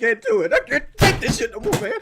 can't do it. I can't take this shit no more, man.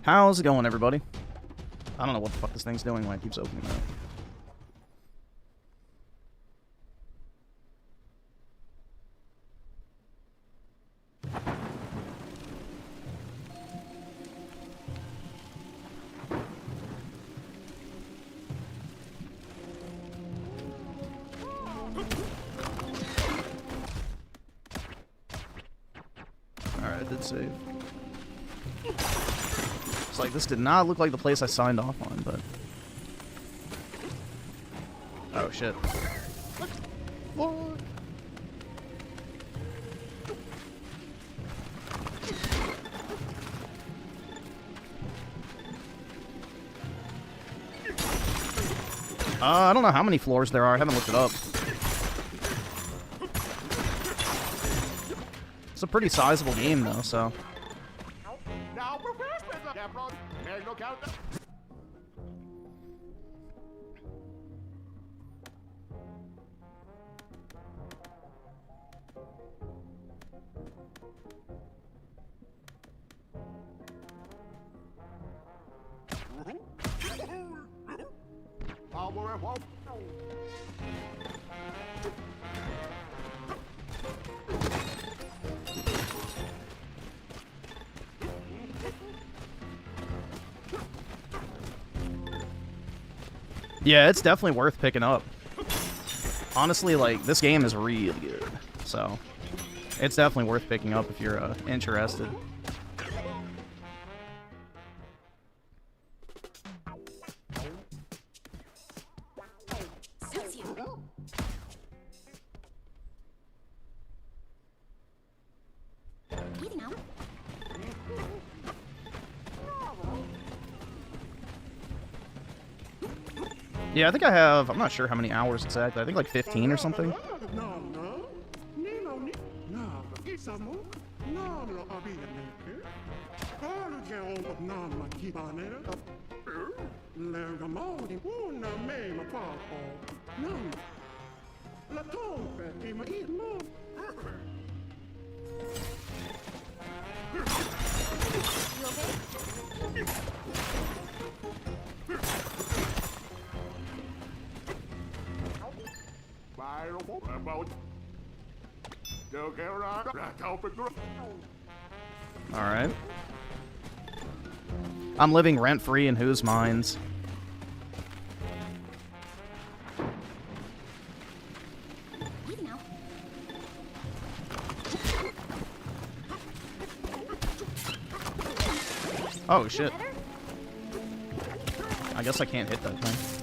How's it going, everybody? I don't know what the fuck this thing's doing when it keeps opening up. Alright, I did save. Like, this did not look like the place I signed off on, but... Oh, shit. What? I don't know how many floors there are. I haven't looked it up. It's a pretty sizable game, though, so... Yeah, it's definitely worth picking up. Honestly, like, this game is really good. So, it's definitely worth picking up if you're interested. Yeah, I think I have, I'm not sure how many hours exactly, I think like 15 or something. Alright. I'm living rent-free in whose minds? Oh, shit. I guess I can't hit that thing.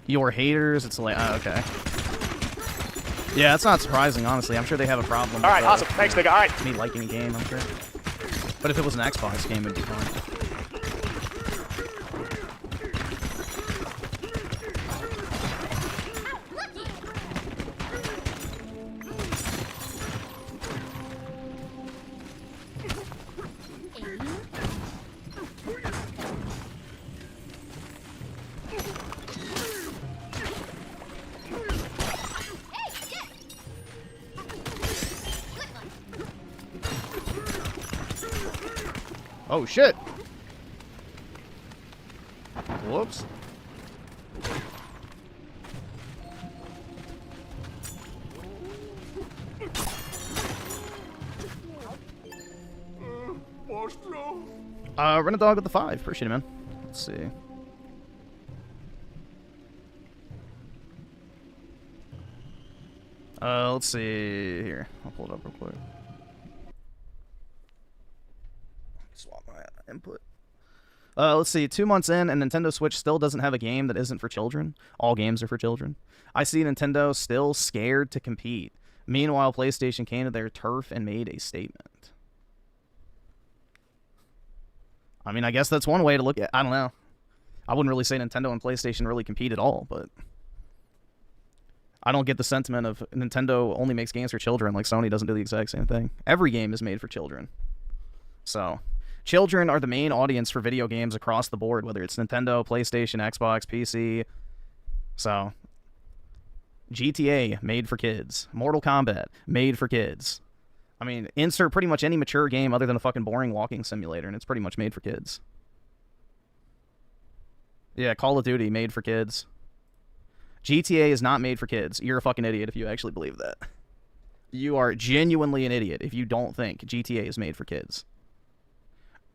Your haters, it's like, oh, okay. Yeah, it's not surprising, honestly. I'm sure they have a problem. Alright, awesome. Thanks, nigga. Alright. Me liking a game, I'm sure. But if it was an Xbox game, it'd be fine. Oh, shit! Whoops. Run a dog with the 5. Appreciate it, man. Let's see. Let's see here. I'll pull it up real quick. Swap my input. Let's see. 2 months in, and Nintendo Switch still doesn't have a game that isn't for children. All games are for children. I see Nintendo still scared to compete. Meanwhile, PlayStation came to their turf and made a statement. I mean, I guess that's one way to look at it. I don't know. I wouldn't really say Nintendo and PlayStation really compete at all, but I don't get the sentiment of Nintendo only makes games for children, like Sony doesn't do the exact same thing. Every game is made for children. So, children are the main audience for video games across the board, whether it's Nintendo, PlayStation, Xbox, PC. So, GTA, made for kids. Mortal Kombat, made for kids. I mean, insert pretty much any mature game other than a fucking boring walking simulator, and it's pretty much made for kids. Yeah, Call of Duty, made for kids. GTA is not made for kids. You're a fucking idiot if you actually believe that. You are genuinely an idiot if you don't think GTA is made for kids.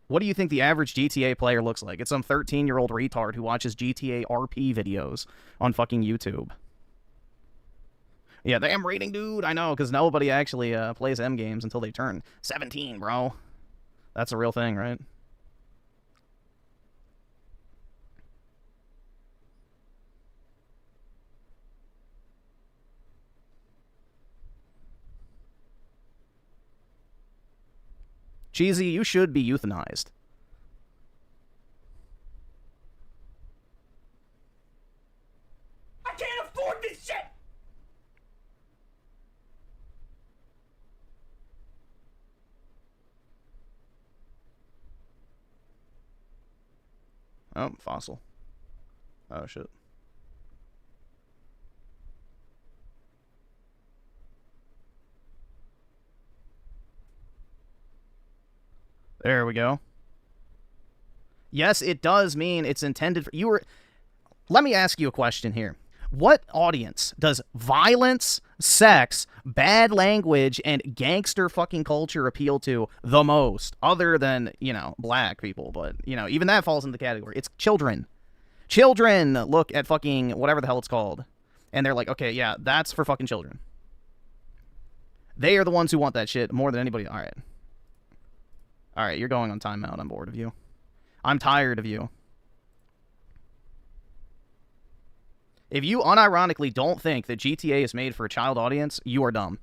What do you think the average GTA player looks like? It's some 13-year-old retard who watches GTA RP videos on fucking YouTube. Yeah, the M rating, dude. I know, because nobody actually plays M games until they turn 17, bro. That's a real thing, right? Cheesy, you should be euthanized. I can't afford this shit! Oh, fossil. Oh, shit. There we go. Yes, it does mean it's intended for... Let me ask you a question here. What audience does violence, sex, bad language, and gangster fucking culture appeal to the most? Other than, you know, black people. But, you know, even that falls into the category. It's children. Children look at fucking whatever the hell it's called. And they're like, okay, yeah, that's for fucking children. They are the ones who want that shit more than anybody. All right. All right, you're going on timeout. I'm bored of you. I'm tired of you. If you unironically don't think that GTA is made for a child audience, you are dumb.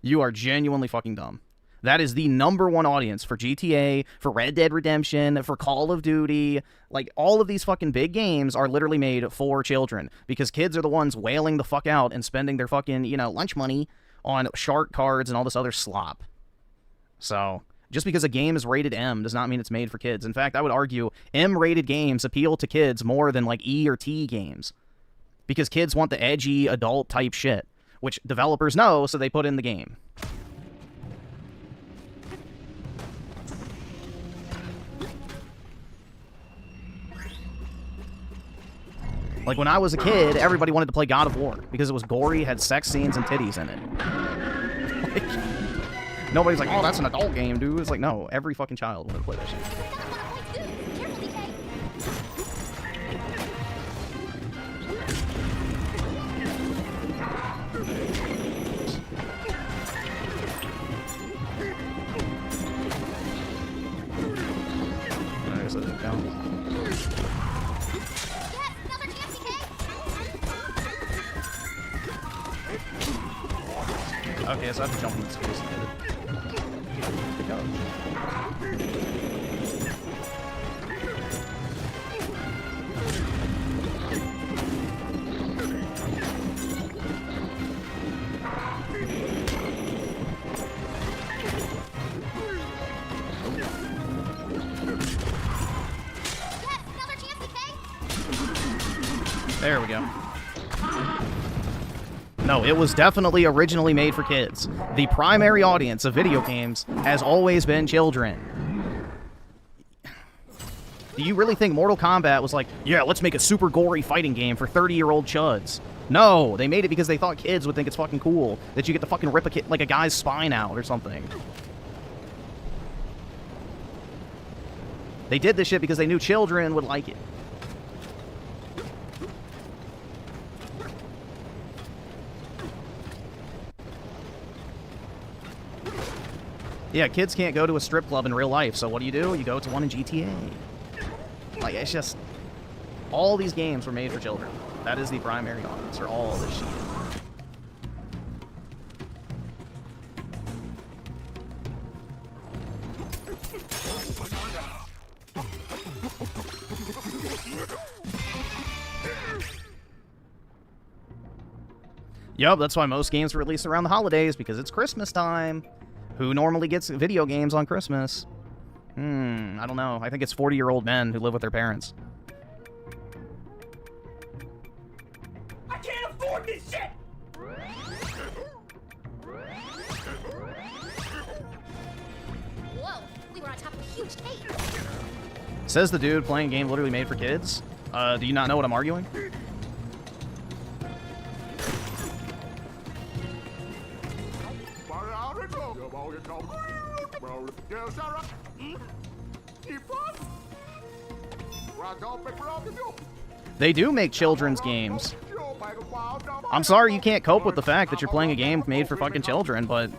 You are genuinely fucking dumb. That is the #1 audience for GTA, for Red Dead Redemption, for Call of Duty. Like, all of these fucking big games are literally made for children. Because kids are the ones wailing the fuck out and spending their fucking, you know, lunch money on shark cards and all this other slop. So... just because a game is rated M does not mean it's made for kids. In fact, I would argue M-rated games appeal to kids more than, like, E or T games. Because kids want the edgy, adult-type shit, which developers know, so they put in the game. Like, when I was a kid, everybody wanted to play God of War, because it was gory, had sex scenes, and titties in it. Like... nobody's like, oh, that's an adult game, dude. It's like, no, every fucking child wanted to play that shit. There's a down. Okay, so I have to jump in the space and get it. There we go. No, it was definitely originally made for kids. The primary audience of video games has always been children. Do you really think Mortal Kombat was like, yeah, let's make a super gory fighting game for 30-year-old chuds? No, they made it because they thought kids would think it's fucking cool that you get to fucking rip a guy's spine out or something. They did this shit because they knew children would like it. Yeah, kids can't go to a strip club in real life, so what do? You go to one in GTA. Like, it's just... all these games were made for children. That is the primary audience for all of this shit. Yup, that's why most games release around the holidays, because it's Christmas time. Who normally gets video games on Christmas? I don't know. I think it's 40-year-old men who live with their parents. I can't afford this shit! Whoa, we were on top of a huge cake. Says the dude playing a game literally made for kids. Do you not know what I'm arguing? They do make children's games. I'm sorry you can't cope with the fact that you're playing a game made for fucking children, but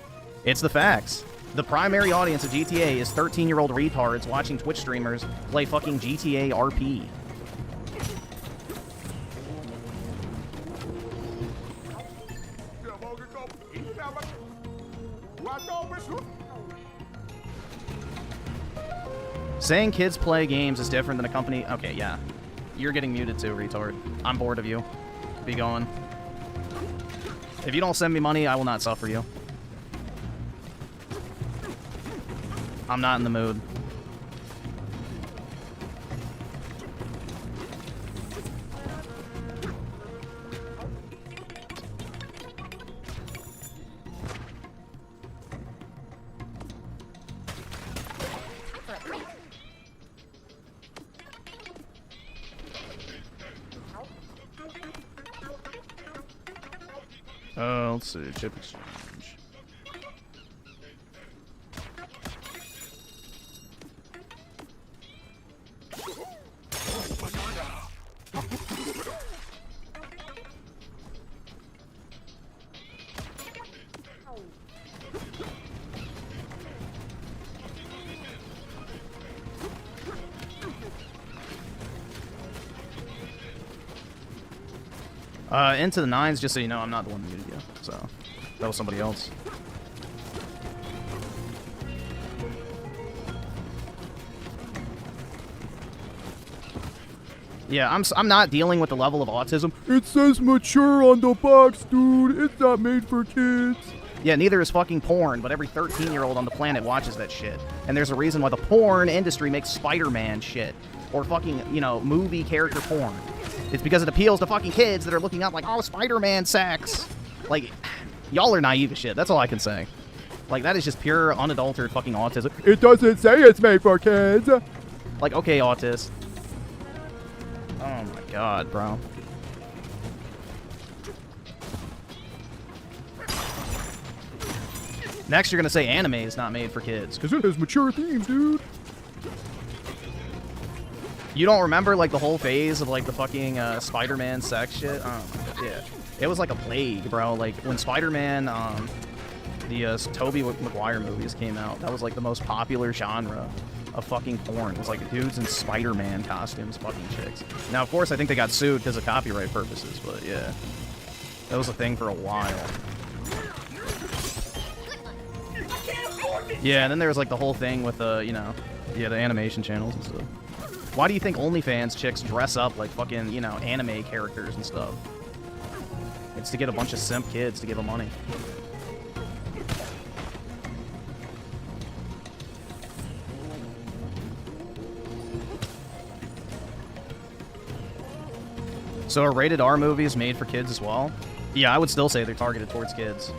it's the facts. The primary audience of GTA is 13-year-old retards watching Twitch streamers play fucking GTA RP. Saying kids play games is different than a company... Okay, yeah. You're getting muted too, retard. I'm bored of you. Be going. If you don't send me money, I will not suffer you. I'm not in the mood. Let's see, chip exchange. Into the nines, just so you know, I'm not the one who muted you, so that was somebody else. Yeah, I'm not dealing with the level of autism. It says mature on the box, dude. It's not made for kids. Yeah, neither is fucking porn, but every 13-year-old on the planet watches that shit. And there's a reason why the porn industry makes Spider-Man shit. Or fucking, you know, movie character porn. It's because it appeals to fucking kids that are looking up like, oh, Spider-Man sex. Like, y'all are naive as shit. That's all I can say. Like, that is just pure, unadulterated fucking autism. It doesn't say it's made for kids. Like, okay, autist. Oh my god, bro. Next, you're gonna say anime is not made for kids. Because it has mature themes, dude. You don't remember, like, the whole phase of, like, the fucking Spider-Man sex shit? Oh, my god, yeah. It was like a plague, bro. Like, when Spider-Man, the Tobey Maguire movies came out, that was, like, the most popular genre of fucking porn. It was, like, dudes in Spider-Man costumes fucking chicks. Now, of course, I think they got sued because of copyright purposes, but, yeah. That was a thing for a while. Yeah, and then there was, like, the whole thing with, you know, yeah, the animation channels and stuff. Why do you think OnlyFans chicks dress up like fucking, you know, anime characters and stuff? It's to get a bunch of simp kids to give them money. So are rated R movies made for kids as well? Yeah, I would still say they're targeted towards kids.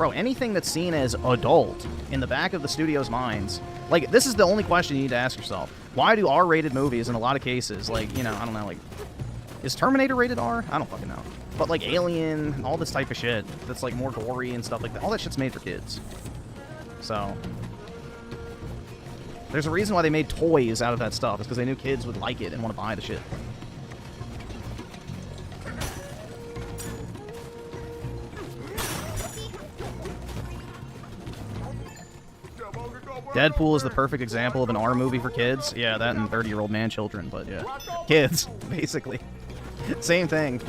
Bro, anything that's seen as adult in the back of the studio's minds, like, this is the only question you need to ask yourself. Why do R-rated movies, in a lot of cases, like, you know, I don't know, like, is Terminator rated R? I don't fucking know. But, like, Alien, all this type of shit that's, like, more gory and stuff like that, all that shit's made for kids. So, there's a reason why they made toys out of that stuff. It's because they knew kids would like it and want to buy the shit. Deadpool is the perfect example of an R movie for kids. Yeah, that and 30-year-old man children, but yeah. Kids, basically. Same thing.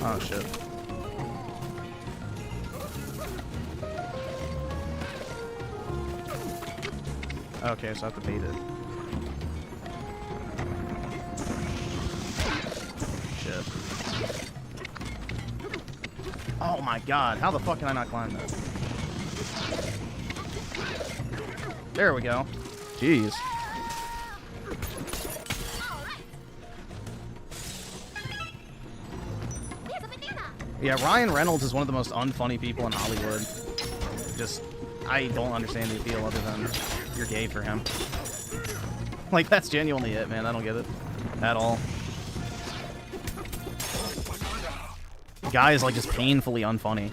Alright, oh, shit. Okay, so I have to bait it. Shit. Oh my god, how the fuck can I not climb that? There we go. Jeez. Yeah, Ryan Reynolds is one of the most unfunny people in Hollywood. Just, I don't understand the appeal other than you're gay for him. Like, that's genuinely it, man. I don't get it at all. The guy is, like, just painfully unfunny.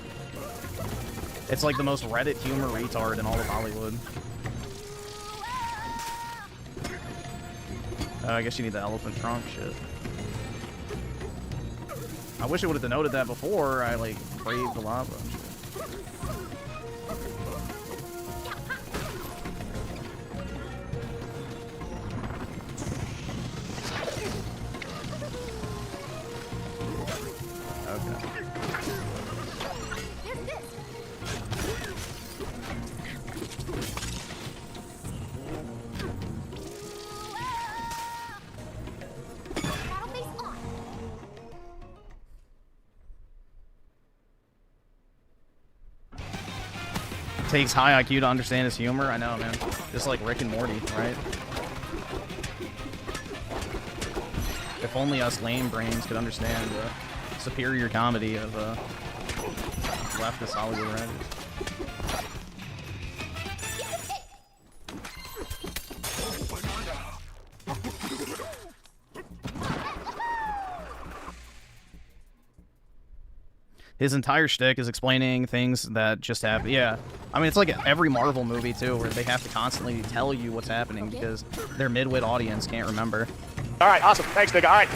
It's like the most Reddit humor retard in all of Hollywood. I guess you need the elephant trunk shit. I wish it would have denoted that before I, like, braved the lava. Okay. Takes high IQ to understand his humor. I know, man. Just like Rick and Morty, right? If only us lame brains could understand the superior comedy of leftist Hollywood writers. His entire shtick is explaining things that just happen. Yeah. I mean, it's like every Marvel movie, too, where they have to constantly tell you what's happening because their midwit audience can't remember. All right, awesome. Thanks, nigga. All right.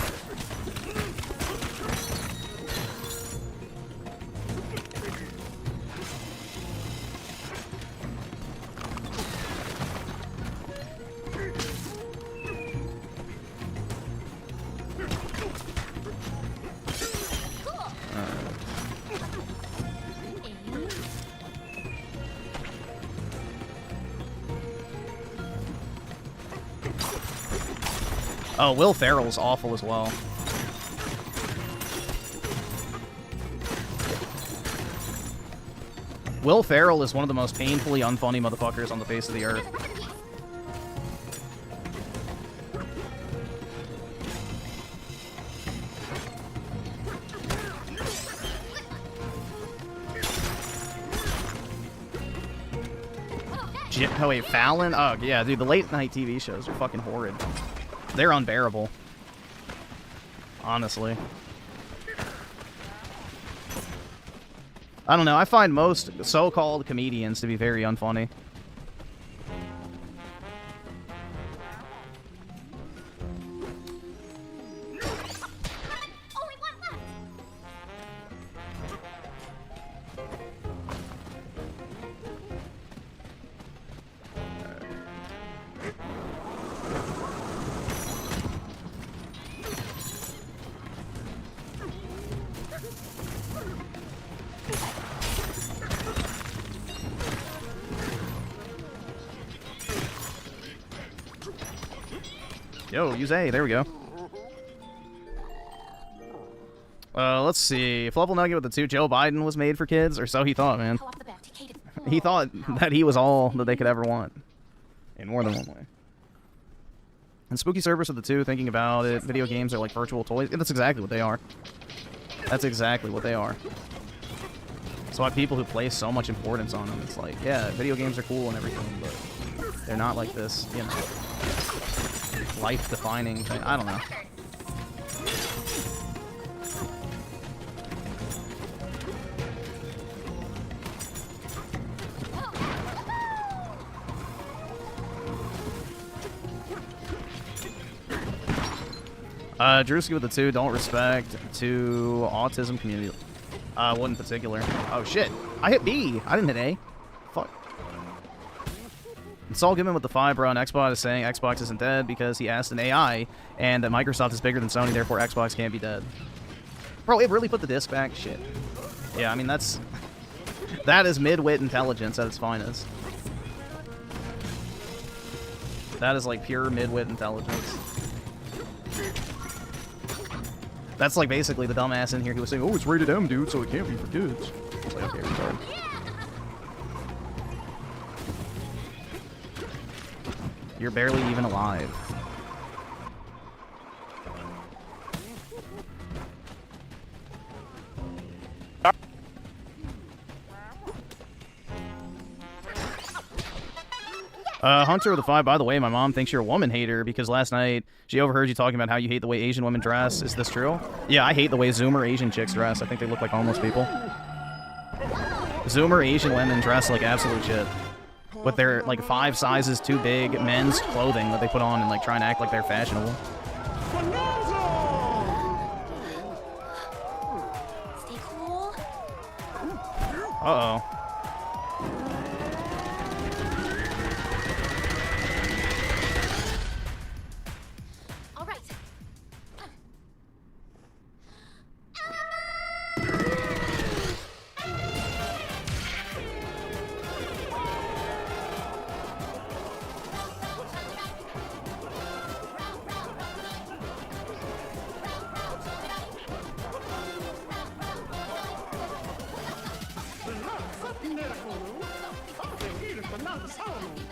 Oh, Will Ferrell's awful as well. Will Ferrell is one of the most painfully unfunny motherfuckers on the face of the earth. Oh wait, Fallon? Oh yeah, dude, the late night TV shows are fucking horrid. They're unbearable. Honestly. I don't know, I find most so-called comedians to be very unfunny. Yo, use A. There we go. Let's see. Fluffle Nugget with the 2. Joe Biden was made for kids, or so he thought, man. Pull off the bat. He hated He thought that he was all that they could ever want. In more than one way. And Spooky Cerberus with the 2, thinking about it, video games are like virtual toys. Yeah, that's exactly what they are. That's exactly what they are. That's why people who place so much importance on them, it's like, yeah, video games are cool and everything, but they're not like this, you know, life-defining thing. I don't know. Drewski with the 2, don't respect to autism community. One in particular. Oh shit, I hit B. I didn't hit A. Fuck. And Saul Goodman with the 5, bro, on Xbox is saying Xbox isn't dead because he asked an AI and that Microsoft is bigger than Sony, therefore Xbox can't be dead. Bro, it really put the disc back? Shit. Yeah, I mean, that is mid-wit intelligence at its finest. That is like pure mid-wit intelligence. That's like basically the dumbass in here who was saying, oh, it's rated M, dude, so it can't be for kids. It's like, okay, retarded. You're barely even alive. Hunter with the 5, by the way, my mom thinks you're a woman hater because last night she overheard you talking about how you hate the way Asian women dress. Is this true? Yeah, I hate the way Zoomer Asian chicks dress. I think they look like homeless people. Zoomer Asian women dress like absolute shit. With their, like, 5 sizes too big men's clothing that they put on and, like, try and act like they're fashionable. Stay cool. Uh-oh. All right.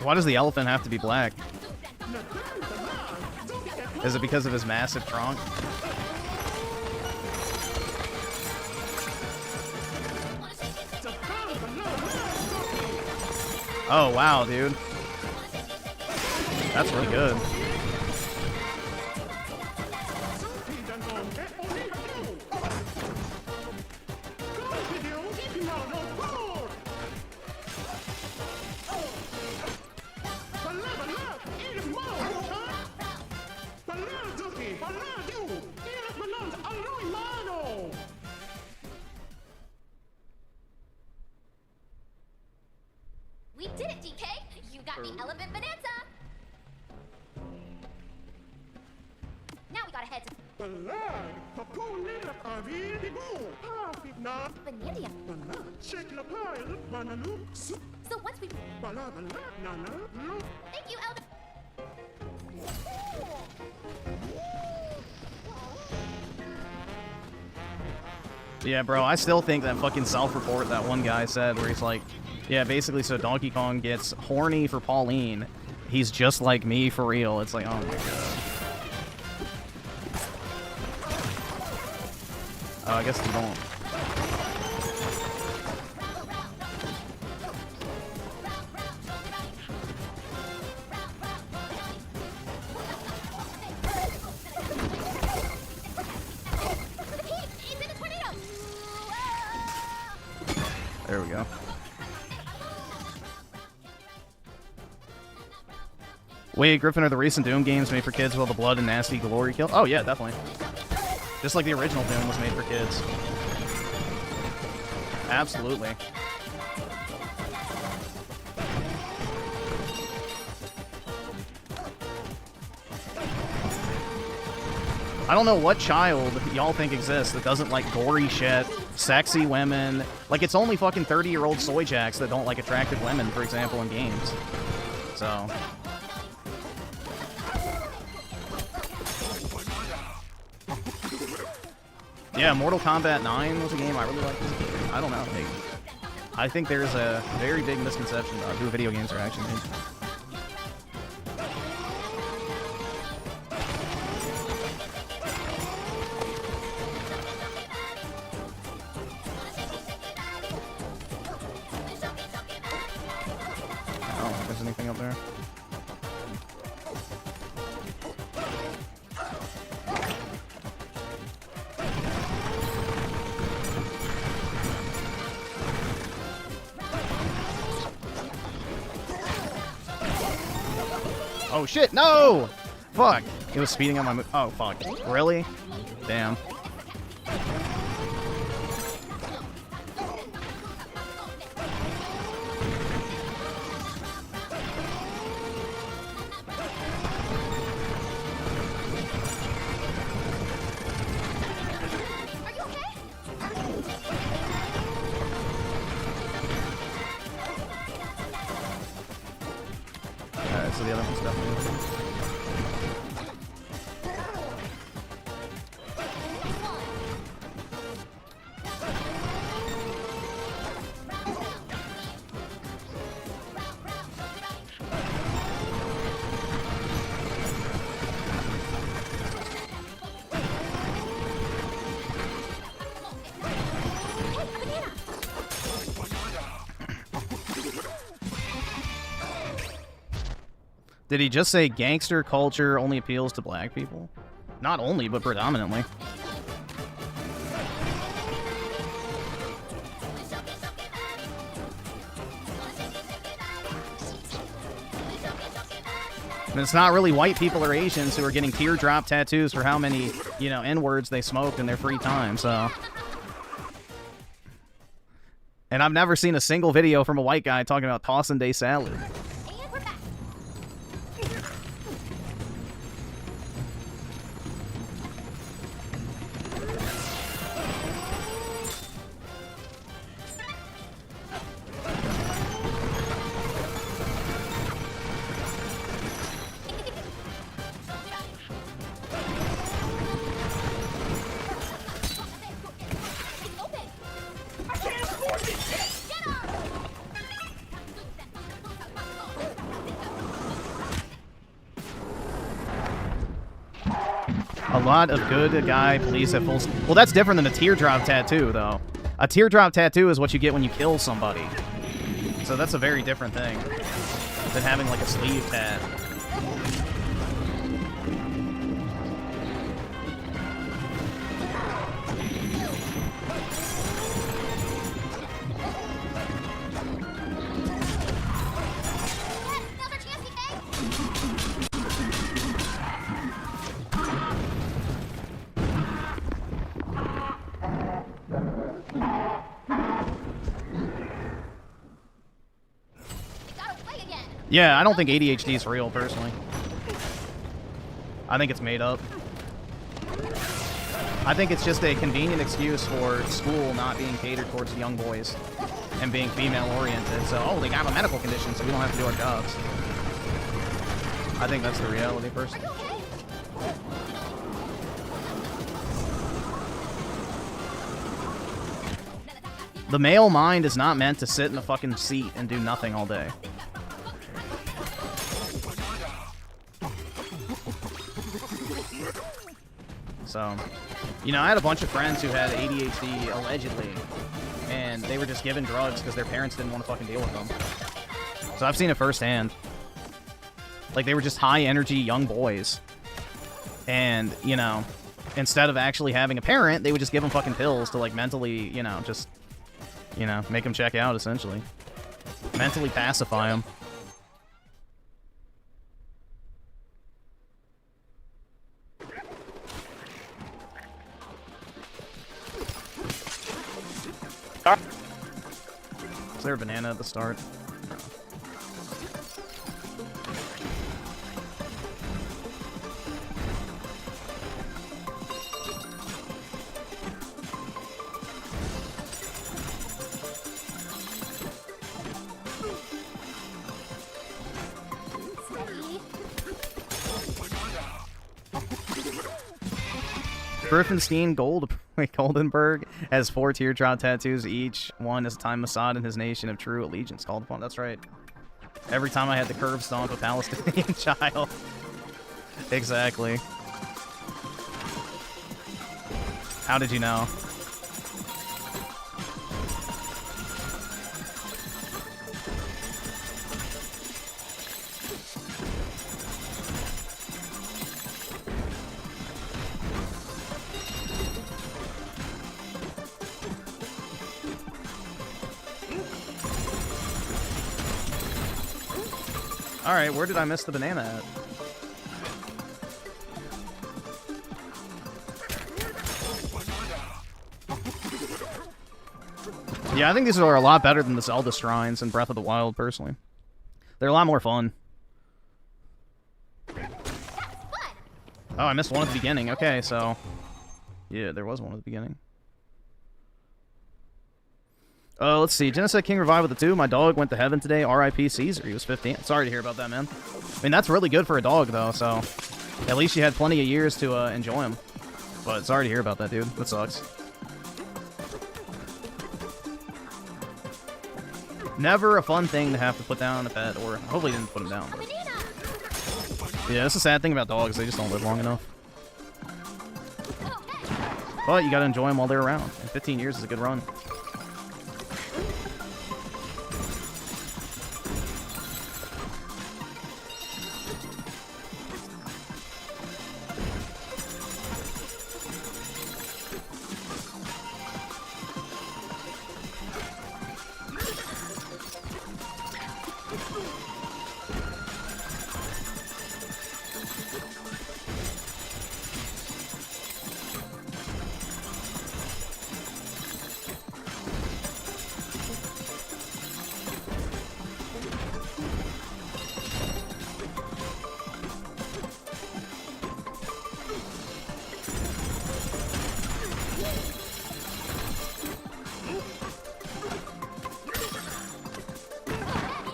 Why does the elephant have to be black? Is it because of his massive trunk? Oh, wow, dude. That's really good. We did it, DK. You got the elephant bonanza. Now we gotta head to Banana. So once we thank you, Elder. Yeah, bro, I still think that fucking self-report that one guy said where he's like, yeah, basically, so Donkey Kong gets horny for Pauline. He's just like me for real. It's like, oh my god. Oh, I guess you don't. There we go. Wait, Griffin, are the recent Doom games made for kids with all the blood and nasty glory kill? Oh, yeah, definitely. Just like the original Doom was made for kids. Absolutely. I don't know what child y'all think exists that doesn't like gory shit, sexy women. Like, it's only fucking 30-year-old soy jacks that don't like attractive women, for example, in games. So... Yeah, Mortal Kombat 9 was a game I really liked as a kid. I don't know. Like, I think there's a very big misconception about who video games are actually made. I don't know if there's anything up there. Oh shit, no! Fuck! It was speeding up my oh fuck. Really? Damn. Are you okay? Alright, so the other one's definitely. Did he just say gangster culture only appeals to black people? Not only, but predominantly. And it's not really white people or Asians who are getting teardrop tattoos for how many, you know, N-words they smoked in their free time, so. And I've never seen a single video from a white guy talking about tossing day salad. And we're back. A lot of good guy police at full... Well, that's different than a teardrop tattoo, though. A teardrop tattoo is what you get when you kill somebody. So that's a very different thing than having, like, a sleeve tat. Now's our chance, DK. Got away again. Yeah, I don't think ADHD is real, personally. I think it's made up. I think it's just a convenient excuse for school not being catered towards young boys and being female-oriented. So, oh, they got a medical condition, so we don't have to do our jobs. I think that's the reality, personally. Are you okay? The male mind is not meant to sit in a fucking seat and do nothing all day. So, you know, I had a bunch of friends who had ADHD, allegedly, and they were just given drugs because their parents didn't want to fucking deal with them. So I've seen it firsthand. Like, they were just high-energy young boys. And, you know, instead of actually having a parent, they would just give them fucking pills to, like, mentally, you know, just... You know, make them check out, essentially. Mentally pacify them. Is there a banana at the start? No. Steady. Griffin Goldenberg has 4 teardrop tattoos. Each one is a time Mossad and his nation of true allegiance called upon. That's right. Every time I had the curve stomp a Palestinian child. Exactly. How did you know? Alright, where did I miss the banana at? Yeah, I think these are a lot better than the Zelda shrines in Breath of the Wild, personally. They're a lot more fun. Oh, I missed one at the beginning. Okay, so... yeah, there was one at the beginning. Let's see. Genocide King revived with the 2. My dog went to heaven today. R.I.P. Caesar. He was 15. Sorry to hear about that, man. I mean, that's really good for a dog, though, so... at least you had plenty of years to enjoy him. But sorry to hear about that, dude. That sucks. Never a fun thing to have to put down a pet, or hopefully didn't put him down. But... yeah, that's the sad thing about dogs. They just don't live long enough. But you gotta enjoy them while they're around. And 15 years is a good run.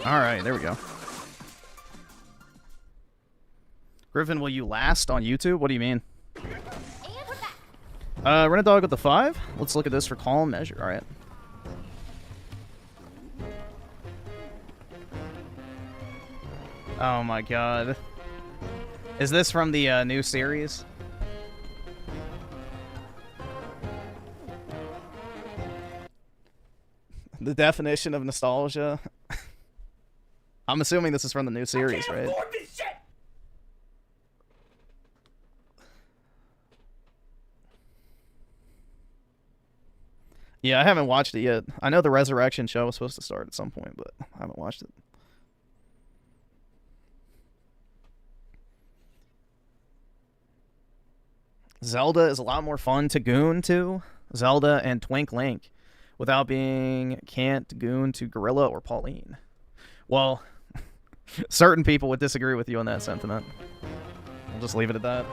Alright, there we go. Griffin, will you last on YouTube? What do you mean? Run a dog with the 5? Let's look at this for calm measure. Alright. Oh my god. Is this from the new series? The definition of nostalgia. I'm assuming this is from the new series, right? Yeah, I haven't watched it yet. I know the Resurrection show was supposed to start at some point, but I haven't watched it. Zelda is a lot more fun to goon to. Zelda and Twink Link. Without being can't goon to Gorilla or Pauline. Well... certain people would disagree with you on that sentiment. I'll just leave it at that.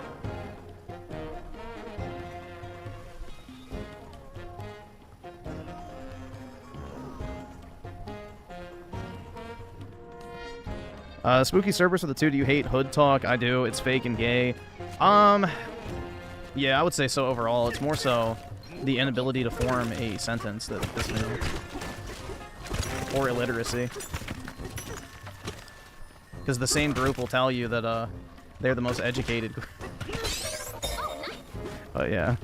Spooky Cerberus with the 2. Do you hate hood talk? I do. It's fake and gay. Yeah, I would say so overall. It's more so the inability to form a sentence that pisses me off. Or illiteracy. Because the same group will tell you that they're the most educated group. But yeah.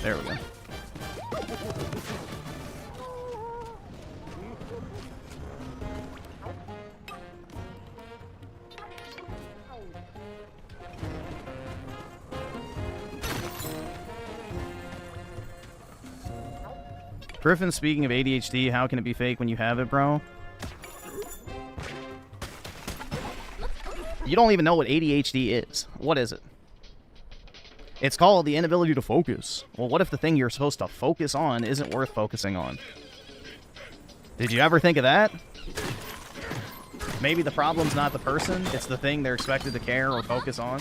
There we go. Griffin, speaking of ADHD, how can it be fake when you have it, bro? You don't even know what ADHD is. What is it? It's called the inability to focus. Well, what if the thing you're supposed to focus on isn't worth focusing on? Did you ever think of that? Maybe the problem's not the person, it's the thing they're expected to care or focus on.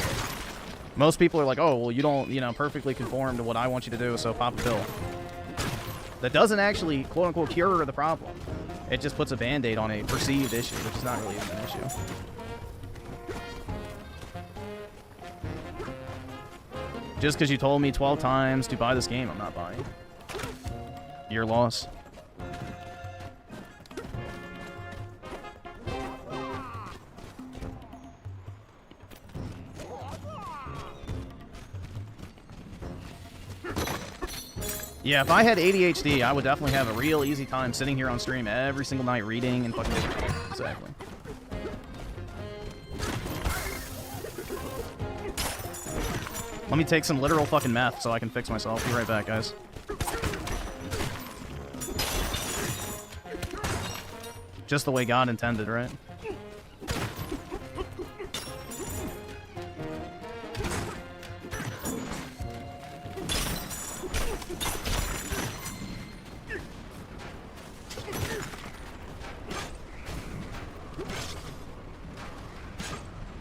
Most people are like, oh, well, you don't, perfectly conform to what I want you to do, so pop a pill. That doesn't actually, quote-unquote, cure the problem. It just puts a Band-Aid on a perceived issue, which is not really even an issue. Just because you told me 12 times to buy this game, I'm not buying. Your loss. Yeah, if I had ADHD, I would definitely have a real easy time sitting here on stream every single night reading and fucking... Exactly. Let me take some literal fucking meth so I can fix myself. Be right back, guys. Just the way God intended, right?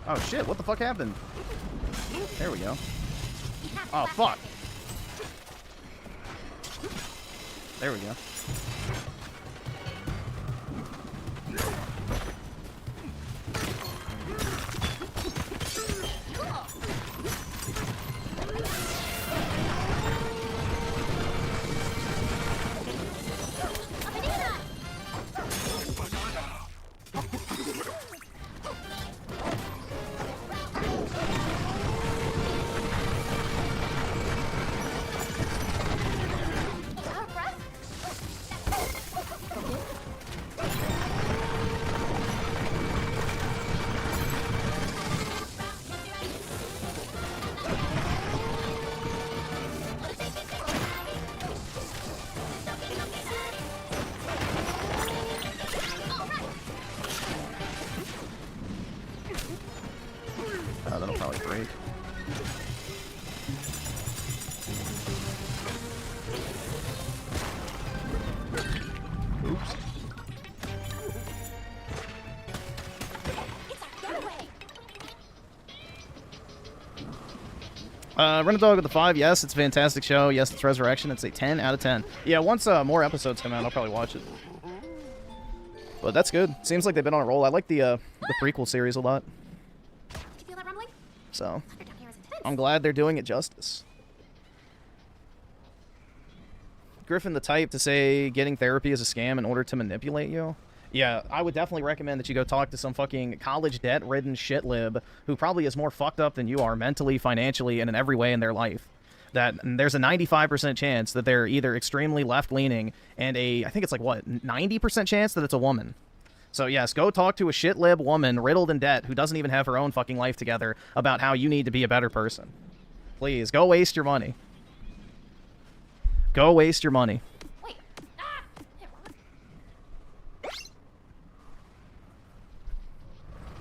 Oh shit, what the fuck happened? There we go. Oh fuck. There we go. That'll probably break. Oops. Run a Dog with the 5. Yes, it's a fantastic show. Yes, it's Resurrection. It's a 10 out of 10. Yeah, once more episodes come out, I'll probably watch it. But that's good. Seems like they've been on a roll. I like the prequel series a lot. So, I'm glad they're doing it justice. Griffin the type to say getting therapy is a scam in order to manipulate you? Yeah, I would definitely recommend that you go talk to some fucking college debt-ridden shitlib who probably is more fucked up than you are mentally, financially, and in every way in their life. That there's a 95% chance that they're either extremely left-leaning and I think it's like, what, 90% chance that it's a woman. So yes, go talk to a shitlib woman riddled in debt who doesn't even have her own fucking life together about how you need to be a better person. Please, go waste your money. Go waste your money. Wait.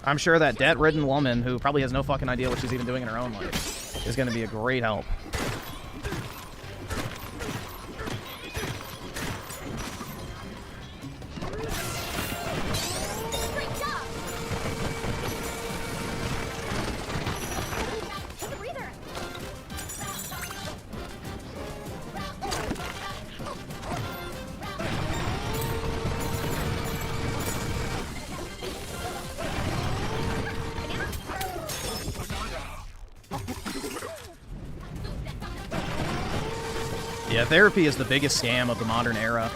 I'm sure that debt-ridden woman who probably has no fucking idea what she's even doing in her own life is going to be a great help. Yeah, therapy is the biggest scam of the modern era.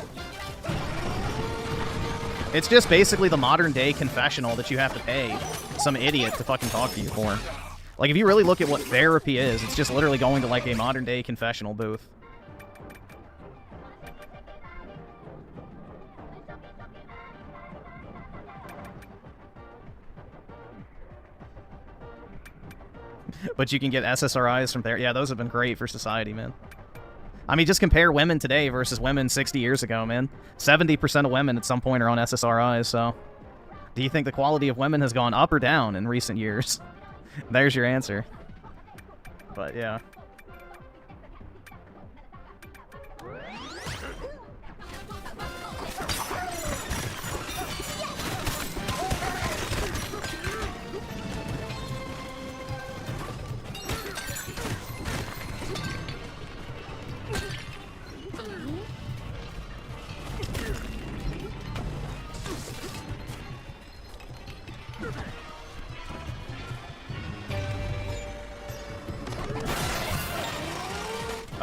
It's just basically the modern day confessional that you have to pay some idiot to fucking talk to you for. Like, if you really look at what therapy is, it's just literally going to, like, a modern day confessional booth. But you can get SSRIs from there. Yeah, those have been great for society, man. I mean, just compare women today versus women 60 years ago, man. 70% of women at some point are on SSRIs, so... Do you think the quality of women has gone up or down in recent years? There's your answer. But yeah.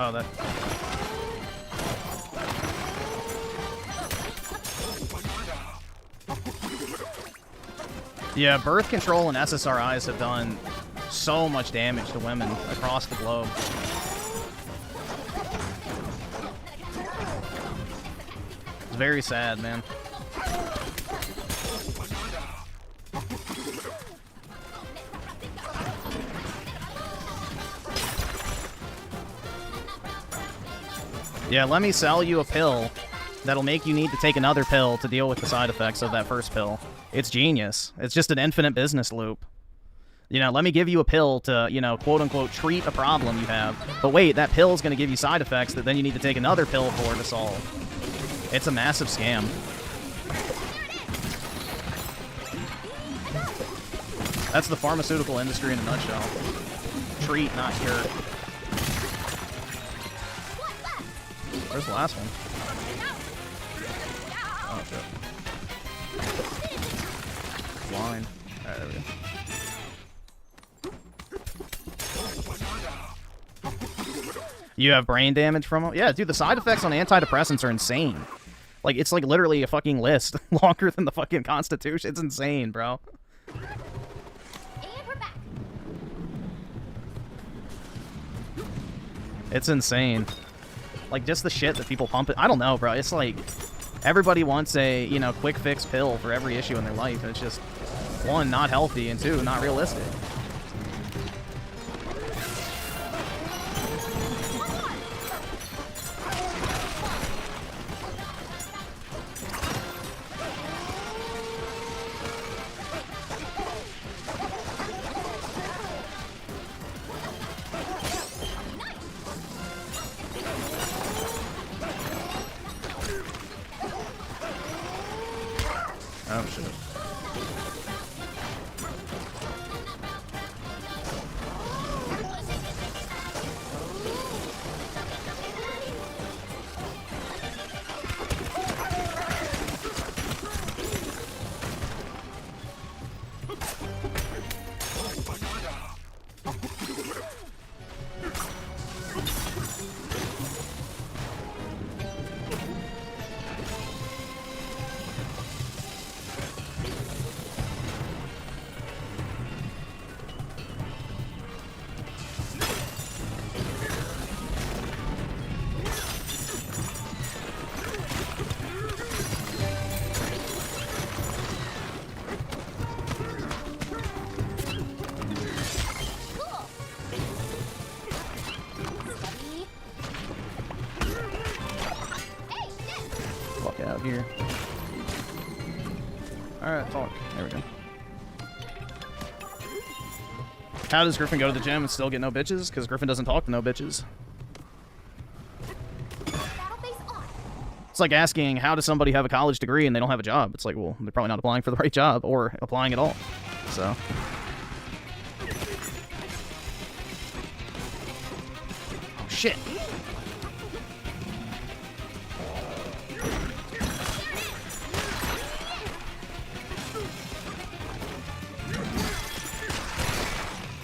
Oh, that. Yeah, birth control and SSRIs have done so much damage to women across the globe. It's very sad, man. Yeah, let me sell you a pill that'll make you need to take another pill to deal with the side effects of that first pill. It's genius. It's just an infinite business loop. You know, let me give you a pill to, you know, quote-unquote treat a problem you have. But wait, that pill is going to give you side effects that then you need to take another pill for to solve. It's a massive scam. That's the pharmaceutical industry in a nutshell. Treat, not cure. Where's the last one? Oh, shit. Line. Alright, there we go. You have brain damage from them? Yeah, dude, the side effects on antidepressants are insane. Like, it's like literally a fucking list longer than the fucking Constitution. It's insane, bro. And we're back. It's insane. Like, just the shit that people pump it. I don't know, bro. It's like everybody wants a, you know, quick fix pill for every issue in their life. And it's just, one, not healthy, and two, not realistic. Oh, shit. Out here. Alright, talk. There we go. How does Griffin go to the gym and still get no bitches? Because Griffin doesn't talk to no bitches. It's like asking, how does somebody have a college degree and they don't have a job? It's like, well, they're probably not applying for the right job or applying at all. So. Oh, shit.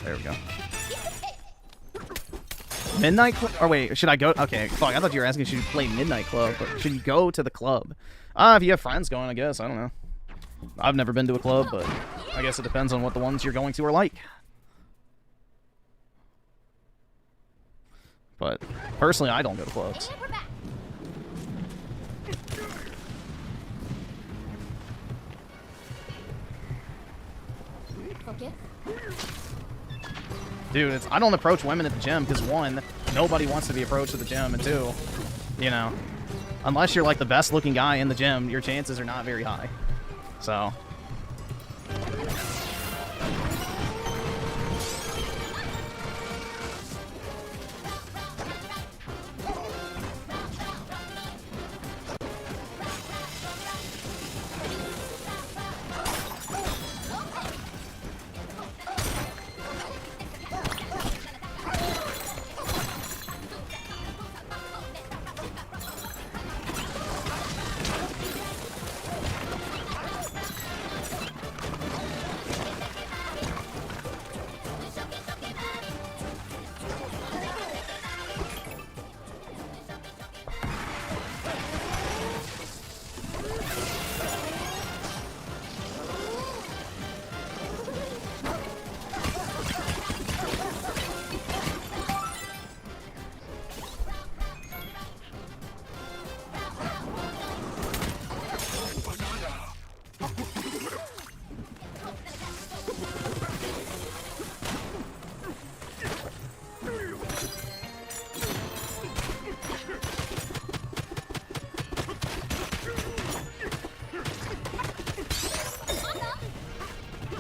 There we go. Midnight Club? Or wait, should I go? Okay, fuck, I thought you were asking should you play Midnight Club, but should you go to the club? If you have friends going, I guess. I don't know. I've never been to a club, but I guess it depends on what the ones you're going to are like. But personally, I don't go to clubs. Okay. Dude, I don't approach women at the gym because, one, nobody wants to be approached at the gym, and two, you know, unless you're like the best looking guy in the gym, your chances are not very high. So,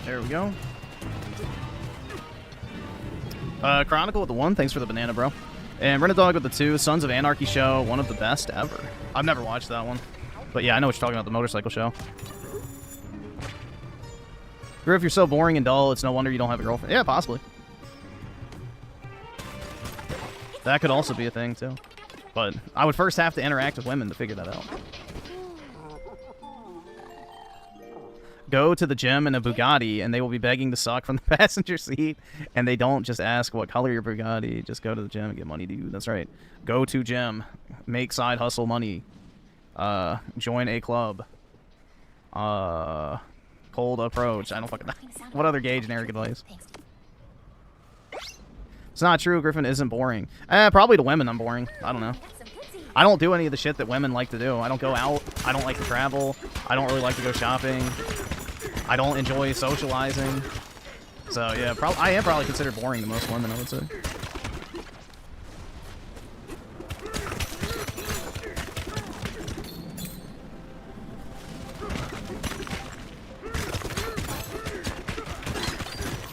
There we go. Chronicle with the 1. Thanks for the banana, bro. And Renadog with the 2. Sons of Anarchy show. One of the best ever. I've never watched that one. But yeah, I know what you're talking about. The motorcycle show. Griff, you're so boring and dull. It's no wonder you don't have a girlfriend. Yeah, possibly. That could also be a thing, too. But I would first have to interact with women to figure that out. Go to the gym in a Bugatti, and they will be begging to suck from the passenger seat, and they don't just ask what color your Bugatti. Just go to the gym and get money, dude. That's right. Go to gym. Make side hustle money. Join a club. Cold approach. I don't fucking know. What other gay generic advice? It's not true. Griffin isn't boring. Probably to women I'm boring. I don't know. I don't do any of the shit that women like to do. I don't go out. I don't like to travel. I don't really like to go shopping. I don't enjoy socializing. So yeah, I am probably considered boring to most women, I would say.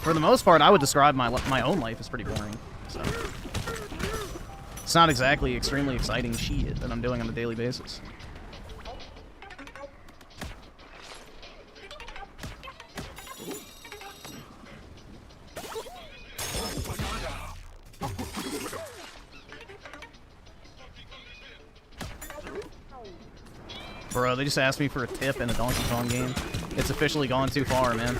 For the most part, I would describe my own life as pretty boring. So it's not exactly extremely exciting shit that I'm doing on a daily basis. Bro, they just asked me for a tip in a Donkey Kong game. It's officially gone too far, man.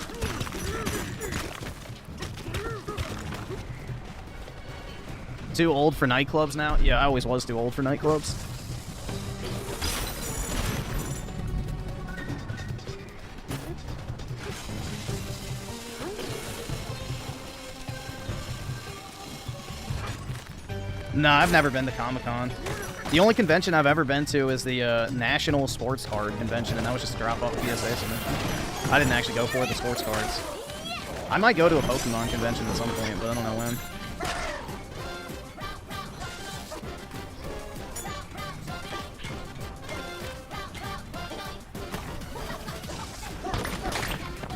Too old for nightclubs now? Yeah, I always was too old for nightclubs. Nah, I've never been to Comic-Con. The only convention I've ever been to is the National Sports Card Convention, and that was just a drop-off PSA submission. I didn't actually go for the sports cards. I might go to a Pokemon convention at some point, but I don't know when.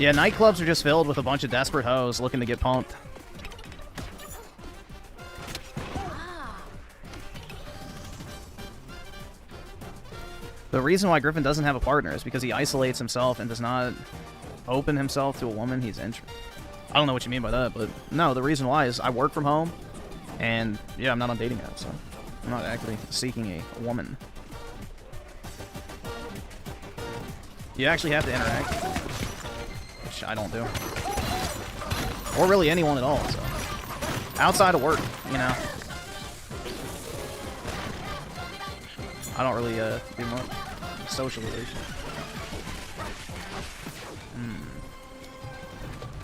Yeah, nightclubs are just filled with a bunch of desperate hoes looking to get pumped. The reason why Griffin doesn't have a partner is because he isolates himself and does not open himself to a woman he's interested. I don't know what you mean by that, but no, the reason why is I work from home, and yeah, I'm not on dating apps, so I'm not actually seeking a woman. You actually have to interact, which I don't do. Or really anyone at all, so. Outside of work, you know. I don't really do much socialization.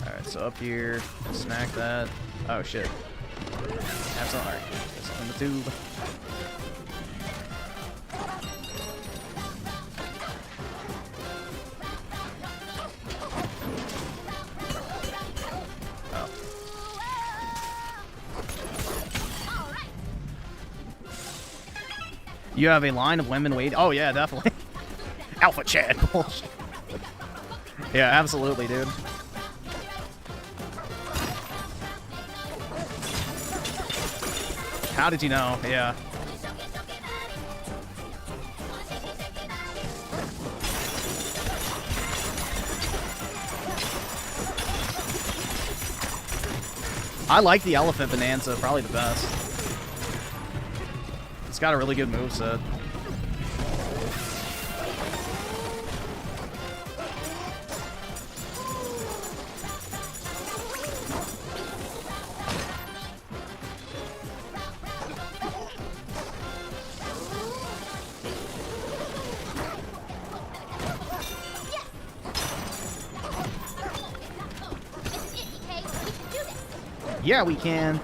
Alright, so up here, snack that. Oh shit. Have some, alright. In the tube. Oh. You have a line of women waiting. Oh yeah, definitely. Alpha Chad bullshit. Yeah, absolutely, dude. How did you know? Yeah. I like the Elephant Bonanza, probably the best. It's got a really good moveset. Yeah, we can.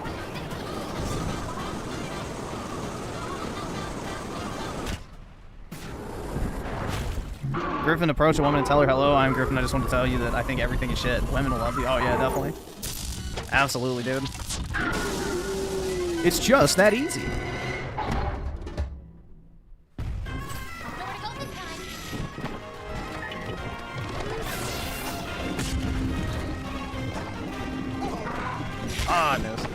Griffin, approach a woman and tell her, hello, I'm Griffin. I just want to tell you that I think everything is shit. Women will love you. Oh, yeah, definitely. Absolutely, dude. It's just that easy. I missed.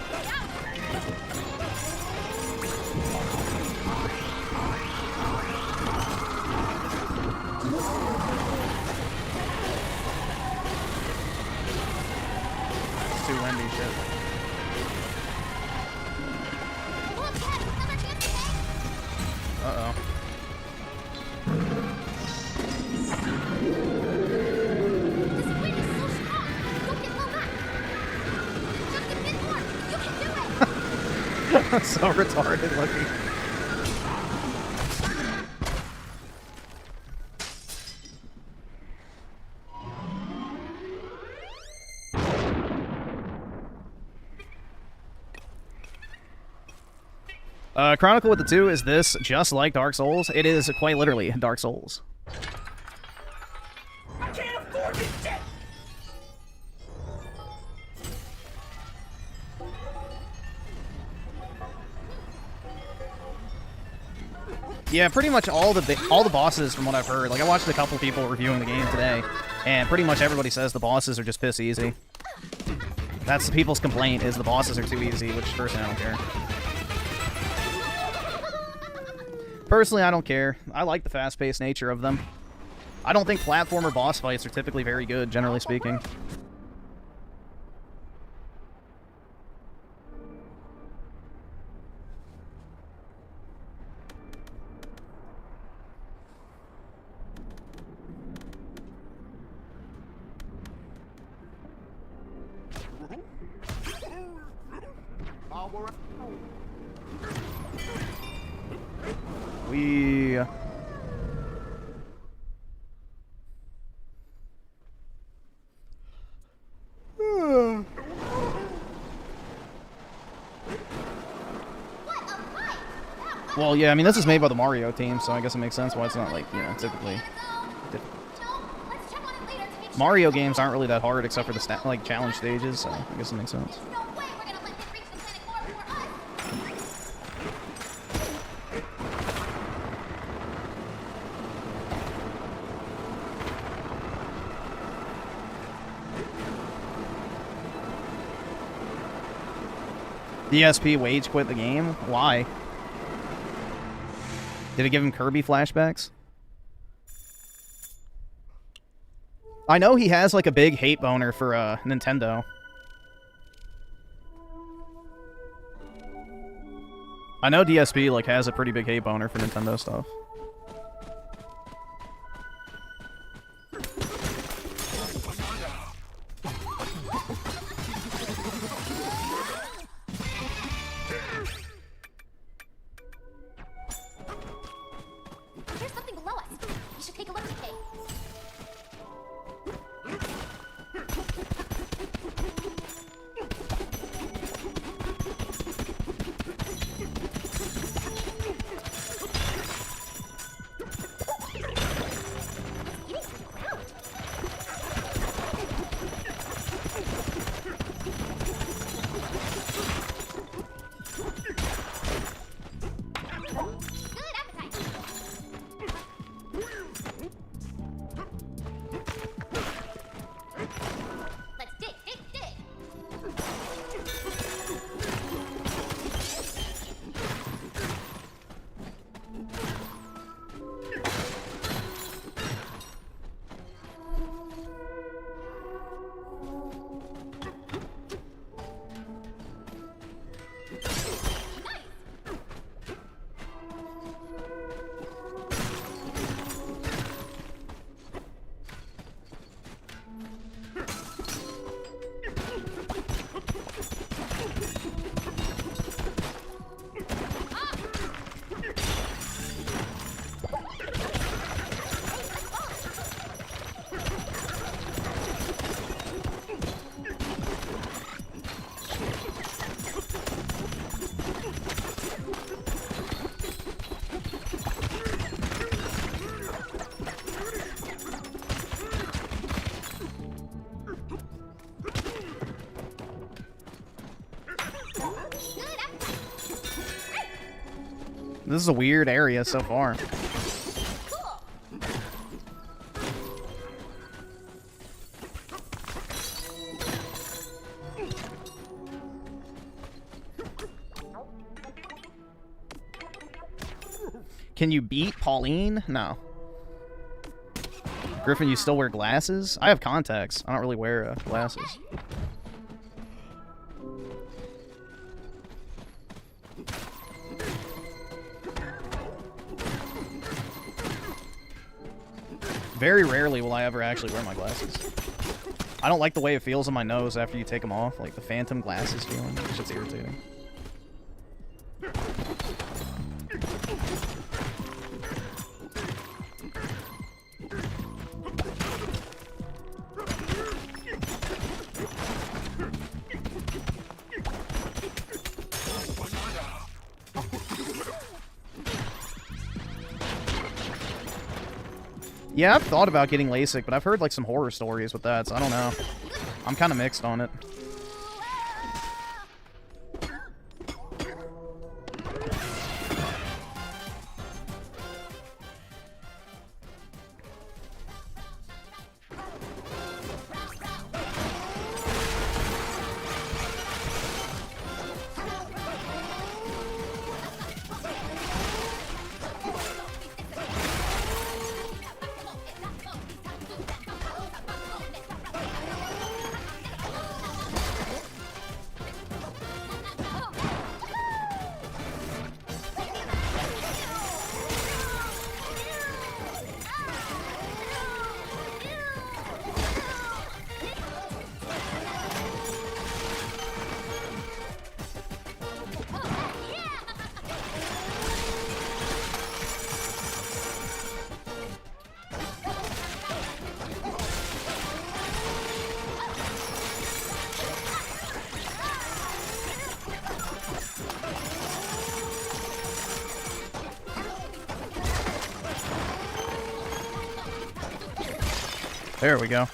It's too windy, shit. Uh-oh. So retarded looking. Chronicle with the 2 is this just like Dark Souls? It is quite literally Dark Souls. I can't afford this shit! Yeah, pretty much all the bosses, from what I've heard. Like, I watched a couple people reviewing the game today, and pretty much everybody says the bosses are just piss easy. That's the people's complaint, is the bosses are too easy, which personally I don't care. Personally, I don't care. I like the fast-paced nature of them. I don't think platformer boss fights are typically very good, generally speaking. We... Well, yeah, I mean, this is made by the Mario team, so I guess it makes sense why it's not, like, you know, typically... Mario games aren't really that hard except for the, like, challenge stages, so I guess it makes sense. DSP wage quit the game? Why? Did it give him Kirby flashbacks? I know he has like a big hate boner for Nintendo. I know DSP like has a pretty big hate boner for Nintendo stuff. There's something below us. We should take a look today. This is a weird area so far. Can you beat Pauline? No. Griffin, you still wear glasses? I have contacts. I don't really wear glasses. Very rarely will I ever actually wear my glasses. I don't like the way it feels on my nose after you take them off, like the phantom glasses feeling. It's just irritating. Yeah, I've thought about getting LASIK, but I've heard like some horror stories with that, so I don't know. I'm kind of mixed on it. There we go.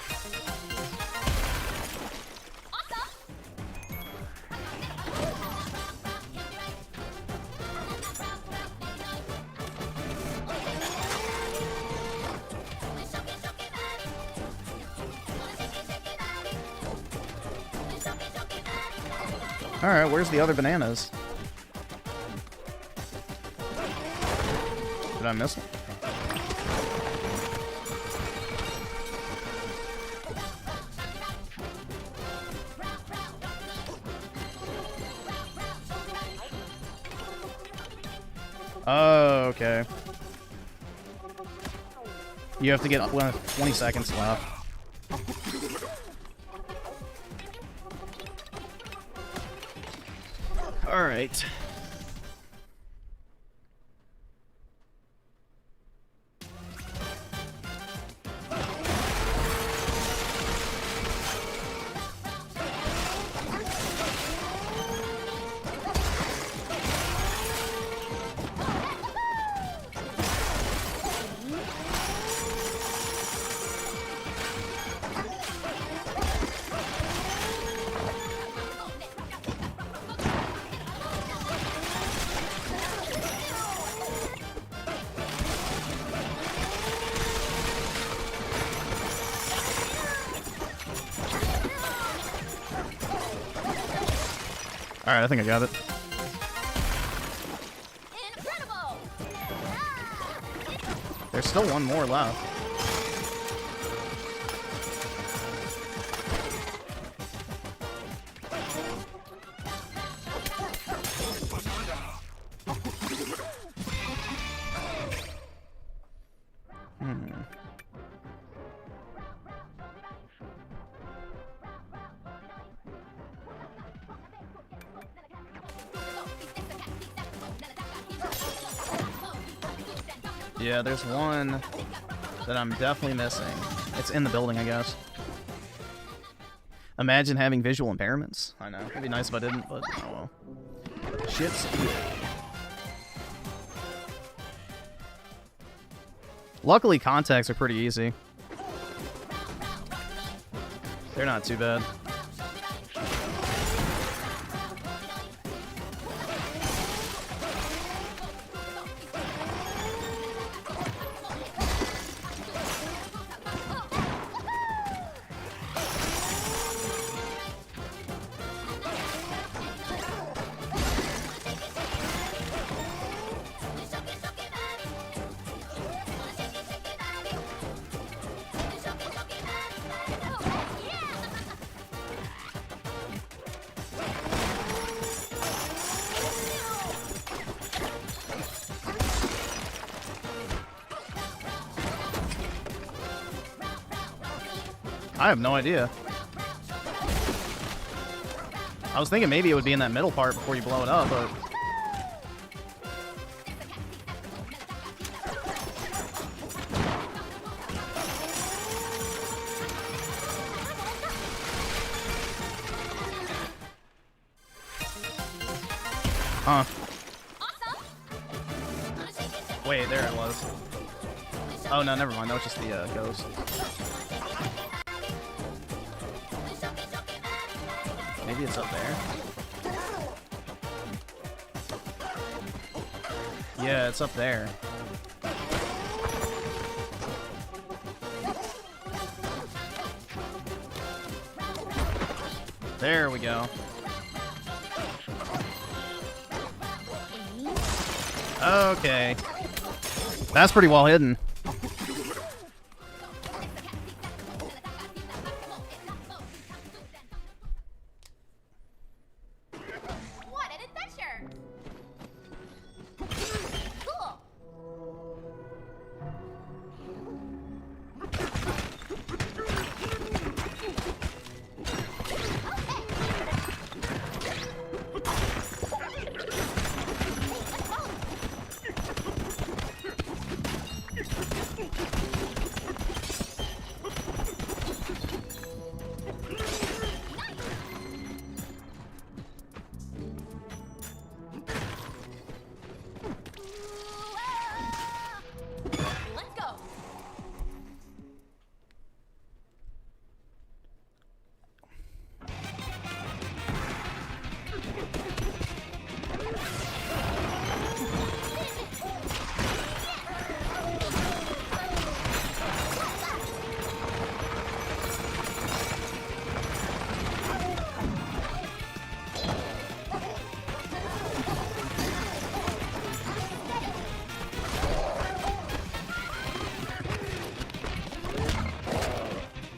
Alright, where's the other bananas? Did I miss it? Oh, okay. You have to get 20 seconds left. All right. Alright, I think I got it. Incredible! There's still one more left. Yeah, there's one that I'm definitely missing. It's in the building, I guess. Imagine having visual impairments. I know. It'd be nice if I didn't, but oh well. Shit's weird. Luckily, contacts are pretty easy. They're not too bad. I have no idea. I was thinking maybe it would be in that middle part before you blow it up, but... Huh. Wait, there it was. Oh, no, never mind. That was just the ghost. Maybe it's up there. Yeah, it's up there. There we go. Okay. That's pretty well hidden. What an adventure! Cool. Let's go.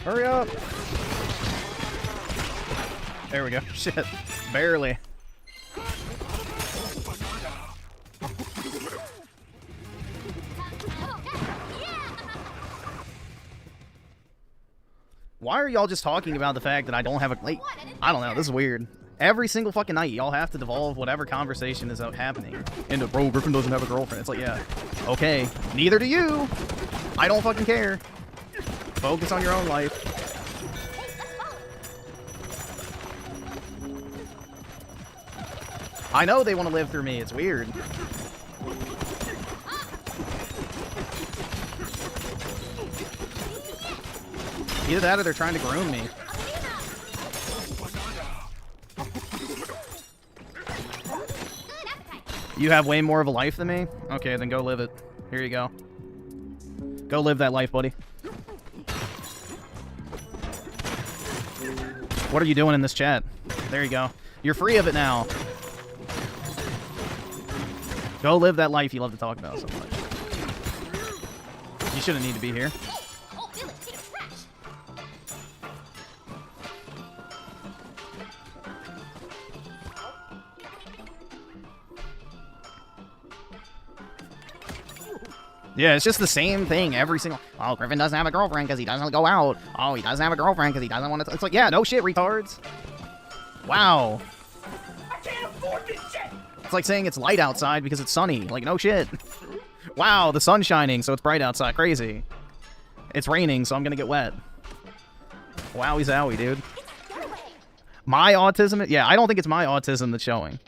Hurry up! There we go. Shit. Barely. Why are y'all just talking about the fact that I don't have a... Like, I don't know. This is weird. Every single fucking night, y'all have to devolve whatever conversation is happening into, bro, Griffin doesn't have a girlfriend. It's like, yeah. Okay. Neither do you. I don't fucking care. Focus on your own life. I know they want to live through me. It's weird. Either that or they're trying to groom me. You have way more of a life than me? Okay, then go live it. Here you go. Go live that life, buddy. What are you doing in this chat? There you go. You're free of it now. Go live that life you love to talk about so much. You shouldn't need to be here. Oh, Billy, take a trash. Yeah, it's just the same thing every single... Oh, Griffin doesn't have a girlfriend because he doesn't go out. Oh, he doesn't have a girlfriend because he doesn't want to... It's like, yeah, no shit, retards. Wow. I can't afford this shit! It's like saying it's light outside because it's sunny. Like, no shit. Wow, the sun's shining, so it's bright outside. Crazy. It's raining, so I'm gonna get wet. Wowie zowie, dude. My autism... Yeah, I don't think it's my autism that's showing.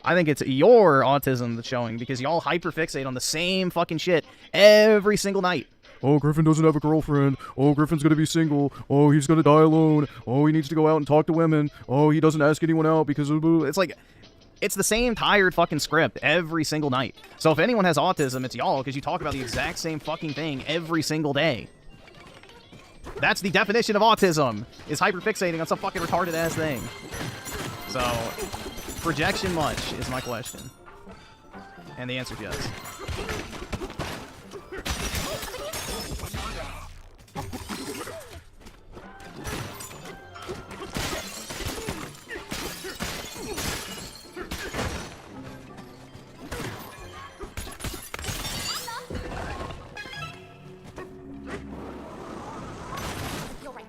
I think it's your autism that's showing because y'all hyperfixate on the same fucking shit every single night. Oh, Griffin doesn't have a girlfriend. Oh, Griffin's gonna be single. Oh, he's gonna die alone. Oh, he needs to go out and talk to women. Oh, he doesn't ask anyone out because of... It's like... It's the same tired fucking script every single night. So if anyone has autism, it's y'all because you talk about the exact same fucking thing every single day. That's the definition of autism, is hyperfixating on some fucking retarded-ass thing. So... Projection much is my question. And the answer is yes. You're right.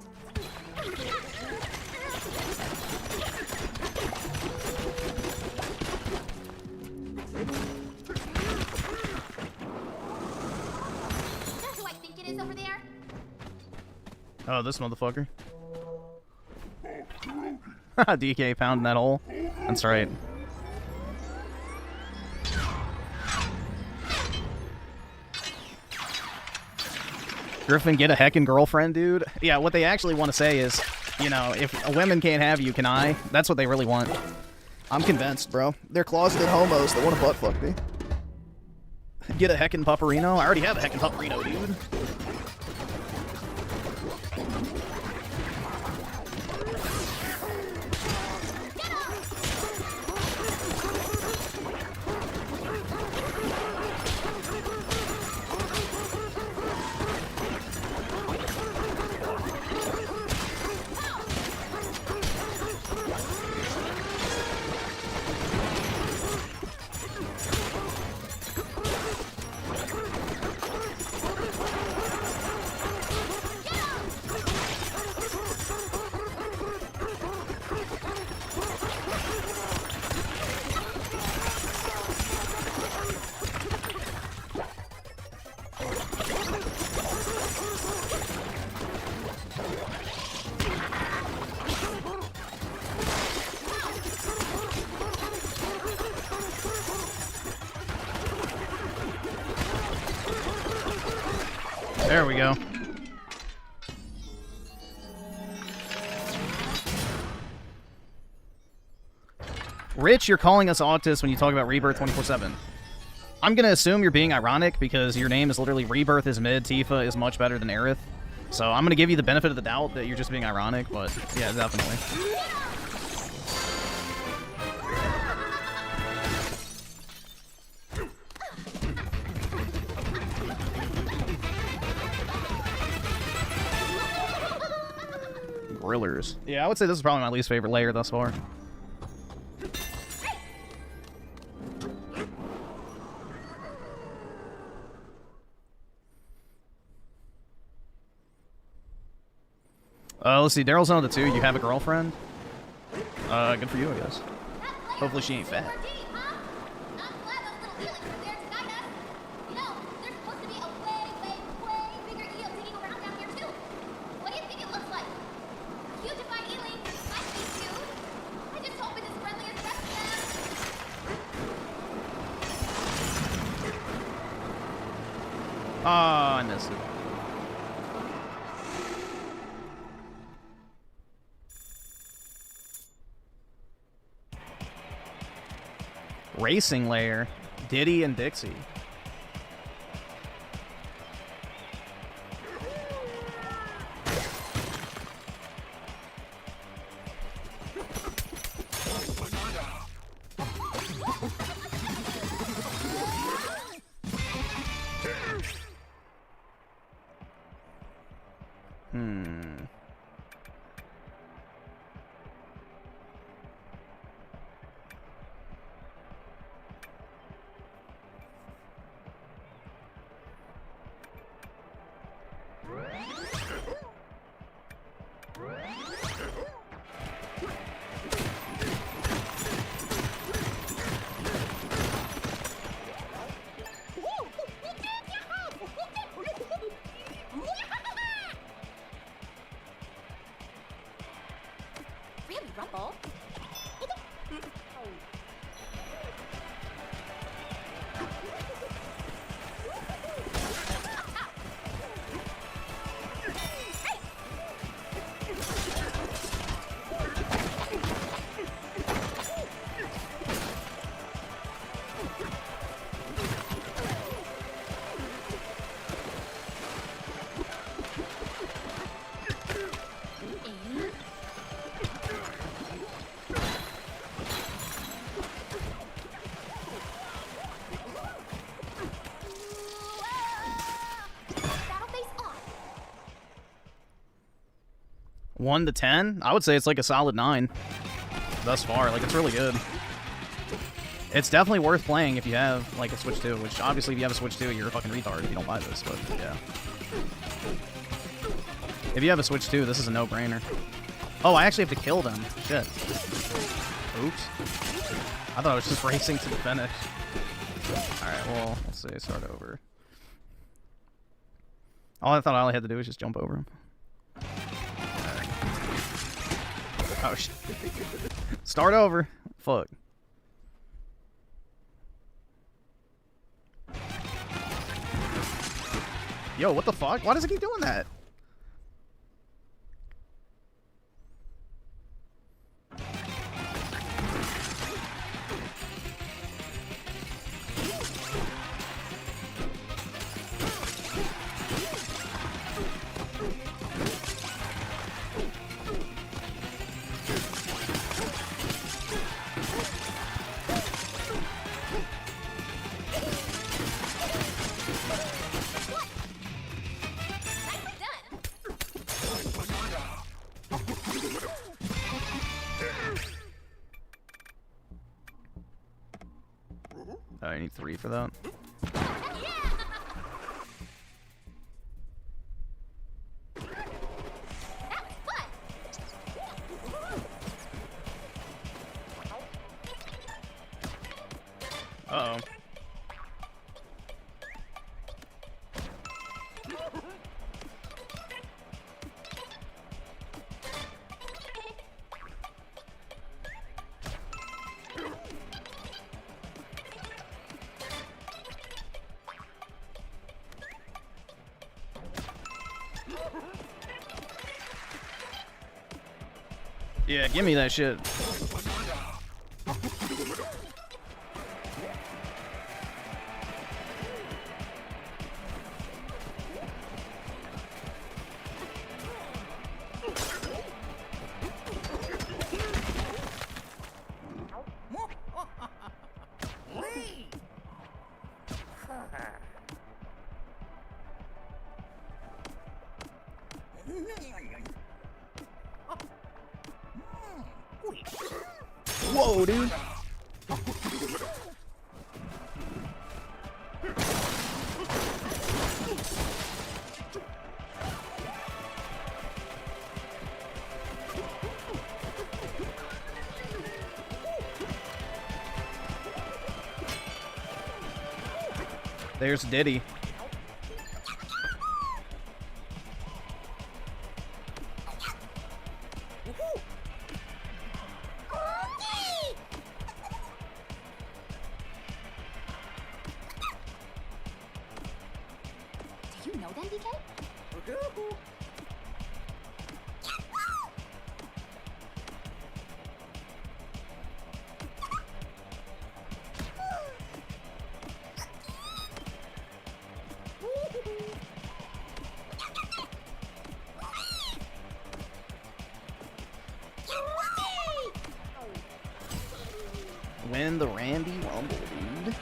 Oh, this motherfucker. DK pounding that hole. That's right. Griffin, get a heckin' girlfriend, dude. Yeah, what they actually want to say is, you know, if a women can't have you, can I? That's what they really want. I'm convinced, bro. They're closeted homos that want to butt fuck me. Get a heckin' pupperino? I already have a heckin' pupperino, dude. There we go. Rich, you're calling us autists when you talk about Rebirth 24/7. I'm gonna assume you're being ironic because your name is literally Rebirth is mid, Tifa is much better than Aerith. So I'm gonna give you the benefit of the doubt that you're just being ironic, but yeah, definitely. Grillers. Yeah, I would say this is probably my least favorite layer thus far. Let's see. Daryl's on the 2. You have a girlfriend? Good for you, I guess. Hopefully she ain't fat. Oh, I missed it. Racing layer, Diddy and Dixie. One to 10? I would say it's like a solid 9 thus far. Like, it's really good. It's definitely worth playing if you have, like, a Switch 2, which, obviously, if you have a Switch 2, you're a fucking retard if you don't buy this, but, yeah. If you have a Switch 2, this is a no-brainer. Oh, I actually have to kill them. Shit. Oops. I thought I was just racing to the finish. Alright, well, let's see. Start over. I thought all I had to do was just jump over him. Oh shit. Start over. Fuck. Yo, what the fuck? Why does it keep doing that? Oh, I need 3 for that. Uh-oh. Yeah, give me that shit. Whoa, dude. There's Diddy. Do you know them, DK? Win the Randy Rumble, dude.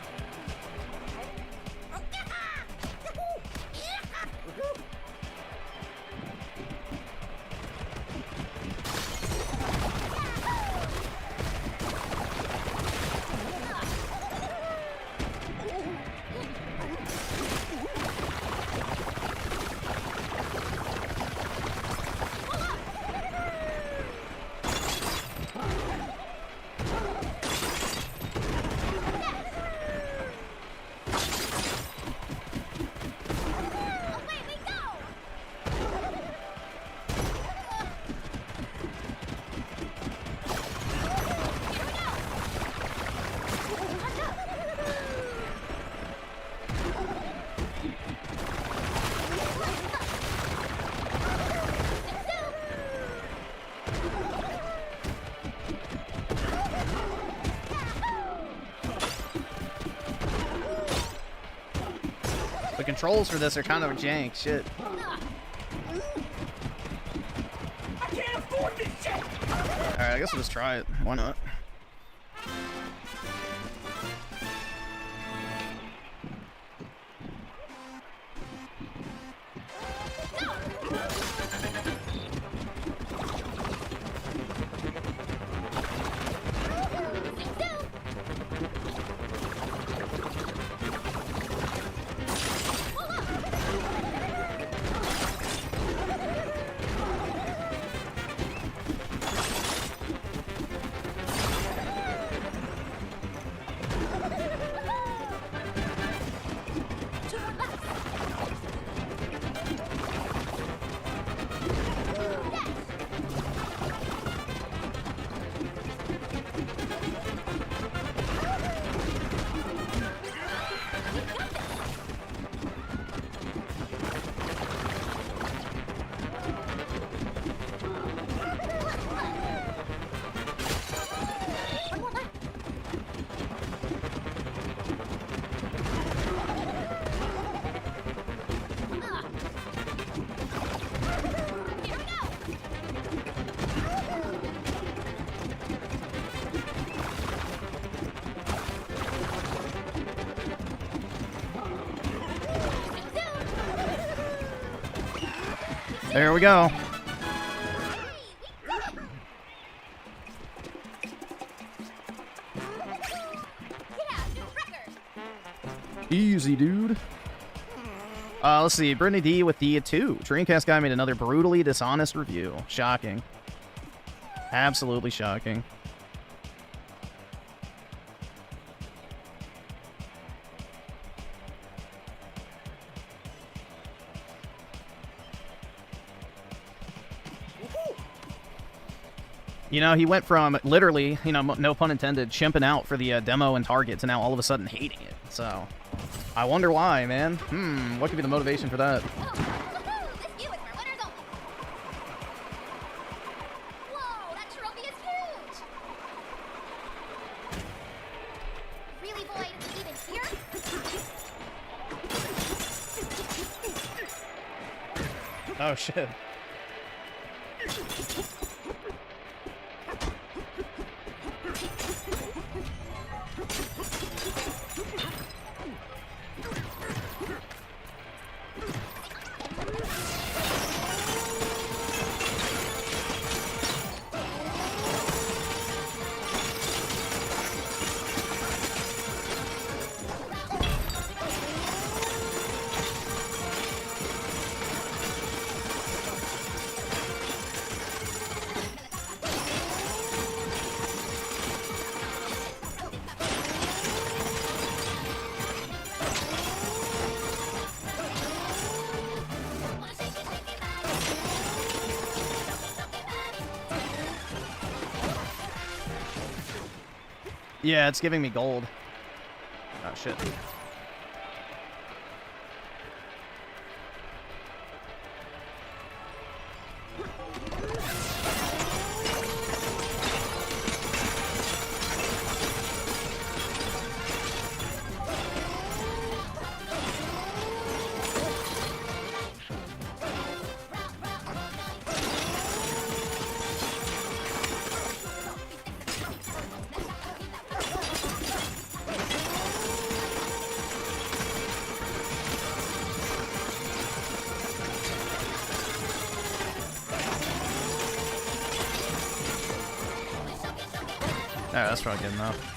The controls for this are kind of jank. Shit. I can't afford this shit! Alright, I guess we'll just try it. Why not? There we go. Easy, dude. Let's see. Brittany D with the 2. Dreamcast guy made another brutally dishonest review. Shocking. Absolutely shocking. You know, he went from literally, you know, no pun intended, chimping out for the demo and Target to now all of a sudden hating it. So, I wonder why, man. What could be the motivation for that? Whoa, that trophy is huge! Really, Boyd? Even here? Oh, shit. Yeah, it's giving me gold. Oh, shit. Alright, that's probably good enough.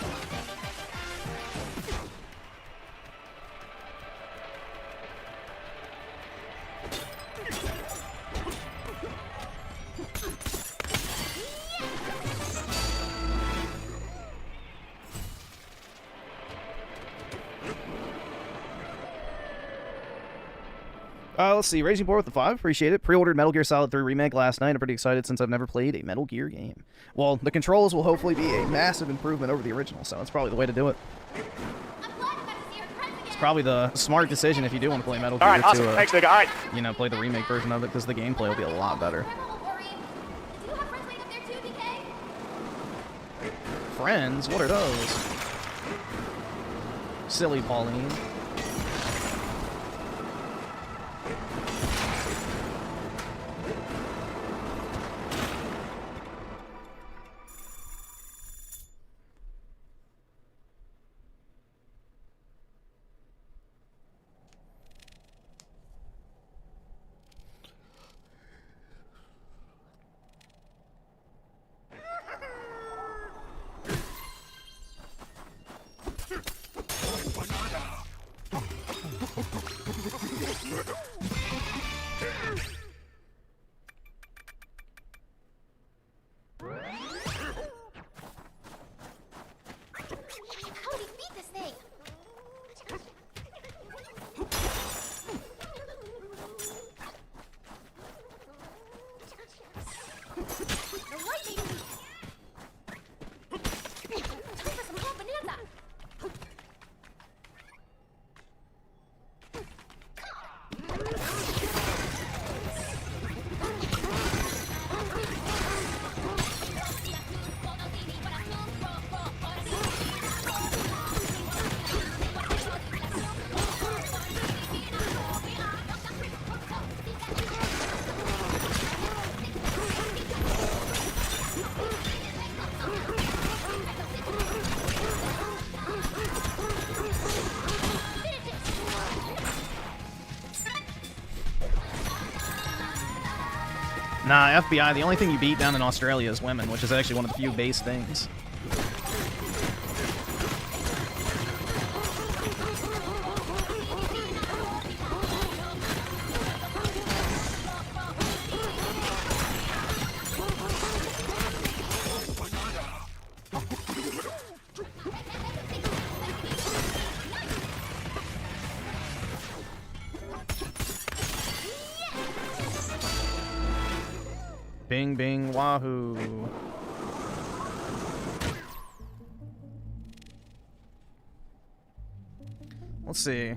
Let's see. Raging Boar with the 5. Appreciate it. Pre-ordered Metal Gear Solid 3 Remake last night. I'm pretty excited since I've never played a Metal Gear game. Well, the controls will hopefully be a massive improvement over the original, so it's probably the way to do it. It's probably the smart decision if you do want to play Metal Gear Awesome. to, Thanks, nigga. All right. you know, play the remake version of it, because the gameplay will be a lot better. Friends? What are those? Silly Pauline. Nah, FBI, the only thing you beat down in Australia is women, which is actually one of the few base things. Bing, bing, wahoo. Let's see.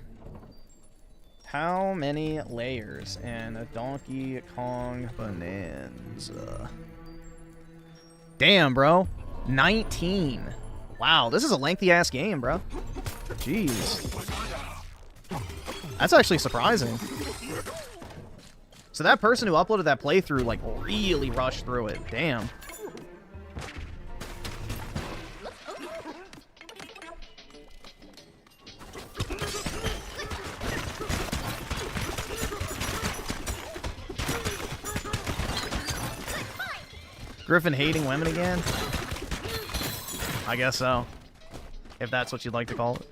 How many layers in a Donkey Kong Bonanza? Damn, bro. 19. Wow, this is a lengthy-ass game, bro. Jeez. That's actually surprising. So that person who uploaded that playthrough, like, really rushed through it. Damn. Griffin hating women again? I guess so. If that's what you'd like to call it.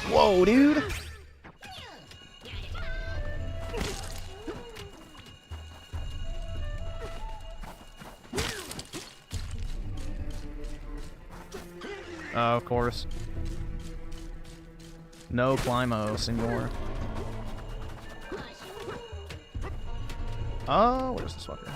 Whoa, dude. Of course. No climo, senor. Oh, where's this fucker?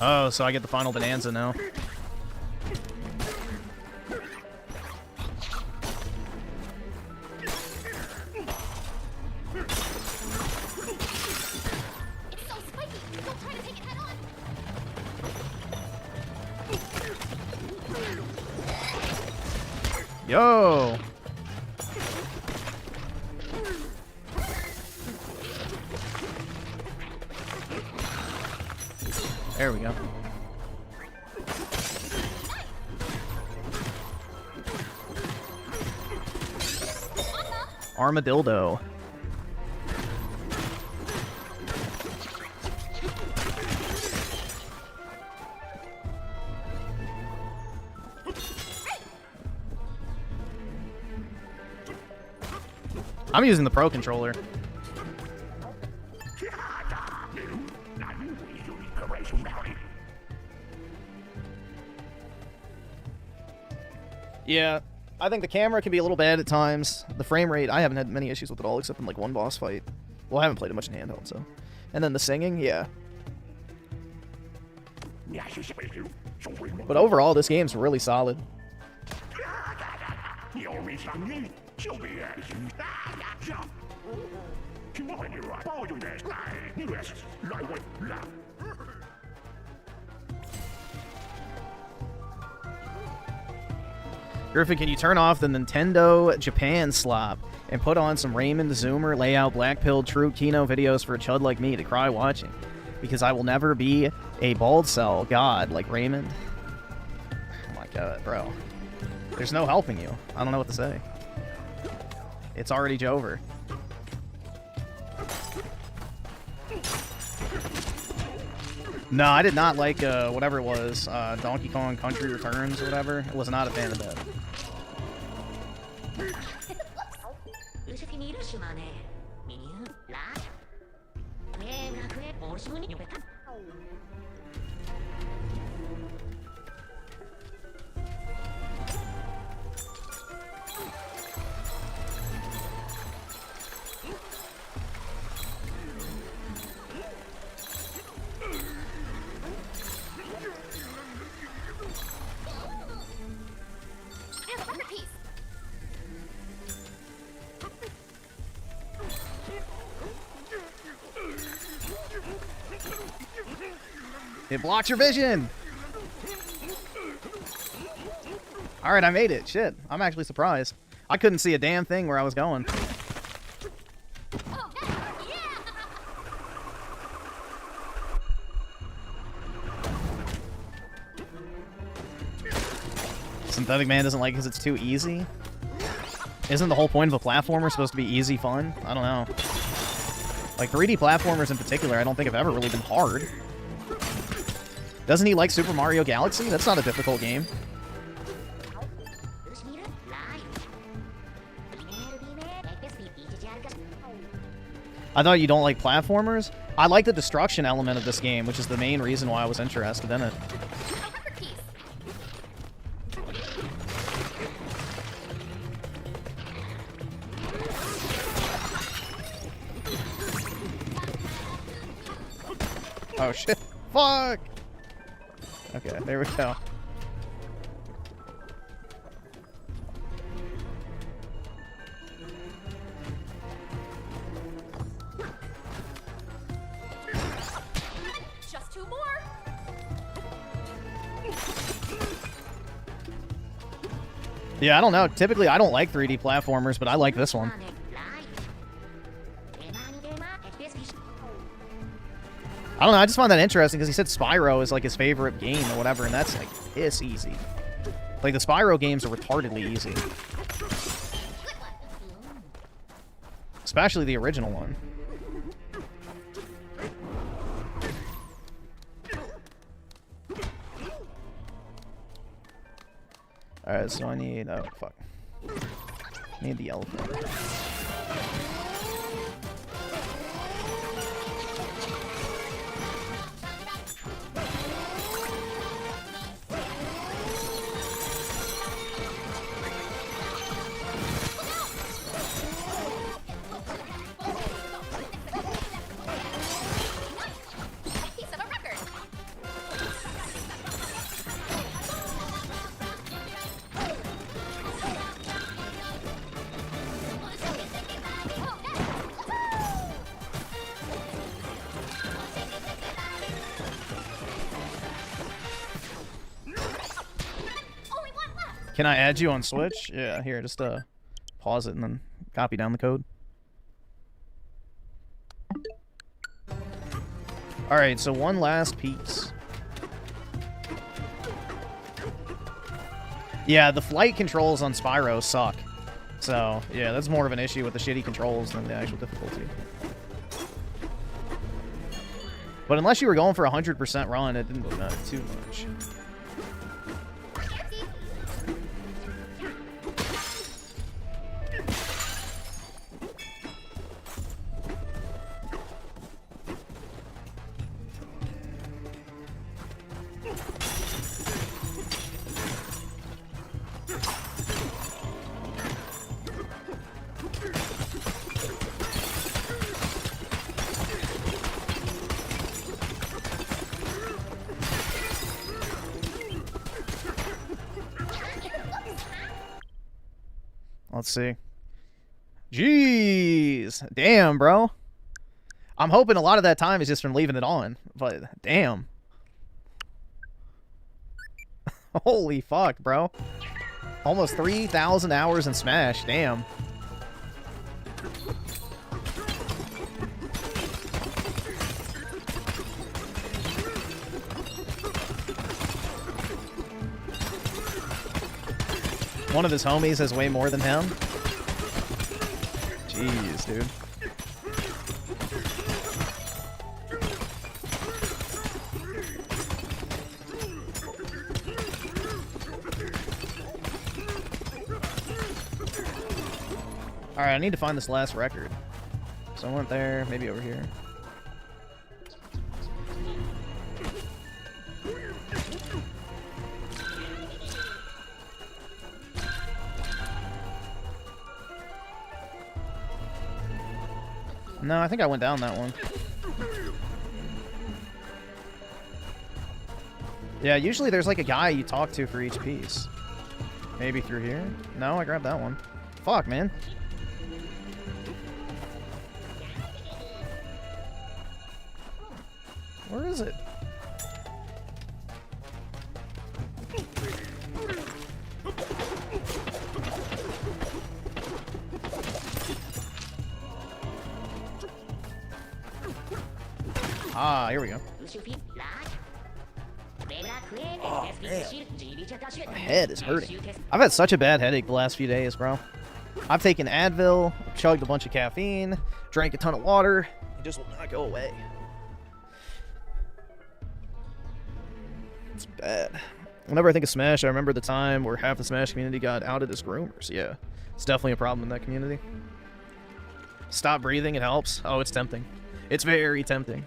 Oh, so I get the final bonanza now. Yo! There we go. Armadillo. I'm using the Pro controller. Yeah, I think the camera can be a little bad at times. The frame rate, I haven't had many issues with it all, except in like one boss fight. Well, I haven't played it much in handheld, so. And then the singing, yeah. But overall, this game's really solid. Griffin, can you turn off the Nintendo Japan slop and put on some Raymold Zoomer layout black pill true Kino videos for a chud like me to cry watching? Because I will never be a bald cell god like Raymold. Oh my god, bro. There's no helping you. I don't know what to say. It's already over. No, I did not like whatever it was, Donkey Kong Country Returns or whatever. I was not a fan of that. There's a record piece. It blocks your vision. All right, I made it. Shit, I'm actually surprised. I couldn't see a damn thing where I was going. Oh, hey, yeah! Synthetic Man doesn't like it because it's too easy. Isn't the whole point of a platformer supposed to be easy fun? I don't know. Like 3D platformers in particular, I don't think have ever really been hard. Doesn't he like Super Mario Galaxy? That's not a difficult game. I thought you don't like platformers? I like the destruction element of this game, which is the main reason why I was interested in it. A record piece. Oh shit. Fuck! Okay, there we go. Just two more. Yeah, I don't know. Typically, I don't like 3D platformers, but I like this one. I don't know, I just find that interesting because he said Spyro is like his favorite game or whatever, and that's like piss easy. Like the Spyro games are retardedly easy. Especially the original one. Alright, so I need... oh, fuck. I need the elephant. Piece of a record. Only one left. Can I add you on Switch? Yeah, here, just pause it and then copy down the code. Alright, so one last piece. Yeah, the flight controls on Spyro suck. So, yeah, that's more of an issue with the shitty controls than the actual difficulty. But unless you were going for a 100% run, it didn't really matter too much. Let's see. Jeez. Damn, bro. I'm hoping a lot of that time is just from leaving it on. But, damn. Holy fuck, bro. Almost 3,000 hours in Smash. Damn. One of his homies has way more than him. Jeez, dude. Alright, I need to find this last record. So I went there, maybe over here. No, I think I went down that one. Yeah, usually there's like a guy you talk to for each piece. Maybe through here? No, I grabbed that one. Fuck, man. Where is it? Ah, here we go. Oh, man. My head is hurting. I've had such a bad headache the last few days, bro. I've taken Advil, chugged a bunch of caffeine, drank a ton of water. It just will not go away. It's bad. Whenever I think of Smash, I remember the time where half the Smash community got outed as groomers. Yeah, it's definitely a problem in that community. Stop breathing, it helps. Oh, it's tempting. It's very tempting.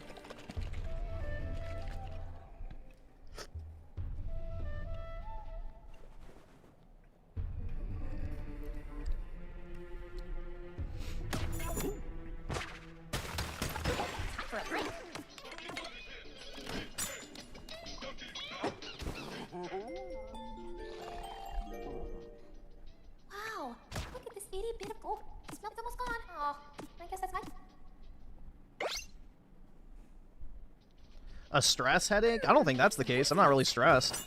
Wow, look at this itty bit of gold. The smell's almost gone. Oh, I guess that's fine. A stress headache? I don't think that's the case. I'm not really stressed.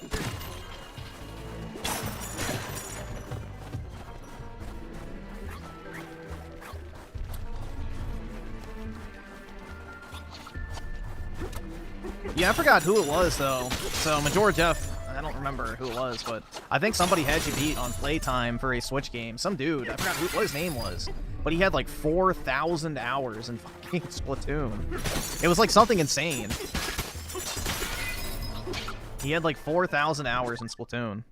Yeah, I forgot who it was, though. So, Major Jeff, I don't remember who it was, but I think somebody had you beat on playtime for a Switch game. Some dude, I forgot what his name was, but he had like 4,000 hours in fucking Splatoon. It was like something insane. He had like 4,000 hours in Splatoon.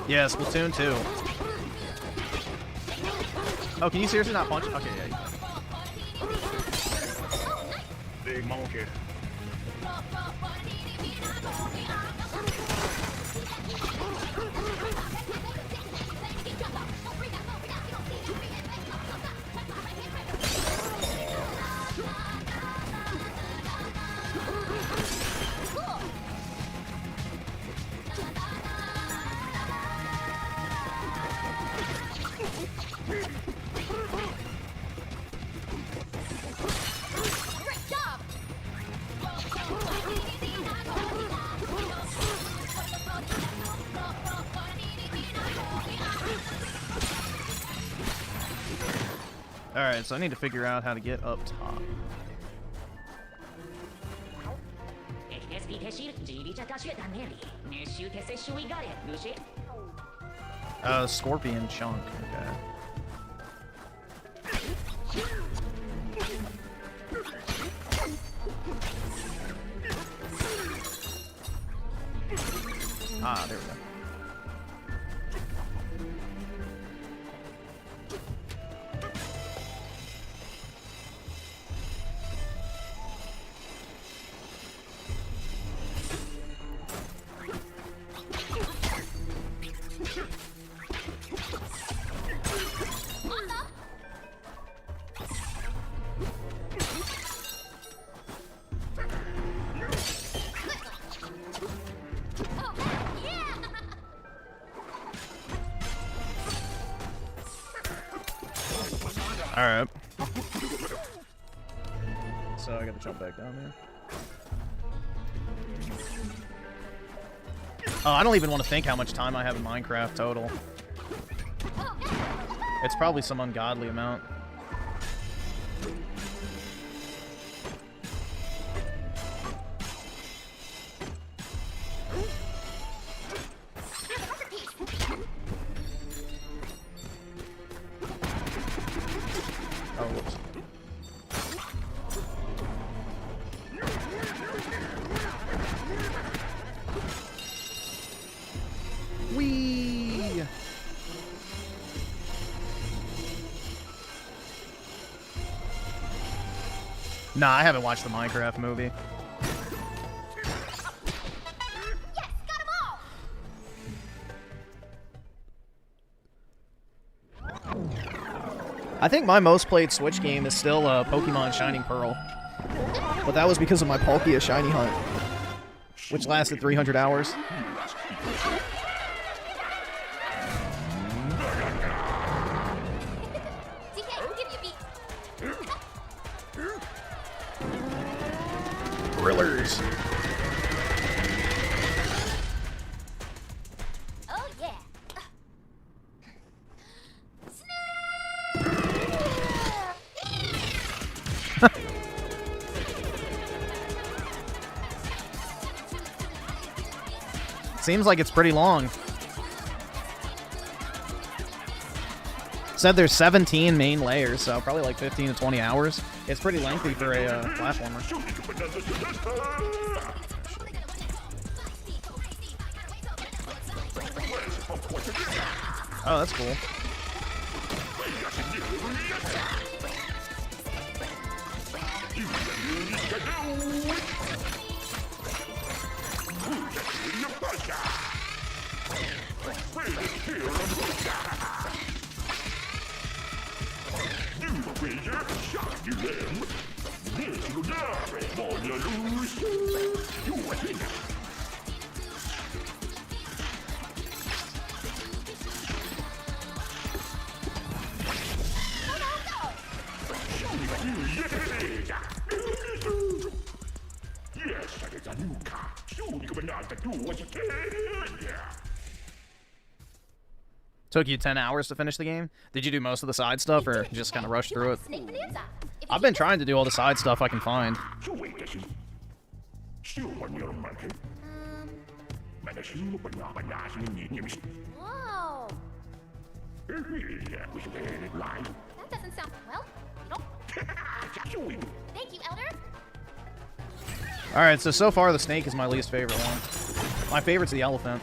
Yeah, Splatoon 2. Oh, can you seriously not punch? Okay, yeah. Big monkey. Great job! Alright, so I need to figure out how to get up top. Scorpion chunk. Okay. Ah, there we go. Alright. So I gotta jump back down there. Oh, I don't even want to think how much time I have in Minecraft total. It's probably some ungodly amount. Oh, whoops. Whee! Nah, I haven't watched the Minecraft movie. Yes, got 'em all! I think my most played Switch game is still Pokemon Shining Pearl. But that was because of my Palkia Shiny Hunt, which lasted 300 hours. Thrillers. Oh yeah. Seems like it's pretty long. Said there's 17 main layers, so probably like 15 to 20 hours. It's pretty lengthy for a platformer. Oh, that's cool. Took you 10 hours to finish the game? Did you do most of the side stuff or just kind of rush through it? I've been trying to do all the side stuff I can find. Whoa. That doesn't sound well. Nope. Thank you, Elder. Alright, so far the snake is my least favorite one. My favorite's the elephant.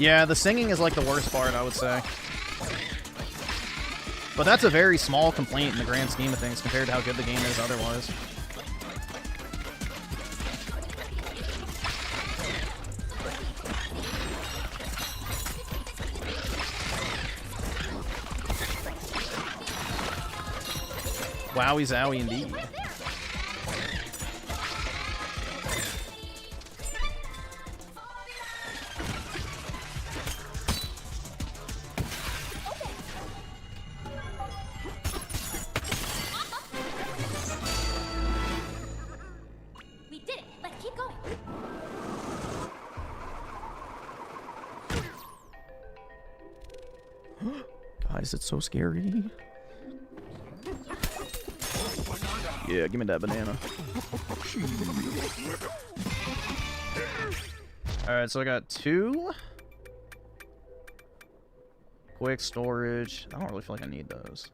Yeah, the singing is like the worst part, I would say. But that's a very small complaint in the grand scheme of things compared to how good the game is otherwise. Wowie zowie indeed. We did it. Let's keep going. Guys, it's so scary. Yeah, give me that banana. Alright, so I got 2. Quick storage. I don't really feel like I need those.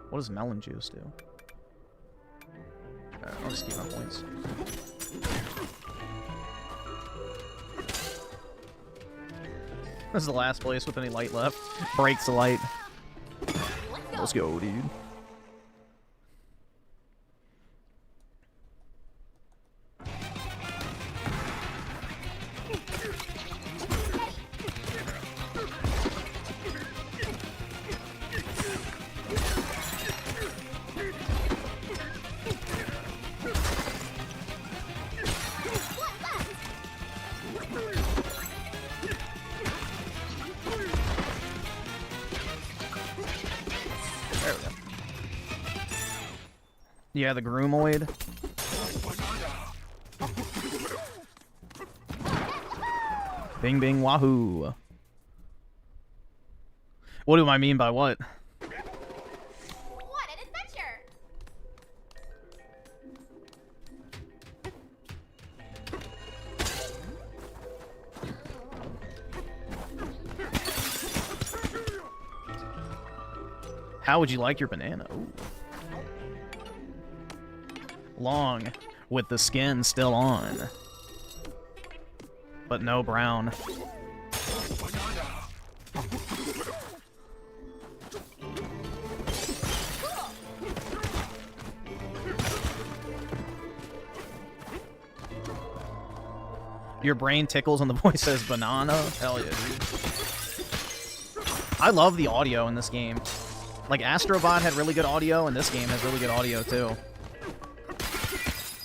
What does melon juice do? Alright, I'll just keep my points. This is the last place with any light left. Breaks the light. Let's go, dude. Yeah, the Groomoid. Bing bing wahoo. What do I mean by what? What an adventure! How would you like your banana? Ooh. Long, with the skin still on. But no brown. Your brain tickles when the voice says banana. Hell yeah, dude. I love the audio in this game. Like, Astrobot had really good audio, and this game has really good audio, too.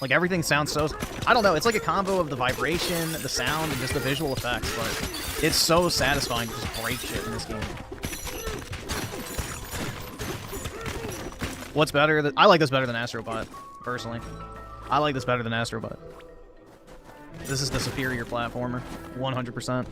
Like, everything sounds so... I don't know, it's like a combo of the vibration, the sound, and just the visual effects, but it's so satisfying to just break shit in this game. What's better? I like this better than Astrobot, personally. I like this better than Astrobot. This is the superior platformer, 100%.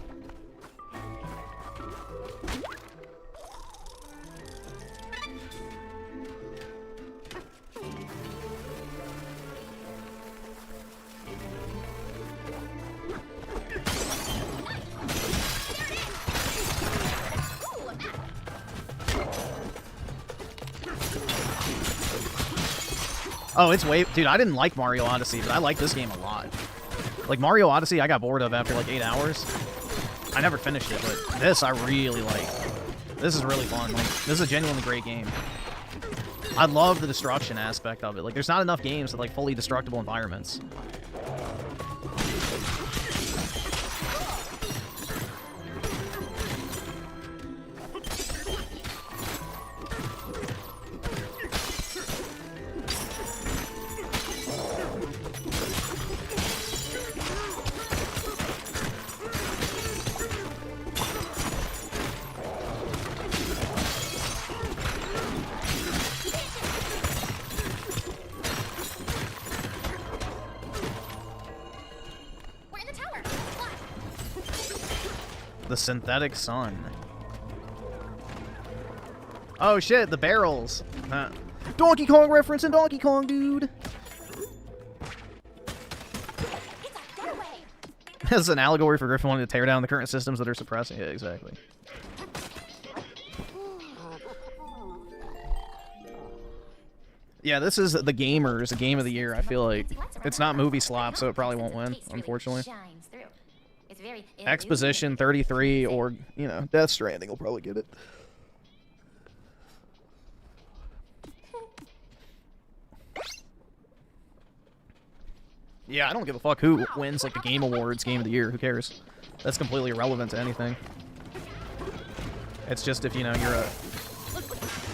Oh, it's way... Dude, I didn't like Mario Odyssey, but I like this game a lot. Like, Mario Odyssey, I got bored of after, like, 8 hours. I never finished it, but this I really like. This is really fun. Like, this is a genuinely great game. I love the destruction aspect of it. Like, there's not enough games with, like, fully destructible environments. The synthetic sun. Oh shit, the barrels. Donkey Kong reference in Donkey Kong, dude. This is an allegory for Griffin wanting to tear down the current systems that are suppressing it. Exactly. Yeah, this is the gamers, the game of the year, I feel like. It's not movie slop, so it probably won't win, unfortunately. Exposition 33 or, you know, Death Stranding will probably get it. Yeah, I don't give a fuck who wins, like, the Game Awards Game of the Year. Who cares? That's completely irrelevant to anything. It's just if, you know, you're a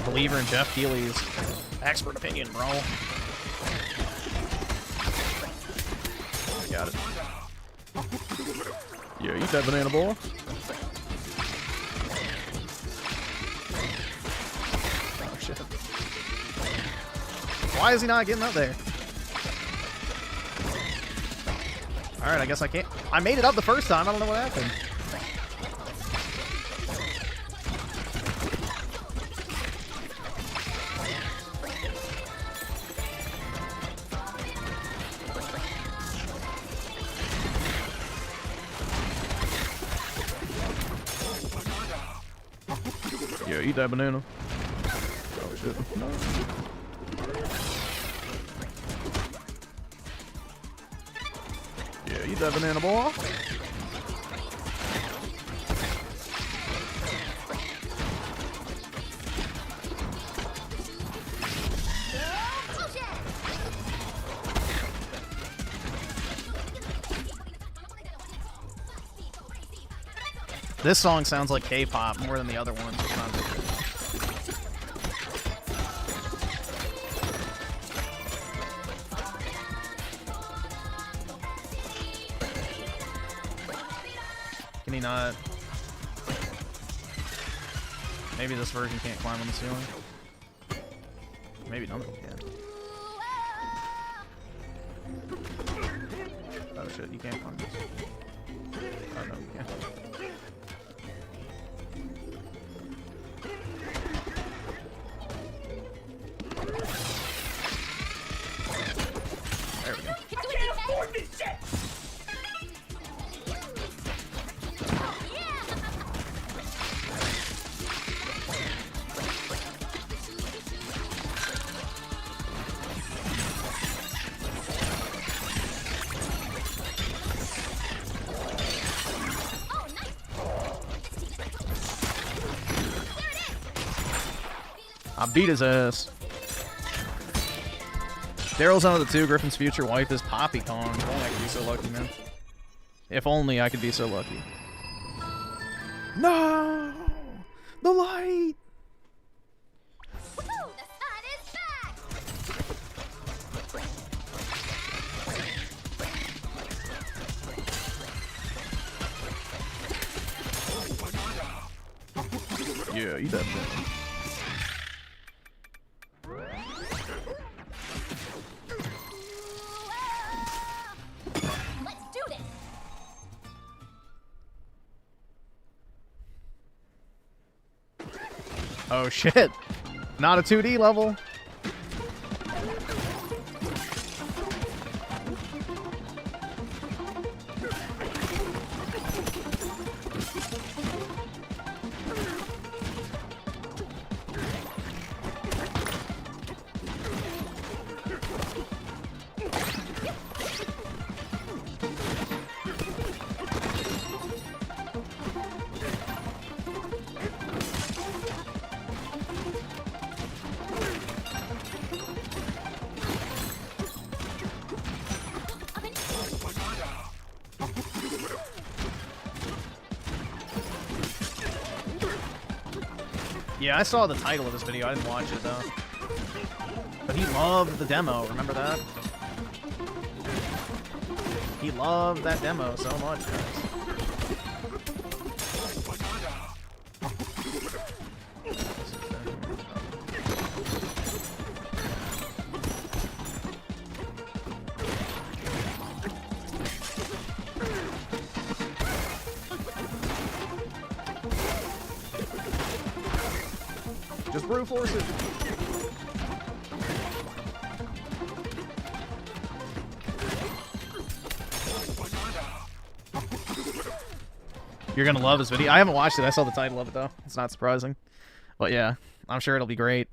believer in Jeff Keighley's expert opinion, bro. I got it. Yeah, eat that banana ball. Oh, shit. Why is he not getting up there? Alright, I guess I can't. I made it up the first time. I don't know what happened. Yeah, eat that banana. Oh, shit. Yeah, eat that banana, boy. This song sounds like K-pop more than the other ones. Can he not? Maybe this version can't climb on the ceiling. Maybe none of them can. Oh shit, you can't climb this. Oh no, you can't. There we go. I can't afford this shit! I beat his ass. Daryl's on the 2. Griffin's future wife is Poppy Kong. Oh, I could be so lucky, man. If only I could be so lucky. No! The light! Woohoo! The sun is back! Yeah, eat that thing. Let's do this! Oh shit! Not a 2D level! Yeah, I saw the title of this video. I didn't watch it, though. But he loved the demo. Remember that? He loved that demo so much, guys. Just brute force it. You're gonna love this video. I haven't watched it. I saw the title of it, though. It's not surprising. But yeah, I'm sure it'll be great.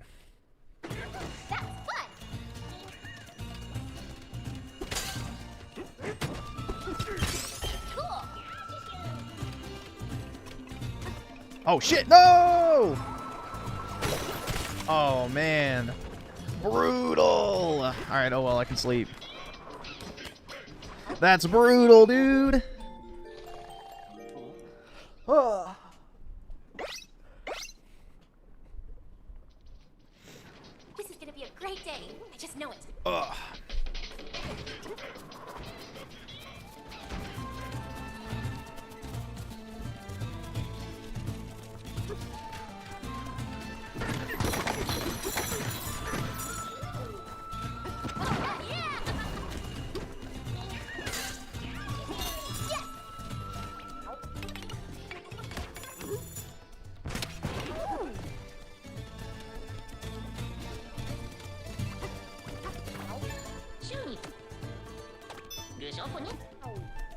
That's fun! Cool! Oh, shit! No! Oh, man. Brutal! Alright, oh well, I can sleep. That's brutal, dude! Oh. This is gonna be a great day. I just know it. Ugh.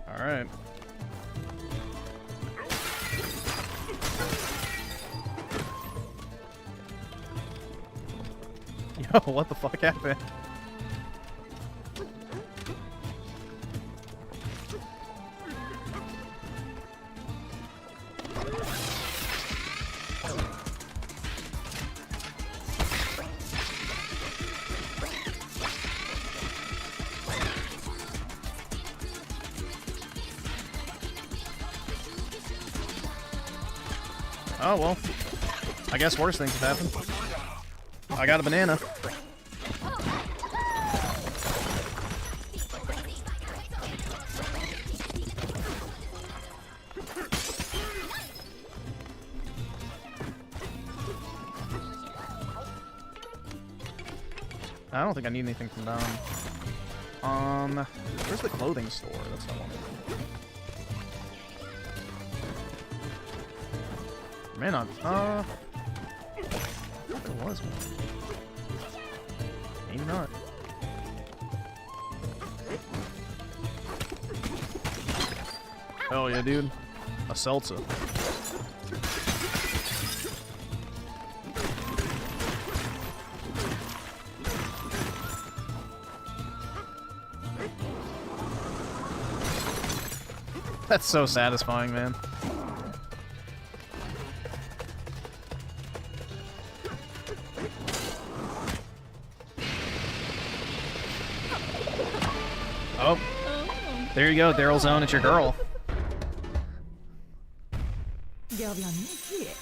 Alright. Yo, what the fuck happened? Oh, well. I guess worse things have happened. I got a banana. I don't think I need anything from them. Where's the clothing store? That's what I wanted. Man, I thought there was one. Maybe not. Hell yeah, dude. A seltzer. That's so satisfying, man. Oh, there you go, Daryl Zone. It's your girl. Obviamente.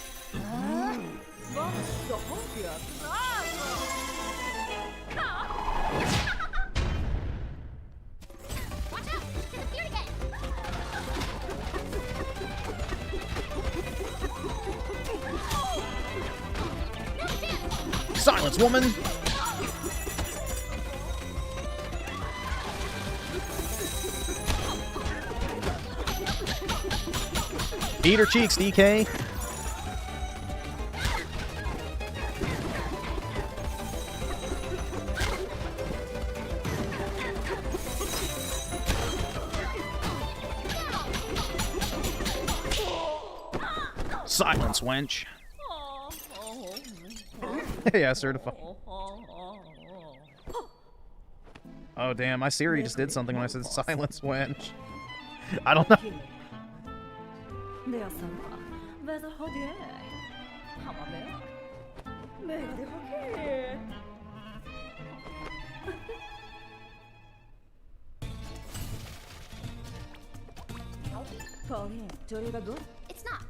Vamos, Sophia. Watch out! Disappeared again! No chance! Silence, woman! Eat her cheeks, DK. Silence, wench. Yeah, certified. Oh, damn, my Siri just did something when I said silence, wench. I don't know. It's not.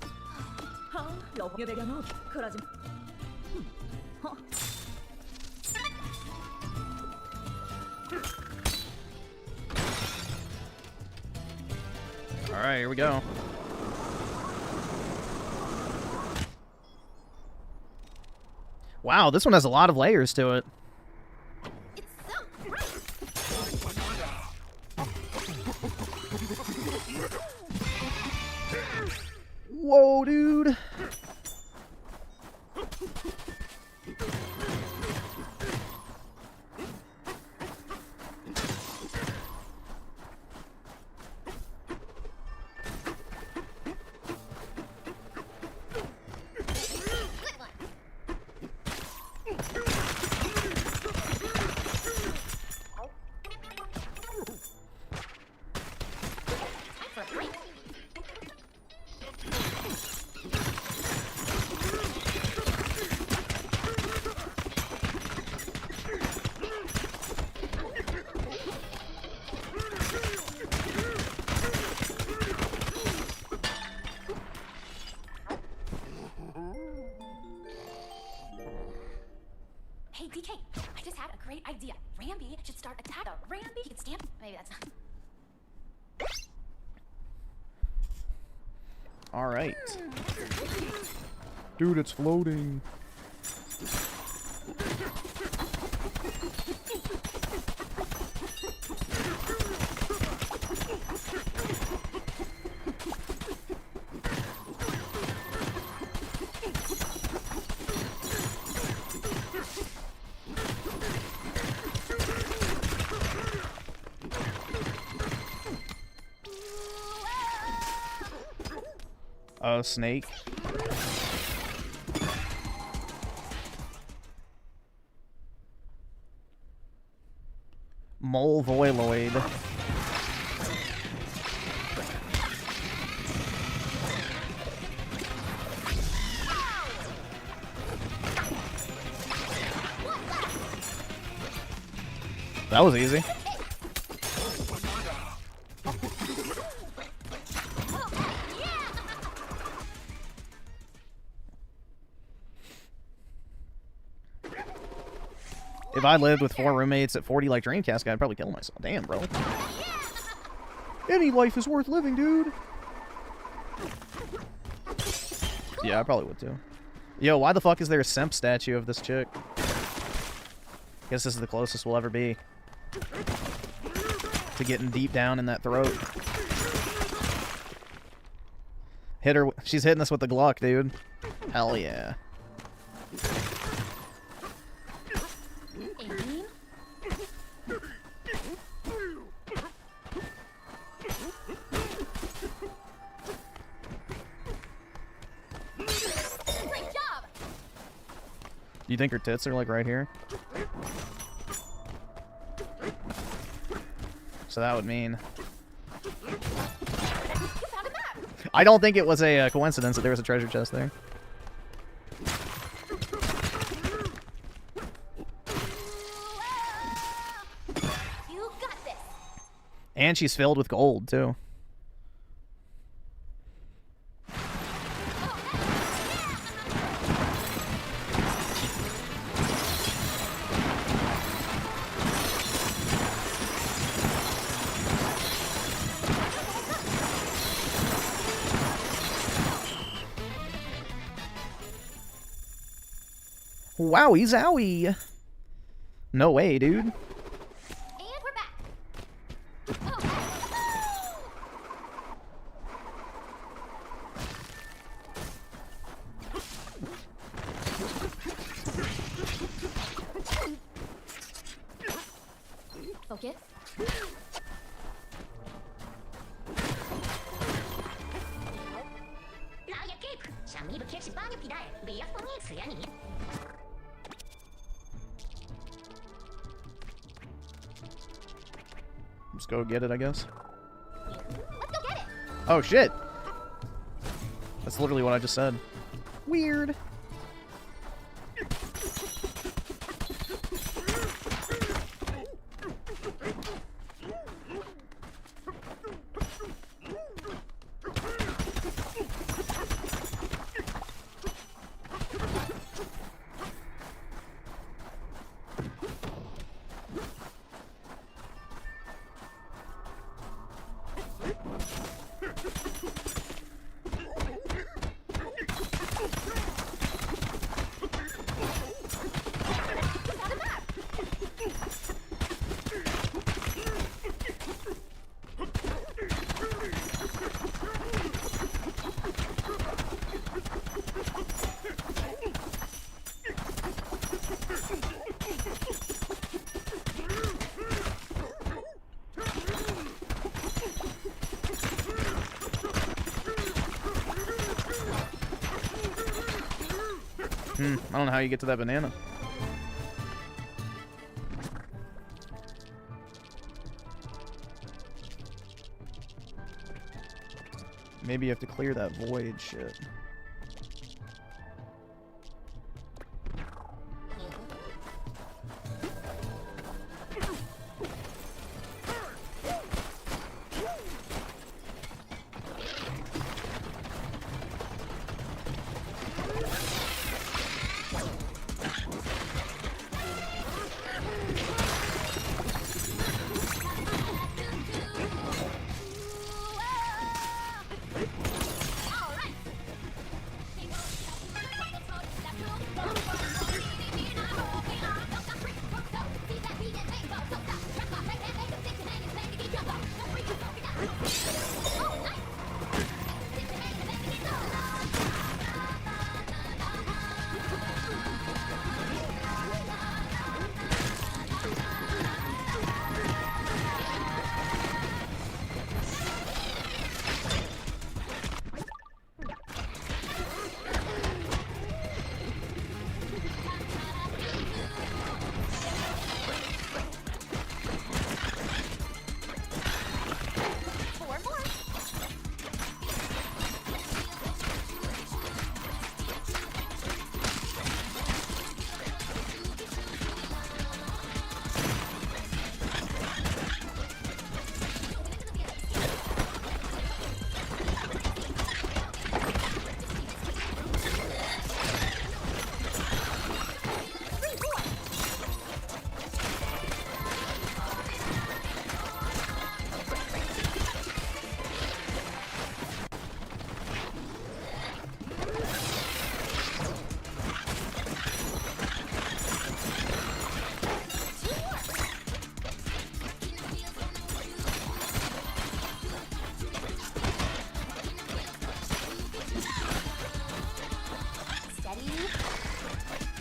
Alright, here we go. Wow, this one has a lot of layers to it. It's so great. Whoa, dude. Hey, DK, I just had a great idea. Rambi should start attack. Rambi could stand. Maybe that's not. All right. Dude, it's floating. Oh, snake. Mole Voiloid. That was easy. If I lived with 4 roommates at 40 like Dreamcast guy, I'd probably kill myself. Damn, bro. Any life is worth living, dude. Yeah, I probably would too. Yo, why the fuck is there a simp statue of this chick? Guess this is the closest we'll ever be to getting deep down in that throat. Hit her. She's hitting us with the Glock, dude. Hell yeah. Do you think her tits are like right here? So that would mean... I don't think it was a coincidence that there was a treasure chest there. You got this. And she's filled with gold, too. Oh, Wowie zowie. No way, dude. And we're back. Oh. Focus. Let's go get it, I guess. Let's go get it. Oh, shit. That's literally what I just said. Weird. I don't know how you get to that banana. Maybe you have to clear that void shit.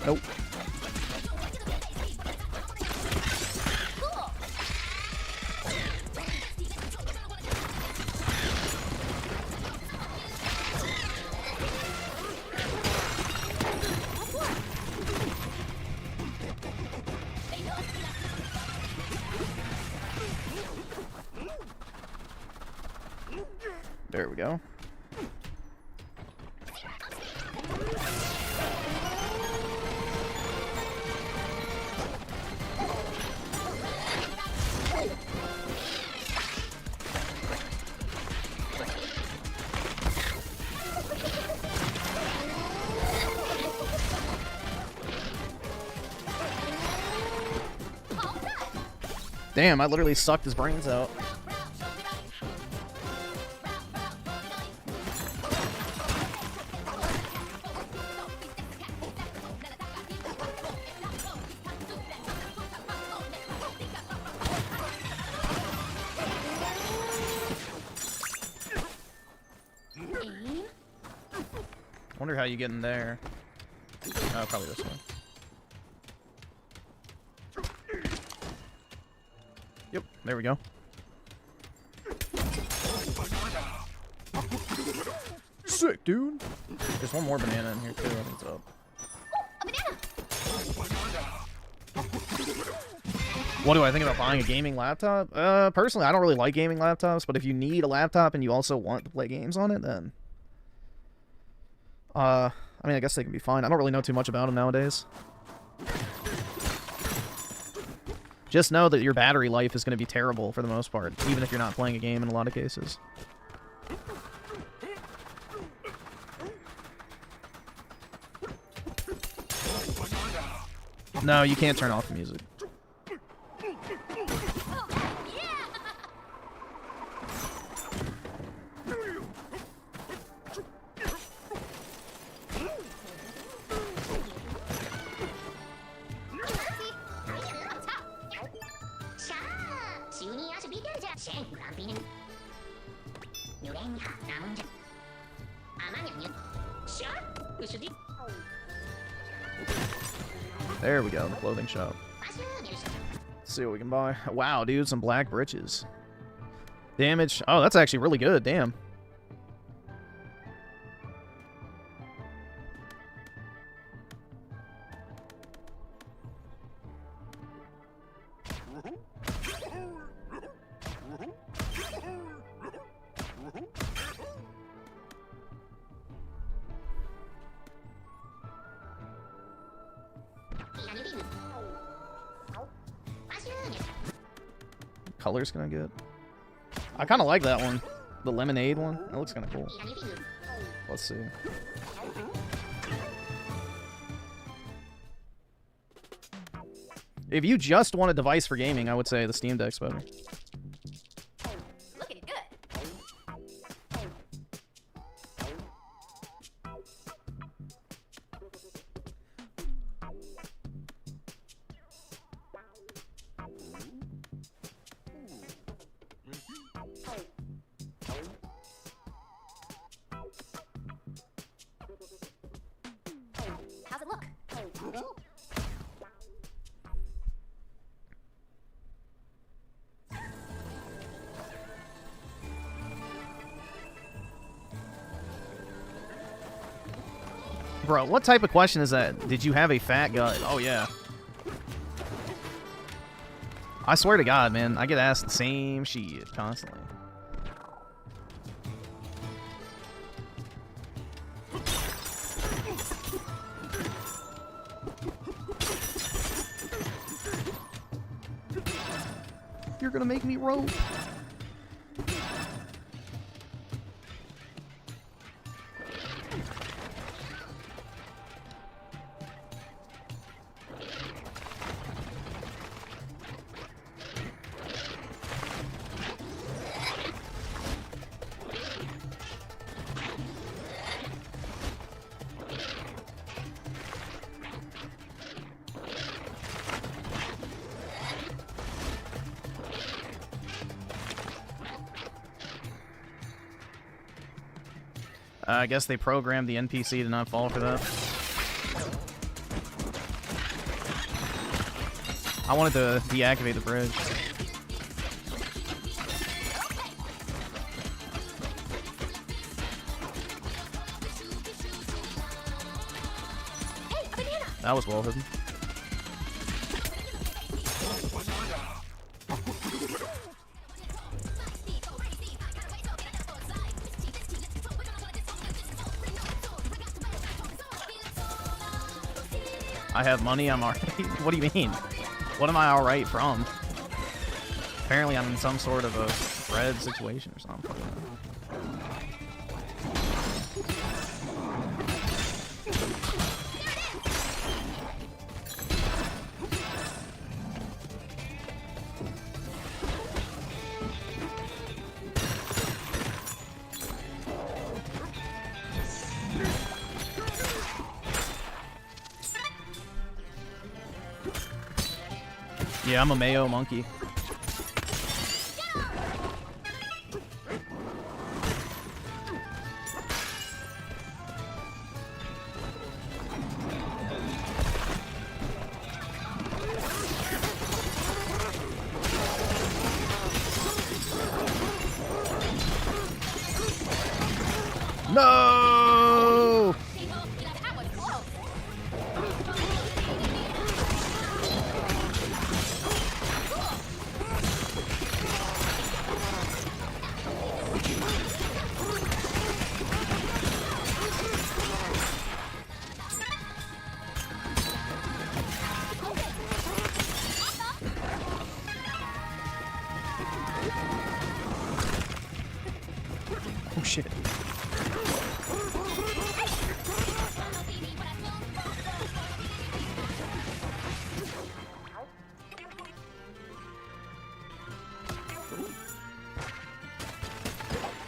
Nope. There we go. Damn, I literally sucked his brains out. Wonder how you get in there. Oh, probably this one. Yep, there we go. Sick, dude. There's one more banana in here, too. I think it's up. A banana! What do I think about buying a gaming laptop? Personally, I don't really like gaming laptops, but if you need a laptop and you also want to play games on it, then... I mean, I guess they can be fine. I don't really know too much about them nowadays. Just know that your battery life is going to be terrible for the most part, even if you're not playing a game in a lot of cases. No, you can't turn off the music. There we go, the clothing shop. Let's see what we can buy. Wow, dude, some black breeches. Damage. Oh, that's actually really good. Damn. Color's gonna get. I kind of like that one, the lemonade one. That looks kind of cool. Let's see. If you just want a device for gaming, I would say the Steam Deck's better. Looking good. How's it look? Bro, what type of question is that? Did you have a fat gut? Oh, yeah. I swear to God, man, I get asked the same shit constantly. You're gonna make me rope. I guess they programmed the NPC to not fall for that. I wanted to deactivate the bridge. Hey, a banana! That was well hidden. I have money, I'm alright. What do you mean? What am I alright from? Apparently I'm in some sort of a bread situation or something. Yeah, I'm a mayo monkey. No! That was close. Oh shit.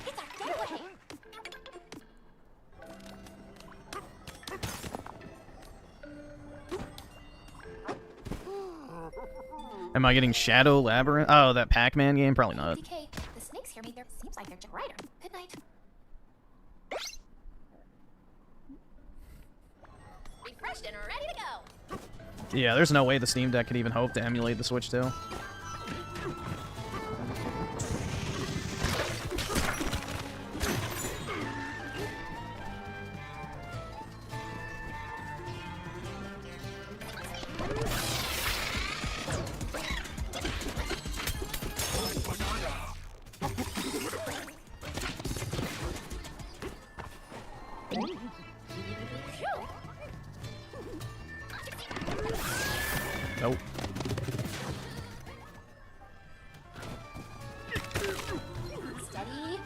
It's our getaway. Am I getting Shadow Labyrinth? Oh, that Pac-Man game? Probably not. DK, the snakes hear me. There seems like they're just brighter. Good night. Refreshed and ready to go. Yeah, there's no way the Steam Deck could even hope to emulate the Switch 2. Nope. Steady.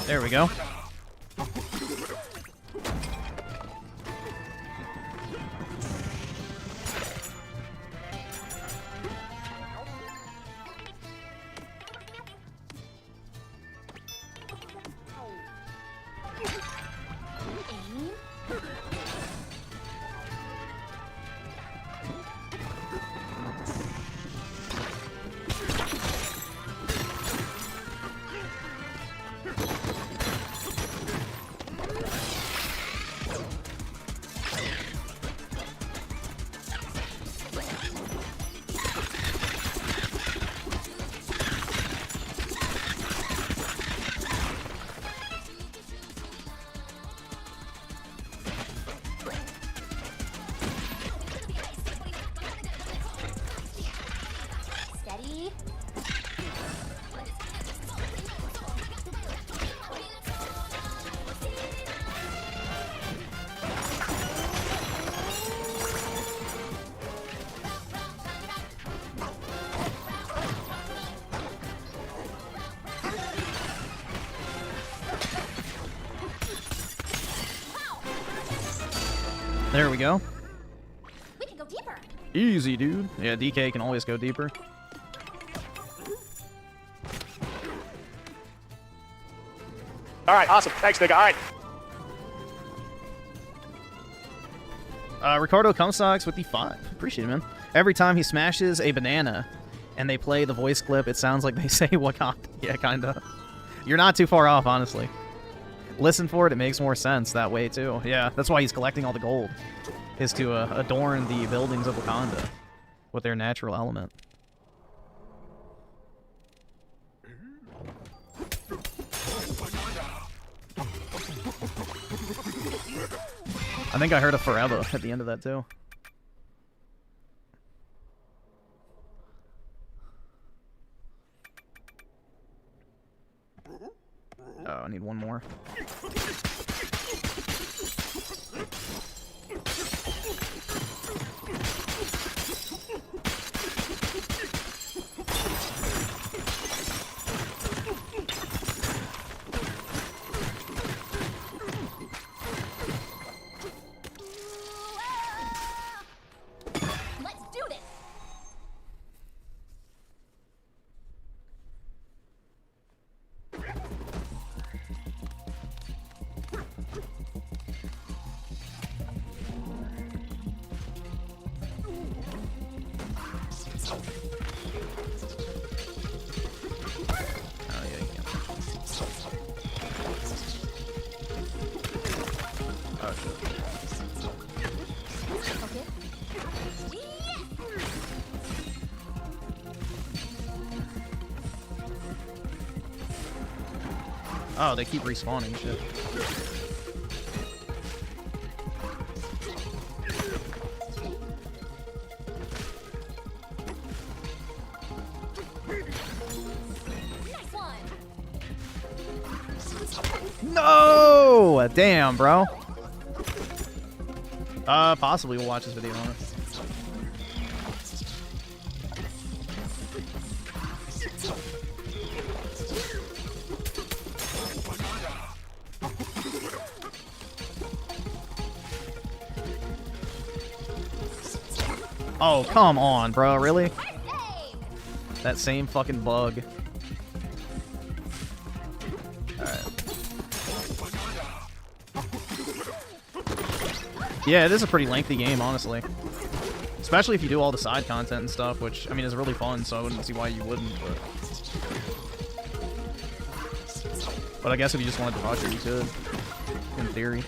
There we go. Aim. Steady. There we go. We can go deeper. Easy, dude. Yeah, DK can always go deeper. All right, awesome. Thanks, nigga. All right. Ricardo Comstocks with the 5. Appreciate it, man. Every time he smashes a banana and they play the voice clip, it sounds like they say Wakanda. Yeah, kinda. You're not too far off, honestly. Listen for it, it makes more sense that way, too. Yeah, that's why he's collecting all the gold, is to adorn the buildings of Wakanda with their natural element. I think I heard a forever at the end of that, too. Oh, I need one more. Oh, they keep respawning shit. Nice one. No! Damn, bro. Possibly we'll watch this video on it. Oh, come on, bro. Really? That same fucking bug. Alright. Yeah, it is a pretty lengthy game, honestly. Especially if you do all the side content and stuff, which, I mean, is really fun, so I wouldn't see why you wouldn't, but I guess if you just wanted to rush it, you could. In theory.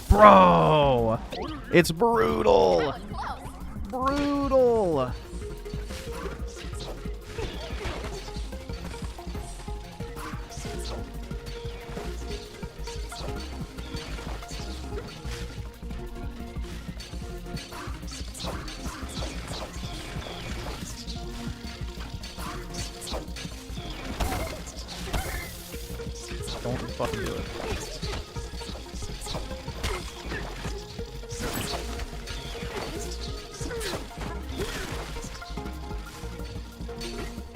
Bro! It's brutal! Brutal! Don't fucking do it.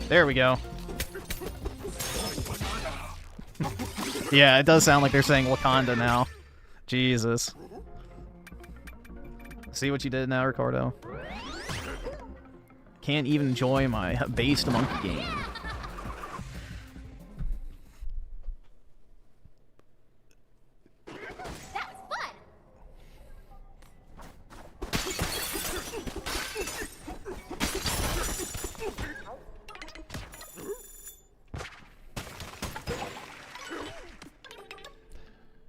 There we go. Yeah, it does sound like they're saying Wakanda now. Jesus. See what you did now, Ricardo? Can't even enjoy my based monkey game.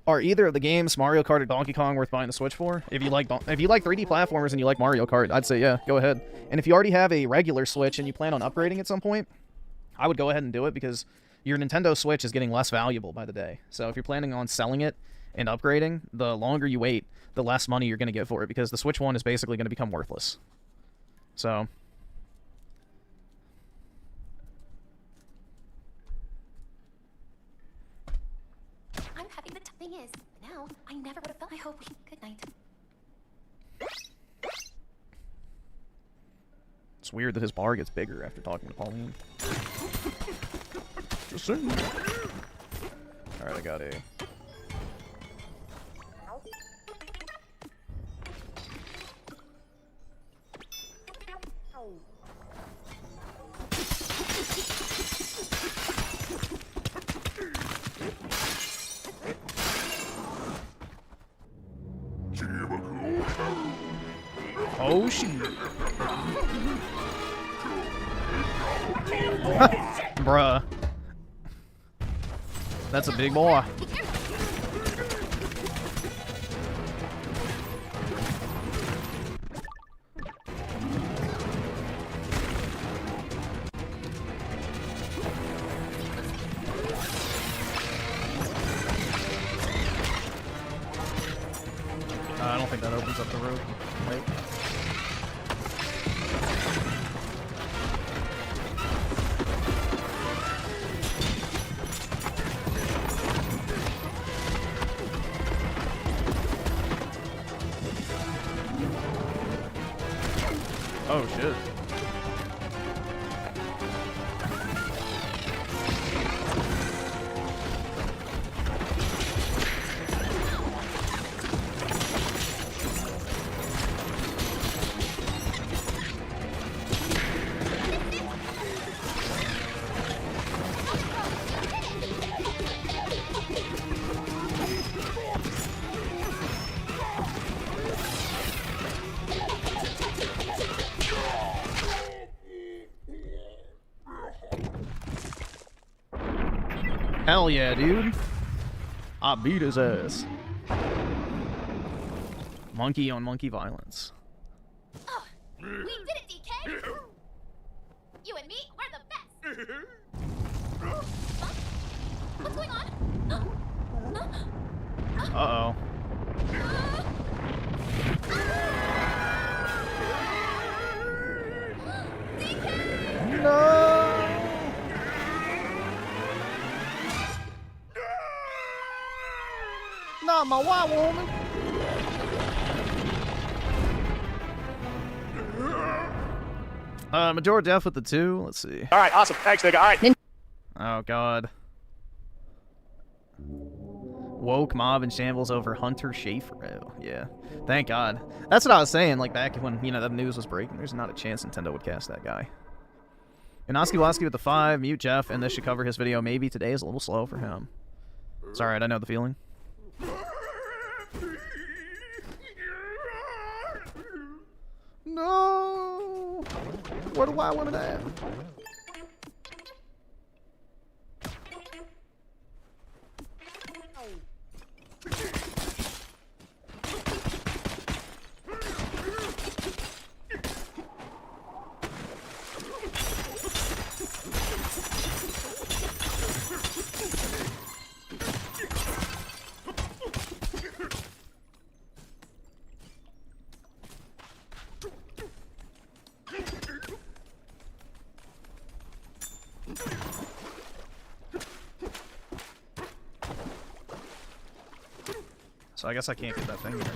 Are either of the games, Mario Kart or Donkey Kong, worth buying the Switch for? If you like 3D platformers and you like Mario Kart, I'd say yeah, go ahead. And if you already have a regular Switch and you plan on upgrading at some point, I would go ahead and do it because your Nintendo Switch is getting less valuable by the day. So if you're planning on selling it and upgrading, the longer you wait, the less money you're going to get for it because the Switch 1 is basically going to become worthless. So... Thing is, now I never would have thought. I hope we. Good night. It's weird that his bar gets bigger after talking to Pauline. Just saying. Alright, I got a... Oh, shit. Bruh. That's a big boy. I don't think that opens up the road. Wait. Oh shit. Hell yeah, dude. I beat his ass. Monkey on monkey violence. Oh, we did it, DK! You and me, we're the best! Huh? What's going on? Uh-oh. DK! No! Not my white woman! Major Def with the 2. Let's see. All right, awesome. Thanks, nigga. All right. Oh, God. Woke mob in shambles over Hunter Schafer. Oh, yeah. Thank God. That's what I was saying, like, back when, you know, that news was breaking. There's not a chance Nintendo would cast that guy. Inoski Wosky with the 5. Mute Jeff, and this should cover his video. Maybe today is a little slow for him. It's alright, I know the feeling. No! What do I want to have? So I guess I can't get that thing there.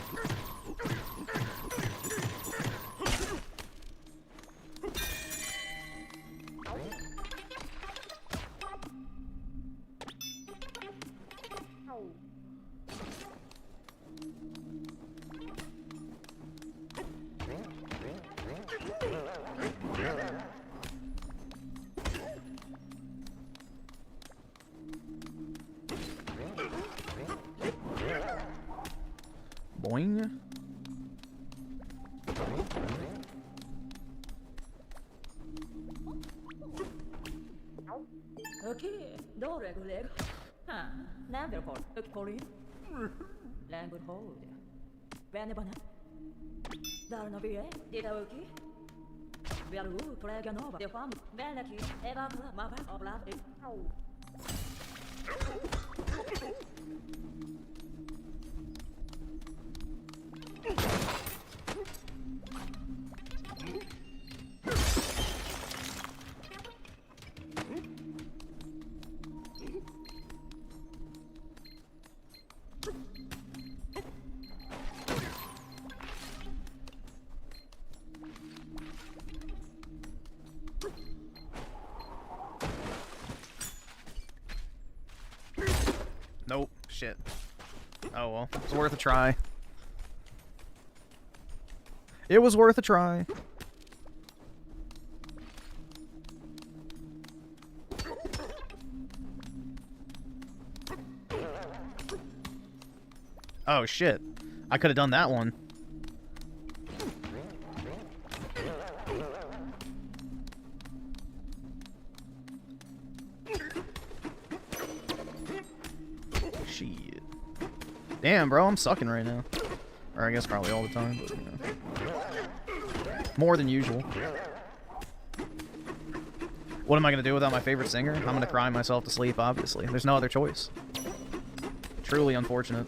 Boing. Okay, då regulär. Nämnder på uppföljning. Längre hold. Vänner bana. Där när vi är, det är okej. Vi är ute på vägen över. Det fram. Vänner till. Eva, mamma, och bla. Nope. Shit. Oh well. It's worth a try. It was worth a try. Oh shit. I could have done that one. Shit. Damn, bro, I'm sucking right now. Or I guess probably all the time, but, you know. More than usual. What am I going to do without my favorite singer? I'm going to cry myself to sleep, obviously. There's no other choice. Truly unfortunate.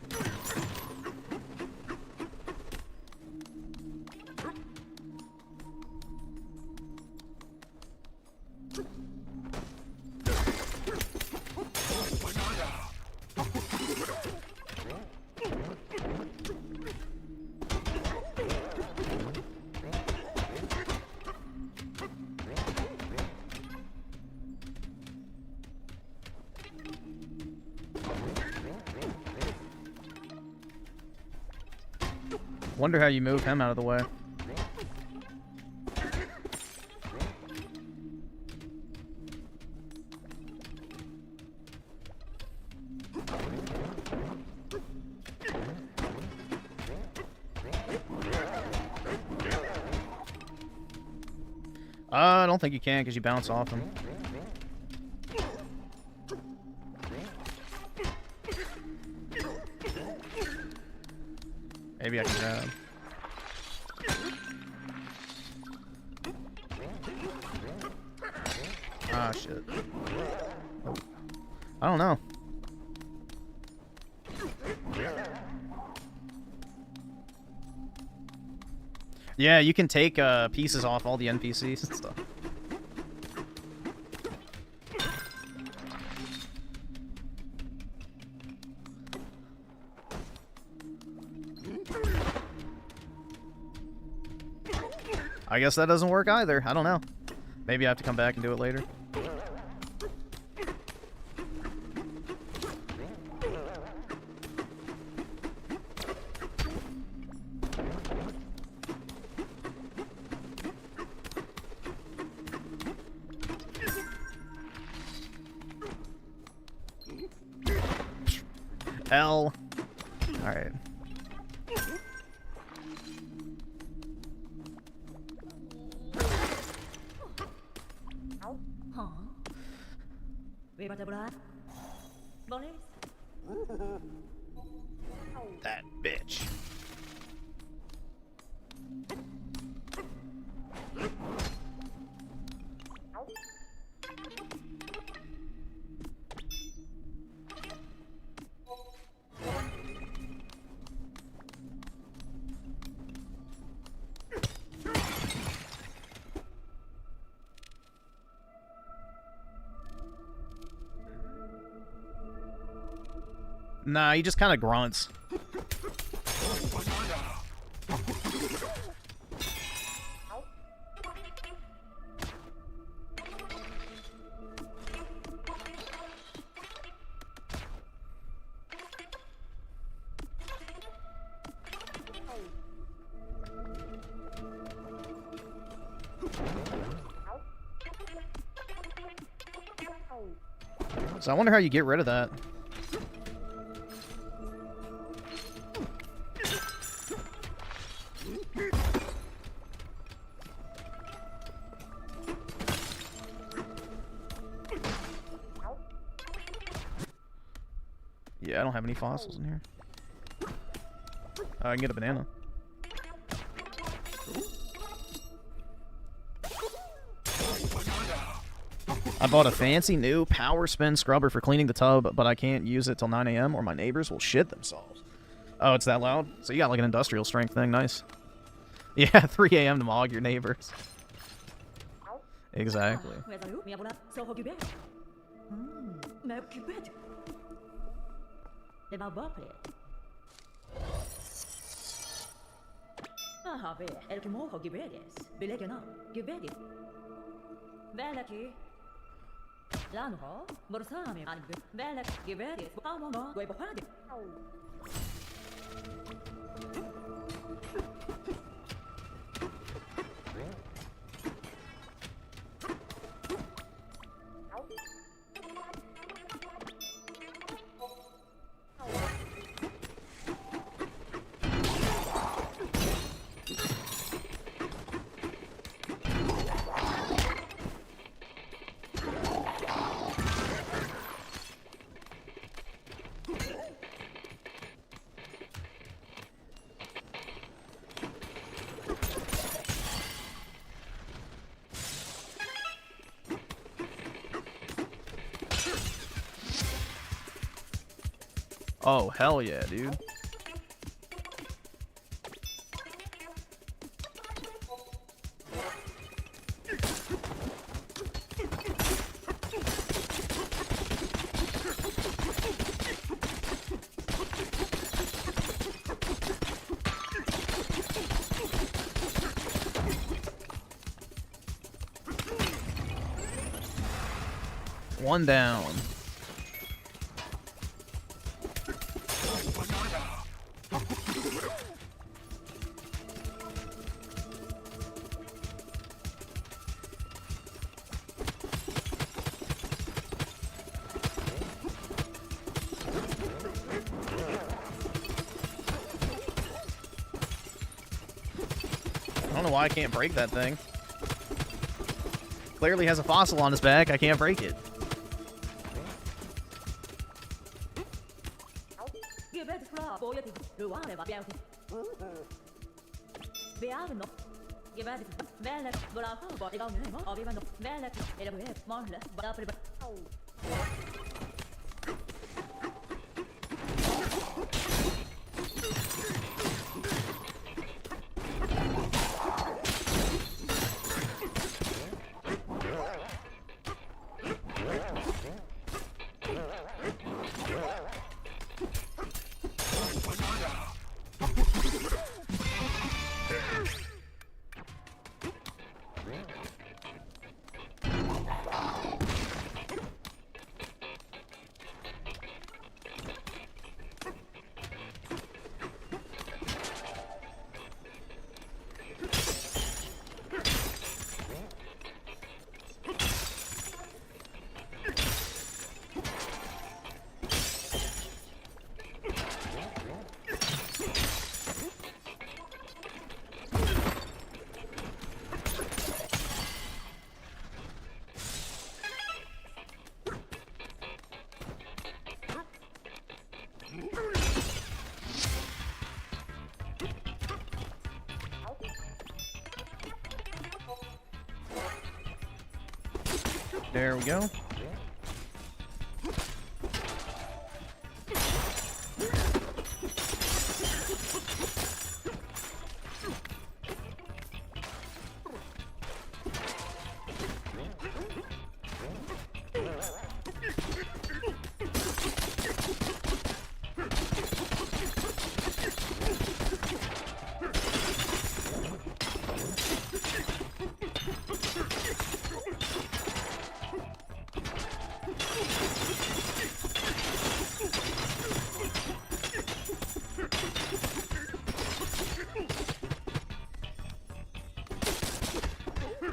Wonder how you move him out of the way. I don't think you can because you bounce off him. Maybe I can grab. Ah, shit. Oh. I don't know. Yeah, you can take pieces off all the NPCs and stuff. I guess that doesn't work either. I don't know. Maybe I have to come back and do it later. L. All right. Huh? We got the blood? Police? That bitch. Nah, he just kind of grunts. So I wonder how you get rid of that. Yeah, I don't have any fossils in here. I can get a banana. I bought a fancy new power spin scrubber for cleaning the tub, but I can't use it till 9 a.m. or my neighbors will shit themselves. Oh, it's that loud? So you got like an industrial strength thing. Nice. Yeah, 3 a.m. to mog your neighbors. Exactly. Oh, hell yeah, dude. One down. I don't know why I can't break that thing. Clearly has a fossil on his back. I can't break it. Beaven nog. Je bent het wel het bravo, wat ik al nu heb. Of je bent nog wel het hele weer, man, dat is There we go.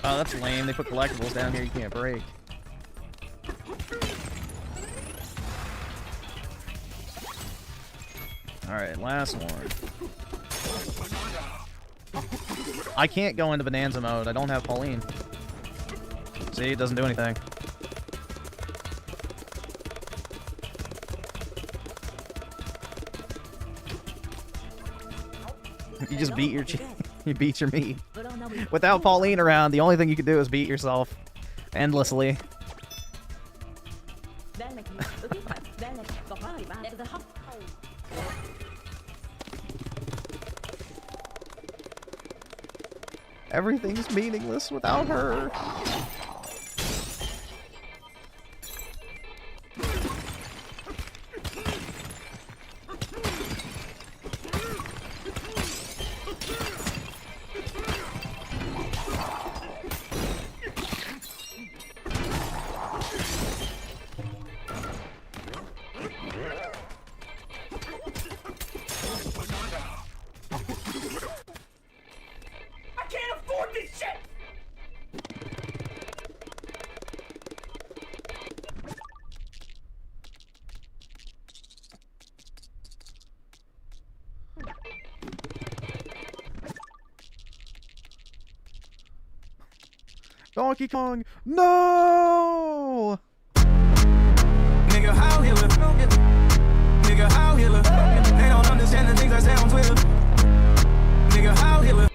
Oh, that's lame. They put collectibles down here you can't break. Alright, last one. I can't go into Bonanza mode. I don't have Pauline. See, it doesn't do anything. You just beat your you beat your meat. Without Pauline around, the only thing you can do is beat yourself endlessly. Everything's meaningless without her. Donkey Kong, no! Nigga, how he live? Nigga, how he live? They don't understand the things I say on Twitter. Nigga, how he live?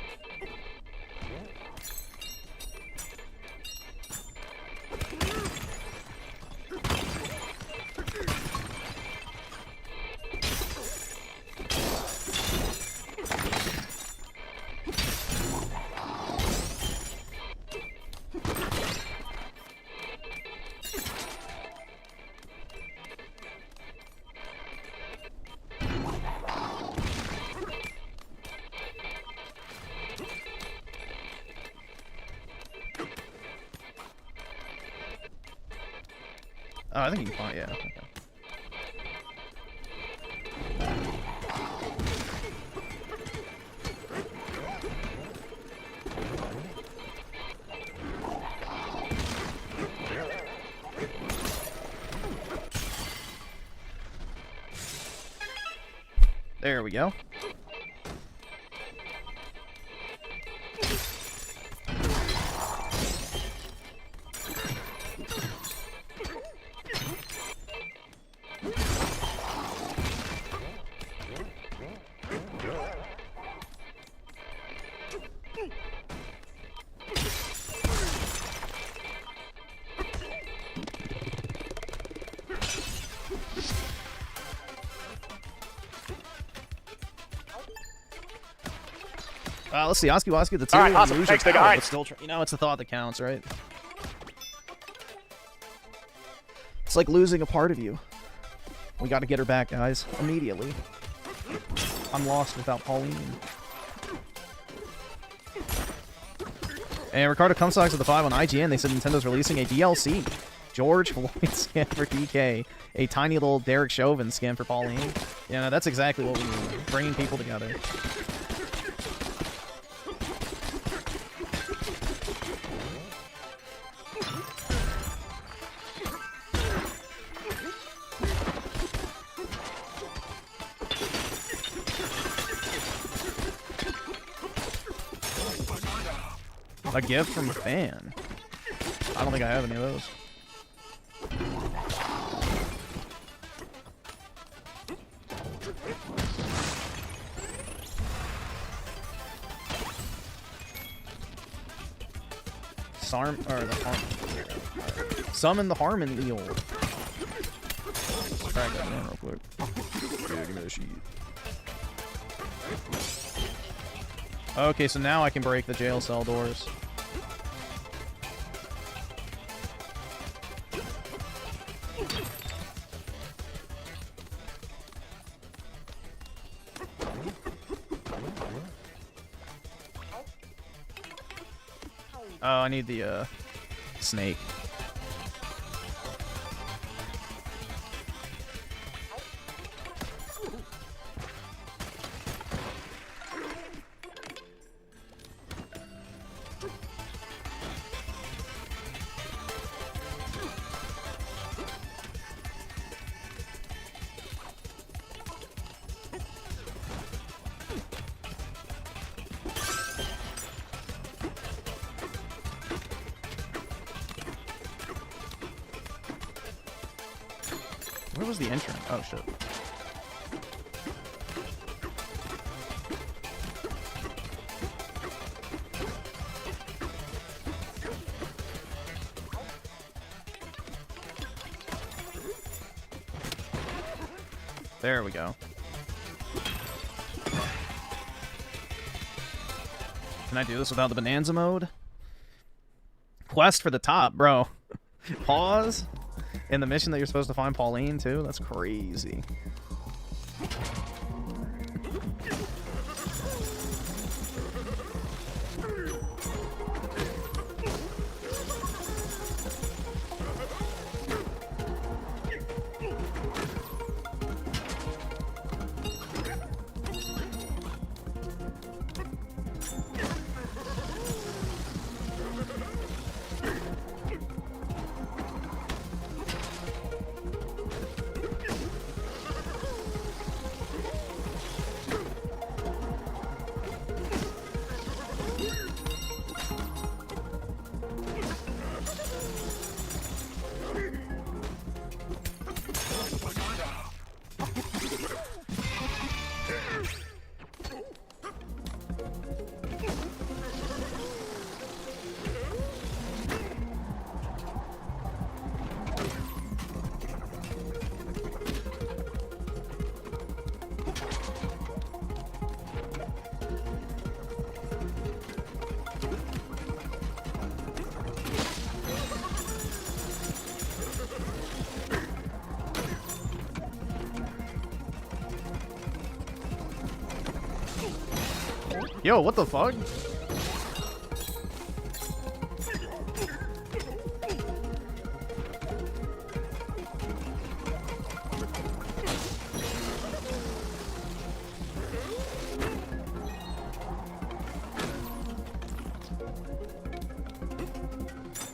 Oh, I think you can find, yeah. Okay. There we go. Let's see. Oski Woski, the 2. All right, awesome. Lose your Thanks, nigga. power, All right. but still, you know, it's the thought that counts, right? It's like losing a part of you. We got to get her back, guys, immediately. I'm lost without Pauline. And Ricardo Comstocks with the 5 on IGN. They said Nintendo's releasing a DLC. George Floyd skin for DK. A tiny little Derek Chauvin skin for Pauline. Yeah, no, that's exactly what we need. Bringing people together. A gift from a fan. I don't think I have any of those. Summon the Harmon Eel. Crack that down real quick. Yeah, give me the sheet. Okay, so now I can break the jail cell doors. Oh, I need the, snake. Where was the entrance? Oh, shit. There we go. Can I do this without the Bonanza mode? Quest for the top, bro. Pause. In the mission that you're supposed to find Pauline, too? That's crazy. Yo, what the fuck?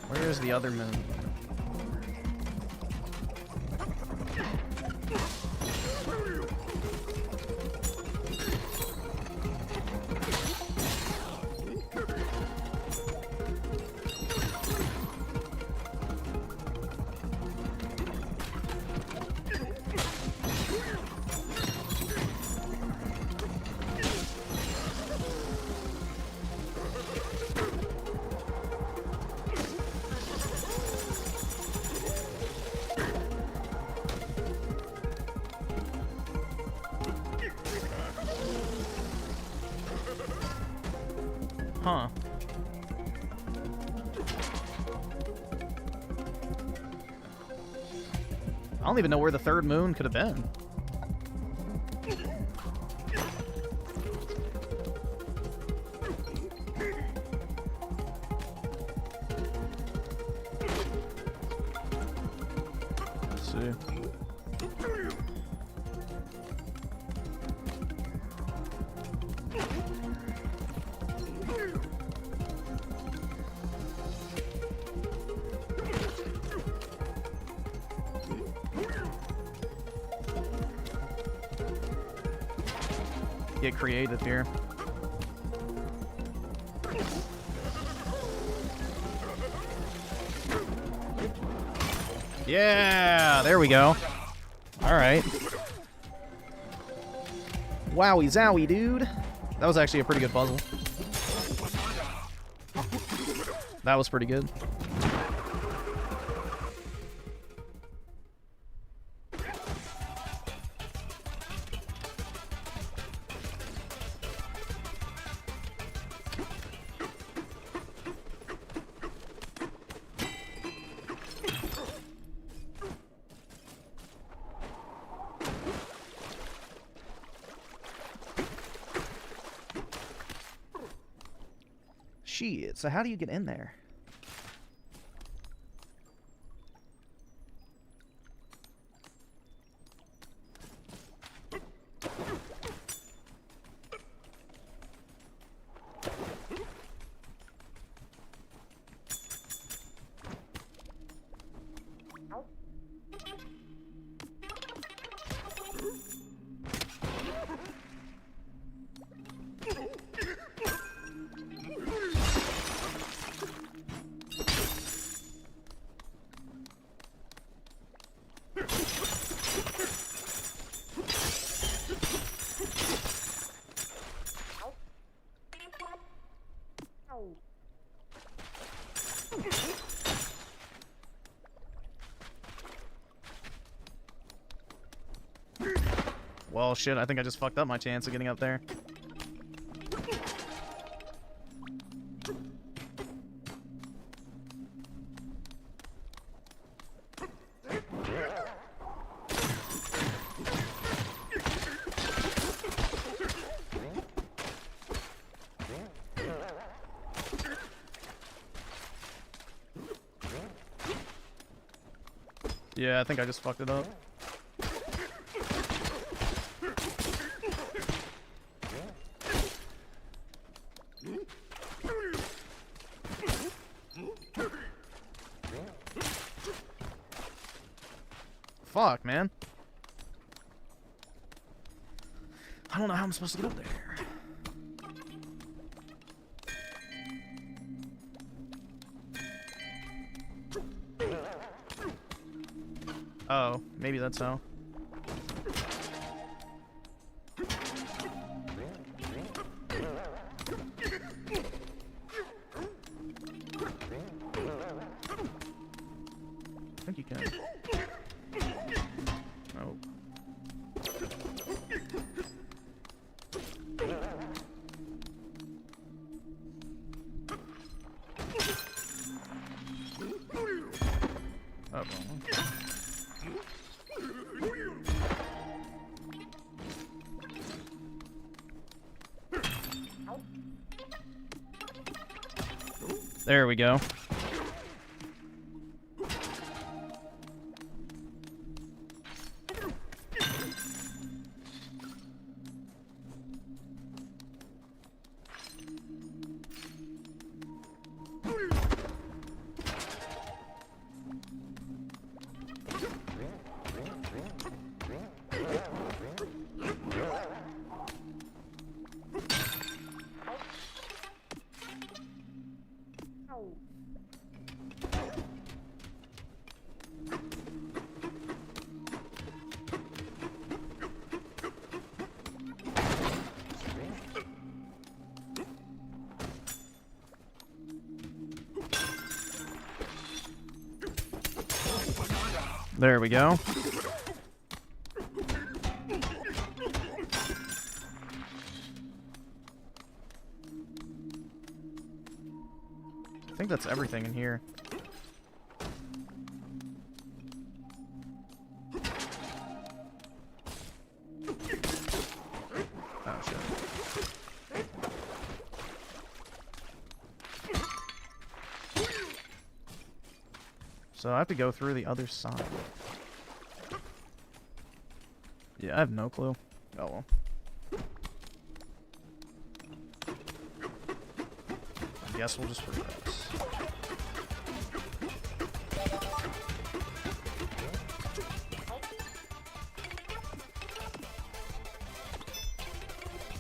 Where's the other moon? Huh. I don't even know where the third moon could have been. Let's see. Get creative here. Yeah, there we go. All right. Wowie zowie, dude. That was actually a pretty good puzzle. That was pretty good. Shit, so how do you get in there? Well, shit, I think I just fucked up my chance of getting up there. Yeah, I think I just fucked it up. Fuck, man. I don't know how I'm supposed to get up there. Oh, maybe that's how. I think you can. Oh. There we go. There we go. I think that's everything in here. Oh, shit. So I have to go through the other side. Yeah, I have no clue. Oh well. I guess we'll just progress.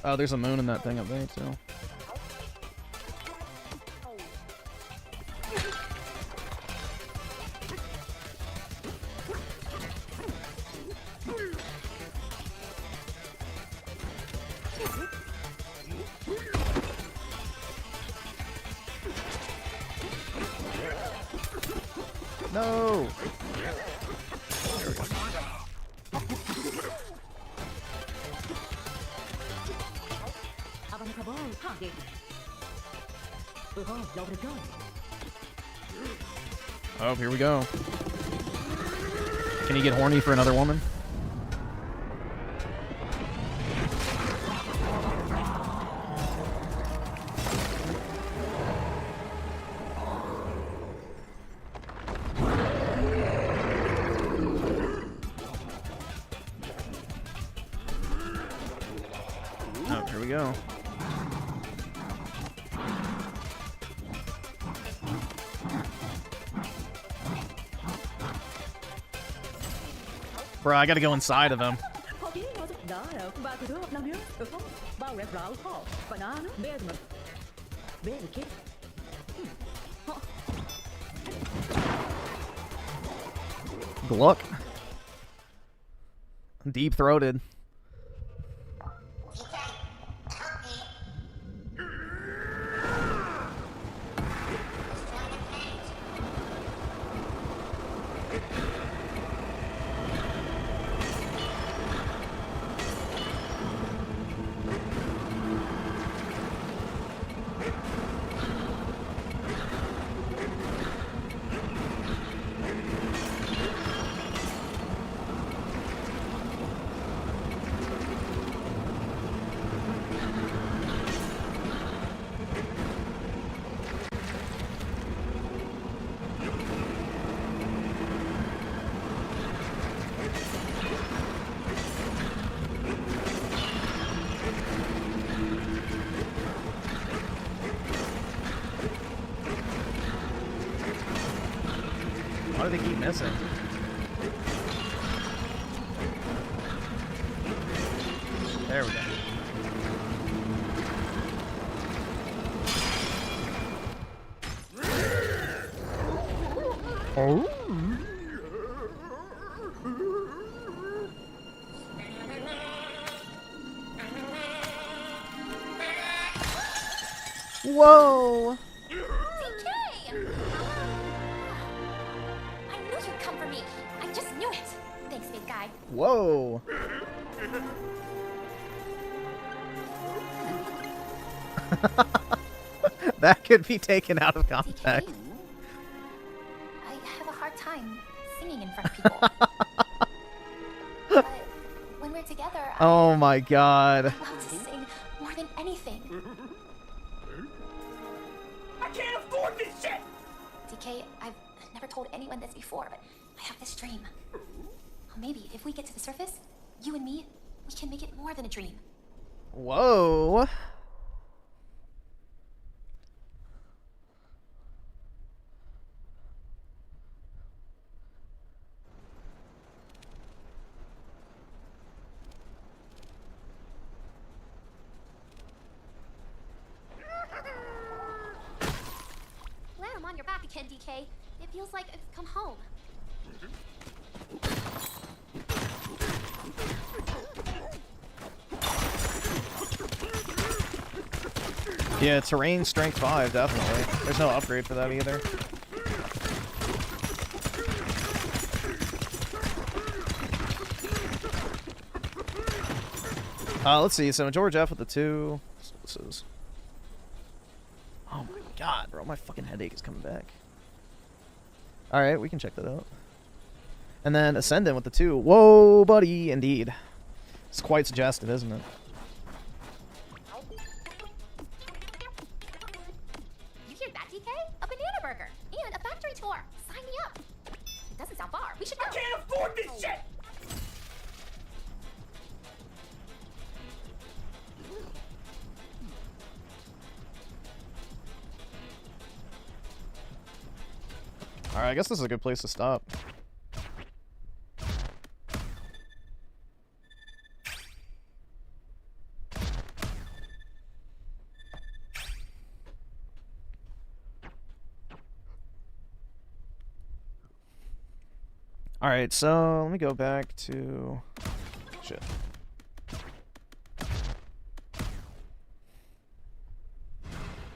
Oh, there's a moon in that thing up there, too. No! There we go. Oh, here we go. Can you get horny for another woman? Oh, here we go. Bro, I gotta go inside of him. Gluck. Deep-throated. Why do they keep missing? There we go. Oh. Whoa. Whoa. That could be taken out of context. DK, I have a hard time singing in front of people. But when we're together, Oh my god. I love to sing more than anything. I can't afford this shit! DK, I've never told anyone this before, but I have this dream. Maybe if we get to the surface, you and me, we can make it more than a dream. Whoa. Glad I'm on your back again, DK. It feels like I've come home. Yeah, terrain strength 5, definitely. There's no upgrade for that either. Let's see. So George F with the 2. So this is. Oh my God, bro, my fucking headache is coming back. Alright, we can check that out. And then Ascendant with the 2. Whoa, buddy, indeed. It's quite suggestive, isn't it? You hear that, DK? A banana burger and a factory tour. Sign me up. It doesn't sound far. We should go. I can't afford this shit! Alright, I guess this is a good place to stop. Alright, so let me go back to... Shit.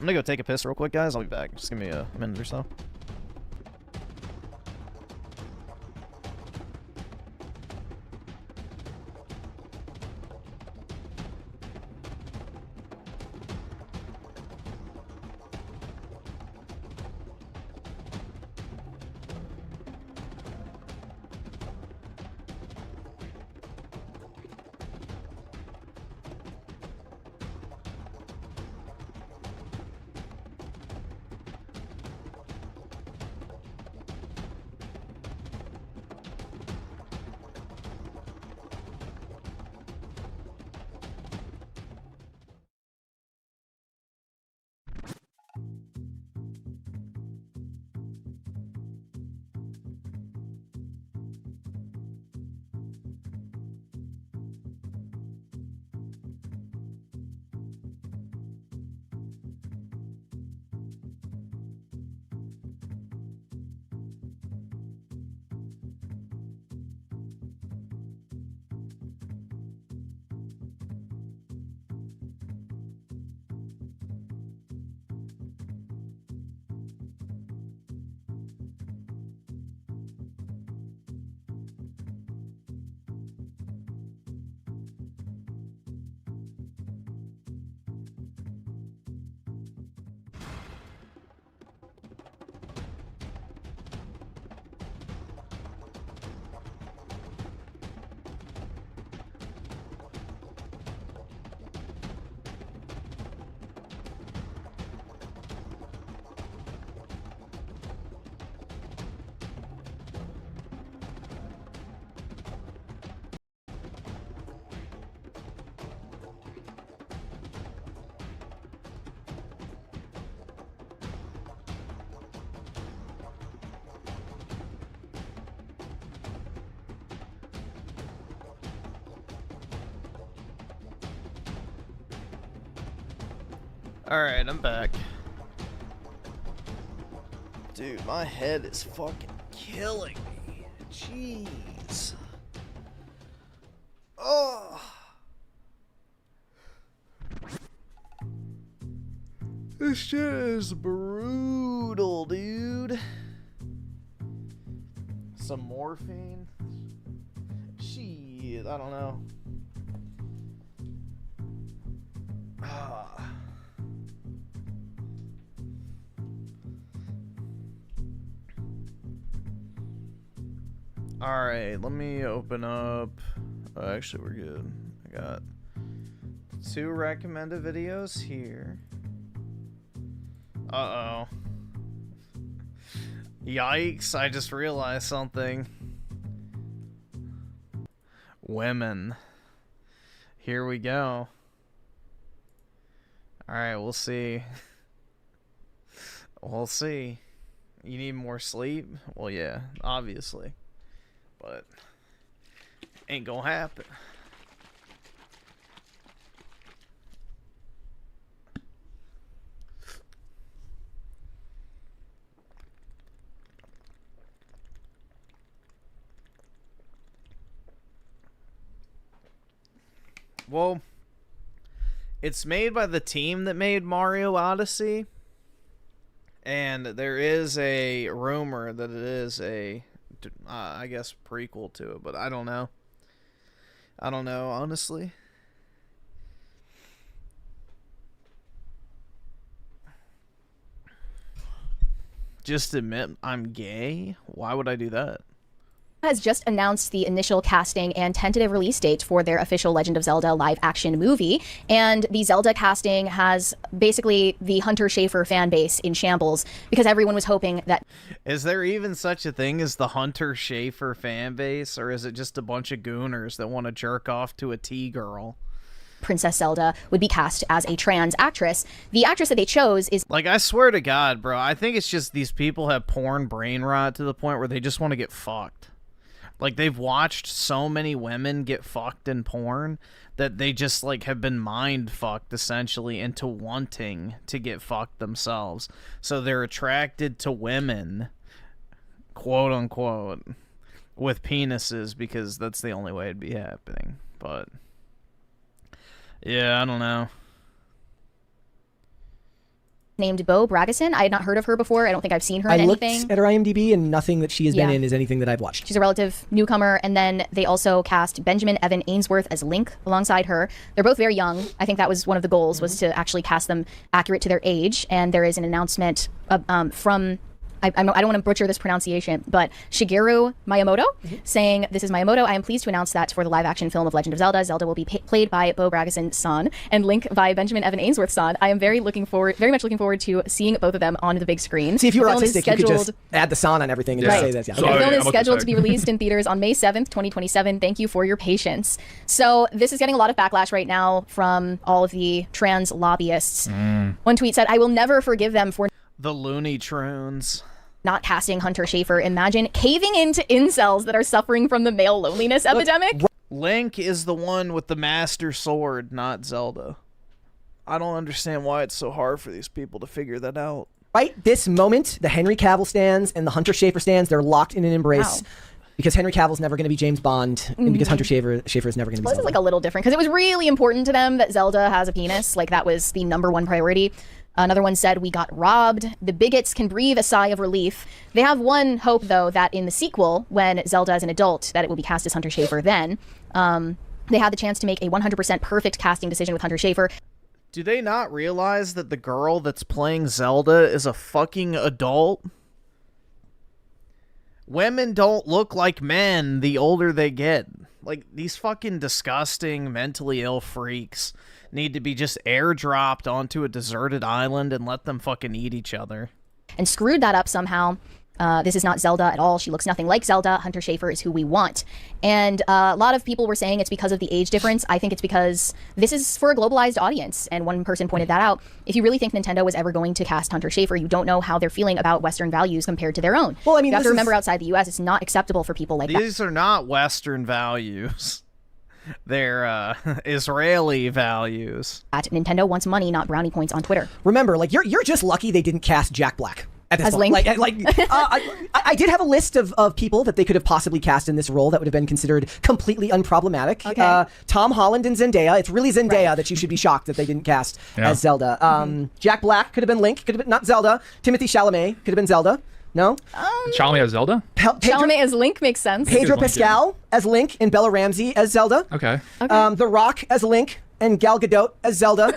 I'm gonna go take a piss real quick, guys. I'll be back. Just give me a minute or so. Alright, I'm back. Dude, my head is fucking killing me. Jeez. Oh. This shit is brutal, dude. Some morphine. Shit, I don't know. Alright, let me open up. Actually, we're good. I got 2 recommended videos here. Uh-oh. Yikes, I just realized something. Women. Here we go. Alright, we'll see. We'll see. You need more sleep? Well, yeah, obviously. But ain't gonna happen. Well, it's made by the team that made Mario Odyssey, and there is a rumor that it is a I guess prequel to it, but I don't know. I don't know, honestly. just admit I'm gay? Why would I do that? Has just announced the initial casting and tentative release date for their official Legend of Zelda live action movie. And the Zelda casting has basically the Hunter Schafer fan base in shambles because everyone was hoping that... Is there even such a thing as the Hunter Schafer fan base, or is it just a bunch of gooners that want to jerk off to a T-girl? Princess Zelda would be cast as a trans actress. The actress that they chose is... Like, I swear to God, bro, I think it's just these people have porn brain rot to the point where they just want to get fucked. Like, they've watched so many women get fucked in porn that they just, like, have been mind-fucked, essentially, into wanting to get fucked themselves. So they're attracted to women, quote-unquote, with penises because that's the only way it'd be happening. But, yeah, I don't know. named Bo Bragason. I had not heard of her before. I don't think I've seen her in anything. I looked at her IMDb, and nothing that she has been in is anything that I've watched. She's a relative newcomer, and then they also cast Benjamin Evan Ainsworth as Link alongside her. They're both very young. I think that was one of the goals, was to actually cast them accurate to their age, and there is an announcement from... I don't want to butcher this pronunciation, but Shigeru Miyamoto saying, "This is Miyamoto. I am pleased to announce that for the live-action film of Legend of Zelda, Zelda will be played by Bo Bragason's son and Link by Benjamin Evan Ainsworth's son. I am very much looking forward to seeing both of them on the big screen." See, if you were autistic, you could just add the son on everything and just say this. Yeah. The film is scheduled to be released in theaters on May 7th, 2027. Thank you for your patience. So this is getting a lot of backlash right now from all of the trans lobbyists. One tweet said, "I will never forgive them for the Looney Tunes not casting Hunter Schafer. Imagine caving into incels that are suffering from the male loneliness epidemic." Link is the one with the Master Sword, not Zelda. I don't understand why it's so hard for these people to figure that out. Right this moment, the Henry Cavill stands and the Hunter Schafer stands, they're locked in an embrace. Wow. Because Henry Cavill's never going to be James Bond, and because Hunter Schafer is never going to be Zelda. This is like a little different, because it was really important to them that Zelda has a penis. Like, that was the #1 priority. Another one said, "We got robbed. The bigots can breathe a sigh of relief." They have one hope, though, that in the sequel, when Zelda is an adult, that it will be cast as Hunter Schafer then. They had the chance to make a 100% perfect casting decision with Hunter Schafer. Do they not realize that the girl that's playing Zelda is a fucking adult? Women don't look like men the older they get. Like, these fucking disgusting, mentally ill freaks need to be just airdropped onto a deserted island and let them fucking eat each other. And screwed that up somehow. This is not Zelda at all. She looks nothing like Zelda. Hunter Schafer is who we want. And a lot of people were saying it's because of the age difference. I think it's because this is for a globalized audience. And one person pointed that out. If you really think Nintendo was ever going to cast Hunter Schafer, you don't know how they're feeling about Western values compared to their own. Well, I mean, you have to remember, outside the US, it's not acceptable for people like that. These are not Western values. They're Israeli values. Nintendo wants money, not brownie points on Twitter. Remember, like, you're just lucky they didn't cast Jack Black at this as point. Link? I did have a list of people that they could have possibly cast in this role that would have been considered completely unproblematic. Okay. Tom Holland and Zendaya. It's really Zendaya that you should be shocked that they didn't cast as Zelda. Jack Black could have been Link. Could have been not Zelda. Timothy Chalamet could have been Zelda. No? Chalamet as Zelda? Chalamet as Link makes sense. Pedro Pascal as Link and Bella Ramsey as Zelda. Okay. The Rock as Link and Gal Gadot as Zelda.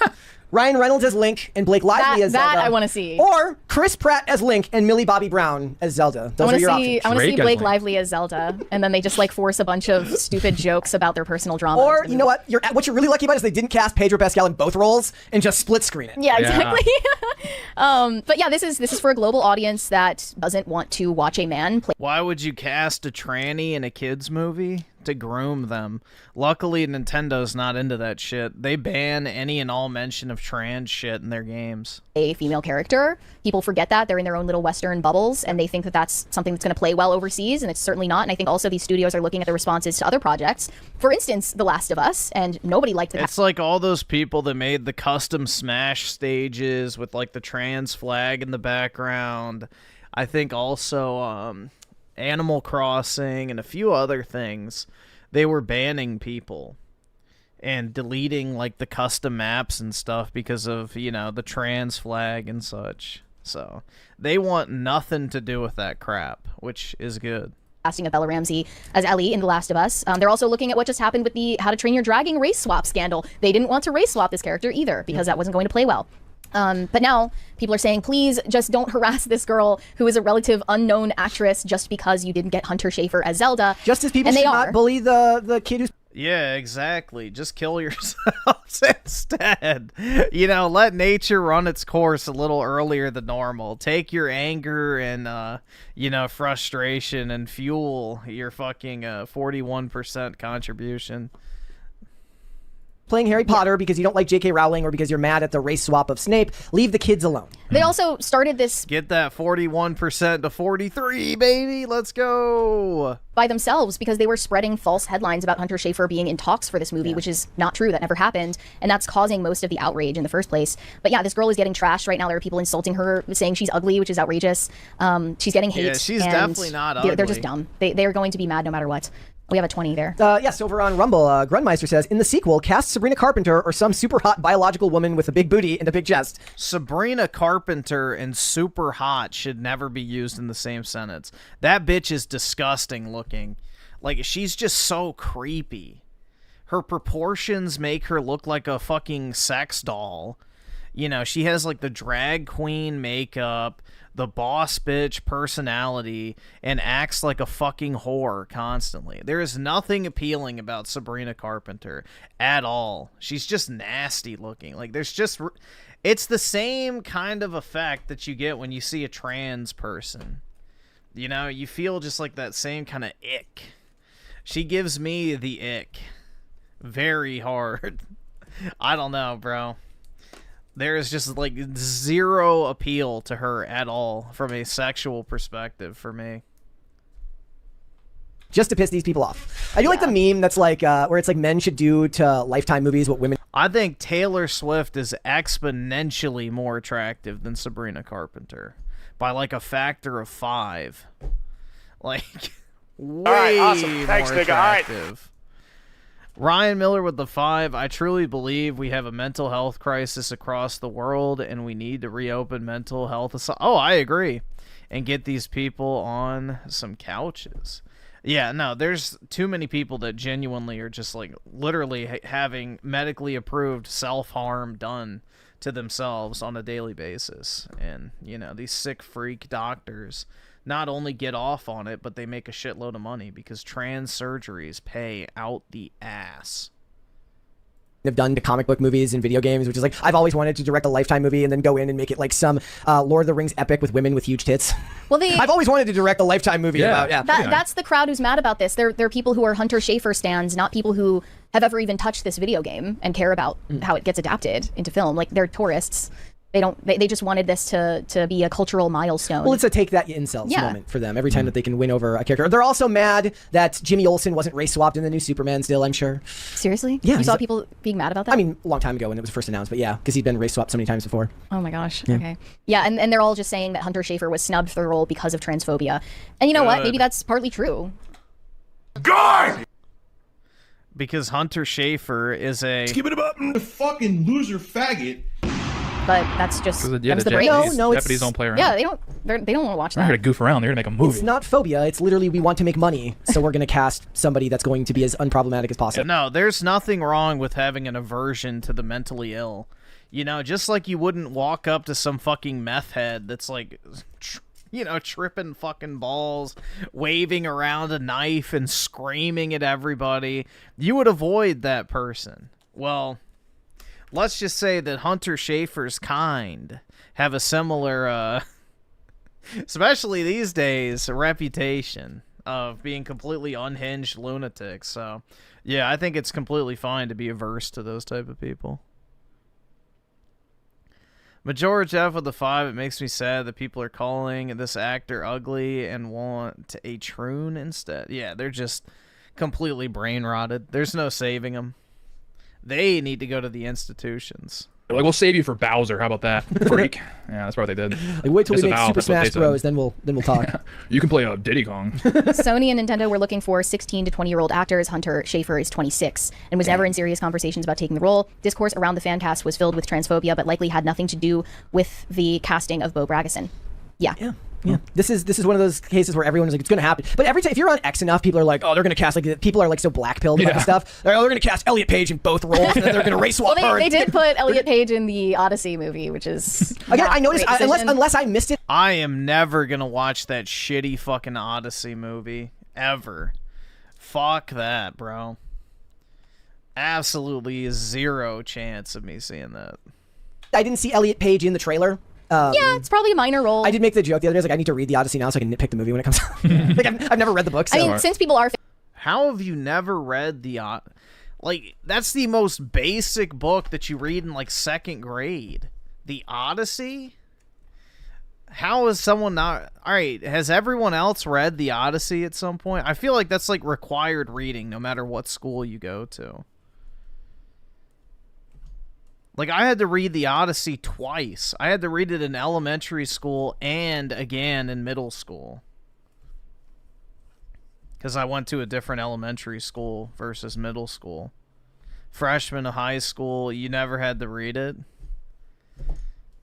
Ryan Reynolds as Link and Blake Lively as Zelda. That I want to see. Or Chris Pratt as Link and Millie Bobby Brown as Zelda. Those are your options. I want to see Blake Lively as Zelda, and then they just like force a bunch of stupid jokes about their personal drama. Or, you know what? What you're really lucky about is they didn't cast Pedro Pascal in both roles and just split screen it. Yeah, exactly. But yeah, this is for a global audience that doesn't want to watch a man play. Why would you cast a tranny in a kids movie? To groom them. Luckily, Nintendo's not into that shit. They ban any and all mention of trans shit in their games. A female character. People forget that. They're in their own little Western bubbles, and they think that that's something that's going to play well overseas, and it's certainly not. And I think also these studios are looking at the responses to other projects. For instance, The Last of Us, and nobody liked it. It's like all those people that made the custom Smash stages with like the trans flag in the background. I think also Animal Crossing and a few other things, they were banning people and deleting like the custom maps and stuff because of, you know, the trans flag and such. So they want nothing to do with that crap, which is good. Casting of Bella Ramsey as Ellie in The Last of Us. They're also looking at what just happened with the How to Train Your Dragon race swap scandal. They didn't want to race swap this character either because that wasn't going to play well. But now people are saying, please just don't harass this girl who is a relative unknown actress just because you didn't get Hunter Schafer as Zelda. Just as people and should they not are. bully the kid who's Yeah, exactly. Just kill yourselves instead. You know, let nature run its course a little earlier than normal. Take your anger and, you know, frustration and fuel your fucking 41% contribution. playing Harry Potter because you don't like J.K. Rowling or because you're mad at the race swap of Snape. Leave the kids alone. They also started this Get that 41% to 43, baby. Let's go. by themselves because they were spreading false headlines about Hunter Schafer being in talks for this movie, which is not true. That never happened. And that's causing most of the outrage in the first place. But yeah, this girl is getting trashed right now. There are people insulting her, saying she's ugly, which is outrageous. She's getting hate. Yeah, she's and definitely not They're just ugly. dumb. They're going to be mad no matter what. We have a 20 there. Yes, over on Rumble, Grunmeister says, in the sequel, cast Sabrina Carpenter or some super hot biological woman with a big booty and a big chest. Sabrina Carpenter and super hot should never be used in the same sentence. That bitch is disgusting looking. Like, she's just so creepy. Her proportions make her look like a fucking sex doll. You know, she has like the drag queen makeup, the boss bitch personality, and acts like a fucking whore constantly. There is nothing appealing about Sabrina Carpenter at all. She's just nasty looking. Like, there's just... It's the same kind of effect that you get when you see a trans person. You know, you feel just like that same kind of ick. She gives me the ick. Very hard. I don't know, bro. There is just like zero appeal to her at all from a sexual perspective for me. Just to piss these people off. I do like the meme that's like, where it's like men should do to Lifetime movies what women... I think Taylor Swift is exponentially more attractive than Sabrina Carpenter by like a factor of 5. Like, way right, awesome. Thanks, more nigga. All right. attractive. Ryan Miller with the 5. I truly believe we have a mental health crisis across the world and we need to reopen mental health. Oh, I agree. And get these people on some couches. Yeah, no, there's too many people that genuinely are just like literally having medically approved self-harm done to themselves on a daily basis. And, you know, these sick freak doctors not only get off on it, but they make a shitload of money because trans surgeries pay out the ass. have done to comic book movies and video games, which is like, I've always wanted to direct a Lifetime movie and then go in and make it like some Lord of the Rings epic with women with huge tits. Well, I've always wanted to direct a Lifetime movie about, That's the crowd who's mad about this. They're people who are Hunter Schafer stans, not people who have ever even touched this video game and care about how it gets adapted into film. Like, they're tourists. They just wanted this to be a cultural milestone. Well, it's a take that you incels moment for them every time that they can win over a character. They're also mad that Jimmy Olsen wasn't race swapped in the new Superman still, I'm sure. Seriously? Yeah. You saw people being mad about that? I mean, a long time ago when it was first announced, but yeah, because he'd been race swapped so many times before. Oh my gosh. Okay. Yeah, and they're all just saying that Hunter Schafer was snubbed for the role because of transphobia. And you know what? Maybe that's partly true. God! Because Hunter Schafer is a... Give it up, fucking loser faggot. But that's just the the break. Japanese don't play around. Yeah, they don't want to watch They're not that. gonna goof around. They're gonna make a movie. It's not phobia. It's literally we want to make money, so we're going to cast somebody that's going to be as unproblematic as possible. No, there's nothing wrong with having an aversion to the mentally ill. You know, just like you wouldn't walk up to some fucking meth head that's like... you know, tripping fucking balls, waving around a knife and screaming at everybody. You would avoid that person. Well, let's just say that Hunter Schafer's kind have a similar, especially these days, a reputation of being completely unhinged lunatics. So, yeah, I think it's completely fine to be averse to those type of people. Majority F with the 5, it makes me sad that people are calling this actor ugly and want a troon instead. Yeah, they're just completely brain rotted. There's no saving them. They need to go to the institutions. They're like, we'll save you for Bowser. How about that, freak? Yeah, that's probably what they did. Like, wait till we make Disavow, Super that's what they Smash said. Bros, then we'll talk. You can play Diddy Kong. Sony and Nintendo were looking for 16 to 20-year-old actors. Hunter Schafer is 26 and was never in serious conversations about taking the role. Discourse around the fan cast was filled with transphobia, but likely had nothing to do with the casting of Bo Bragason. Yeah. Yeah. This is one of those cases where everyone's like, it's gonna happen. But every time, if you're on X enough, people are like, oh, they're gonna cast, like, people are like so black-pilled about this stuff. They're, they're gonna cast Elliot Page in both roles, and then they're gonna race swap Well, her. they did put Elliot Page in the Odyssey movie, which is Again, I noticed, great decision. unless I missed it. I am never gonna watch that shitty fucking Odyssey movie ever. Fuck that, bro. Absolutely zero chance of me seeing that. I didn't see Elliot Page in the trailer. Yeah, it's probably a minor role. I did make the joke the other day. I was like, I need to read the Odyssey now so I can nitpick the movie when it comes out. Like, I've never read the book. So. I mean, since people are How have you never read the like, that's the most basic book that you read in like 2nd grade. The Odyssey? How is someone not... Alright, has everyone else read the Odyssey at some point? I feel like that's like required reading no matter what school you go to. Like, I had to read the Odyssey twice. I had to read it in elementary school and again in middle school. Because I went to a different elementary school versus middle school. Freshman of high school, you never had to read it?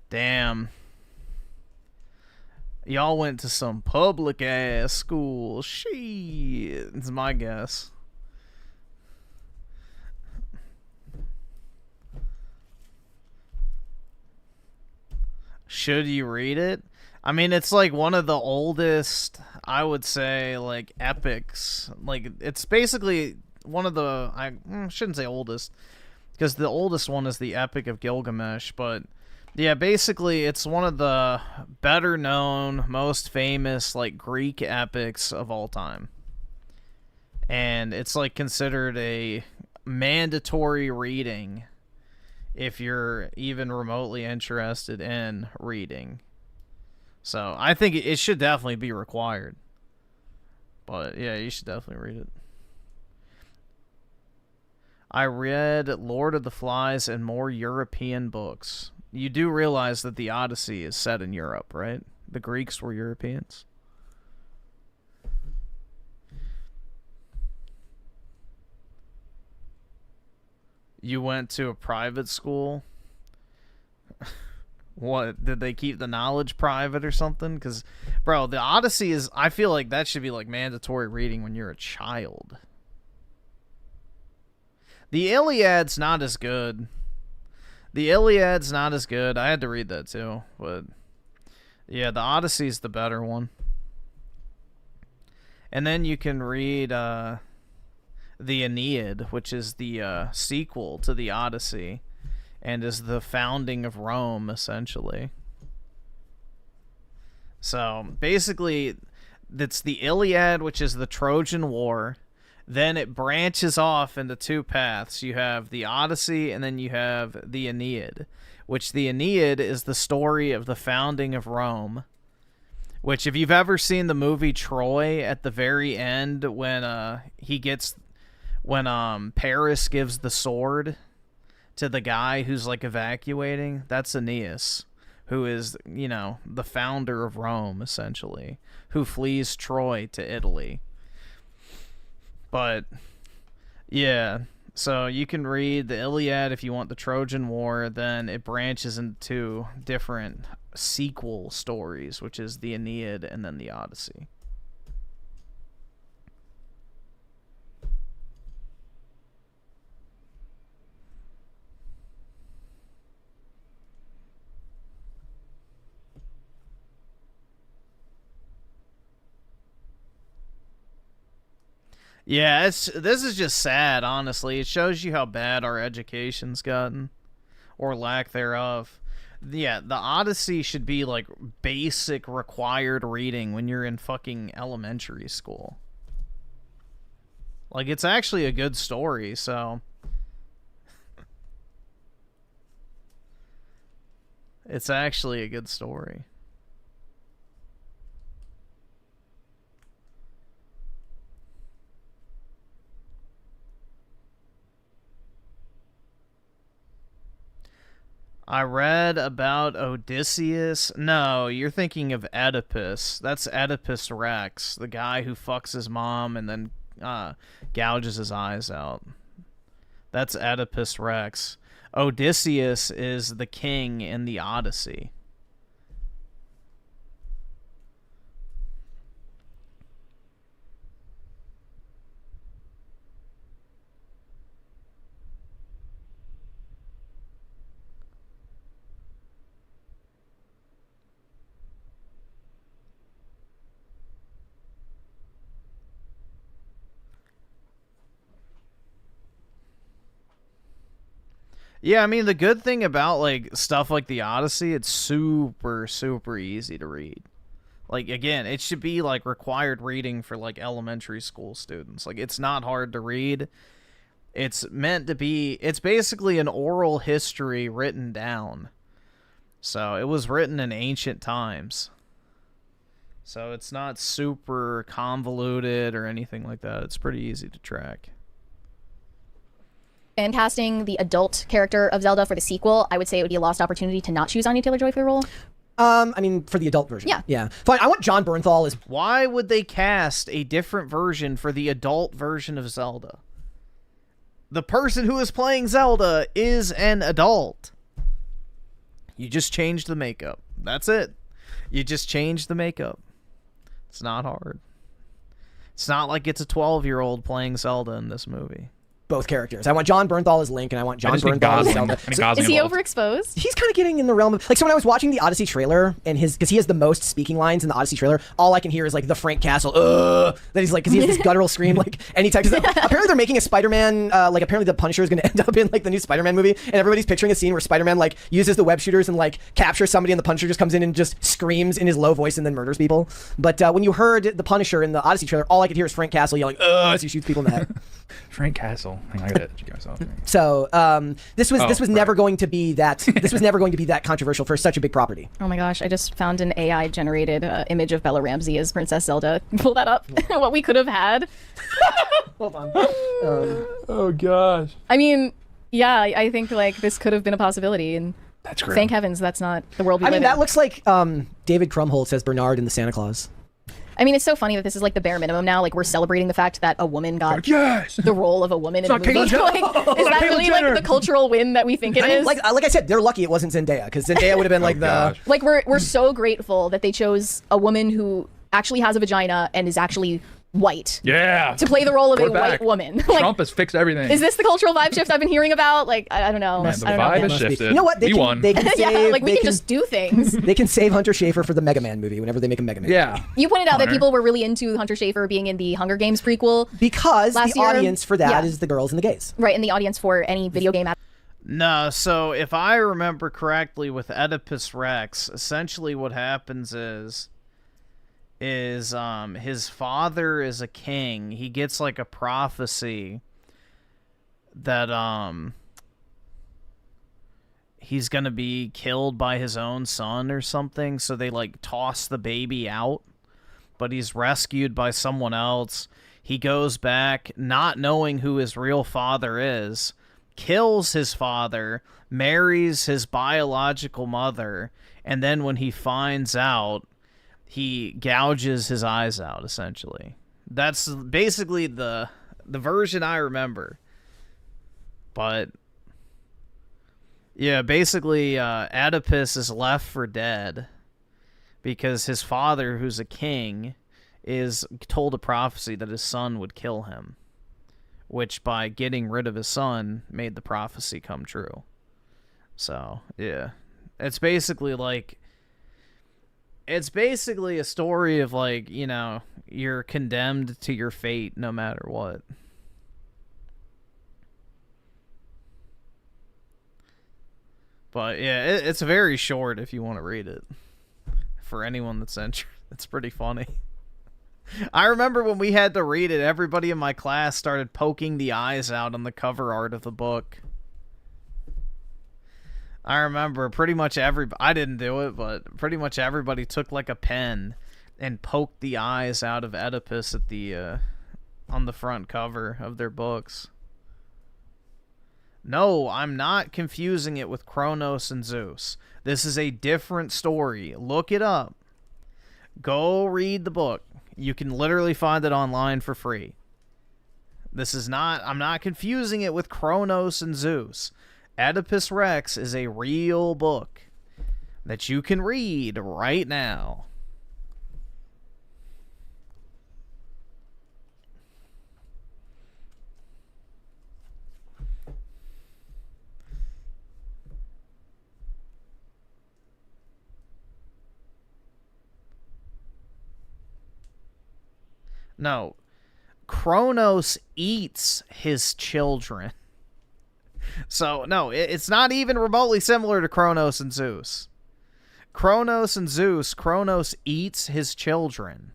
Damn. Y'all went to some public-ass school. Shit, it's my guess. Should you read it? I mean, it's like one of the oldest, I would say, like, epics. Like, it's basically one of the, I shouldn't say oldest, because the oldest one is the Epic of Gilgamesh, but yeah, basically it's one of the better known, most famous, like, Greek epics of all time. And it's, like, considered a mandatory reading if you're even remotely interested in reading. So, I think it should definitely be required. But, yeah, you should definitely read it. I read Lord of the Flies and more European books. You do realize that the Odyssey is set in Europe, right? The Greeks were Europeans. You went to a private school? What, did they keep the knowledge private or something? Because, bro, the Odyssey is, I feel like that should be, like, mandatory reading when you're a child. The Iliad's not as good. The Iliad's not as good. I had to read that, too. But, yeah, the Odyssey's the better one. And then you can read, the Aeneid, which is the, sequel to the Odyssey. And is the founding of Rome, essentially. So, basically, it's the Iliad, which is the Trojan War. Then it branches off into two paths. You have the Odyssey, and then you have the Aeneid. Which the Aeneid is the story of the founding of Rome. Which, if you've ever seen the movie Troy, at the very end, when Paris gives the sword to the guy who's, like, evacuating, that's Aeneas, who is, you know, the founder of Rome, essentially, who flees Troy to Italy. But, yeah, so you can read the Iliad if you want the Trojan War, then it branches into different sequel stories, which is the Aeneid and then the Odyssey. Yeah, this is just sad, honestly. It shows you how bad our education's gotten. Or lack thereof. Yeah, the Odyssey should be, like, basic required reading when you're in fucking elementary school. Like, it's actually a good story, so... It's actually a good story. I read about Odysseus. No, you're thinking of Oedipus. That's Oedipus Rex, the guy who fucks his mom and then gouges his eyes out. That's Oedipus Rex. Odysseus is the king in the Odyssey. Yeah, I mean, the good thing about, like, stuff like the Odyssey, it's super, super easy to read. Like, again, it should be, like, required reading for, like, elementary school students. Like, it's not hard to read. It's meant to be... It's basically an oral history written down. So, it was written in ancient times. So, it's not super convoluted or anything like that. It's pretty easy to track. And casting the adult character of Zelda for the sequel, I would say it would be a lost opportunity to not choose Anya Taylor-Joy for the role. I mean, for the adult version. Yeah. Yeah. Fine. I want John Bernthal as... Why would they cast a different version for the adult version of Zelda? The person who is playing Zelda is an adult. You just change the makeup. That's it. You just change the makeup. It's not hard. It's not like it's a 12-year-old playing Zelda in this movie. Both characters. I want John Bernthal as Link, and I want John Bernthal as Zelda. Is he overexposed? He's kind of getting in the realm of, like, so when I was watching the Odyssey trailer, and because he has the most speaking lines in the Odyssey trailer, all I can hear is, like, the Frank Castle, that he's like, because he has this guttural scream, like, anytime. Apparently they're making a Spider-Man, like, apparently the Punisher is going to end up in, like, the new Spider-Man movie, and everybody's picturing a scene where Spider-Man, like, uses the web shooters and, like, captures somebody, and the Punisher just comes in and just screams in his low voice and then murders people. But when you heard the Punisher in the Odyssey trailer, all I could hear is Frank Castle yelling, as he shoots people in the head. Frank Castle. Hang on, I gotta educate myself. So this was never going to be that this was never going to be that controversial for such a big property. Oh my gosh, I just found an AI generated image of Bella Ramsey as Princess Zelda. Pull that up. What we could have had. Hold on. Oh gosh. I mean, yeah, I think like this could have been a possibility, and that's great. Thank heavens that's not the world we live in. That looks like David Krumholtz as Bernard in the Santa Claus. I mean, it's so funny that this is like the bare minimum now. Like, we're celebrating the fact that a woman got the role of a woman in a movie. Like, is that really like the cultural win that we think it is? Like I said, they're lucky it wasn't Zendaya, because Zendaya would have been like Like, we're so grateful that they chose a woman who actually has a vagina and is actually white. Yeah. To play the role of a white woman. Like, Trump has fixed everything. Is this the cultural vibe shift I've been hearing about? Like, I don't know. Man, the I don't vibe know. has shifted. You know what? They can save, yeah, like we can just do things. They can save Hunter Schafer for the Mega Man movie whenever they make a Mega Man. Yeah. You pointed out that people were really into Hunter Schafer being in the Hunger Games prequel. Because the year. audience for that is the girls and the gays. Right, and the audience for any video game. No, so if I remember correctly with Oedipus Rex, essentially what happens is his father is a king. He gets like a prophecy that he's gonna be killed by his own son or something, so they like toss the baby out, but he's rescued by someone else. He goes back not knowing who his real father is, kills his father, marries his biological mother, and then when he finds out, he gouges his eyes out, essentially. That's basically the version I remember. But yeah, basically Oedipus is left for dead because his father, who's a king, is told a prophecy that his son would kill him, which by getting rid of his son made the prophecy come true. So, yeah. It's basically a story of, like, you know, you're condemned to your fate no matter what. But, yeah, it's very short if you want to read it. For anyone that's interested, it's pretty funny. I remember when we had to read it, everybody in my class started poking the eyes out on the cover art of the book. I remember pretty much I didn't do it, but pretty much everybody took like a pen and poked the eyes out of Oedipus at the on the front cover of their books. No, I'm not confusing it with Kronos and Zeus. This is a different story. Look it up. Go read the book. You can literally find it online for free. I'm not confusing it with Kronos and Zeus. Oedipus Rex is a real book that you can read right now. No, Kronos eats his children. So, no, it's not even remotely similar to Kronos and Zeus. Kronos and Zeus, Kronos eats his children.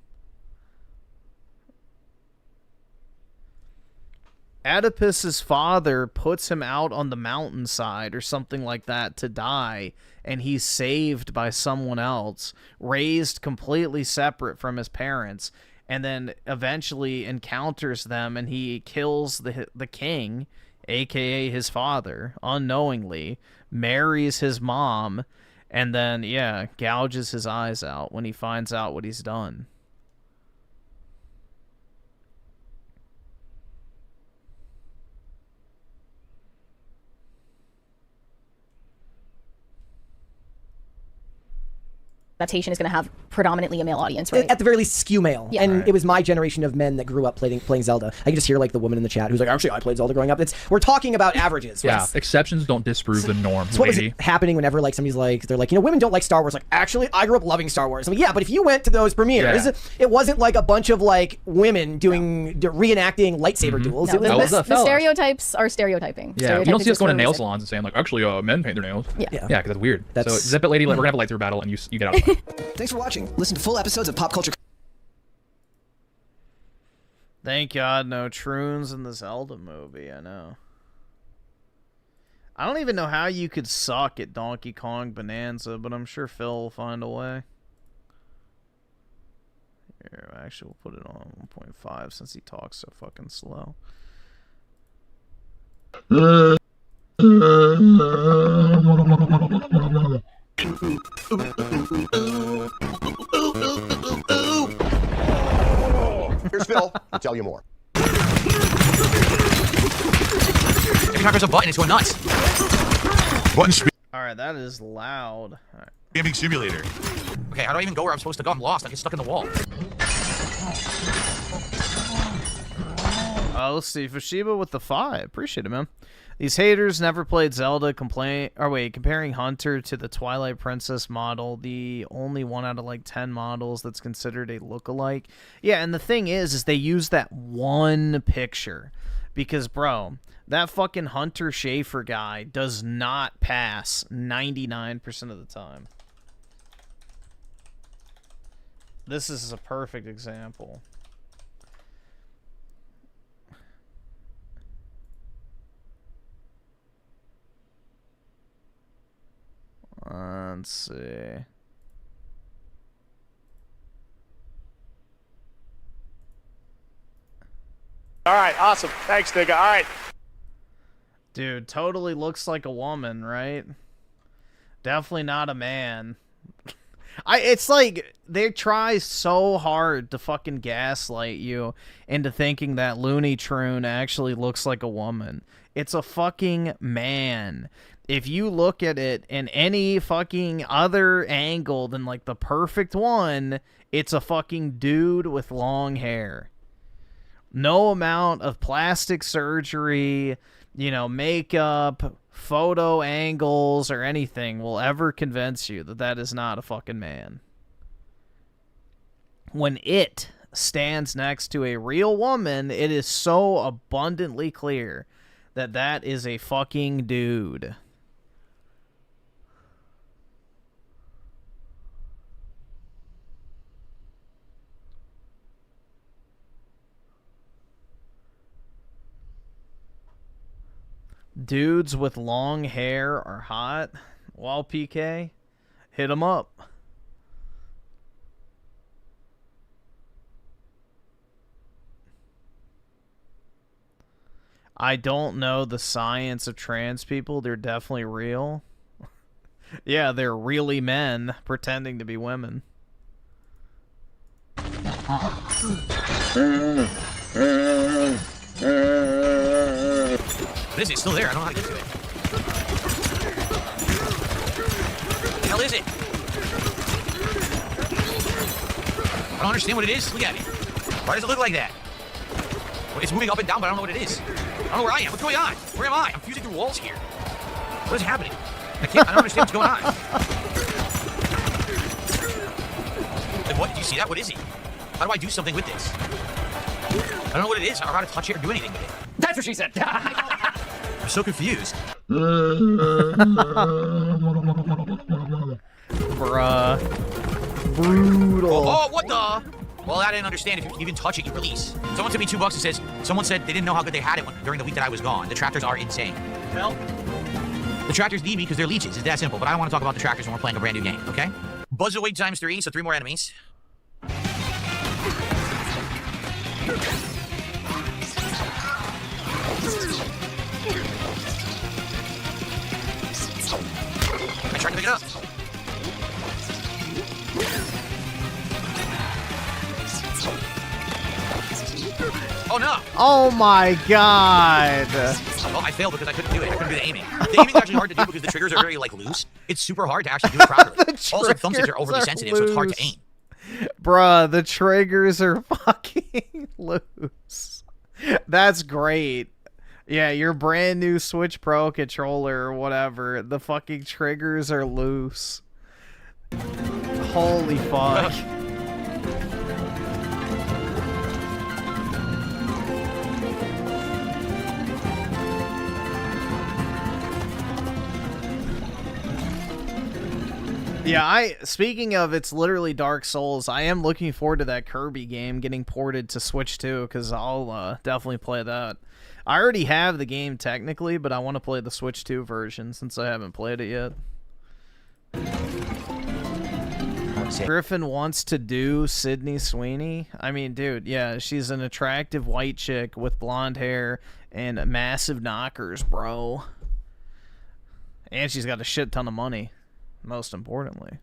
Oedipus's father puts him out on the mountainside or something like that to die, and he's saved by someone else, raised completely separate from his parents, and then eventually encounters them, and he kills the king, aka his father, unknowingly, marries his mom, and then, yeah, gouges his eyes out when he finds out what he's done. Adaptation is going to have predominantly a male audience, right? At the very least, skew male. Yeah. And it was my generation of men that grew up playing Zelda. I can just hear like the woman in the chat who's like, actually, I played Zelda growing up. We're talking about averages. Yeah, Right? exceptions don't disprove the norm. So what was lady. happening whenever like somebody's like, they're like, you know, women don't like Star Wars. Like, actually, I grew up loving Star Wars. I'm like, yeah, but if you went to those premieres, it wasn't like a bunch of like women reenacting lightsaber duels. No, It was the stereoteaps are stereotyping. Yeah, you don't see us going to nail realistic. salons and saying like, actually, men paint their nails. Yeah. Yeah, because that's weird. That's- So zip it, lady. We're gonna have a lightsaber battle, and you get out. Of it. Thanks for watching. Listen to full episodes of Pop Culture. Thank God no Troons in the Zelda movie, I know. I don't even know how you could suck at Donkey Kong Bonanza, but I'm sure Phil will find a way. Here, actually, we'll put it on 1.5 since he talks so fucking slow. Here's Phil. I'll tell you more. Every time there's a button, it's going nuts. Button speed. Alright, that is loud. All right. Gaming simulator. Okay, how do I even go where I'm supposed to go? I'm lost. I get stuck in the wall. Let's see. Fushiba with the 5. Appreciate it, man. These haters never played Zelda. Comparing Hunter to the Twilight Princess model, the only 1 out of like 10 models that's considered a lookalike. Yeah, and the thing is they use that one picture because, bro, that fucking Hunter Schafer guy does not pass 99% of the time. This is a perfect example. Let's see. All right, awesome. Thanks, nigga. All right. Dude, totally looks like a woman, right? Definitely not a man. It's like they try so hard to fucking gaslight you into thinking that Looney Tune actually looks like a woman. It's a fucking man. If you look at it in any fucking other angle than like the perfect one, it's a fucking dude with long hair. No amount of plastic surgery, you know, makeup, photo angles, or anything will ever convince you that that is not a fucking man. When it stands next to a real woman, it is so abundantly clear that that is a fucking dude. Dudes with long hair are hot. Well, PK, hit them up. I don't know the science of trans people. They're definitely real. Yeah, they're really men pretending to be women. What is it? It's still there. I don't know how to get to it. What the hell is it? I don't understand what it is. Look at it. Why does it look like that? It's moving up and down, but I don't know what it is. I don't know where I am. What's going on? Where am I? I'm fusing through walls here. What is happening? I don't understand what's going on. Like, what? Do you see that? What is it? How do I do something with this? I don't know what it is or how to touch it or do anything with it. That's what she said. I'm so confused. Bruh. Brutal. Oh, what the? Well, I didn't understand. If you even touch it, you release. Someone sent me $2 and says, someone said they didn't know how good they had it during the week that I was gone. The tractors are insane. Well, the tractors need me because they're leeches. It's that simple. But I don't want to talk about the tractors when we're playing a brand new game, okay? Buzz away times 3, so 3 more enemies. I tried to pick it up. Oh no! Oh my god! Well, I failed because I couldn't do it. I couldn't do the aiming. The aiming's actually hard to do because the triggers are very, like, loose. It's super hard to actually do it properly. Also, thumbsticks are overly sensitive, so it's hard to aim. Bruh, the triggers are fucking loose. That's great. Yeah, your brand new Switch Pro controller or whatever, the fucking triggers are loose. Holy fuck. Yeah, speaking of, it's literally Dark Souls. I am looking forward to that Kirby game getting ported to Switch 2, because I'll definitely play that. I already have the game technically, but I want to play the Switch 2 version since I haven't played it yet. Griffin wants to do Sydney Sweeney. I mean, dude, yeah, she's an attractive white chick with blonde hair and massive knockers, bro. And she's got a shit ton of money. Most importantly.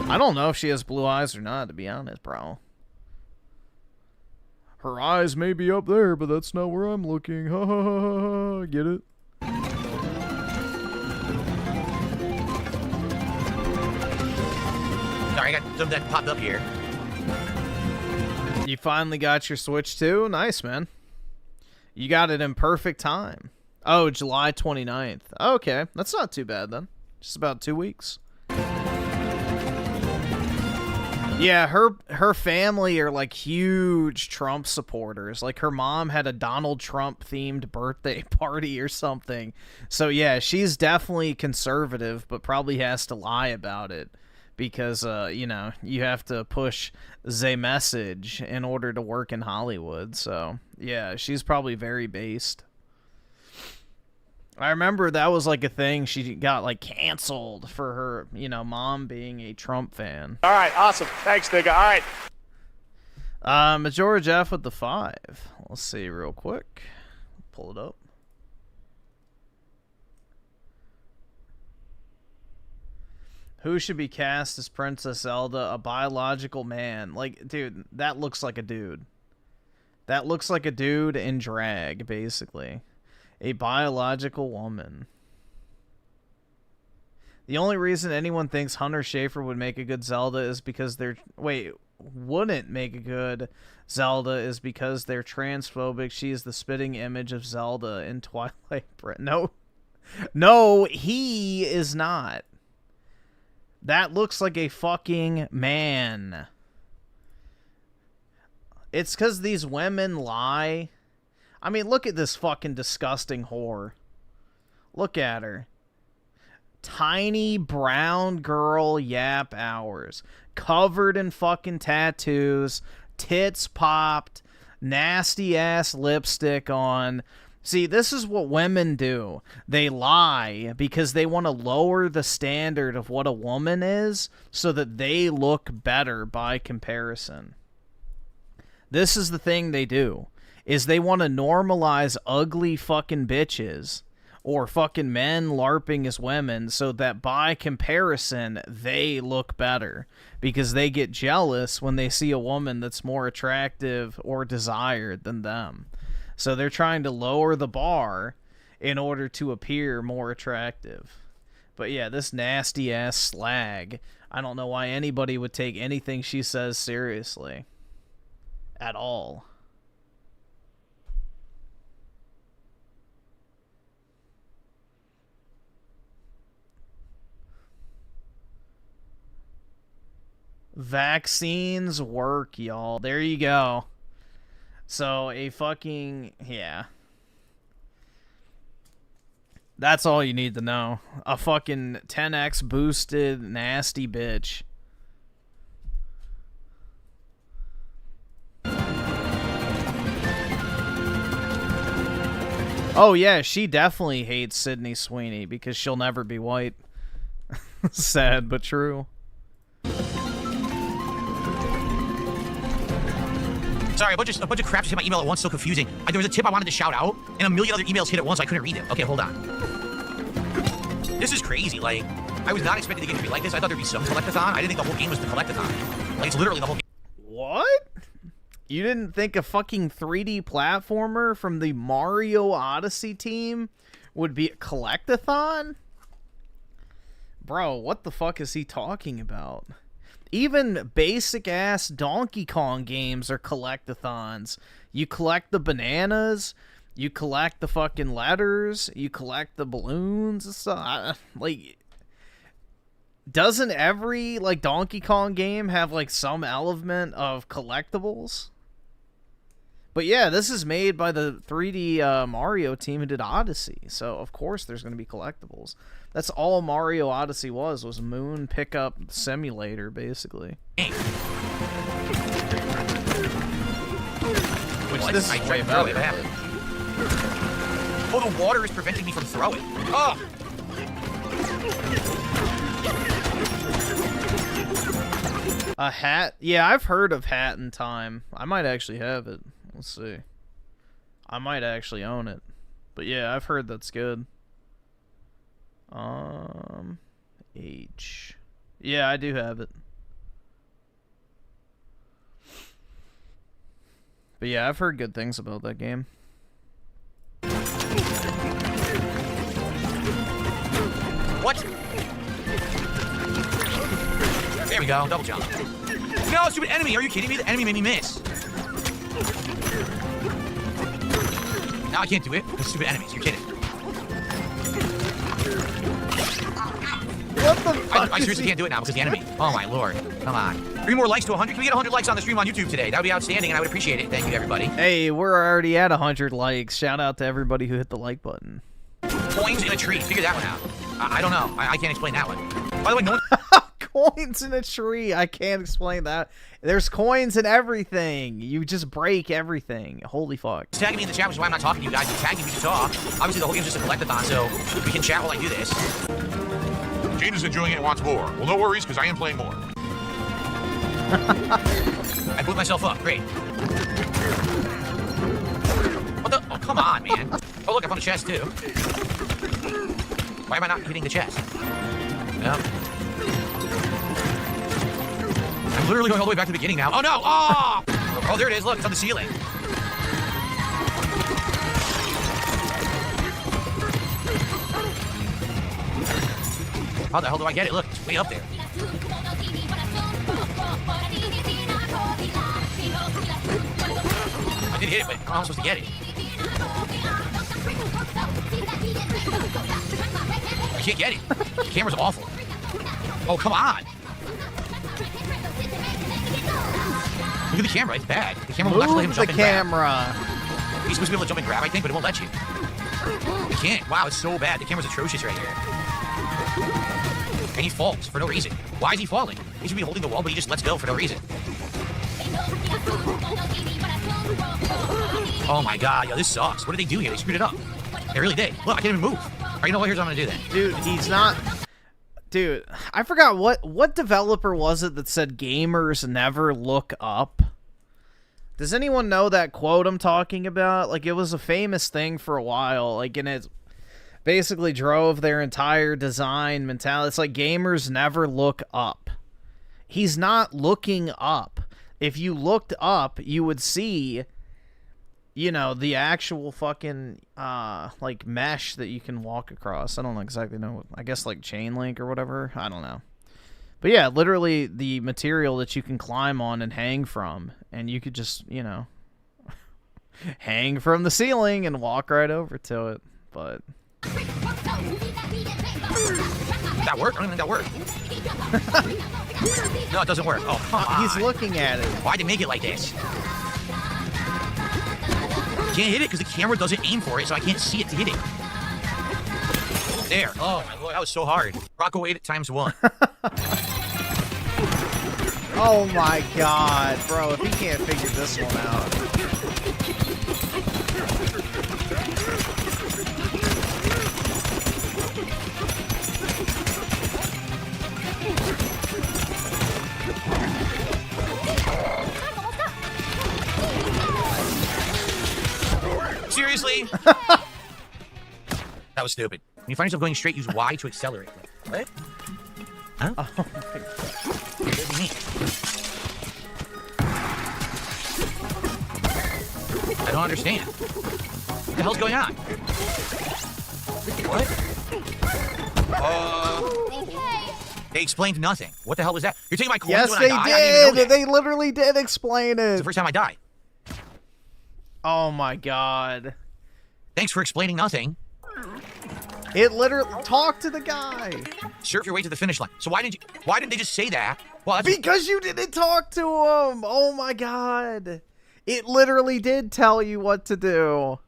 I don't know if she has blue eyes or not, to be honest, bro. Her eyes may be up there, but that's not where I'm looking. Ha ha ha ha ha. Get it? Sorry, I got something that popped up here. You finally got your Switch 2? Nice, man. You got it in perfect time. Oh, July 29th. Okay, that's not too bad then. Just about 2 weeks. Yeah, her family are like huge Trump supporters. Like her mom had a Donald Trump themed birthday party or something. So yeah, she's definitely conservative, but probably has to lie about it. Because, you know, you have to push the message in order to work in Hollywood. So, yeah, she's probably very based. I remember that was, like, a thing. She got, like, canceled for her, you know, mom being a Trump fan. All right, awesome. Thanks, nigga. All right. Majora Jeff with the 5. Let's see real quick. Pull it up. Who should be cast as Princess Zelda? A biological man. Like, dude, that looks like a dude. That looks like a dude in drag, basically. A biological woman. The only reason anyone thinks Hunter Schafer would make a good Zelda is because they're... Wait, wouldn't make a good Zelda is because they're transphobic. She is the spitting image of Zelda in Twilight. No. No, he is not. That looks like a fucking man. It's because these women lie. I mean, look at this fucking disgusting whore. Look at her. Tiny brown girl yap hours. Covered in fucking tattoos. Tits popped. Nasty ass lipstick on. See, this is what women do. They lie because they want to lower the standard of what a woman is so that they look better by comparison. This is the thing they do, is they want to normalize ugly fucking bitches or fucking men LARPing as women so that by comparison, they look better because they get jealous when they see a woman that's more attractive or desired than them. So they're trying to lower the bar in order to appear more attractive. But yeah, this nasty-ass slag, I don't know why anybody would take anything she says seriously. At all. Vaccines work, y'all. There you go. So a fucking, yeah. That's all you need to know. A fucking 10x boosted nasty bitch. Oh yeah, she definitely hates Sydney Sweeney because she'll never be white. Sad but true. Sorry, a bunch of crap just hit my email at once, so confusing. There was a tip I wanted to shout out, and a million other emails hit at once, so I couldn't read it. Okay, hold on. This is crazy. Like, I was not expecting the game to be like this. I thought there'd be some collectathon. I didn't think the whole game was the collectathon. Like, it's literally the whole game. What? You didn't think a fucking 3D platformer from the Mario Odyssey team would be a collectathon? Bro, what the fuck is he talking about? Even basic-ass Donkey Kong games are collectathons. You collect the bananas, you collect the fucking letters, you collect the balloons and stuff. Like, doesn't every, like, Donkey Kong game have, like, some element of collectibles? But yeah, this is made by the 3D Mario team who did Odyssey, so of course there's going to be collectibles. That's all Mario Odyssey was Moon Pickup Simulator, basically. Which this is way better. Oh, the water is preventing me from throwing. Oh! A hat? Yeah, I've heard of Hat in Time. I might actually have it. Let's see. I might actually own it. But yeah, I've heard that's good. H. Yeah, I do have it. But yeah, I've heard good things about that game. What? There we go, double jump. No, stupid enemy, are you kidding me? The enemy made me miss. Now I can't do it. Those stupid enemies, you're kidding. What the fuck? I seriously can't do it now because the enemy. Oh my lord. Come on. 3 more likes to 100. Can we get 100 likes on the stream on YouTube today? That would be outstanding and I would appreciate it. Thank you to everybody. Hey, we're already at 100 likes. Shout out to everybody who hit the like button. Coins in a tree. Figure that one out. I don't know. I can't explain that one. By the way, no one... Coins in a tree. I can't explain that. There's coins in everything. You just break everything. Holy fuck. Tagging me in the chat, which is why I'm not talking to you guys. You're tagging me to talk. Obviously, the whole game's just a collectathon, so we can chat while I do this. Jane is enjoying it and wants more. Well, no worries, because I am playing more. I blew myself up. Great. What the? Oh, come on, man. Oh, look, I found a chest, too. Why am I not hitting the chest? No. I'm literally going all the way back to the beginning now. Oh, no! Oh! Oh, there it is. Look, it's on the ceiling. How the hell do I get it? Look, it's way up there. I did hit it, but how am I supposed to get it? I can't get it. The camera's awful. Oh, come on. Look at the camera, it's bad. The camera will not let him jump and grab. He's supposed to be able to jump and grab, I think, but it won't let you. You can't. Wow, it's so bad. The camera's atrocious right here. And he falls for no reason. Why is he falling? He should be holding the wall, but he just lets go for no reason. Oh my god, yo, this sucks. What did they do here? They screwed it up. They really did. Look, I can't even move. Alright, you know what? Here's what I'm gonna do then. Dude, he's not... Dude, I forgot what developer was it that said gamers never look up? Does anyone know that quote I'm talking about? Like, it was a famous thing for a while, like, and it basically drove their entire design mentality. It's like gamers never look up. He's not looking up. If you looked up, you would see, you know, the actual fucking, like, mesh that you can walk across. I don't exactly know. I guess, like, chain link or whatever. I don't know. But, yeah, literally the material that you can climb on and hang from. And you could just, you know, hang from the ceiling and walk right over to it. But... Did that work? I don't even think that worked. No, it doesn't work. Oh, come on. He's looking at it. Why'd they make it like this? Can't hit it because the camera doesn't aim for it, so I can't see it to hit it. There. Oh my lord, that was so hard. Rocco ate it times 1. Oh my god, bro, if he can't figure this one out. Seriously? That was stupid. When you find yourself going straight, use Y to accelerate. What? Huh? Oh my god. What does he mean? I don't understand. What the hell's going on? What? They explained nothing. What the hell was that? You're taking my coins Yes, when they I die? I didn't even know did. that. They literally did explain It's it. the first time I die. Oh my god. Thanks for explaining nothing. It literally talk to the guy. Surf your way to the finish line. So why didn't they just say that? Well, that's Because you didn't talk to him. Oh my god. It literally did tell you what to do.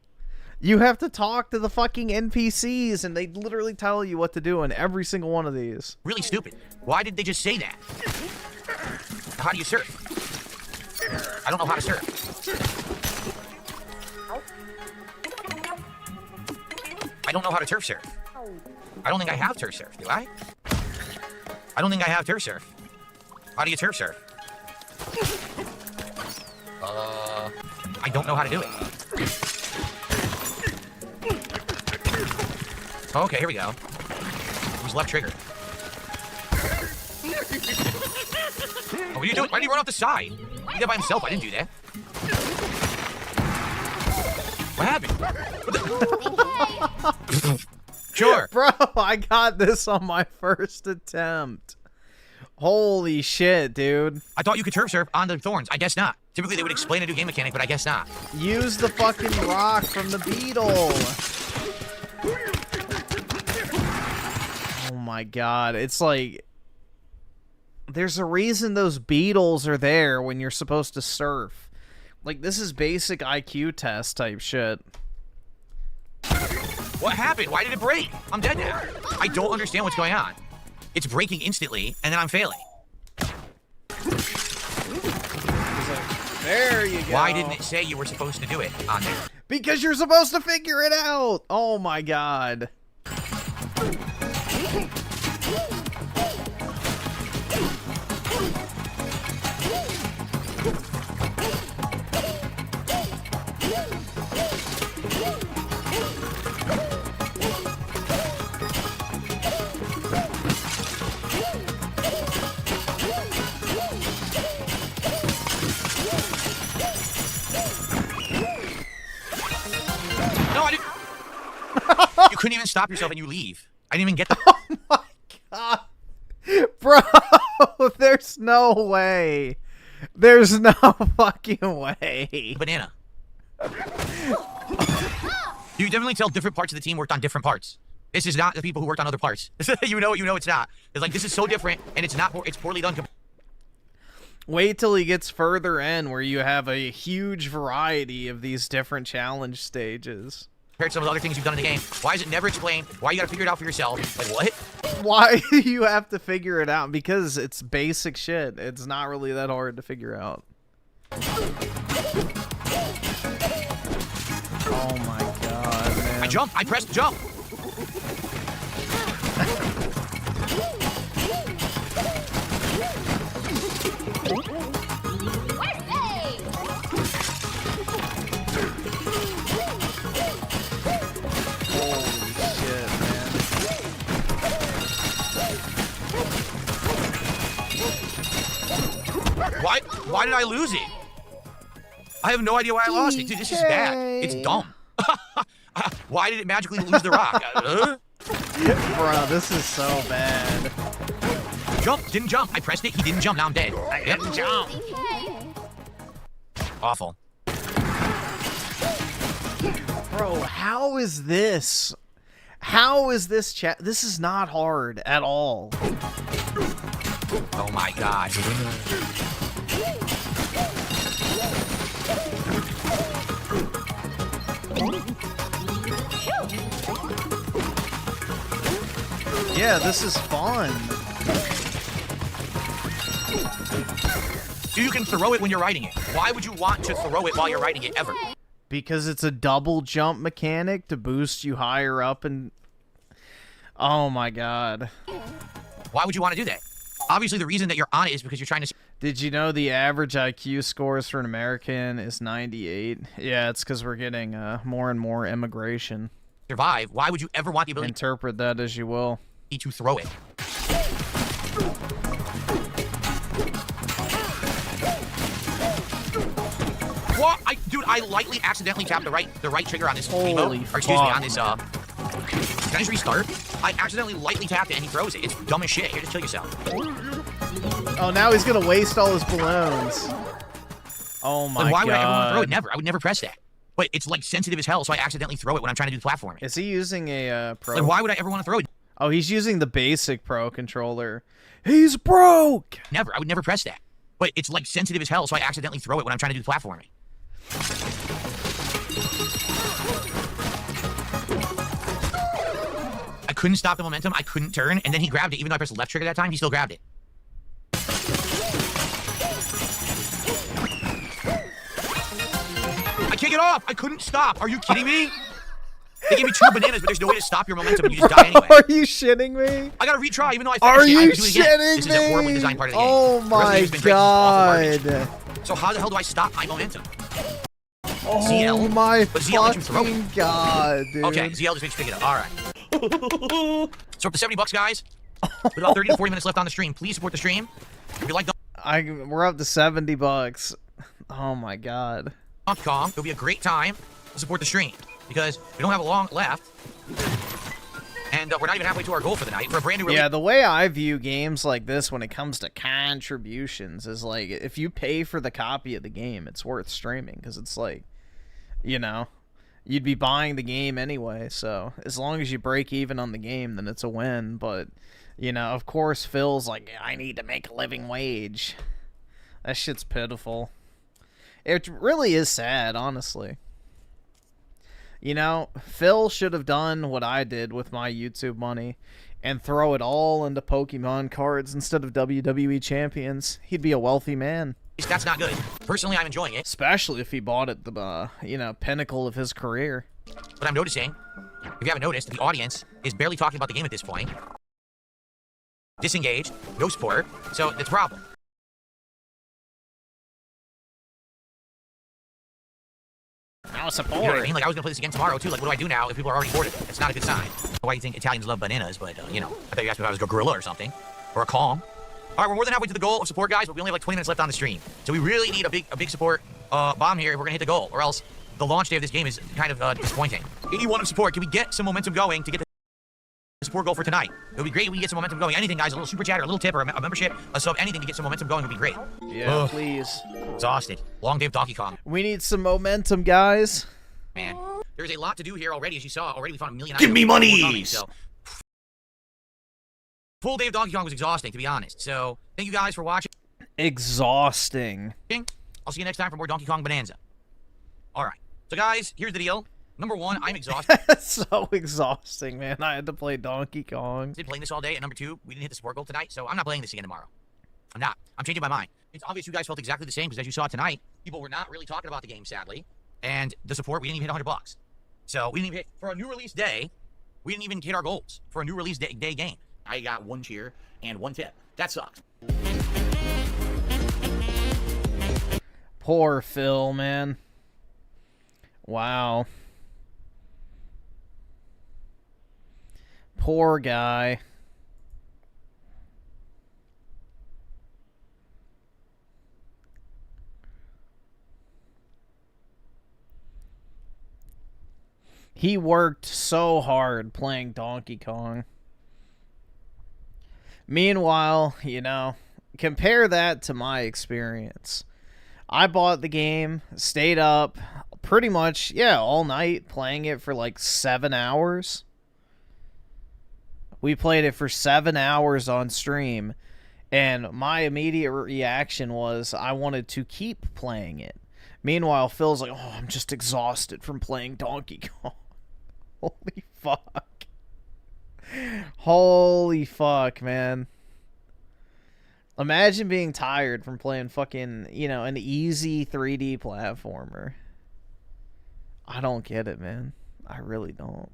You have to talk to the fucking NPCs, and they literally tell you what to do in every single one of these. really stupid. Why did they just say that? How do you surf? I don't know how to surf. I don't know how to turf surf. I don't think I have turf surf, do I? I don't think I have turf surf. How do you turf surf? I don't know how to do it. Okay, here we go. Who's left trigger? Oh, what are you doing? Why did he run off the side? He did that by himself. I didn't do that. What happened? What the... Sure. Bro, I got this on my first attempt. Holy shit, dude. I thought you could turf surf on the thorns. I guess not. Typically, they would explain a new game mechanic, but I guess not. Use the fucking rock from the beetle. Oh my god. It's like... There's a reason those beetles are there when you're supposed to surf. Like, this is basic IQ test type shit. What happened? Why did it break? I'm dead now. I don't understand what's going on. It's breaking instantly, and then I'm failing. There you go. Why didn't it say you were supposed to do it on there? Because you're supposed to figure it out. Oh my god. No, I didn't. You couldn't even stop yourself and you leave. I didn't even get that. Oh my god. Bro, there's no way. There's no fucking way. Banana. You definitely tell different parts of the team worked on different parts. This is not the people who worked on other parts. You know it's not. It's like, this is so different, and it's not. It's poorly done. Wait till he gets further in where you have a huge variety of these different challenge stages. Compared to some of the other things you've done in the game. Why is it never explained? Why you gotta figure it out for yourself? Like, what? Why do you have to figure it out? Because it's basic shit. It's not really that hard to figure out. Oh my god, man. I jumped. I pressed jump. Why did I lose it? I have no idea why I lost it. Dude, this is bad. It's dumb. Why did it magically lose the rock? Bro, this is so bad. Jump. Didn't jump. I pressed it. He didn't jump. Now I'm dead. I didn't jump. Awful. Bro, how is this? How is this chat? This is not hard at all. Oh my god. Yeah, this is fun. So you can throw it when you're riding it. Why would you want to throw it while you're riding it ever? Because it's a double jump mechanic to boost you higher up and... Oh my god. Why would you want to do that? Obviously, the reason that you're on it is because you're trying to... Did you know the average IQ scores for an American is 98? Yeah, it's because we're getting more and more immigration. Survive. Why would you ever want the ability Interpret that as you will. to throw it? What? Dude, I lightly accidentally tapped the right trigger on this remote. Or excuse me, on this Can I just restart? I accidentally lightly tapped it and he throws it. It's dumb as shit. Here, just kill yourself. Oh, now he's gonna waste all his balloons. Oh my god. Then why would I ever want to throw it? Never. I would never press that. But it's like sensitive as hell, so I accidentally throw it when I'm trying to do the platforming. Is he using a pro? Like, why would I ever want to throw it? Oh, he's using the basic pro controller. He's broke! Never. I would never press that. But it's like sensitive as hell, so I accidentally throw it when I'm trying to do the platforming. I couldn't stop the momentum. I couldn't turn, and then he grabbed it. Even though I pressed the left trigger that time, he still grabbed it. I can't get off. I couldn't stop. Are you kidding me? They gave me 2 bananas, but there's no way to stop your momentum. You just die anyway. Are you shitting me? I gotta retry, even though I Are finished you it. I can do it again. shitting This is a horribly designed part of the game. Oh The my resolution's been great. This is awful god. garbage. So how the hell do I stop my momentum? Oh ZL? my But ZL lets you throw fucking it. god, dude. Okay, ZL just makes you pick it up. All right. So up to $70, guys. With about 30 to 40 minutes left on the stream, please support the stream. If you like We're up to $70. Oh my god. Donkey Kong, it'll be a great time to support the stream because we don't have a long left, and we're not even halfway to our goal for the night for a brand new release. Yeah, the way I view games like this when it comes to contributions is like, if you pay for the copy of the game, it's worth streaming because it's like, you know, you'd be buying the game anyway, so as long as you break even on the game, then it's a win. But, you know, of course, Phil's like, I need to make a living wage. That shit's pitiful. It really is sad, honestly. You know, Phil should have done what I did with my YouTube money and throw it all into Pokemon cards instead of WWE champions. He'd be a wealthy man. That's not good. Personally, I'm enjoying it. Especially if he bought it the, you know, pinnacle of his career. But I'm noticing, if you haven't noticed, the audience is barely talking about the game at this point. Disengaged, no support, so it's a problem. No support. You know what I mean? Like, I was gonna play this again tomorrow, too. Like, what do I do now if people are already bored of it? It's not a good sign. Why do you think Italians love bananas? But, you know, I thought you asked me if I was a gorilla or something. Or a Kong. All right, we're more than halfway to the goal of support, guys, but we only have like 20 minutes left on the stream. So we really need a big support bomb here if we're gonna hit the goal, or else the launch day of this game is kind of disappointing. 81 of support. Can we get some momentum going to get the support goal for tonight? It would be great if we get some momentum going. Anything, guys, a little super chat or a little tip or a membership, a sub, anything to get some momentum going would be great. Yeah, please. Exhausted. Long day of Donkey Kong. We need some momentum, guys. Man, there's a lot to do here already, as you saw. Already we found a million Give me items. money! So, full day of Donkey Kong was exhausting, to be honest. So, thank you guys for watching. Exhausting. I'll see you next time for more Donkey Kong Bonanza. All right. So, guys, here's the deal. Number one, I'm exhausted. So exhausting, man. I had to play Donkey Kong. Did playing this all day. And number two, we didn't hit the support goal tonight, so I'm not playing this again tomorrow. I'm not. I'm changing my mind. It's obvious you guys felt exactly the same, because as you saw tonight, people were not really talking about the game, sadly. And the support, we didn't even hit $100. So we didn't even hit, for a new release day, we didn't even hit our goals for a new release day game. I got 1 cheer and 1 tip. That sucks. Poor Phil, man. Wow. Poor guy. He worked so hard playing Donkey Kong. Meanwhile, you know, compare that to my experience. I bought the game, stayed up pretty much, yeah, all night playing it for like 7 hours. We played it for 7 hours on stream, and my immediate reaction was I wanted to keep playing it. Meanwhile, Phil's like, oh, I'm just exhausted from playing Donkey Kong. Holy fuck. Holy fuck, man. Imagine being tired from playing fucking, you know, an easy 3D platformer. I don't get it, man. I really don't.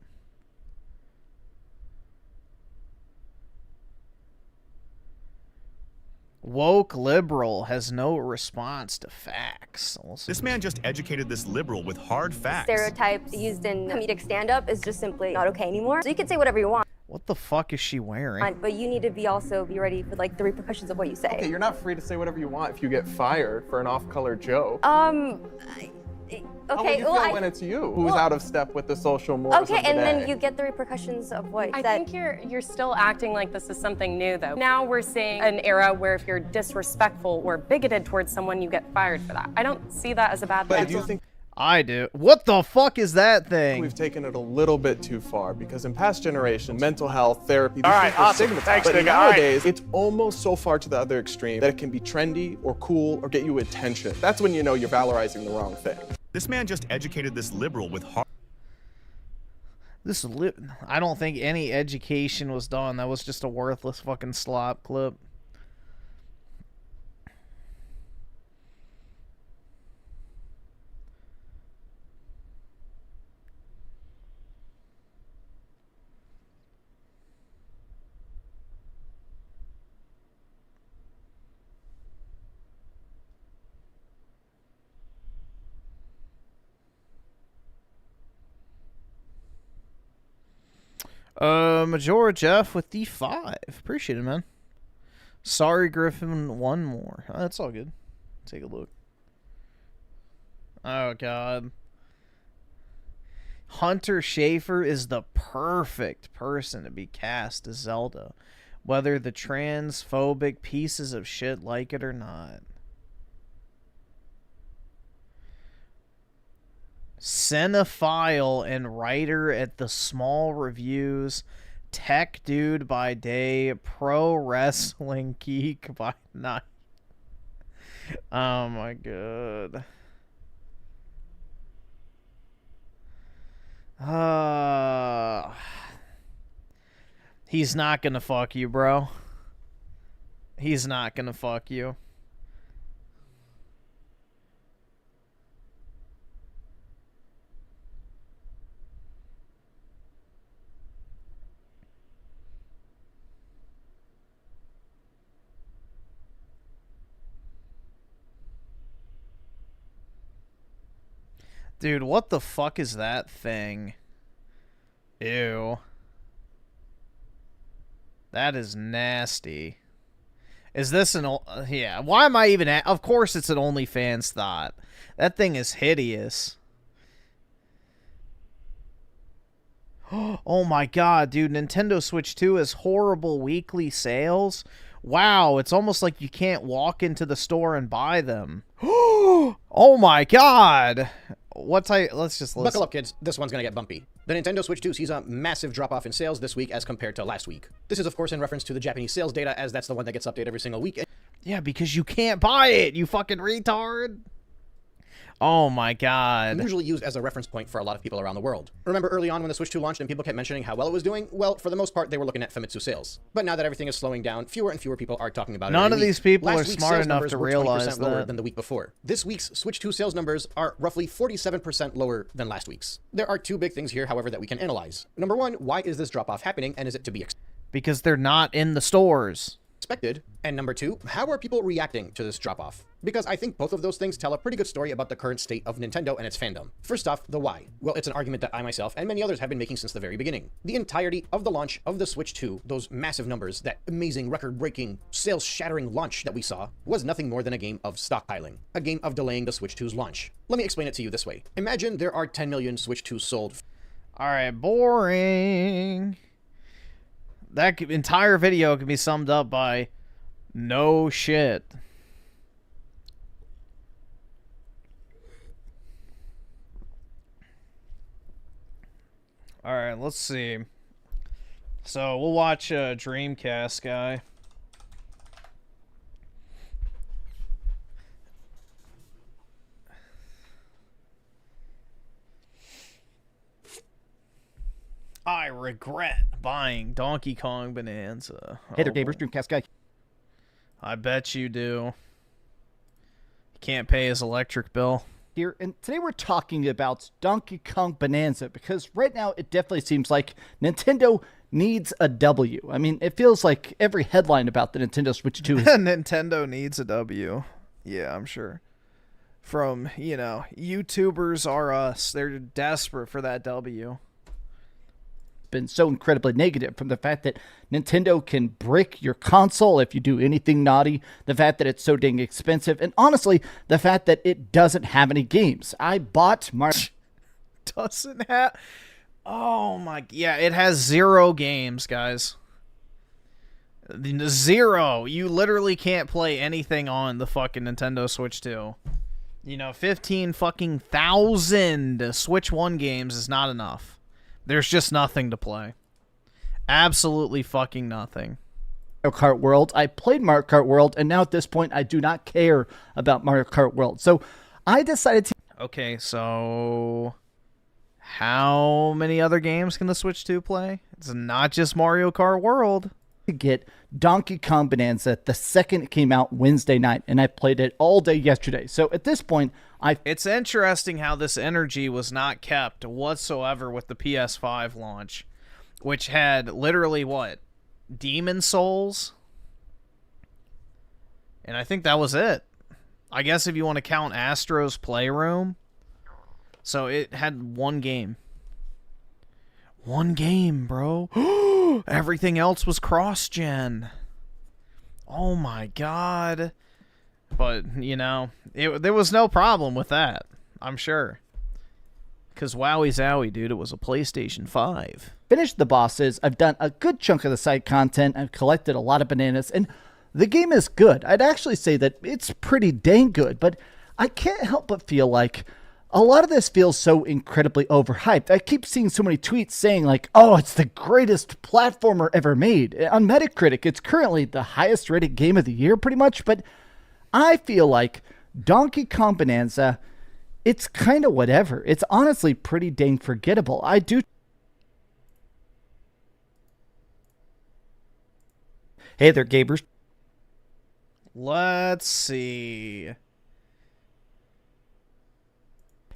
Woke liberal has no response to facts. This man just educated this liberal with hard facts. Stereotypes used in comedic stand-up is just simply not okay anymore. So you can say whatever you want. What the fuck is she wearing? But you need to be ready for like the repercussions of what you say. Okay, you're not free to say whatever you want if you get fired for an off-color joke. Okay, How would you feel when it's you who's out of step with the social mores okay, of the and day? then you get the repercussions of what you I said. think you're still acting like this is something new, though. Now we're seeing an era where if you're disrespectful or bigoted towards someone, you get fired for that. I don't see that as a bad thing. But do you think I do. What the fuck is that thing? we've taken it a little bit too far? Because in past generations, mental health, therapy, these All right, things were awesome. stigmatized. Thanks, but nigga. All right. nowadays, it's almost so far to the other extreme that it can be trendy or cool or get you attention. That's when you know you're valorizing the wrong thing. This man just educated this liberal with hard... I don't think any education was done. That was just a worthless fucking slop clip. Majora Jeff with D5. Appreciate it, man. Sorry, Griffin, one more. Oh, that's all good. Take a look. Oh, God. Hunter Schafer is the perfect person to be cast as Zelda, whether the transphobic pieces of shit like it or not. Cinephile and writer at the Small Reviews, tech dude by day, pro wrestling geek by night. Oh my god. He's not gonna fuck you, bro. He's not gonna fuck you. Dude, what the fuck is that thing? Ew. That is nasty. Is this an... yeah, why am I even... of course it's an OnlyFans thought. That thing is hideous. Oh my god, dude. Nintendo Switch 2 has horrible weekly sales. Wow, it's almost like you can't walk into the store and buy them. Oh my god. Let's just listen. Buckle up, kids. This one's gonna get bumpy. The Nintendo Switch 2 sees a massive drop-off in sales this week as compared to last week. This is, of course, in reference to the Japanese sales data, as that's the one that gets updated every single week. Yeah, because you can't buy it, you fucking retard. Oh my god. Usually used as a reference point for a lot of people around the world. Remember early on when the Switch 2 launched and people kept mentioning how well it was doing? Well, for the most part, they were looking at Famitsu sales. But now that everything is slowing down, fewer and fewer people are talking about it. None of every these week. people Last are week's smart sales enough numbers to were realize 20% lower that. than the week before. This week's Switch 2 sales numbers are roughly 47% lower than last week's. There are two big things here, however, that we can analyze. Number one, why is this drop-off happening, and is it to be because they're not in the stores. Expected? And number two, how are people reacting to this drop-off? Because I think both of those things tell a pretty good story about the current state of Nintendo and its fandom. First off, the why. Well, it's an argument that I myself and many others have been making since the very beginning. The entirety of the launch of the Switch 2, those massive numbers, that amazing record-breaking, sales-shattering launch that we saw, was nothing more than a game of stockpiling. A game of delaying the Switch 2's launch. Let me explain it to you this way. Imagine there are 10 million Switch 2s sold. Alright, boring. That entire video can be summed up by no shit. Alright, let's see. So we'll watch Dreamcast guy. I regret buying Donkey Kong Bonanza. Hey there, gamers, Dreamcast guy. I bet you do. He can't pay his electric bill. Here, and today we're talking about Donkey Kong Bonanza because right now it definitely seems like Nintendo needs a W. I mean, it feels like every headline about the Nintendo Switch 2 is Nintendo needs a W. Yeah, I'm sure. From, you know, YouTubers are us. They're desperate for that W. Been so incredibly negative, from the fact that Nintendo can brick your console if you do anything naughty, the fact that it's so dang expensive, and honestly, the fact that it doesn't have any games. I bought Mario. Doesn't have... Oh my... Yeah, it has 0 games, guys. 0. You literally can't play anything on the fucking Nintendo Switch 2. You know, 15 fucking thousand Switch 1 games is not enough. There's just nothing to play. Absolutely fucking nothing. Mario Kart World. I played Mario Kart World, and now at this point, I do not care about Mario Kart World. So I decided to... Okay, so... How many other games can the Switch 2 play? It's not just Mario Kart World. To get Donkey Kong Bonanza the second it came out Wednesday night, and I played it all day yesterday. So at this point, It's interesting how this energy was not kept whatsoever with the PS5 launch, which had literally what? Demon Souls? And I think that was it. I guess if you want to count Astro's Playroom. So it had one game. One game, bro. Everything else was cross-gen. Oh my god. But, you know, there was no problem with that, I'm sure. Because wowie zowie, dude, it was a PlayStation 5. Finished the bosses. I've done a good chunk of the side content. I've collected a lot of bananas, and the game is good. I'd actually say that it's pretty dang good, but I can't help but feel like a lot of this feels so incredibly overhyped. I keep seeing so many tweets saying like, oh, it's the greatest platformer ever made. On Metacritic, it's currently the highest rated game of the year pretty much, but I feel like Donkey Kong Bonanza, it's kind of whatever. It's honestly pretty dang forgettable. I do... Hey there, gamers. Let's see...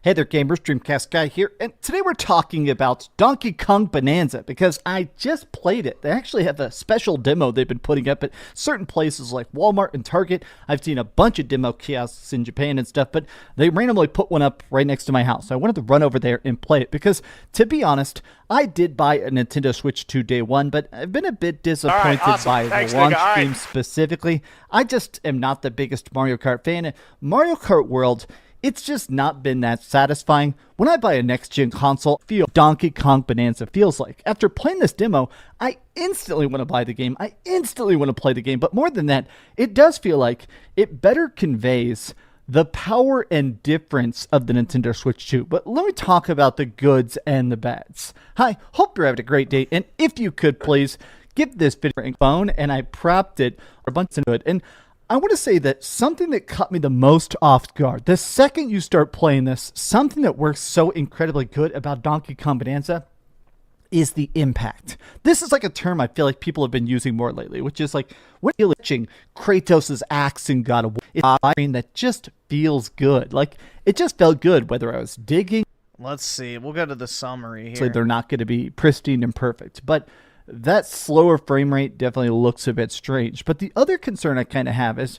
Hey there, gamers, Dreamcast guy here, and today we're talking about Donkey Kong Bonanza because I just played it. They actually have a special demo they've been putting up at certain places like Walmart and Target. I've seen a bunch of demo kiosks in Japan and stuff, but they randomly put one up right next to my house. So I wanted to run over there and play it because, to be honest, I did buy a Nintendo Switch 2 day one, but I've been a bit disappointed by the launch game specifically. I just am not the biggest Mario Kart fan. Mario Kart World, it's just not been that satisfying. When I buy a next-gen console, I feel Donkey Kong Bonanza feels like. After playing this demo, I instantly want to buy the game. I instantly want to play the game. But more than that, it does feel like it better conveys the power and difference of the Nintendo Switch 2. But let me talk about the goods and the bads. Hi, hope you're having a great day. And if you could, please give this video a phone. And I propped it a bunch of good. And I want to say that something that caught me the most off guard, the second you start playing this, something that works so incredibly good about Donkey Kong Bonanza is the impact. This is like a term I feel like people have been using more lately, which is like, when you're glitching Kratos' axe in God of War, it's a screen that just feels good. Like, it just felt good, whether I was digging. Let's see. We'll go to the summary here. So they're not going to be pristine and perfect, but that slower frame rate definitely looks a bit strange. But the other concern I kind of have is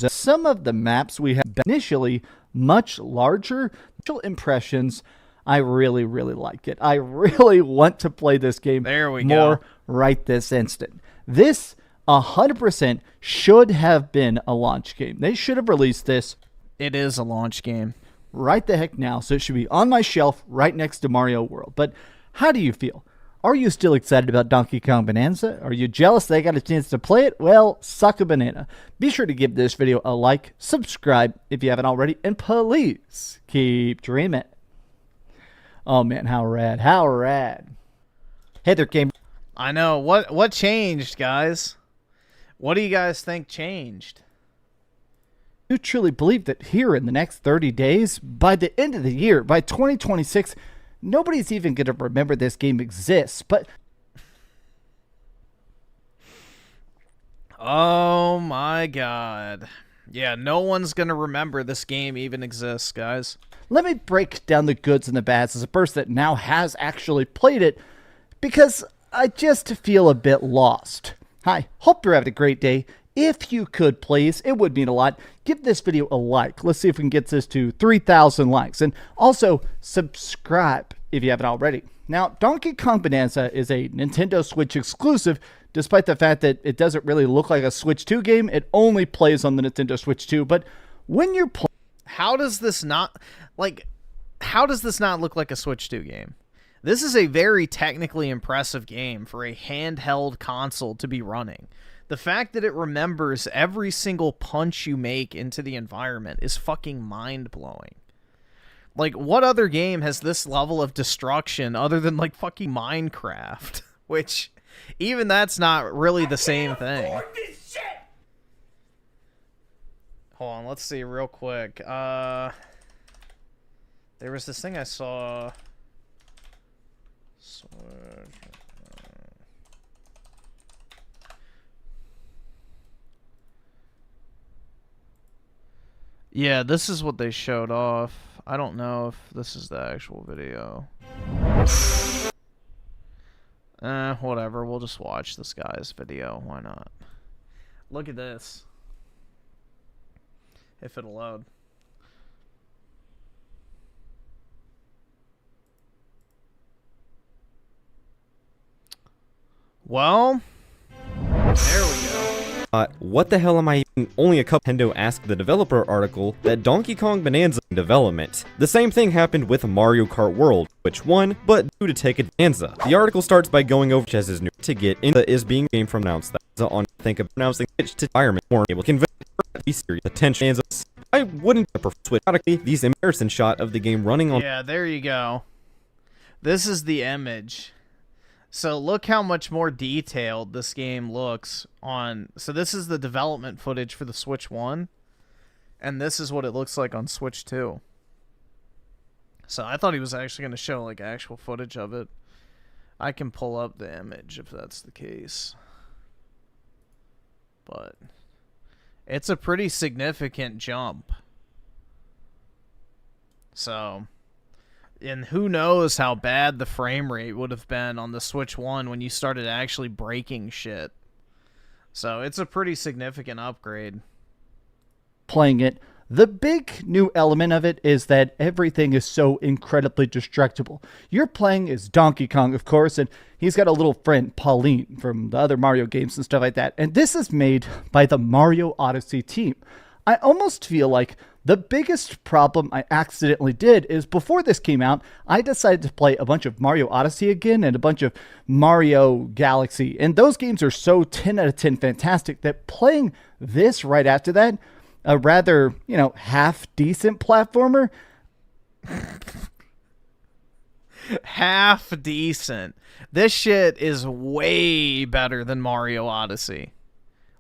some of the maps we have initially much larger. Initial impressions, I really, really like it. I really want to play this game more right this instant. This 100% should have been a launch game. They should have released this. It is a launch game. Right the heck now. So it should be on my shelf right next to Mario World. But how do you feel? Are you still excited about Donkey Kong Bonanza? Are you jealous they got a chance to play it? Well, suck a banana. Be sure to give this video a like, subscribe if you haven't already, and please keep dreaming. Oh man, how rad, how rad. Hey there, gamer. I know. What changed, guys? What do you guys think changed? You truly believe that here in the next 30 days, by the end of the year, by 2026, nobody's even going to remember this game exists, but... Oh my god. Yeah, no one's going to remember this game even exists, guys. Let me break down the goods and the bads as a person that now has actually played it, because I just feel a bit lost. Hi, hope you're having a great day. If you could, please, it would mean a lot, give this video a like. Let's see if we can get this to 3,000 likes. And also, subscribe if you haven't already. Now, Donkey Kong Bonanza is a Nintendo Switch exclusive, despite the fact that it doesn't really look like a Switch 2 game. It only plays on the Nintendo Switch 2. But when you're playing... How does this not look like a Switch 2 game? This is a very technically impressive game for a handheld console to be running. The fact that it remembers every single punch you make into the environment is fucking mind-blowing. Like, what other game has this level of destruction other than, like, fucking Minecraft? Which, even that's not really the same thing. Hold on, let's see real quick. There was this thing I saw... Yeah, this is what they showed off. I don't know if this is the actual video. Whatever. We'll just watch this guy's video. Why not? Look at this. If it'll load. Well, there we go. What the hell am I even? Only a couple. Nintendo asked the developer article that Donkey Kong Bonanza in development. The same thing happened with Mario Kart World, which won, but due to take Bonanza. The article starts by going over chess is new to get into is being game from announced that on think of pronouncing it to environment more able to convey be serious attention. I wouldn't prefer switch these embarrassing shot of the game running on. Yeah, there you go. This is the image. So look how much more detailed this game looks on... So this is the development footage for the Switch 1. And this is what it looks like on Switch 2. So I thought he was actually going to show like actual footage of it. I can pull up the image if that's the case. But it's a pretty significant jump. So... And who knows how bad the frame rate would have been on the Switch 1 when you started actually breaking shit. So it's a pretty significant upgrade. Playing it, the big new element of it is that everything is so incredibly destructible. You're playing as Donkey Kong, of course, and he's got a little friend, Pauline, from the other Mario games and stuff like that. And this is made by the Mario Odyssey team. I almost feel like the biggest problem I accidentally did is before this came out, I decided to play a bunch of Mario Odyssey again and a bunch of Mario Galaxy. And those games are so 10 out of 10 fantastic that playing this right after that, a rather, half-decent platformer. Half-decent. This shit is way better than Mario Odyssey.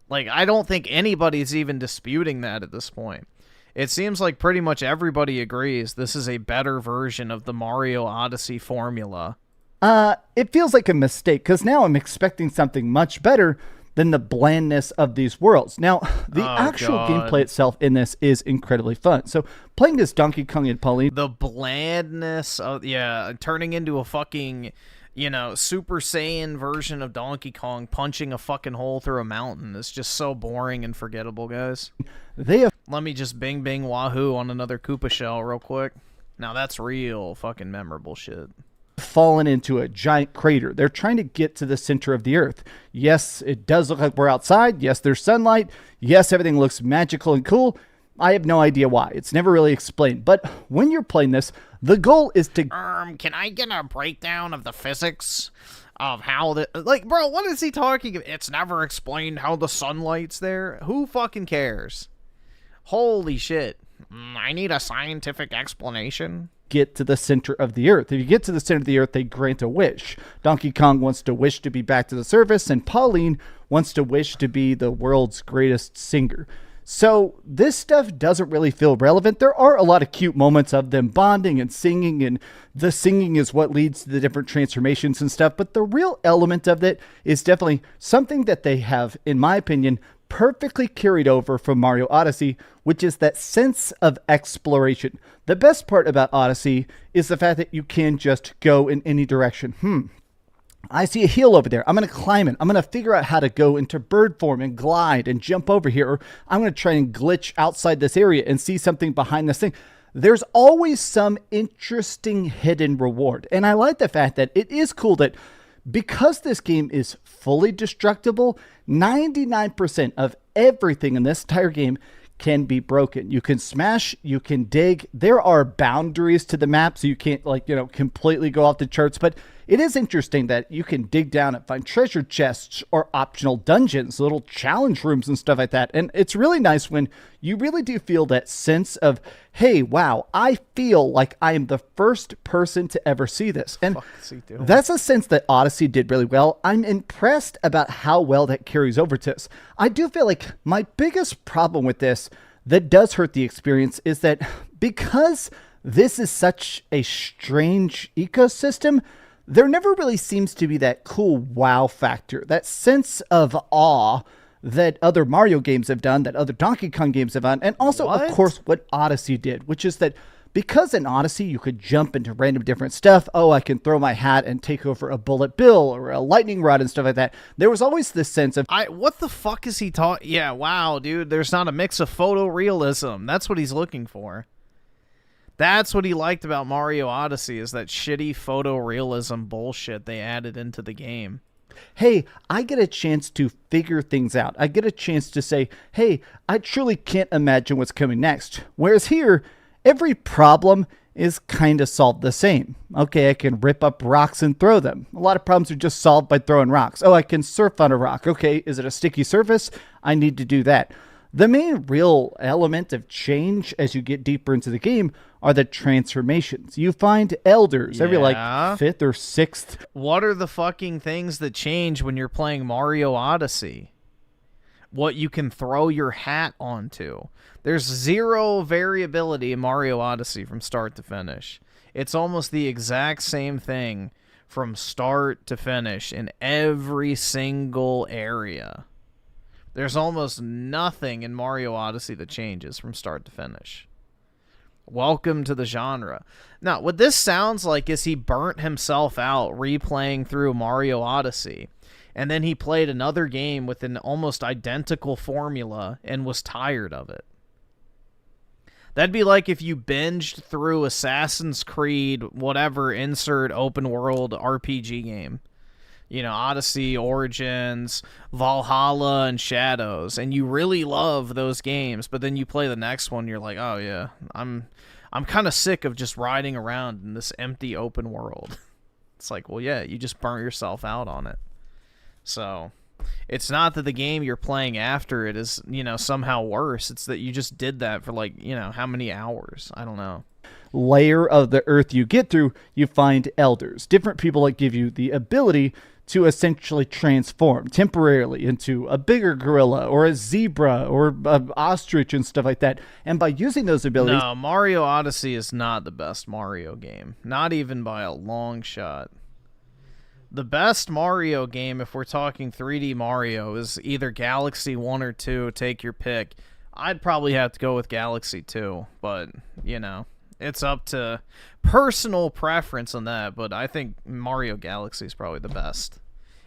Like, I don't think anybody's even disputing that at this point. It seems like pretty much everybody agrees this is a better version of the Mario Odyssey formula. It feels like a mistake, because now I'm expecting something much better than the blandness of these worlds. Now, the actual gameplay itself in this is incredibly fun. So, playing as Donkey Kong and Pauline... The blandness of... Yeah, turning into a fucking... Super Saiyan version of Donkey Kong punching a fucking hole through a mountain. It's just so boring and forgettable, guys. Let me just bing bing wahoo on another Koopa shell real quick. Now that's real fucking memorable shit. Fallen into a giant crater. They're trying to get to the center of the earth. Yes, it does look like we're outside. Yes, there's sunlight. Yes, everything looks magical and cool. I have no idea why. It's never really explained. But when you're playing this, the goal is to... Can I get a breakdown of the physics of how the... Like, bro, what is he talking about? It's never explained how the sunlight's there. Who fucking cares? Holy shit. I need a scientific explanation. get to the center of the earth. If you get to the center of the earth, they grant a wish. Donkey Kong wants to wish to be back to the surface, and Pauline wants to wish to be the world's greatest singer. So this stuff doesn't really feel relevant. There are a lot of cute moments of them bonding and the singing is what leads to the different transformations and stuff. But the real element of it is definitely something that they have, in my opinion, perfectly carried over from Mario Odyssey, which is that sense of exploration. The best part about Odyssey is the fact that you can just go in any direction. I see a hill over there. I'm going to climb it. I'm going to figure out how to go into bird form and glide and jump over here. Or I'm going to try and glitch outside this area and see something behind this thing. There's always some interesting hidden reward. And I like the fact that it is cool that because this game is fully destructible, 99% of everything in this entire game can be broken. You can smash, you can dig. There are boundaries to the map, so you can't completely go off the charts, but it is interesting that you can dig down and find treasure chests or optional dungeons, little challenge rooms and stuff like that. And it's really nice when you really do feel that sense of, hey, wow, I feel like I am the first person to ever see this. And that's a sense that Odyssey did really well. I'm impressed about how well that carries over to this. I do feel like my biggest problem with this that does hurt the experience is that because this is such a strange ecosystem, there never really seems to be that cool wow factor, that sense of awe that other Mario games have done, that other Donkey Kong games have done, and also, of course, what Odyssey did, which is that because in Odyssey you could jump into random different stuff, I can throw my hat and take over a bullet bill or a lightning rod and stuff like that, there was always this sense of... What the fuck is he talking... Yeah, wow, dude, there's not a mix of photorealism. That's what he's looking for. That's what he liked about Mario Odyssey, is that shitty photorealism bullshit they added into the game. Hey, I get a chance to figure things out. I get a chance to say, hey, I truly can't imagine what's coming next. Whereas here, every problem is kind of solved the same. Okay, I can rip up rocks and throw them. A lot of problems are just solved by throwing rocks. I can surf on a rock. Okay, is it a sticky surface? I need to do that. The main real element of change as you get deeper into the game are the transformations. You find elders every like 5th or 6th. What are the fucking things that change when you're playing Mario Odyssey? What you can throw your hat onto. There's zero variability in Mario Odyssey from start to finish. It's almost the exact same thing from start to finish in every single area. There's almost nothing in Mario Odyssey that changes from start to finish. Welcome to the genre. Now, what this sounds like is he burnt himself out replaying through Mario Odyssey, and then he played another game with an almost identical formula and was tired of it. That'd be like if you binged through Assassin's Creed, whatever, insert open world RPG game. Odyssey, Origins, Valhalla, and Shadows, and you really love those games, but then you play the next one, you're like, oh yeah, I'm kind of sick of just riding around in this empty open world. It's like, well, yeah, you just burnt yourself out on it. So, it's not that the game you're playing after it is, somehow worse. It's that you just did that for how many hours? I don't know. Layer of the earth you get through, you find elders. Different people that give you the ability to essentially transform temporarily into a bigger gorilla or a zebra or an ostrich and stuff like that. And by using those abilities... No, Mario Odyssey is not the best Mario game. Not even by a long shot. The best Mario game, if we're talking 3D Mario, is either Galaxy 1 or 2. Take your pick. I'd probably have to go with Galaxy 2, but, it's up to personal preference on that, but I think Mario Galaxy is probably the best,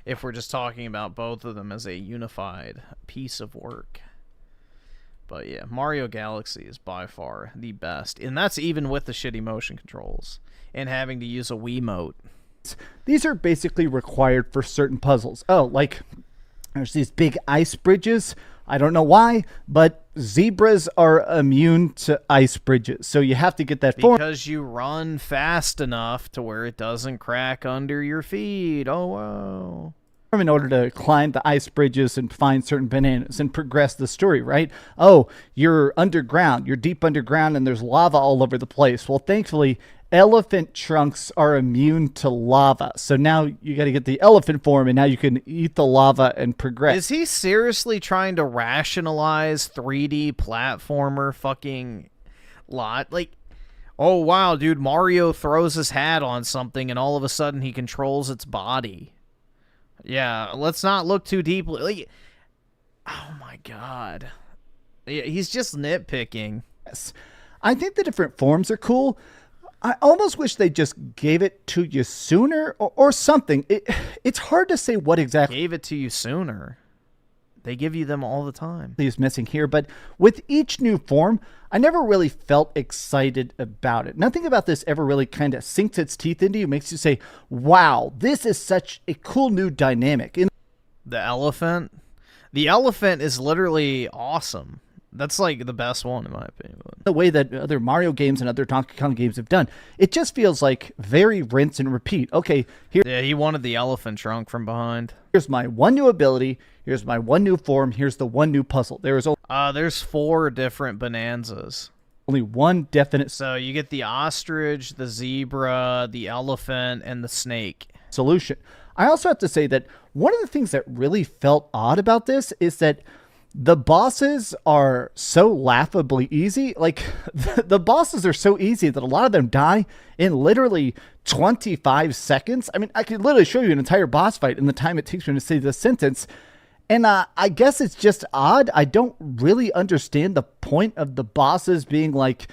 if we're just talking about both of them as a unified piece of work. But yeah, Mario Galaxy is by far the best, and that's even with the shitty motion controls and having to use a Wiimote. These are basically required for certain puzzles. Like there's these big ice bridges. I don't know why, but zebras are immune to ice bridges, so you have to get that form. Because you run fast enough to where it doesn't crack under your feet. Oh, wow. In order to climb the ice bridges and find certain bananas and progress the story, right? Oh, you're underground, you're deep underground, and there's lava all over the place. Well, thankfully, elephant trunks are immune to lava. So now you got to get the elephant form, and now you can eat the lava and progress. Is he seriously trying to rationalize 3D platformer fucking lot? Like, oh wow, dude, Mario throws his hat on something and all of a sudden he controls its body. Yeah, let's not look too deeply. Like, oh my god. He's just nitpicking. Yes. I think the different forms are cool. I almost wish they just gave it to you sooner or something. It's hard to say what exactly gave it to you sooner. They give you them all the time. Is missing here, but with each new form, I never really felt excited about it. Nothing about this ever really kind of sinks its teeth into you, makes you say, wow, this is such a cool new dynamic. The elephant? The elephant is literally awesome. That's like the best one in my opinion. The way that other Mario games and other Donkey Kong games have done, it just feels like very rinse and repeat. Okay, here. Yeah, he wanted the elephant trunk from behind. Here's my one new ability. Here's my one new form. Here's the one new puzzle. There's 4 different bonanzas. Only one definite. So you get the ostrich, the zebra, the elephant, and the snake. Solution. I also have to say that one of the things that really felt odd about this is that the bosses are so laughably easy. Like, the bosses are so easy that a lot of them die in literally 25 seconds. I mean, I could literally show you an entire boss fight in the time it takes me to say this sentence. And I guess it's just odd. I don't really understand the point of the bosses being, like,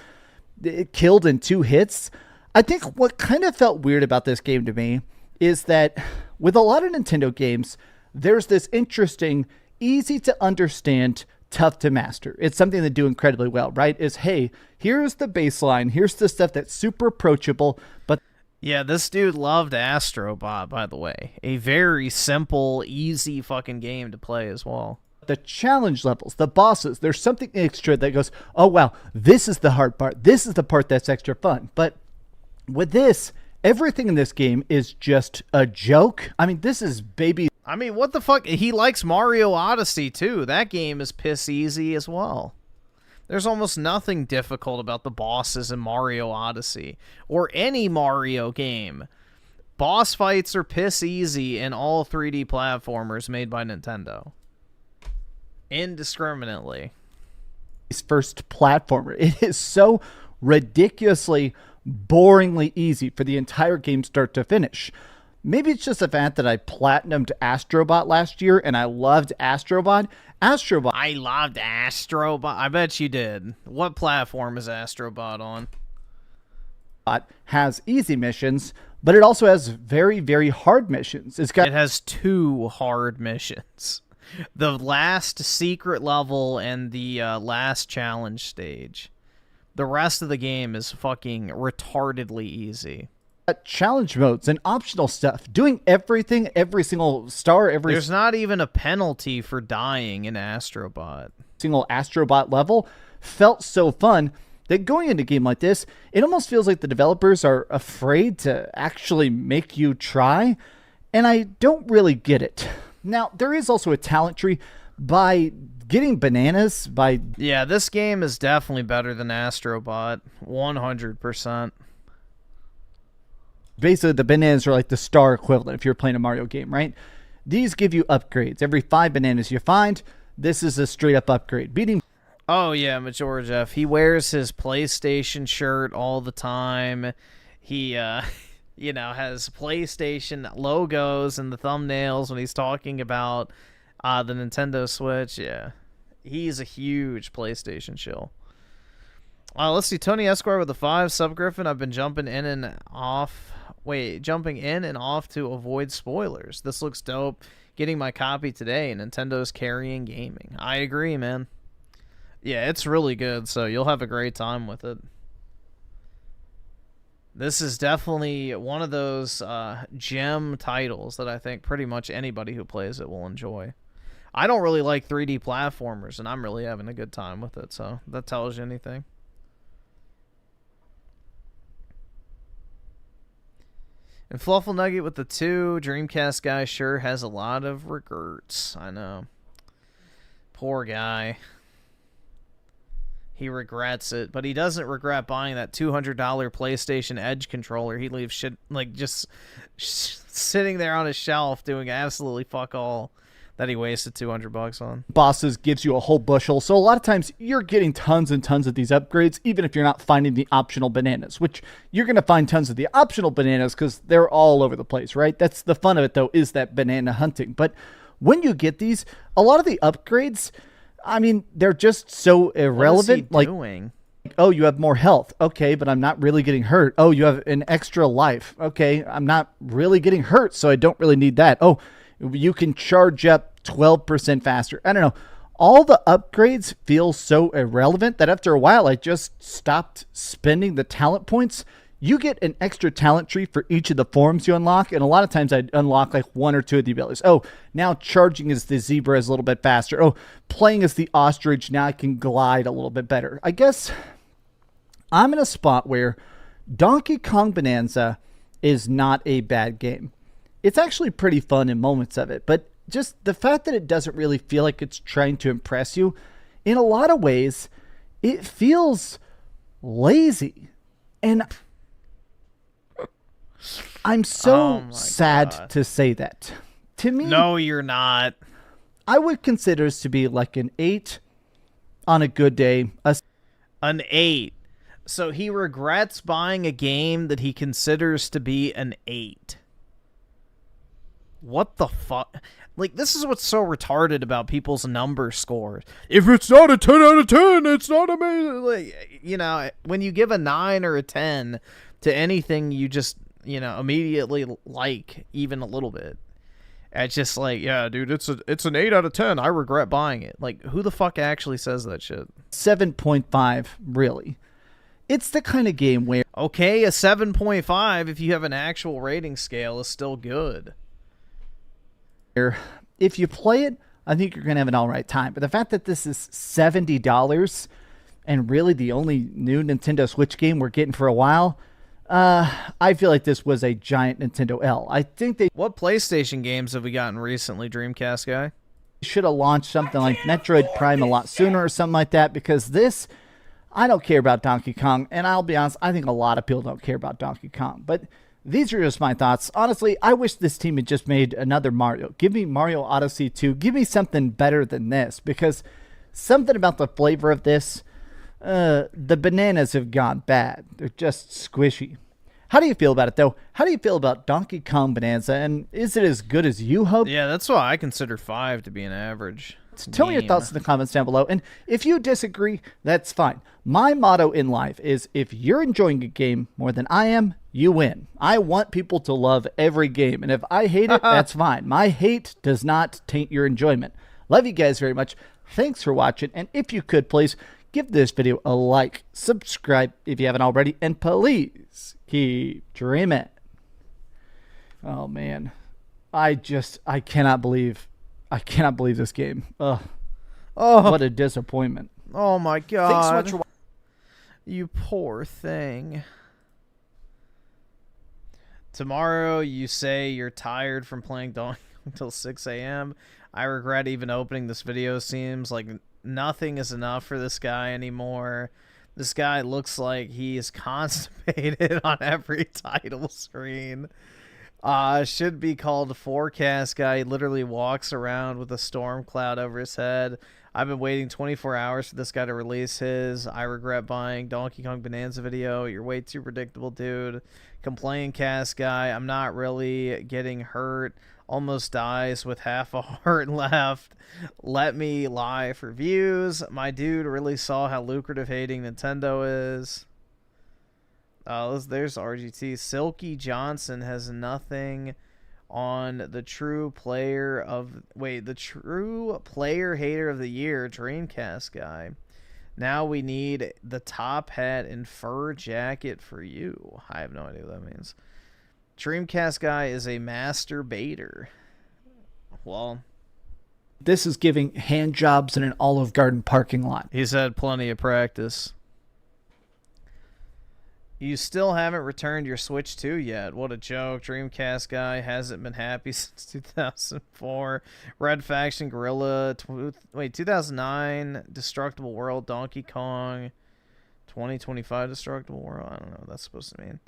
killed in 2 hits. I think what kind of felt weird about this game to me is that with a lot of Nintendo games, there's this interesting, easy to understand, tough to master. It's something they do incredibly well, right? Is, hey, here's the baseline. Here's the stuff that's super approachable. But yeah, this dude loved Astrobot, by the way. A very simple, easy fucking game to play as well. The challenge levels, the bosses, there's something extra that goes, oh, wow, this is the hard part. This is the part that's extra fun. But with this, everything in this game is just a joke. I mean, this is baby. I mean, what the fuck? He likes Mario Odyssey, too. That game is piss easy as well. There's almost nothing difficult about the bosses in Mario Odyssey. Or any Mario game. Boss fights are piss easy in all 3D platformers made by Nintendo. Indiscriminately. His first platformer. It is so ridiculously, boringly easy for the entire game start to finish. Maybe it's just the fact that I platinumed Astrobot last year and I loved Astrobot. I loved Astrobot. I bet you did. What platform is Astrobot on? Has easy missions, but it also has very, very hard missions. It has 2 hard missions. The last secret level and the last challenge stage. The rest of the game is fucking retardedly easy. Challenge modes and optional stuff. Doing everything, every single star, There's not even a penalty for dying in Astrobot. Single Astrobot level felt so fun that going into a game like this, it almost feels like the developers are afraid to actually make you try, and I don't really get it. Now, there is also a talent tree by getting bananas by... Yeah, this game is definitely better than Astrobot. 100%. Basically, the bananas are like the star equivalent if you're playing a Mario game, right? These give you upgrades. Every 5 bananas you find, this is a straight-up upgrade. Beating... Oh, yeah, Majora Jeff. He wears his PlayStation shirt all the time. He, you know, has PlayStation logos in the thumbnails when he's talking about the Nintendo Switch. Yeah, he's a huge PlayStation shill. Let's see. Tony Esquire with the 5. Sub Griffin. I've been jumping in and off to avoid spoilers. This looks dope. Getting my copy today. Nintendo's carrying gaming. I agree, man. Yeah, it's really good, so you'll have a great time with it. This is definitely one of those gem titles that I think pretty much anybody who plays it will enjoy. I don't really like 3D platformers, and I'm really having a good time with it, so that tells you anything. And Fluffle Nugget with the 2. Dreamcast guy sure has a lot of regrets. I know. Poor guy. He regrets it, but he doesn't regret buying that $200 PlayStation Edge controller. He leaves shit like just sitting there on his shelf doing absolutely fuck all that he wasted $200 on. Bosses gives you a whole bushel, so a lot of times you're getting tons and tons of these upgrades, even if you're not finding the optional bananas, which you're going to find tons of the optional bananas because they're all over the place, right? That's the fun of it, though, is that banana hunting. But when you get these, a lot of the upgrades, I mean, they're just so irrelevant. What is he doing? Oh, you have more health. Okay, but I'm not really getting hurt. Oh, you have an extra life. Okay, I'm not really getting hurt, so I don't really need that. Oh, you can charge up 12% faster. I don't know. All the upgrades feel so irrelevant that after a while, I just stopped spending the talent points. You get an extra talent tree for each of the forms you unlock, and a lot of times I'd unlock like one or two of the abilities. Oh, now charging as the zebra is a little bit faster. Oh, playing as the ostrich, now I can glide a little bit better. I guess I'm in a spot where Donkey Kong Bonanza is not a bad game. It's actually pretty fun in moments of it, but just the fact that it doesn't really feel like it's trying to impress you, in a lot of ways, it feels lazy. And I'm so sad to say that. To me, no, you're not. I would consider this to be like an 8 on a good day. An 8. So he regrets buying a game that he considers to be an 8. What the fuck? Like, this is what's so retarded about people's number scores. If it's not a 10 out of 10, it's not amazing. Like, you know, when you give a 9 or a 10 to anything, you just, you know, immediately like even a little bit. It's just like, yeah, dude, it's an 8 out of 10. I regret buying it. Like, who the fuck actually says that shit? 7.5, really. It's the kind of game where... Okay, a 7.5, if you have an actual rating scale, is still good. If you play it, I think you're going to have an all right time. But the fact that this is $70 and really the only new Nintendo Switch game we're getting for a while, I feel like this was a giant Nintendo L. I think they... What PlayStation games have we gotten recently, Dreamcast guy? Should have launched something like Metroid Prime a lot sooner or something like that, because this... I don't care about Donkey Kong, and I'll be honest, I think a lot of people don't care about Donkey Kong. But these are just my thoughts. Honestly, I wish this team had just made another Mario. Give me Mario Odyssey 2. Give me something better than this, because something about the flavor of this, the bananas have gone bad. They're just squishy. How do you feel about it, though? How do you feel about Donkey Kong Bonanza, and is it as good as you hope? Yeah, that's why I consider 5 to be an average. Tell me your thoughts in the comments down below, and if you disagree, that's fine. My motto in life is, if you're enjoying a game more than I am, you win. I want people to love every game, and if I hate it, that's fine. My hate does not taint your enjoyment. Love you guys very much. Thanks for watching, and if you could, please give this video a like, subscribe if you haven't already, and please keep dreaming. Oh, man. I cannot believe this game. Ugh. Oh, what a disappointment. Oh my god. Thanks so much for watching. You poor thing. Tomorrow you say you're tired from playing Donkey until 6 a.m. I regret even opening this video. Seems like nothing is enough for this guy anymore. This guy looks like he is constipated on every title screen. Should be called Forecast Guy. He literally walks around with a storm cloud over his head. I've been waiting 24 hours for this guy to release his I regret buying Donkey Kong Bonanza video. You're way too predictable, dude. Complain Cast Guy. I'm not really getting hurt. Almost dies with half a heart left. Let me lie for views. My dude really saw how lucrative hating Nintendo is. There's RGT. Silky Johnson has nothing on the true player hater of the year, Dreamcast Guy. Now we need the top hat and fur jacket for you. I have no idea what that means. Dreamcast Guy is a masturbator. Well, this is giving hand jobs in an Olive Garden parking lot. He's had plenty of practice. You still haven't returned your Switch 2 yet. What a joke. Dreamcast guy hasn't been happy since 2004. Red Faction, Gorilla. 2009. Destructible World. Donkey Kong. 2025 Destructible World. I don't know what that's supposed to mean.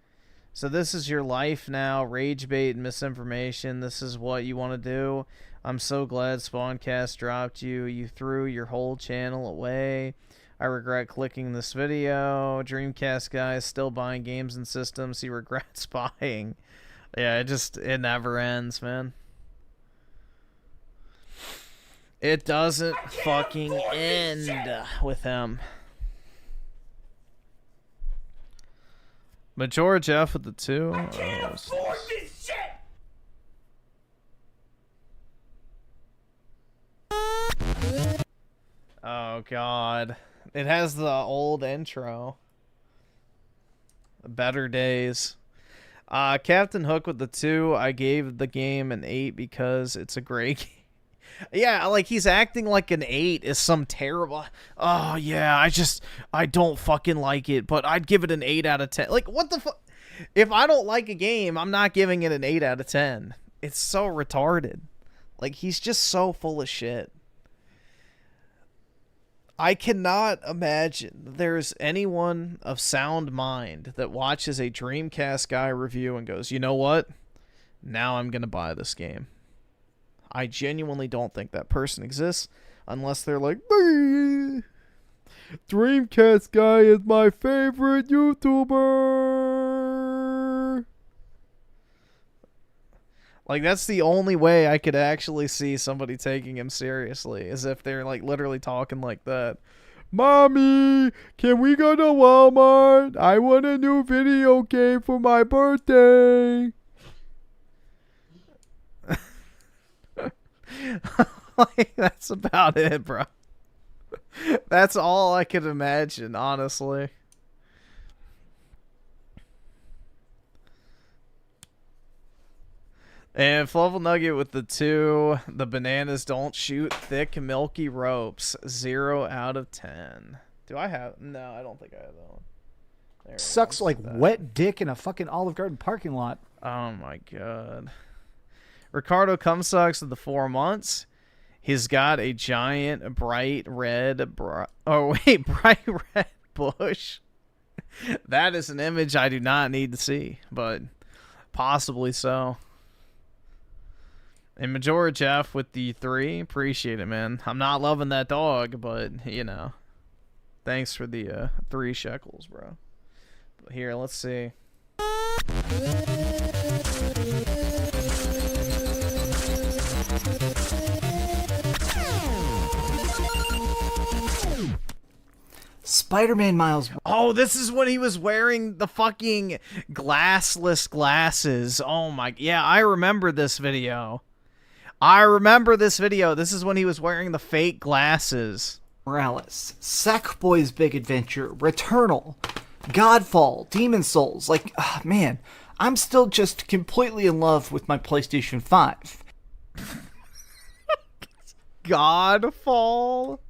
So this is your life now. Rage bait and misinformation. This is what you want to do. I'm so glad Spawncast dropped you. You threw your whole channel away. I regret clicking this video. Dreamcast guy is still buying games and systems he regrets buying. Yeah, it never ends, man. It doesn't fucking end with him. Majora Jeff with the 2. I can't afford this shit. Oh god. It has the old intro. Better days. Captain Hook with the 2. I gave the game an 8 because it's a great game. Yeah, like he's acting like an 8 is some terrible. Oh yeah, I don't fucking like it, but I'd give it an 8 out of 10. Like what the fuck? If I don't like a game, I'm not giving it an 8 out of 10. It's so retarded. Like he's just so full of shit. I cannot imagine there's anyone of sound mind that watches a Dreamcast guy review and goes, you know what? Now I'm going to buy this game. I genuinely don't think that person exists unless they're like, Dreamcast guy is my favorite YouTuber. Like, that's the only way I could actually see somebody taking him seriously, is if they're, like, literally talking like that. Mommy, can we go to Walmart? I want a new video game for my birthday. Like, that's about it, bro. That's all I could imagine, honestly. And Fluffle Nugget with the 2. The bananas don't shoot thick, milky ropes. 0 out of 10. Do I have? No, I don't think I have that one. There Sucks like wet dick in a fucking Olive Garden parking lot. Oh my god. Ricardo Cumsucks of the 4 months. He's got a giant bright red bright red bush. That is an image I do not need to see, but possibly so. And Majora Jeff with the 3. Appreciate it, man. I'm not loving that dog, but, you know. Thanks for the 3 shekels, bro. But here, let's see. Spider-Man Miles. Oh, this is when he was wearing the fucking glassless glasses. Oh my, yeah, I remember this video. This is when he was wearing the fake glasses. Morales, Sackboy's Big Adventure, Returnal, Godfall, Demon Souls. Like, man, I'm still just completely in love with my PlayStation 5. Godfall?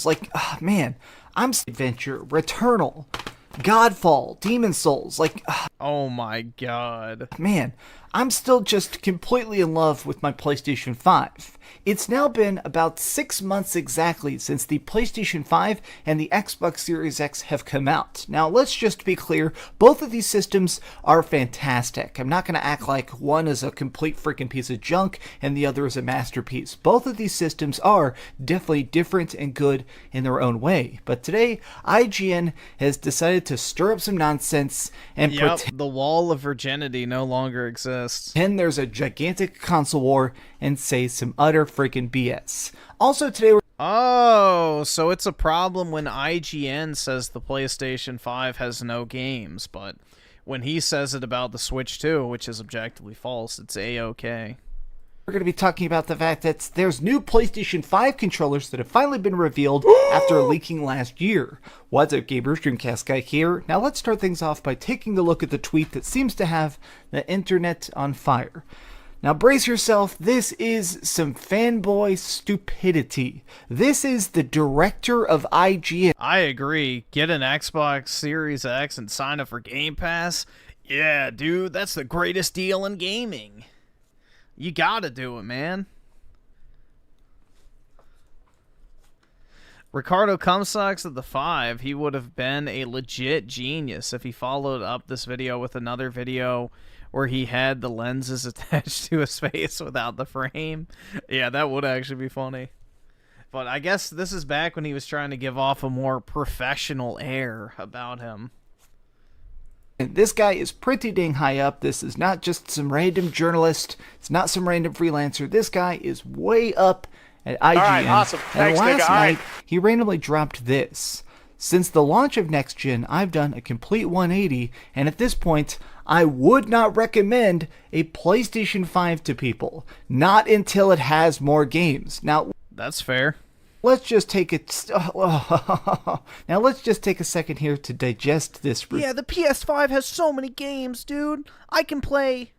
Like, man, I'm Adventure, Returnal, Godfall, Demon Souls. Like, oh my god. Man, I'm still just completely in love with my PlayStation 5. It's now been about 6 months exactly since the PlayStation 5 and the Xbox Series X have come out. Now, let's just be clear, both of these systems are fantastic. I'm not going to act like one is a complete freaking piece of junk and the other is a masterpiece. Both of these systems are definitely different and good in their own way. But today, IGN has decided to stir up some nonsense and pretend the wall of virginity no longer exists. And there's a gigantic console war and say some utter freaking BS. Also today we're so it's a problem when IGN says the PlayStation 5 has no games, but when he says it about the Switch 2, which is objectively false, it's A-okay. We're going to be talking about the fact that there's new PlayStation 5 controllers that have finally been revealed after leaking last year. What's up, gamers? Dreamcast Guy here. Now let's start things off by taking a look at the tweet that seems to have the internet on fire. Now brace yourself, this is some fanboy stupidity. This is the director of IGN. I agree. Get an Xbox Series X and sign up for Game Pass. Yeah, dude, that's the greatest deal in gaming. You gotta do it, man. Ricardo Cumsucks at the 5. He would have been a legit genius if he followed up this video with another video where he had the lenses attached to his face without the frame. Yeah, that would actually be funny. But I guess this is back when he was trying to give off a more professional air about him. This guy is pretty dang high up. This is not just some random journalist. It's not some random freelancer. This guy is way up at IGN. All right, awesome. And Thanks, last nigga. All night, right. he randomly dropped this. Since the launch of Next Gen, I've done a complete 180, and at this point, I would not recommend a PlayStation 5 to people. Not until it has more games. Now, that's fair. Let's just take it. Now let's just take a second here to digest this. Yeah, the PS5 has so many games, dude. I can play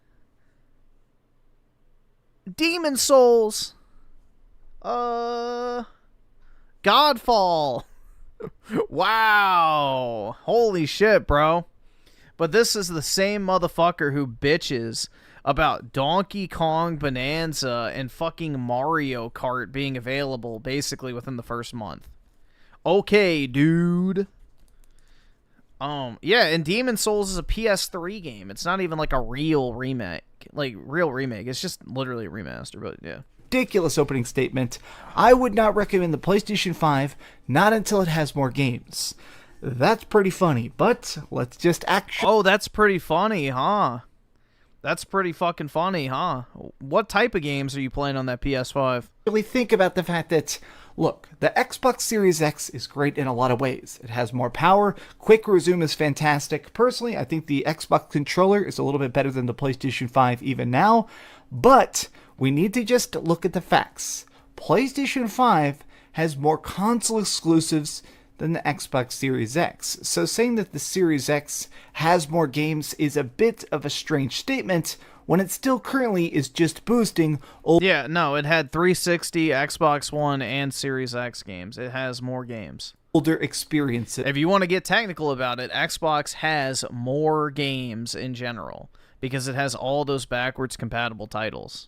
Demon Souls, Godfall. Wow. Holy shit, bro. But this is the same motherfucker who bitches about Donkey Kong Bonanza and fucking Mario Kart being available basically within the first month. Okay, dude. Yeah, and Demon Souls is a PS3 game. It's not even like a real remake. It's just literally a remaster, but yeah. Ridiculous opening statement. I would not recommend the PlayStation 5, not until it has more games. That's pretty funny, but let's just actually... Oh, that's pretty funny, huh? That's pretty fucking funny, huh? What type of games are you playing on that PS5? Really think about the fact that, look, the Xbox Series X is great in a lot of ways. It has more power. Quick resume is fantastic. Personally, I think the Xbox controller is a little bit better than the PlayStation 5 even now, but we need to just look at the facts. PlayStation 5 has more console exclusives than the Xbox Series X. So saying that the Series X has more games is a bit of a strange statement when it still currently is just boosting old... Yeah, no, it had 360, Xbox One, and Series X games. It has more games. Older experiences. If you want to get technical about it, Xbox has more games in general because it has all those backwards compatible titles.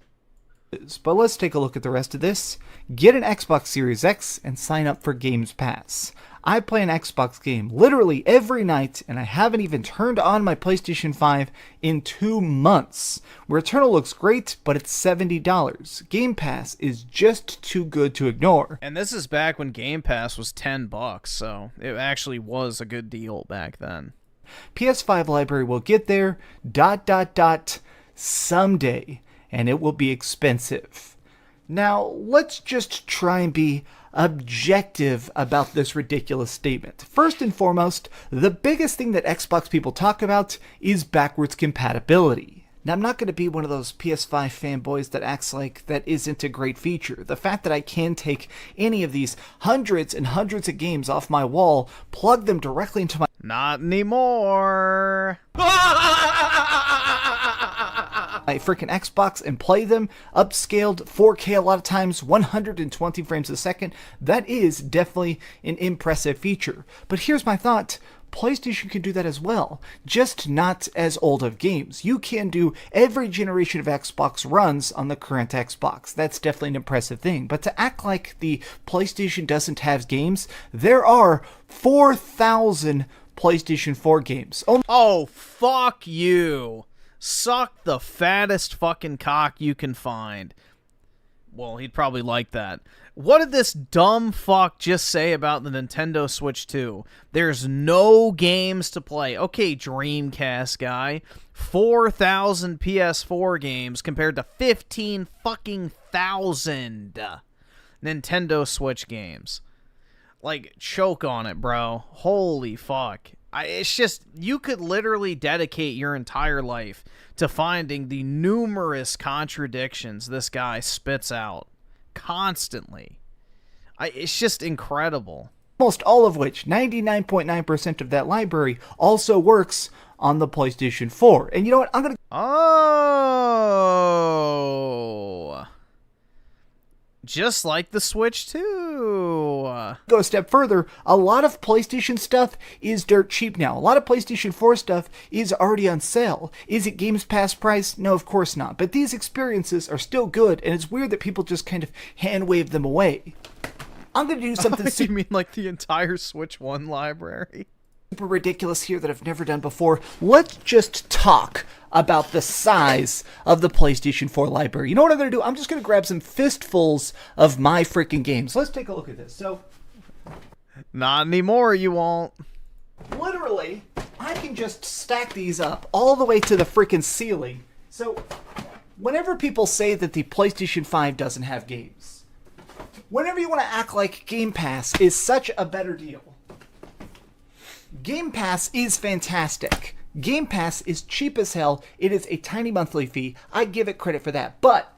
But let's take a look at the rest of this. Get an Xbox Series X and sign up for Games Pass. I play an Xbox game literally every night, and I haven't even turned on my PlayStation 5 in 2 months. Returnal looks great, but it's $70. Game Pass is just too good to ignore. And this is back when Game Pass was $10, so it actually was a good deal back then. PS5 library will get there, someday, and it will be expensive. Now, let's just try and be objective about this ridiculous statement. First and foremost, the biggest thing that Xbox people talk about is backwards compatibility. Now, I'm not going to be one of those PS5 fanboys that acts like that isn't a great feature. The fact that I can take any of these hundreds and hundreds of games off my wall, plug them directly into my... Not anymore! my freaking Xbox and play them upscaled 4K a lot of times, 120 frames a second. That is definitely an impressive feature. But here's my thought. PlayStation can do that as well, just not as old of games. You can do every generation of Xbox runs on the current Xbox. That's definitely an impressive thing. But to act like the PlayStation doesn't have games, there are 4,000 PlayStation 4 games. Oh, fuck you. Suck the fattest fucking cock you can find. Well, he'd probably like that. What did this dumb fuck just say about the Nintendo Switch 2? There's no games to play. Okay, Dreamcast guy. 4,000 PS4 games compared to 15 fucking thousand Nintendo Switch games. Like, choke on it, bro. Holy fuck. It's just, you could literally dedicate your entire life to finding the numerous contradictions this guy spits out constantly. It's just incredible. Almost all of which, 99.9% of that library, also works on the PlayStation 4. And you know what? I'm going to... Oh. Just like the Switch 2. Go a step further. A lot of PlayStation stuff is dirt cheap now. A lot of PlayStation 4 stuff is already on sale. Is it Games Pass price? No, of course not. But these experiences are still good, and it's weird that people just kind of hand wave them away. I'm going to do something... You mean like the entire Switch 1 library? Super ridiculous here that I've never done before. Let's just talk about the size of the PlayStation 4 library. You know what I'm going to do? I'm just going to grab some fistfuls of my freaking games. Let's take a look at this. So, not anymore, you won't. Literally, I can just stack these up all the way to the freaking ceiling. So, whenever people say that the PlayStation 5 doesn't have games, whenever you want to act like Game Pass is such a better deal, Game Pass is fantastic. Game Pass is cheap as hell. It is a tiny monthly fee. I give it credit for that. But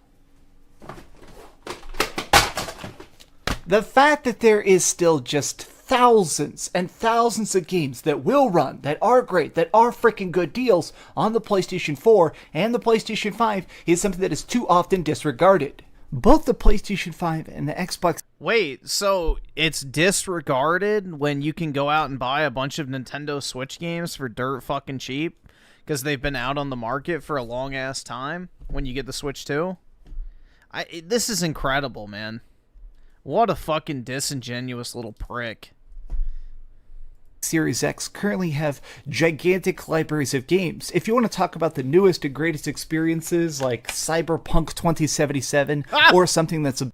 the fact that there is still just thousands and thousands of games that will run, that are great, that are freaking good deals on the PlayStation 4 and the PlayStation 5 is something that is too often disregarded. Both the PlayStation 5 and the Xbox... Wait, so it's disregarded when you can go out and buy a bunch of Nintendo Switch games for dirt fucking cheap? Because they've been out on the market for a long-ass time when you get the Switch 2? This is incredible, man. What a fucking disingenuous little prick. Series X currently have gigantic libraries of games. If you want to talk about the newest and greatest experiences like Cyberpunk 2077 or something that's a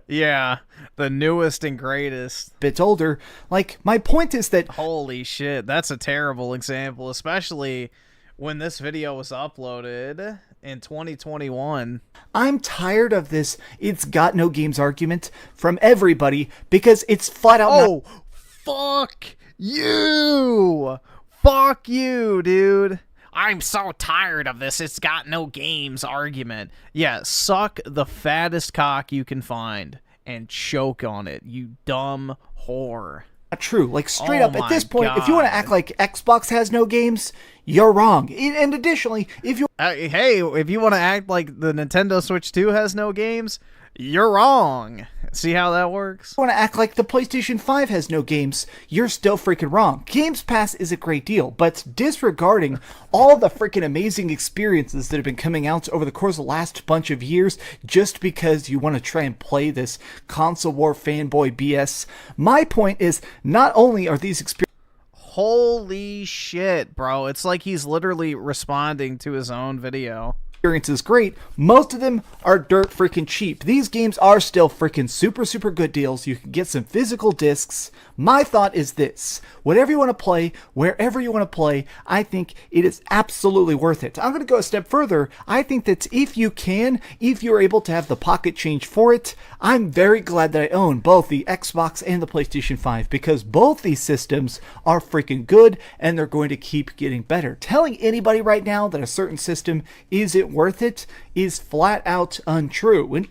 yeah, the newest and greatest bit older, like my point is that holy shit, that's a terrible example, especially when this video was uploaded in 2021. I'm tired of this "it's got no games" argument from everybody because it's flat out fuck you! Fuck you, dude! I'm so tired of this "it's got no games" argument. Yeah, suck the fattest cock you can find and choke on it, you dumb whore. Not true. Like, straight up, at this point, if you want to act like Xbox has no games, you're wrong. And additionally, if you... hey, if you want to act like the Nintendo Switch 2 has no games, you're wrong. See how that works? If you want to act like the PlayStation 5 has no games, you're still freaking wrong. Games Pass is a great deal, but disregarding all the freaking amazing experiences that have been coming out over the course of the last bunch of years just because you want to try and play this console war fanboy BS, my point is not only are these experiences... Holy shit, bro. It's like he's literally responding to his own video. Experience is great. Most of them are dirt freaking cheap. These games are still freaking super good deals. You can get some physical discs. My thought is this: whatever you want to play, wherever you want to play, I think it is absolutely worth it. I'm going to go a step further. I think that if you're able to have the pocket change for it, I'm very glad that I own both the Xbox and the PlayStation 5 because both these systems are freaking good and they're going to keep getting better. Telling anybody right now that a certain system isn't worth it is flat out untrue. And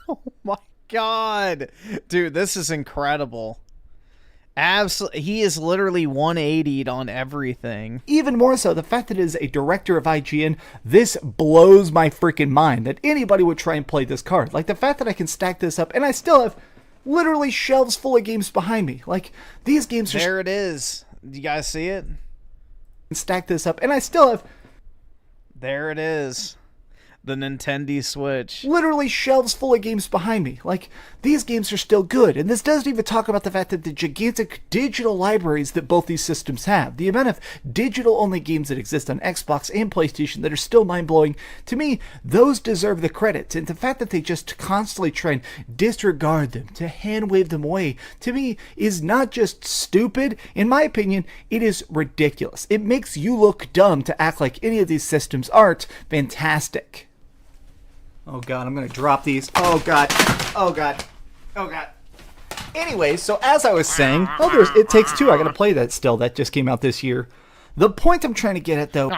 oh my god, dude, this is incredible. Absolutely, he is literally 180'd on everything. Even more so, the fact that it is a director of IGN, this blows my freaking mind that anybody would try and play this card. Like the fact that I can stack this up and I still have literally shelves full of games behind me. Like these games are... There it is. Do you guys see it? Stack this up and I still have... There it is. The Nintendo Switch. Literally shelves full of games behind me. Like, these games are still good. And this doesn't even talk about the fact that the gigantic digital libraries that both these systems have. The amount of digital-only games that exist on Xbox and PlayStation that are still mind-blowing. To me, those deserve the credit. And the fact that they just constantly try and disregard them, to hand-wave them away, to me, is not just stupid. In my opinion, it is ridiculous. It makes you look dumb to act like any of these systems aren't fantastic. Oh god, I'm gonna drop these. Oh god. Oh god. Oh god. Anyway, so as I was saying, It Takes Two. I gotta play that still. That just came out this year. The point I'm trying to get at, though,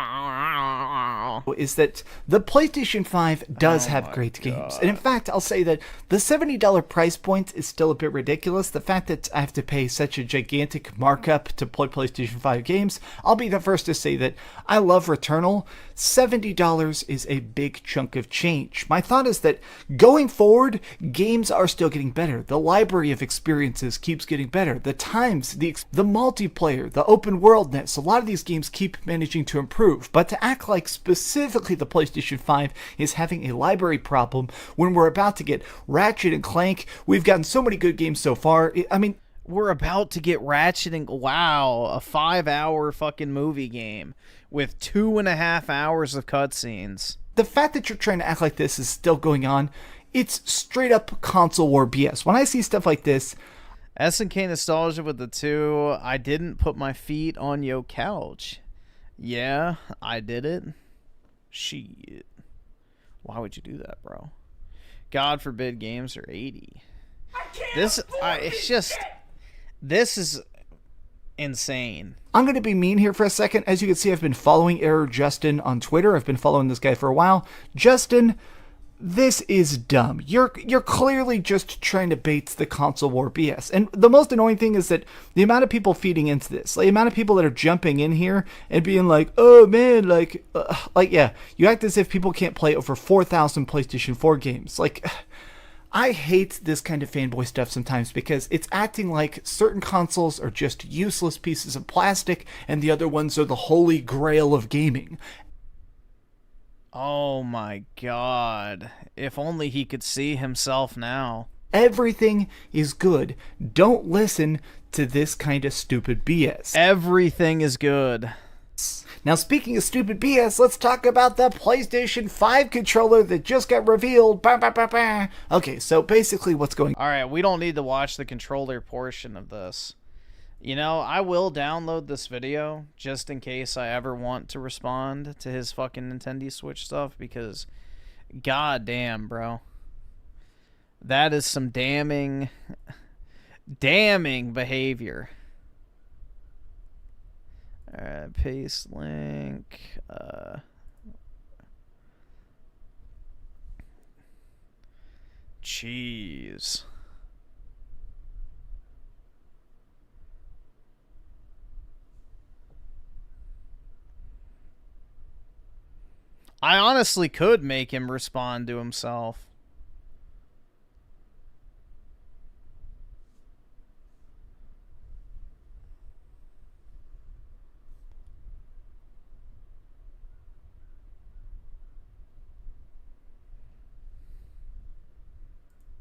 is that the PlayStation 5 does have great games. And in fact, I'll say that the $70 price point is still a bit ridiculous. The fact that I have to pay such a gigantic markup to play PlayStation 5 games, I'll be the first to say that I love Returnal. $70 is a big chunk of change. My thought is that going forward, games are still getting better. The library of experiences keeps getting better. The times, the multiplayer, the open worldness, a lot of these games keep managing to improve. But to act like specifically the PlayStation 5 is having a library problem when we're about to get Ratchet and Clank, we've gotten so many good games so far. I mean, we're about to get Ratchet and wow, a 5-hour fucking movie game with 2.5 hours of cutscenes. The fact that you're trying to act like this is still going on, it's straight up console war BS. When I see stuff like this, SNK nostalgia with the 2, I didn't put my feet on your couch. Yeah, I did it. Shit. Why would you do that, bro? God forbid games are 80. This is insane. I'm going to be mean here for a second. As you can see, I've been following Error Justin on Twitter. I've been following this guy for a while. Justin, this is dumb. You're clearly just trying to bait the console war BS. And the most annoying thing is that the amount of people feeding into this, the amount of people that are jumping in here and being like, oh man, yeah, you act as if people can't play over 4,000 PlayStation 4 games. Like, I hate this kind of fanboy stuff sometimes because it's acting like certain consoles are just useless pieces of plastic and the other ones are the holy grail of gaming. Oh my god. If only he could see himself now. Everything is good. Don't listen to this kind of stupid BS. Everything is good. Now, speaking of stupid BS, let's talk about the PlayStation 5 controller that just got revealed. Bah, bah, bah, bah. Okay, so basically what's going on. Alright, we don't need to watch the controller portion of this. You know, I will download this video just in case I ever want to respond to his fucking Nintendo Switch stuff because, goddamn, bro. That is some damning behavior. Alright, paste link. Jeez. I honestly could make him respond to himself.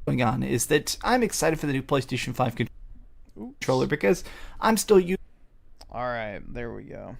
Going on is that I'm excited for the new PlayStation 5 controller because I'm still using. Alright, there we go.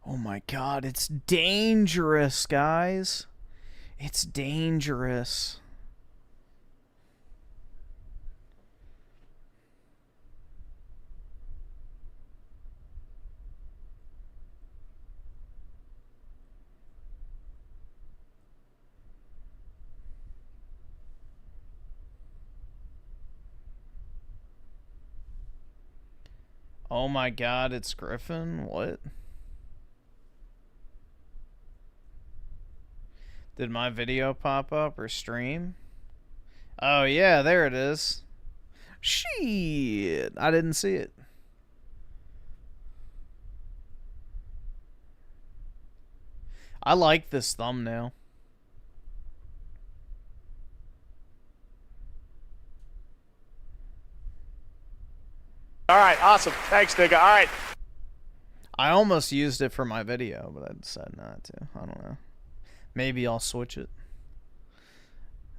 Oh my god, it's dangerous, guys. It's dangerous. Oh my god, it's Griffin? What? Did my video pop up or stream? Oh yeah, there it is. Shit, I didn't see it. I like this thumbnail. All right, awesome. Thanks, nigga. All right. I almost used it for my video, but I decided not to. I don't know. Maybe I'll switch it.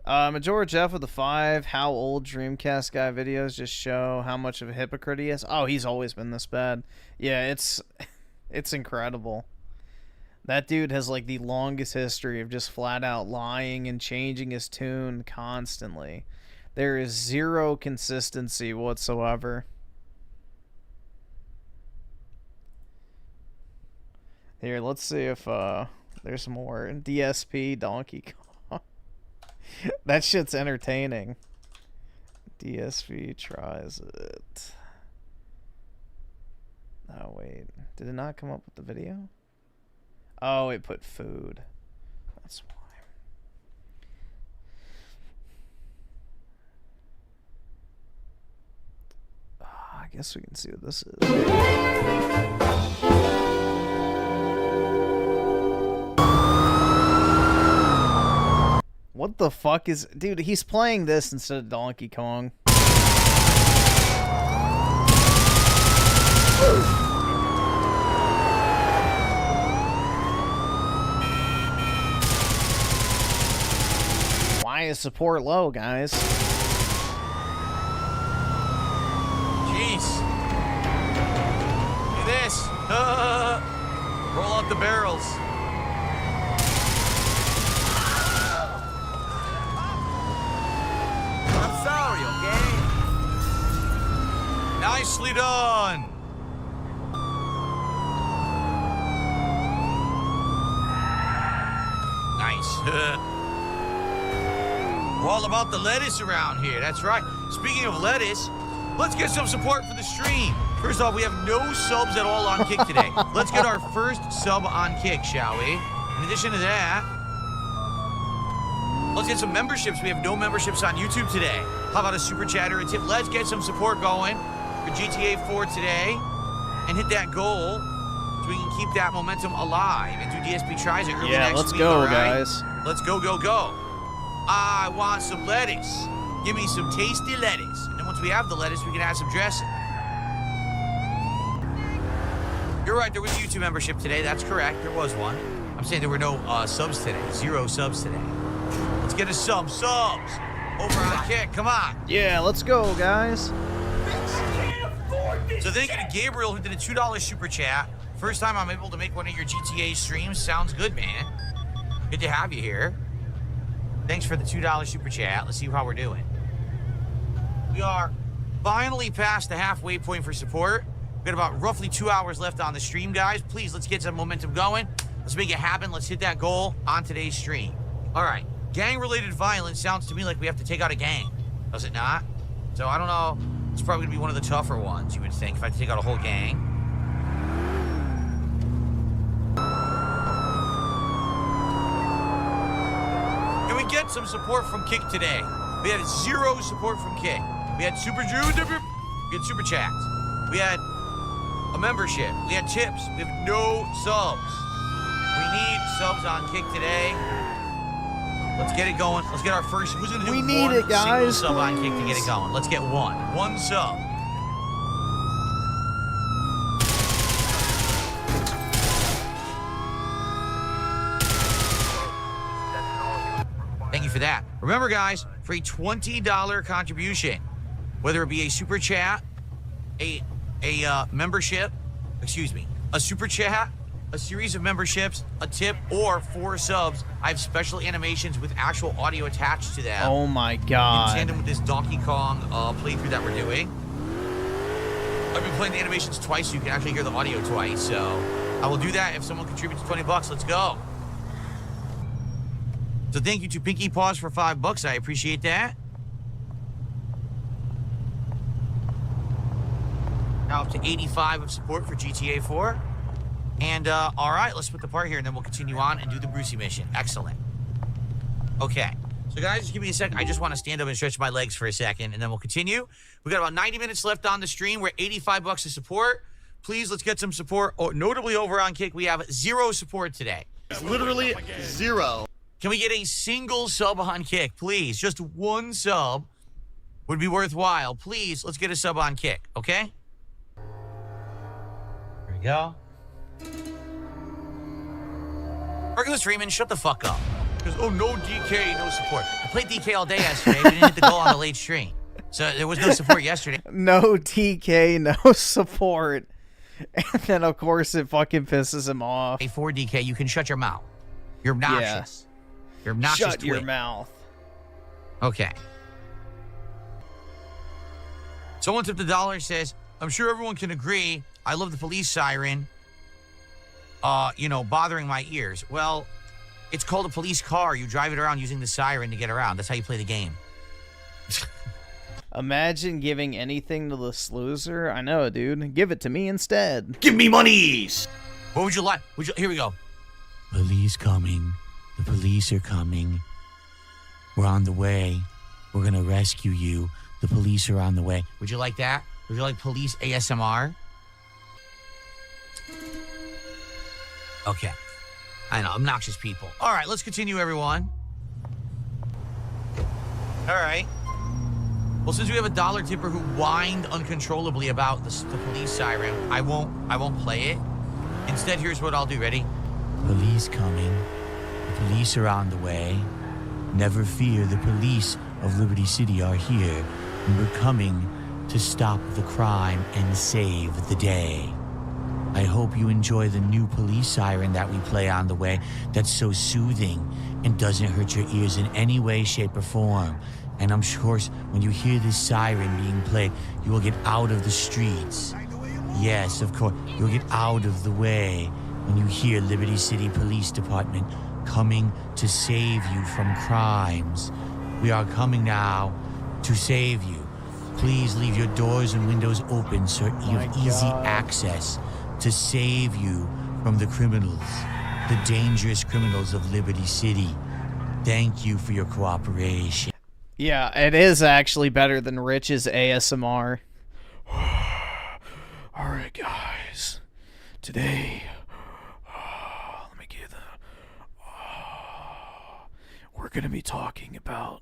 Majora Jeff with the 5. How old Dreamcast guy videos just show how much of a hypocrite he is. Oh, he's always been this bad. Yeah, it's incredible. That dude has like the longest history of just flat out lying and changing his tune constantly. There is zero consistency whatsoever. Here, let's see if there's more. DSP Donkey Kong. That shit's entertaining. DSP tries it. Oh wait, did it not come up with the video? Oh, it put food. That's why. I guess we can see what this is. What the fuck is... Dude, he's playing this instead of Donkey Kong. Why is support low, guys? Jeez. Look at this. Roll out the barrels. I'm sorry, okay? Nicely done. Nice. We're all about the lettuce around here. That's right. Speaking of lettuce, let's get some support for the stream. First off, we have no subs at all on Kick today. Let's get our first sub on Kick, shall we? In addition to that, let's get some memberships. We have no memberships on YouTube today. How about a super chat or a tip? Let's get some support going for GTA 4 today and hit that goal so we can keep that momentum alive and do DSP tries it early next let's week. go, all right? guys. Let's go, go, go. I want some lettuce. Give me some tasty lettuce. And then once we have the lettuce, we can add some dressing. You're right, there was a YouTube membership today. That's correct. There was one. I'm saying there were no subs today. 0 subs today. Let's get us some subs over on Kick. Come on. Yeah, let's go, guys. So thank you to Gabriel who did a $2 super chat. First time I'm able to make one of your GTA streams. Sounds good, man. Good to have you here. Thanks for the $2 super chat. Let's see how we're doing. We are finally past the halfway point for support. We've got about roughly 2 hours left on the stream, guys. Please, let's get some momentum going. Let's make it happen. Let's hit that goal on today's stream. All right. Gang-related violence sounds to me like we have to take out a gang. Does it not? So I don't know. It's probably going to be one of the tougher ones, you would think, if I had to take out a whole gang. Can we get some support from Kick today? We had 0 support from Kick. We had super chats. We had a membership. We had tips. We have no subs. We need subs on Kick today. Let's get it going. Let's get our first. Who's gonna do We need one it, guys, single sub on Kick to get please. it going? Let's get one. One sub. Thank you for that. Remember, guys, for a $20 contribution, whether it be a super chat, a membership, a super chat, a series of memberships, a tip, or 4 subs, I have special animations with actual audio attached to them. Oh my In god. tandem with this Donkey Kong playthrough that we're doing. I've been playing the animations twice so you can actually hear the audio twice, so I will do that if someone contributes $20. Let's go. So thank you to Pinky Paws for $5. I appreciate that. Now up to 85 of support for GTA 4. And, all right, let's split the part here, and then we'll continue on and do the Brucey mission. Excellent. Okay. So, guys, just give me a second. I just want to stand up and stretch my legs for a second, and then we'll continue. We got about 90 minutes left on the stream. We're at $85 of support. Please, let's get some support. Oh, notably over on Kick, we have 0 support today. Literally 0. Can we get a single sub on Kick, please? Just 1 sub would be worthwhile. Please, let's get a sub on Kick, okay? Here we go. Regular streaming, shut the fuck up. Because, oh, no DK, no support. I played DK all day yesterday. We didn't hit the goal on the late stream. So there was no support yesterday. No TK, no support. And then, of course, it fucking pisses him off. Hey, 4DK, you can shut your mouth. You're obnoxious. You're obnoxious. Shut your mouth. Okay. Someone tipped $1 says, I'm sure everyone can agree, I love the police siren, bothering my ears. Well, it's called a police car. You drive it around using the siren to get around. That's how you play the game. Imagine giving anything to this loser. I know, dude. Give it to me instead. Give me monies! What would you like? Here we go. Police coming. The police are coming. We're on the way. We're gonna rescue you. The police are on the way. Would you like that? Would you like police ASMR? Okay. I know, obnoxious people. All right, let's continue, everyone. All right. Well, since we have a $1 tipper who whined uncontrollably about the police siren, I won't play it. Instead, here's what I'll do. Ready? Police coming. The police are on the way. Never fear, the police of Liberty City are here, and we're coming to stop the crime and save the day. I hope you enjoy the new police siren that we play on the way that's so soothing and doesn't hurt your ears in any way, shape, or form. And I'm sure when you hear this siren being played, you will get out of the streets. Yes, of course, you'll get out of the way when you hear Liberty City Police Department coming to save you from crimes. We are coming now to save you. Please leave your doors and windows open so you have easy access to save you from the criminals, the dangerous criminals of Liberty City. Thank you for your cooperation. Yeah, it is actually better than Rich's ASMR. Alright, guys. Today, let me get we're going to be talking about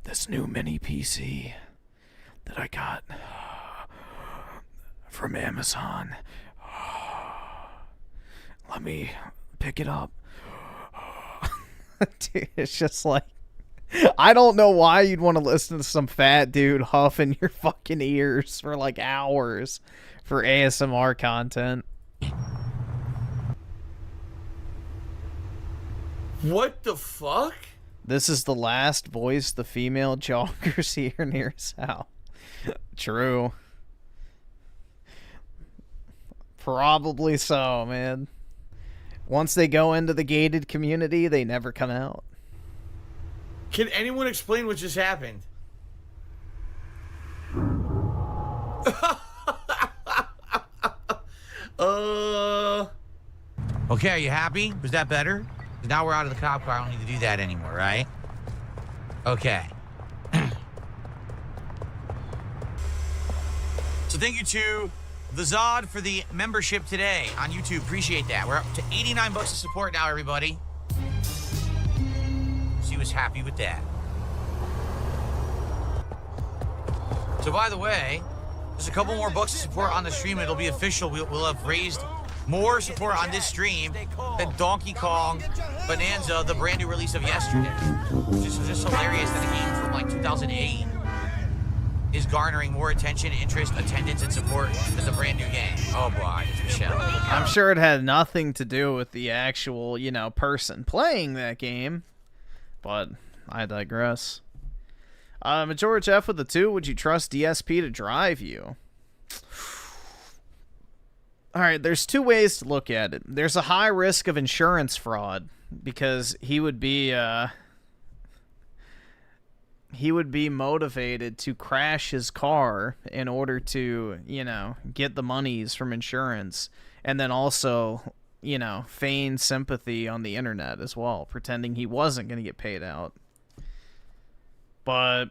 this new mini PC that I got from Amazon. Let me pick it up. Dude, it's just like, I don't know why you'd want to listen to some fat dude huff in your fucking ears for like hours for ASMR content. What the fuck? This is the last voice the female joggers here near his house. True. Probably so, man. Once they go into the gated community, they never come out. Can anyone explain what just happened? Okay, are you happy? Was that better? 'Cause now we're out of the cop car. I don't need to do that anymore, right? Okay. So thank you to the Zod for the membership today on YouTube. Appreciate that. We're up to 89 bucks of support now, everybody. She was happy with that. So by the way, there's a couple more bucks of support on the stream. It'll be official. We'll have raised more support on this stream than Donkey Kong Bonanza, the brand new release of yesterday. It's just hilarious that a game from like 2008 is garnering more attention, interest, attendance, and support than the brand new game. Oh boy, it's Michelle. I'm sure it had nothing to do with the actual, person playing that game. But I digress. George F with the 2, would you trust DSP to drive you? Alright, there's two ways to look at it. There's a high risk of insurance fraud, because he would be motivated to crash his car in order to, get the monies from insurance, and then also, feign sympathy on the internet as well, pretending he wasn't going to get paid out. But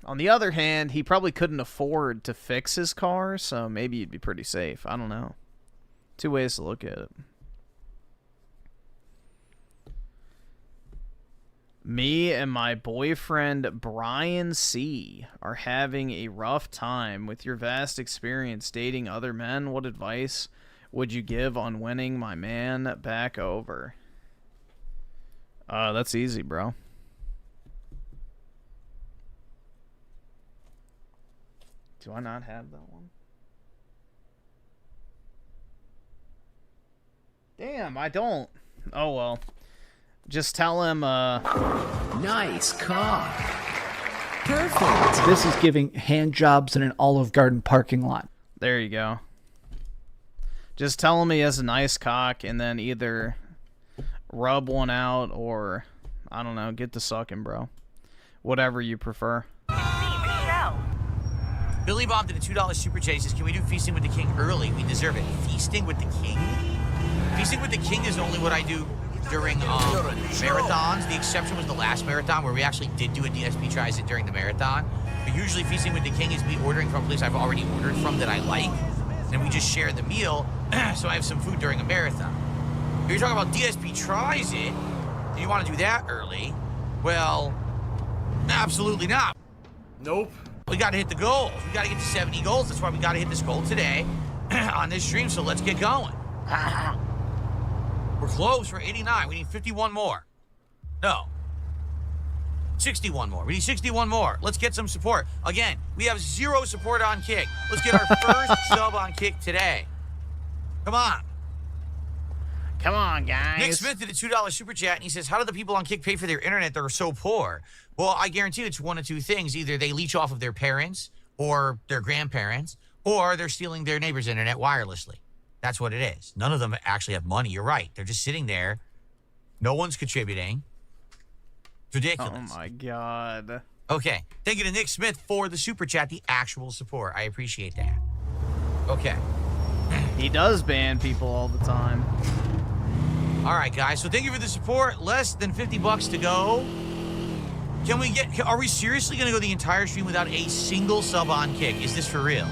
on the other hand, he probably couldn't afford to fix his car, so maybe he'd be pretty safe. I don't know. Two ways to look at it. Me and my boyfriend Brian C. are having a rough time. With your vast experience dating other men, what advice would you give on winning my man back over? That's easy, bro. Do I not have that one? Damn, I don't. Oh, well. Just tell him, Nice cock. Perfect. This is giving hand jobs in an Olive Garden parking lot. There you go. Just tell him he has a nice cock, and then either rub one out or, I don't know, get to sucking, bro. Whatever you prefer. Billy Bob did a $2 super chat. He says, can we do Feasting with the King early? We deserve it. Feasting with the King? Feasting with the King is only what I do during marathons. The exception was the last marathon where we actually did do a DSP tries it during the marathon. But usually Feasting with the King is me ordering from a place I've already ordered from that I like. And we just share the meal, so I have some food during a marathon. If you're talking about DSP tries it, and you want to do that early, well, absolutely not. Nope. We got to hit the goals. We got to get to 70 goals. That's why we got to hit this goal today on this stream, so let's get going. We're close. We're 89. We need 51 more. No. 61 more. We need 61 more. Let's get some support. Again, we have 0 support on Kick. Let's get our first sub on Kick today. Come on. Come on, guys. Nick Smith did a $2 super chat, and he says, how do the people on Kick pay for their internet that are so poor? Well, I guarantee it's one of two things. Either they leech off of their parents or their grandparents, or they're stealing their neighbor's internet wirelessly. That's what it is. None of them actually have money. You're right. They're just sitting there. No one's contributing. It's ridiculous. Oh, my God. Okay. Thank you to Nick Smith for the super chat, the actual support. I appreciate that. Okay. He does ban people all the time. All right, guys. So thank you for the support. Less than $50 to go. Are we seriously going to go the entire stream without a single sub on Kick? Is this for real?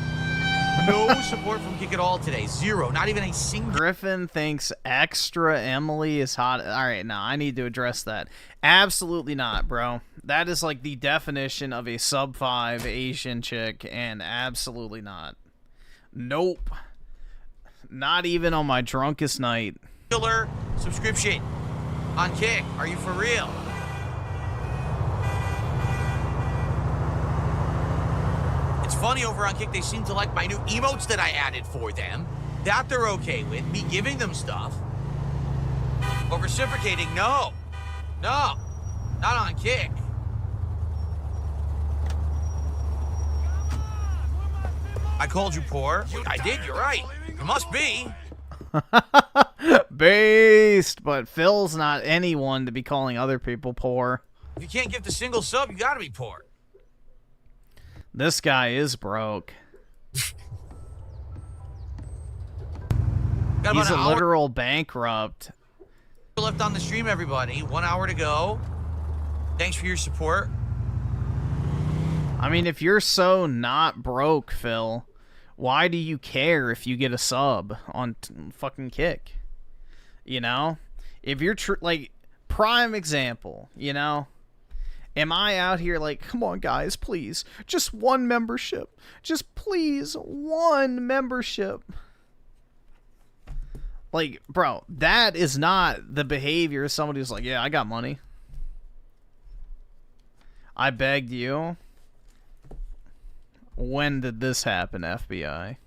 No support from Kick at all today. 0. Not even a single. Griffin thinks extra Emily is hot. All right, now I need to address that. Absolutely not, bro. That is like the definition of a sub 5 Asian chick, and absolutely not. Nope. Not even on my drunkest night. Killer subscription on Kick. Are you for real? It's funny over on Kick, they seem to like my new emotes that I added for them. That they're okay with. Me giving them stuff. But reciprocating, no. No. Not on Kick. I called you poor. I did, you're right. It must be. Based, but Phil's not anyone to be calling other people poor. If you can't give the single sub, you gotta be poor. This guy is broke. He's a literal bankrupt. Left on the stream, everybody. 1 hour to go. Thanks for your support. I mean, if you're so not broke, Phil, why do you care if you get a sub on fucking Kick? You know? If you're like, prime example, you know? Am I out here like, come on, guys, please. Just one membership. Just please, one membership. Like, bro, that is not the behavior of somebody who's like, yeah, I got money. I begged you. When did this happen, FBI?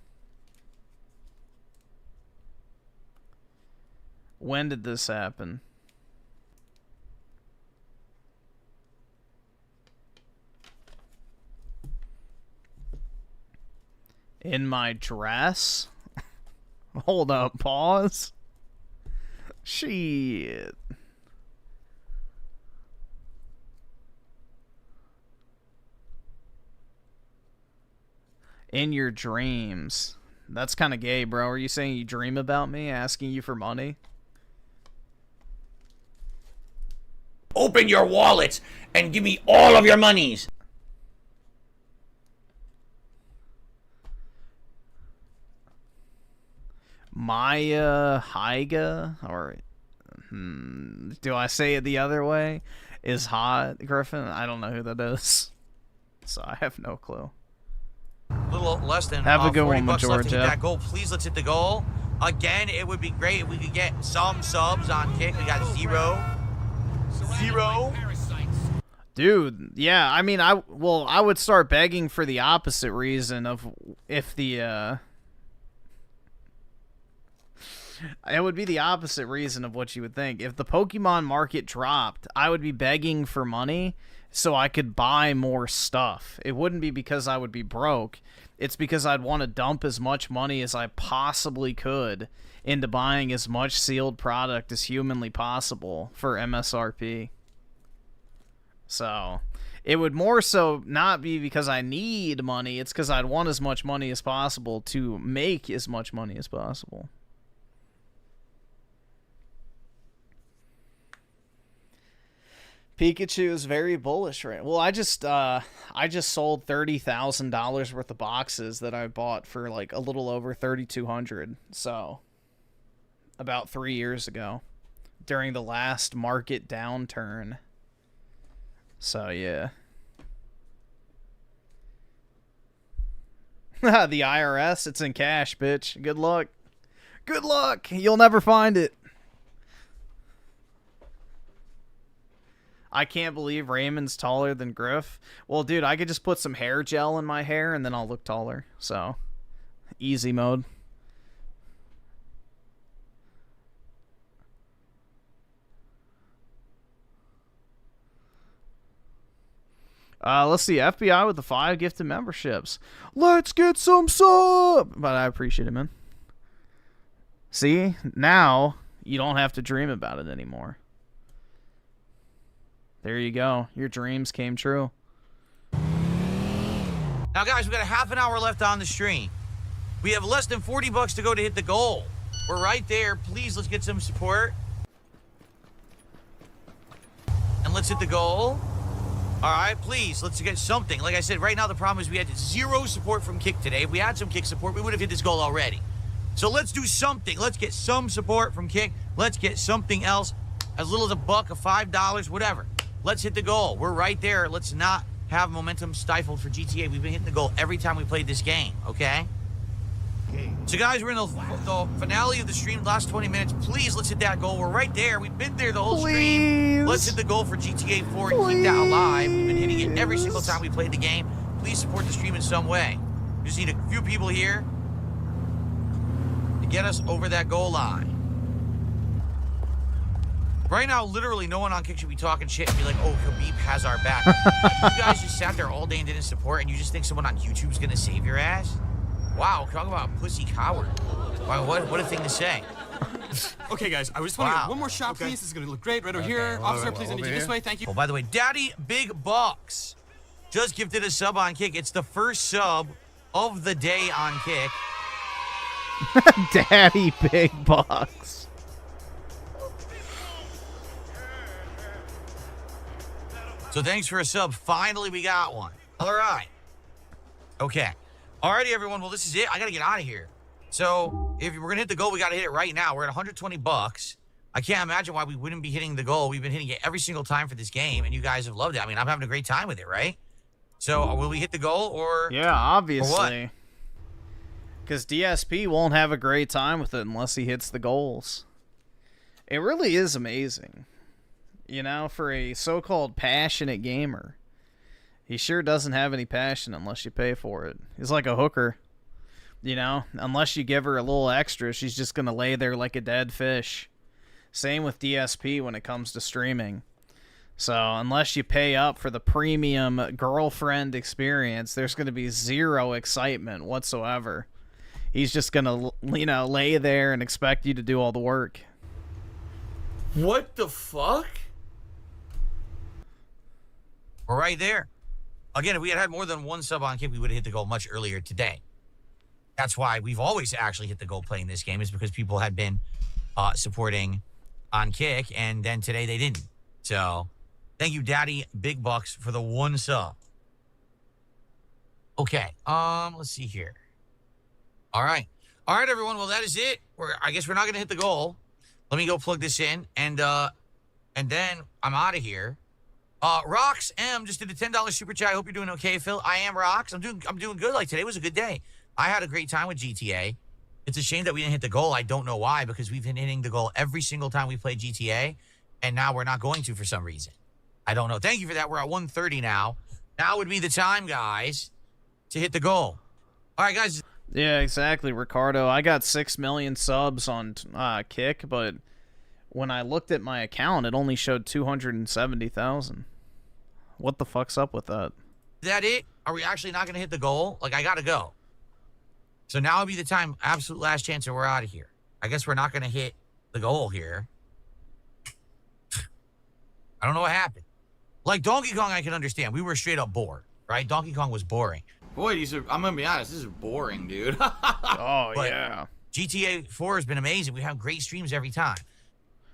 When did this happen? In my dress? Hold up, pause. Shit. In your dreams. That's kind of gay, bro. Are you saying you dream about me, asking you for money? Open your wallets and give me all of your monies. Maya Haiga, or do I say it the other way? Is hot, Griffin? I don't know who that is, so I have no clue. A little less than have a good 40 one, bucks left to hit Georgia. that goal. Please, let's hit the goal. Again, it would be great if we could get some subs on Kick. We got 0. Dude, yeah, I mean, I would start begging for the opposite reason of if the It would be the opposite reason of what you would think. If the Pokemon market dropped, I would be begging for money so I could buy more stuff. It wouldn't be because I would be broke. It's because I'd want to dump as much money as I possibly could into buying as much sealed product as humanly possible for MSRP. So, it would more so not be because I need money, it's because I'd want as much money as possible to make as much money as possible. Pikachu is very bullish right. Well, I just sold $30,000 worth of boxes that I bought for like a little over 3,200. So about 3 years ago, during the last market downturn. So yeah. The IRS, it's in cash, bitch. Good luck. Good luck. You'll never find it. I can't believe Raymond's taller than Griff. Well, dude, I could just put some hair gel in my hair and then I'll look taller. So, easy mode. Let's see. FBI with the 5 gifted memberships. Let's get some sub. But I appreciate it, man. See? Now, you don't have to dream about it anymore. There you go. Your dreams came true. Now, guys, we got a half an hour left on the stream. We have less than 40 bucks to go to hit the goal. We're right there. Please, let's get some support. And let's hit the goal. All right, please, let's get something. Like I said, right now the problem is we had 0 support from Kick today. If we had some Kick support, we would have hit this goal already. So let's do something. Let's get some support from Kick. Let's get something else, as little as $1, $5, whatever. Let's hit the goal. We're right there. Let's not have momentum stifled for GTA. We've been hitting the goal every time we played this game, okay? So, guys, we're in the finale of the stream, last 20 minutes. Please, let's hit that goal. We're right there. We've been there the whole stream. Let's hit the goal for GTA 4 and keep that alive. We've been hitting it every single time we played the game. Please support the stream in some way. We just need a few people here to get us over that goal line. Right now, literally, no one on Kick should be talking shit and be like, oh, Khabib has our back. You guys just sat there all day and didn't support, and you just think someone on YouTube's going to save your ass? Wow, talk about a pussy coward. Wow, what a thing to say. Okay, guys, I just want to get one more shot, please. This is going to look great right over here. Officer, please, I need you this way. Thank you. Oh, by the way, Daddy Big Bucks just gifted a sub on Kick. It's the first sub of the day on Kick. Daddy Big Bucks. So thanks for a sub. Finally, we got one. All right. Okay. Alrighty, everyone. Well, this is it. I got to get out of here. So if we're going to hit the goal, we got to hit it right now. We're at 120 bucks. I can't imagine why we wouldn't be hitting the goal. We've been hitting it every single time for this game, and you guys have loved it. I mean, I'm having a great time with it, right? So will we hit the goal or? Yeah, obviously. Because DSP won't have a great time with it unless he hits the goals. It really is amazing. You know, for a so-called passionate gamer. He sure doesn't have any passion unless you pay for it. He's like a hooker. You know, unless you give her a little extra, she's just going to lay there like a dead fish. Same with DSP when it comes to streaming. So, unless you pay up for the premium girlfriend experience, there's going to be 0 excitement whatsoever. He's just going to, you know, lay there and expect you to do all the work. What the fuck? We're right there. Again, if we had had more than 1 sub on Kick, we would have hit the goal much earlier today. That's why we've always actually hit the goal playing this game, is because people had been supporting on Kick, and then today they didn't. So, thank you, Daddy Big Bucks, for the 1 sub. Okay, let's see here. All right, everyone. Well, that is it. I guess we're not gonna hit the goal. Let me go plug this in, and then I'm out of here. Rox M just did a $10 super chat. I hope you're doing okay, Phil. I am Rox. I'm doing good. Like, today was a good day. I had a great time with GTA. It's a shame that we didn't hit the goal. I don't know why, because we've been hitting the goal every single time we play GTA, and now we're not going to for some reason. I don't know. Thank you for that. We're at 130 now. Now would be the time, guys, to hit the goal. All right, guys. Yeah, exactly, Ricardo. I got 6 million subs on Kick, but when I looked at my account, it only showed 270,000. What the fuck's up with that? Is that it? Are we actually not going to hit the goal? Like, I got to go. So now would be the time, absolute last chance, and we're out of here. I guess we're not going to hit the goal here. I don't know what happened. Like, Donkey Kong, I can understand. We were straight up bored, right? Donkey Kong was boring. Boy, I'm going to be honest, this is boring, dude. Oh, but yeah. GTA 4 has been amazing. We have great streams every time.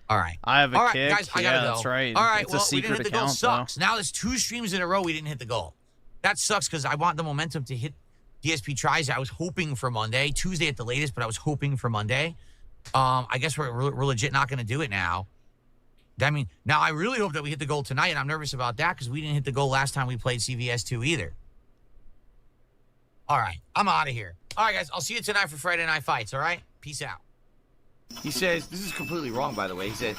All right. I have a All right, Kick. guys, I gotta go. That's right. All right, It's well, a secret we didn't hit the goal. account, Sucks. Now there's 2 streams in a row we didn't hit the goal. That sucks because I want the momentum to hit DSP tries. I was hoping for Monday, Tuesday at the latest, but I was hoping for Monday. I guess we're legit not going to do it now. I mean, now I really hope that we hit the goal tonight, and I'm nervous about that because we didn't hit the goal last time we played CVS2 either. All right, I'm out of here. All right, guys, I'll see you tonight for Friday Night Fights, all right? Peace out. He says, this is completely wrong, by the way. He said,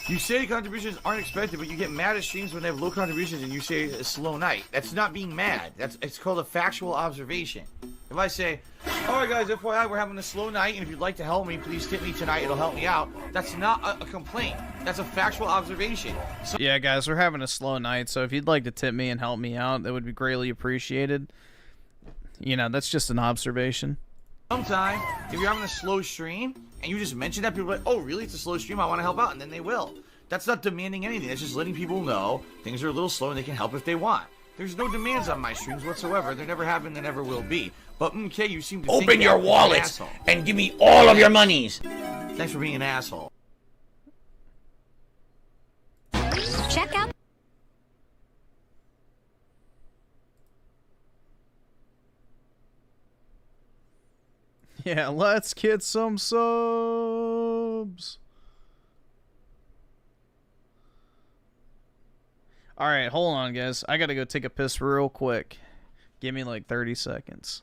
you say contributions aren't expected, but you get mad at streams when they have low contributions and you say a slow night. That's not being mad. It's called a factual observation. If I say, all right, guys, FYI, we're having a slow night, and if you'd like to help me, please tip me tonight. It'll help me out. That's not a complaint. That's a factual observation. So Yeah, guys, we're having a slow night, so if you'd like to tip me and help me out, that would be greatly appreciated. You know, that's just an observation. sometime, if you're having a slow stream, and you just mention that, people are like, oh, really? It's a slow stream. I want to help out. And then they will. That's not demanding anything. That's just letting people know things are a little slow and they can help if they want. There's no demands on my streams whatsoever. There never have been, there never will be. But, okay, you seem to Open think your that you're an wallets asshole. and give me all of your monies. Thanks for being an asshole. Check out. Yeah, let's get some subs. Alright, hold on, guys. I gotta go take a piss real quick. Give me like 30 seconds.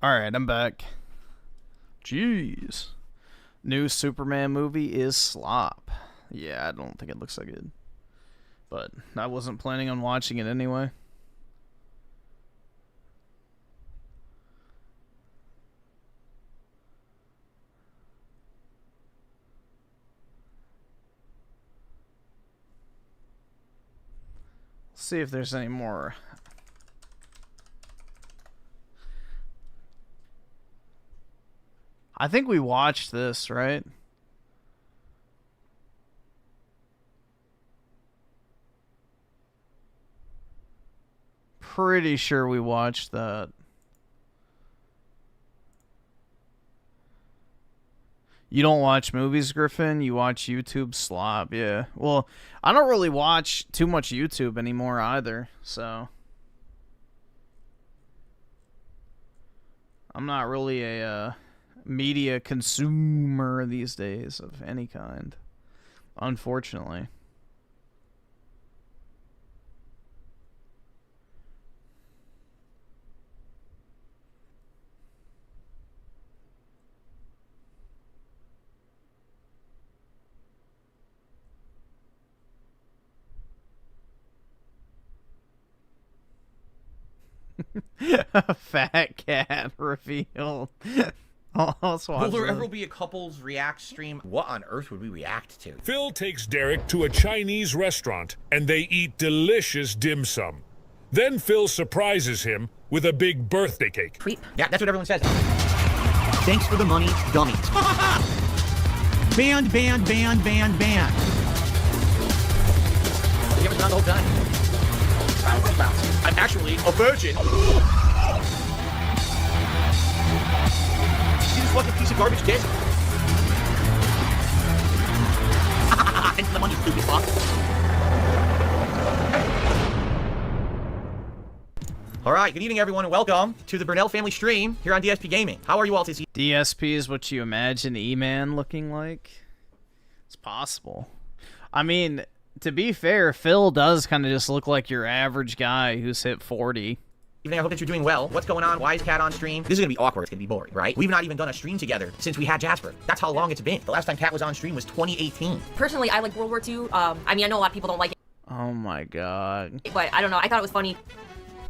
Alright, I'm back. Jeez. New Superman movie is slop. Yeah, I don't think it looks that good. But I wasn't planning on watching it anyway. Let's see if there's any more. I think we watched this, right? Pretty sure we watched that. You don't watch movies, Griffin? You watch YouTube slop, yeah. Well, I don't really watch too much YouTube anymore either, so... I'm not really a, media consumer these days of any kind, unfortunately. Fat cat revealed. Also, will there ever be a couples react stream? What on earth would we react to? Phil takes Derek to a Chinese restaurant, and they eat delicious dim sum. Then Phil surprises him with a big birthday cake. Yeah, that's what everyone says. Thanks for the money, dummies. Banned. You haven't done the whole time. Bounce. I'm actually a virgin. See this fucking piece of garbage dick? Thanks for the money, stupid fuck. All right, good evening, everyone, and welcome to the Burnell family stream here on DSP Gaming. How are you all this evening? DSP is what you imagine E-Man looking like? It's possible. I mean, to be fair, Phil does kind of just look like your average guy who's hit 40. Evening, I hope that you're doing well. What's going on? Why is Cat on stream? This is going to be awkward. It's going to be boring, right? We've not even done a stream together since we had Jasper. That's how long it's been. The last time Cat was on stream was 2018. Personally, I like World War II. I mean, I know a lot of people don't like it. Oh my god. But I don't know. I thought it was funny.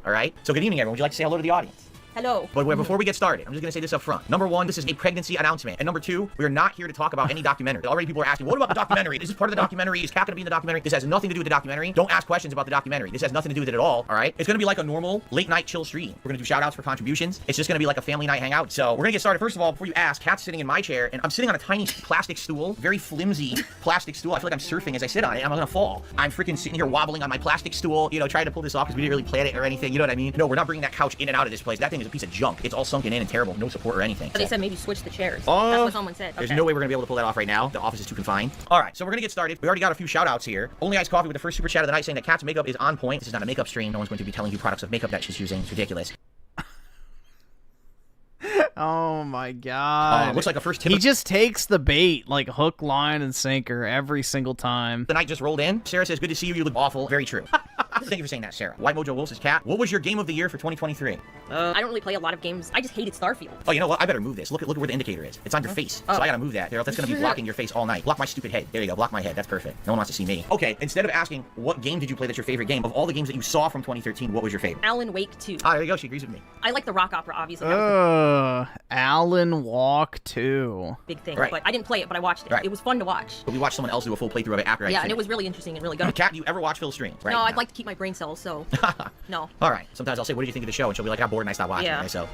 All right. So good evening, everyone. Would you like to say hello to the audience? Hello. But before we get started, I'm just going to say this up front. Number one, this is a pregnancy announcement. And number two, we are not here to talk about any documentary. Already people are asking, what about the documentary? Is this part of the documentary? Is Cat going to be in the documentary? This has nothing to do with the documentary. Don't ask questions about the documentary. This has nothing to do with it at all, all right? It's going to be like a normal late night chill stream. We're going to do shout outs for contributions. It's just going to be like a family night hangout. So we're going to get started. First of all, before you ask, Cat's sitting in my chair, and I'm sitting on a tiny plastic stool, very flimsy plastic stool. I feel like I'm surfing as I sit on it. I'm going to fall. I'm freaking sitting here wobbling on my plastic stool, you know, trying to pull this off because we didn't really plan it or anything. You know what I mean? No, we're not bringing that couch in and out of this place. That thing is a piece of junk. It's all sunken in and terrible, no support or anything. But they said maybe switch the chairs. That's what someone said. There's Okay. no way we're gonna be able to pull that off right now. The office is too confined. All right, so we're gonna get started. We already got a few shout outs here. Only Iced Coffee with the first super chat of the night saying that Cat's makeup is on point. This is not a makeup stream. No one's going to be telling you products of makeup that she's using. It's ridiculous. Oh my god. Looks like a first tip. He just takes the bait like hook, line, and sinker every single time. The night just rolled in. Sarah says, good to see you. You look awful. Very true. Thank you for saying that, Sarah. White Mojo Wolf says, Cat, what was your game of the year for 2023? I don't really play a lot of games. I just hated Starfield. Oh, you know what? I better move this. Look at where the indicator is. It's on your face. So I gotta move that. There, that's gonna be blocking your face all night. Block my stupid head. There you go. Block my head. That's perfect. No one wants to see me. Okay, instead of asking what game did you play that's your favorite game, of all the games that you saw from 2013, what was your favorite? Alan Wake 2. Ah, there you go. She agrees with me. I like the rock opera, obviously. Alan Walk 2. Big thing. Right. But I didn't play it, but I watched it. Right. It was fun to watch. But we watched someone else do a full playthrough of it after I Yeah, and finished. it was really interesting and really good. Cat, do you ever watch Phil's stream? Right? No, I'd like to keep my brain cells, so no. All right. Sometimes I'll say, what did you think of the show? And she'll be like, I'm bored and I stopped watching. Yeah. Right? So.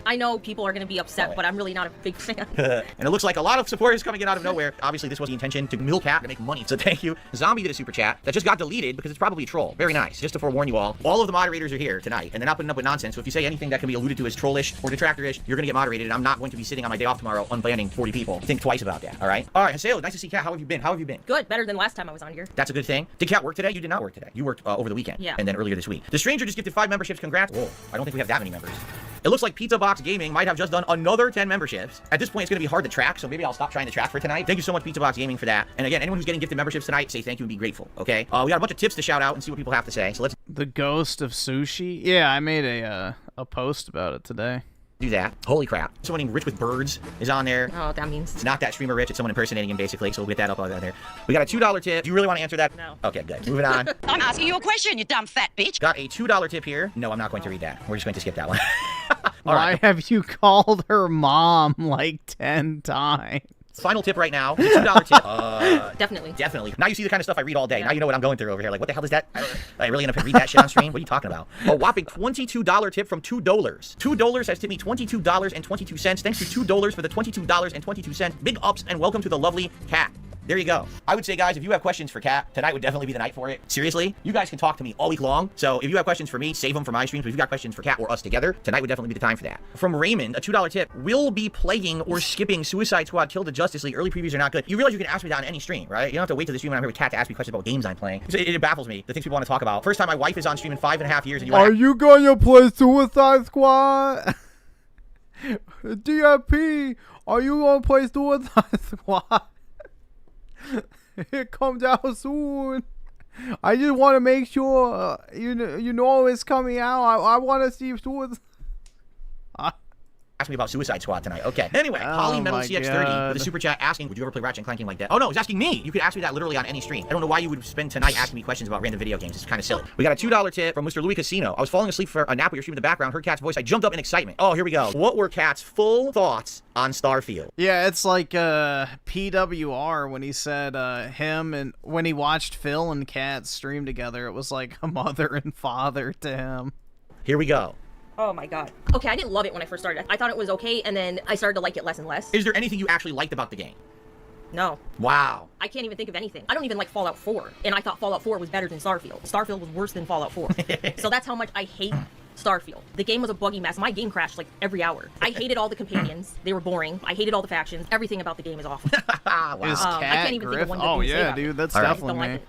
I know people are going to be upset, but I'm really not a big fan. And it looks like a lot of support is coming in out of nowhere. Obviously, this was the intention to milk Cat to make money. So thank you. Zombie did a super chat that just got deleted because it's probably a troll. Very nice. Just to forewarn you all of the moderators are here tonight, and they're not putting up with nonsense. So if you say anything that can be alluded to as trollish or detractorish, you're going to get moderated. And I'm not going to be sitting on my day off tomorrow unbanning 40 people. Think twice about that. All right. All right. Haseo, nice to see Cat. How have you been? How have you been? Good. Better than last time I was on here. That's a good thing. Did Cat work today? You did not work today. You worked over the weekend. Yeah. And then earlier this week. The Stranger just gifted 5 memberships. Congrats. Whoa. I don't think we have that many members. It looks like Pizza Box Gaming might have just done another 10 memberships. At this point, it's going to be hard to track, so maybe I'll stop trying to track for tonight. Thank you so much, Pizza Box Gaming, for that. And again, anyone who's getting gifted memberships tonight, say thank you and be grateful, okay? We got a bunch of tips to shout out and see what people have to say, so let's... The Ghost of Sushi? Yeah, I made a post about it today. Do that. Holy crap. Someone named Rich with Birds is on there. Oh, that means... It's not that streamer Rich, it's someone impersonating him, basically, so we'll get that up on there. We got a $2 tip. Do you really want to answer that? No. Okay, good. Moving on. I'm asking you a question, you dumb fat bitch. Got a $2 tip here. No, I'm not going to read that. We're just going to skip that one. Why have you called her mom like 10 times? Final tip right now. It's a $2 tip. Definitely. Definitely. Now you see the kind of stuff I read all day. Yeah. Now you know what I'm going through over here. Like, what the hell is that? I really gonna read that shit on stream? What are you talking about? A whopping $22 tip from $2. $2 has tipped me $22.22. Thanks to $2 for the $22.22. Big ups and welcome to the lovely Cat. There you go. I would say, guys, if you have questions for Cat, tonight would definitely be the night for it. Seriously, you guys can talk to me all week long. So if you have questions for me, save them for my streams. But if you got questions for Cat or us together, tonight would definitely be the time for that. From Raymond, a $2 tip. Will be playing or skipping Suicide Squad Kill the Justice League. Early previews are not good. You realize you can ask me that on any stream, right? You don't have to wait till the stream when I'm here with Cat to ask me questions about games I'm playing. It baffles me, the things people want to talk about. First time my wife is on stream in 5.5 years, and Are you gonna play Suicide Squad? DSP, are you gonna play Suicide Squad? It comes out soon. I just want to make sure you know it's coming out. I want to see Suicide. Ask me about Suicide Squad tonight. Okay. Anyway, Polymetal CX30 with a super chat asking, would you ever play Ratchet and Clanking like that? Oh no, he's asking me. You could ask me that literally on any stream. I don't know why you would spend tonight asking me questions about random video games. It's kind of silly. We got a $2 tip from Mr. Louis Casino. I was falling asleep for a nap with your stream in the background, heard Cat's voice. I jumped up in excitement. Oh, here we go. What were Cat's full thoughts on Starfield? Yeah, it's like PWR when he said him and when he watched Phil and Cat stream together, it was like a mother and father to him. Here we go. Oh my god. Okay, I didn't love it when I first started. I thought it was okay, and then I started to like it less and less. Is there anything you actually liked about the game? No. Wow. I can't even think of anything. I don't even like Fallout 4, and I thought Fallout 4 was better than Starfield. Starfield was worse than Fallout 4. So that's how much I hate Starfield. The game was a buggy mess. My game crashed like every hour. I hated all the companions. They were boring. I hated all the factions. Everything about the game is awful. Wow. I can't even think of one good thing to say about it. Dude, that's I just definitely don't like me. it.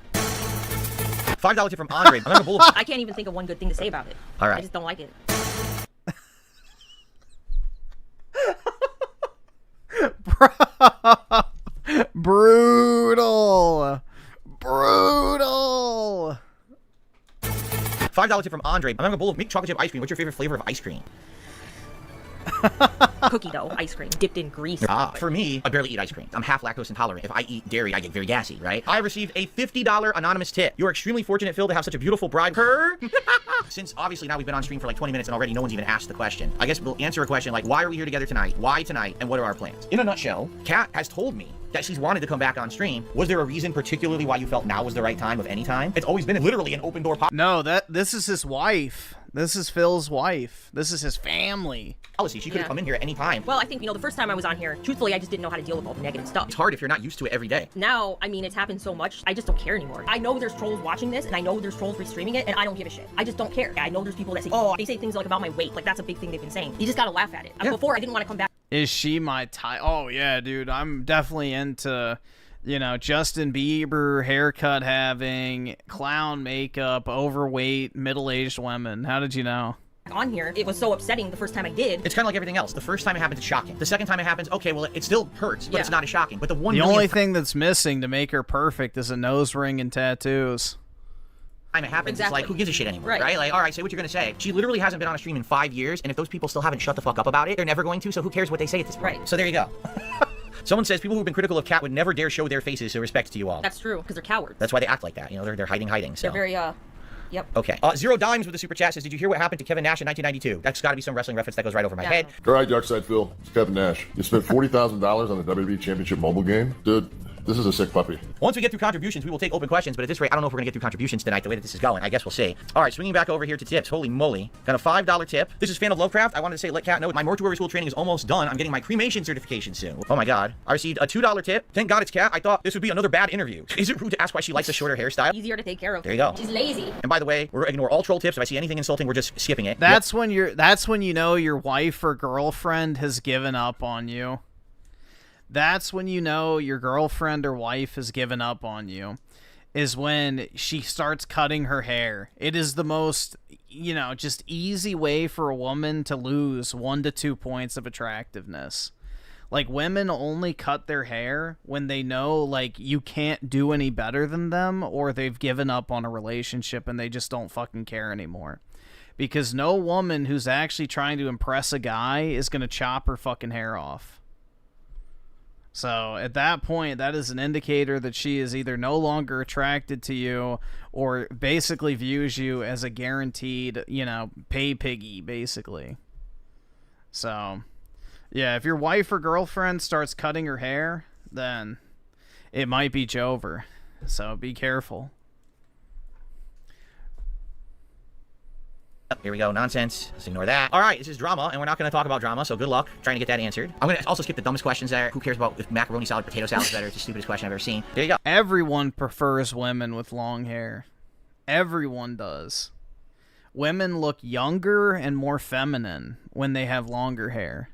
$5 tip from Andre. I'm gonna I can't even think of one good thing to say about it. All right. I just don't like it. Brutal. Brutal. $5 tip from Andre. I'm having a bowl of milk chocolate chip ice cream. What's your favorite flavor of ice cream? Cookie dough, ice cream, dipped in grease. For me, I barely eat ice cream. I'm half lactose intolerant. If I eat dairy, I get very gassy, right? I received a $50 anonymous tip. You're extremely fortunate, Phil, to have such a beautiful bride. Her. Since obviously now we've been on stream for like 20 minutes and already no one's even asked the question. I guess we'll answer a question like, why are we here together tonight? Why tonight? And what are our plans? In a nutshell, Kat has told me that she's wanted to come back on stream. Was there a reason particularly why you felt now was the right time of any time? It's always been literally an open door policy. No, this is his wife. This is Phil's wife. This is his family. Policy. She could have come in here at any time. Well, I think, the first time I was on here, truthfully, I just didn't know how to deal with all the negative stuff. It's hard if you're not used to it every day. Now, I mean, it's happened so much, I just don't care anymore. I know there's trolls watching this, and I know there's trolls restreaming it, and I don't give a shit. I just don't care. I know there's people that say, oh, they say things like about my weight. Like, that's a big thing they've been saying. You just gotta laugh at it. Yeah. Before, I didn't want to come back. Is she my type? Oh, yeah, dude. I'm definitely into, Justin Bieber haircut having, clown makeup, overweight, middle-aged women. How did you know? On here, it was so upsetting the first time I did. It's kind of like everything else. The first time it happens, it's shocking. The second time it happens, okay, well, it still hurts, but it's not as shocking. But the only thing that's missing to make her perfect is a nose ring and tattoos. Time it happens, it's like, who gives a shit anymore, right? Like, all right, say what you're gonna say. She literally hasn't been on a stream in 5 years, and if those people still haven't shut the fuck up about it, they're never going to, so who cares what they say at this point? Right. So there you go. Someone says people who've been critical of Kat would never dare show their faces, so respect to you all. That's true, because they're cowards. That's why they act like that. They're hiding. So. They're very, Yep. Okay. Zero Dimes with the super chat says, did you hear what happened to Kevin Nash in 1992? That's got to be some wrestling reference that goes right over my head. All right, Darkside Phil. It's Kevin Nash. You spent $40,000 on the WWE Championship mobile game? Dude, this is a sick puppy. Once we get through contributions, we will take open questions, but at this rate, I don't know if we're going to get through contributions tonight the way that this is going. I guess we'll see. All right, swinging back over here to tips. Holy moly. Got a $5 tip. This is Fan of Lovecraft. I wanted to say, let Kat know my mortuary school training is almost done. I'm getting my cremation certification soon. Oh my God. I received a $2 tip. Thank God it's Kat. I thought this would be another bad interview. Is it rude to ask why she likes a shorter hairstyle? Easier to take care of. There you go. She's lazy. And by the way, we're ignore all troll tips. If I see anything insulting, we're just skipping it. That's when you know your wife or girlfriend has given up on you. That's when you know your girlfriend or wife has given up on you, is when she starts cutting her hair. It is the most, just easy way for a woman to lose 1 to 2 points of attractiveness. Like, women only cut their hair when they know, like, you can't do any better than them, or they've given up on a relationship and they just don't fucking care anymore. Because no woman who's actually trying to impress a guy is going to chop her fucking hair off. So at that point, that is an indicator that she is either no longer attracted to you or basically views you as a guaranteed, pay piggy, basically. So, yeah, if your wife or girlfriend starts cutting her hair, then it might be Jover. So be careful. Here we go. Nonsense. Let's ignore that. All right, this is drama, and we're not going to talk about drama, so good luck trying to get that answered. I'm going to also skip the dumbest questions there. Who cares about if macaroni salad, potato salad is better? It's the stupidest question I've ever seen. There you go. Everyone prefers women with long hair. Everyone does. Women look younger and more feminine when they have longer hair.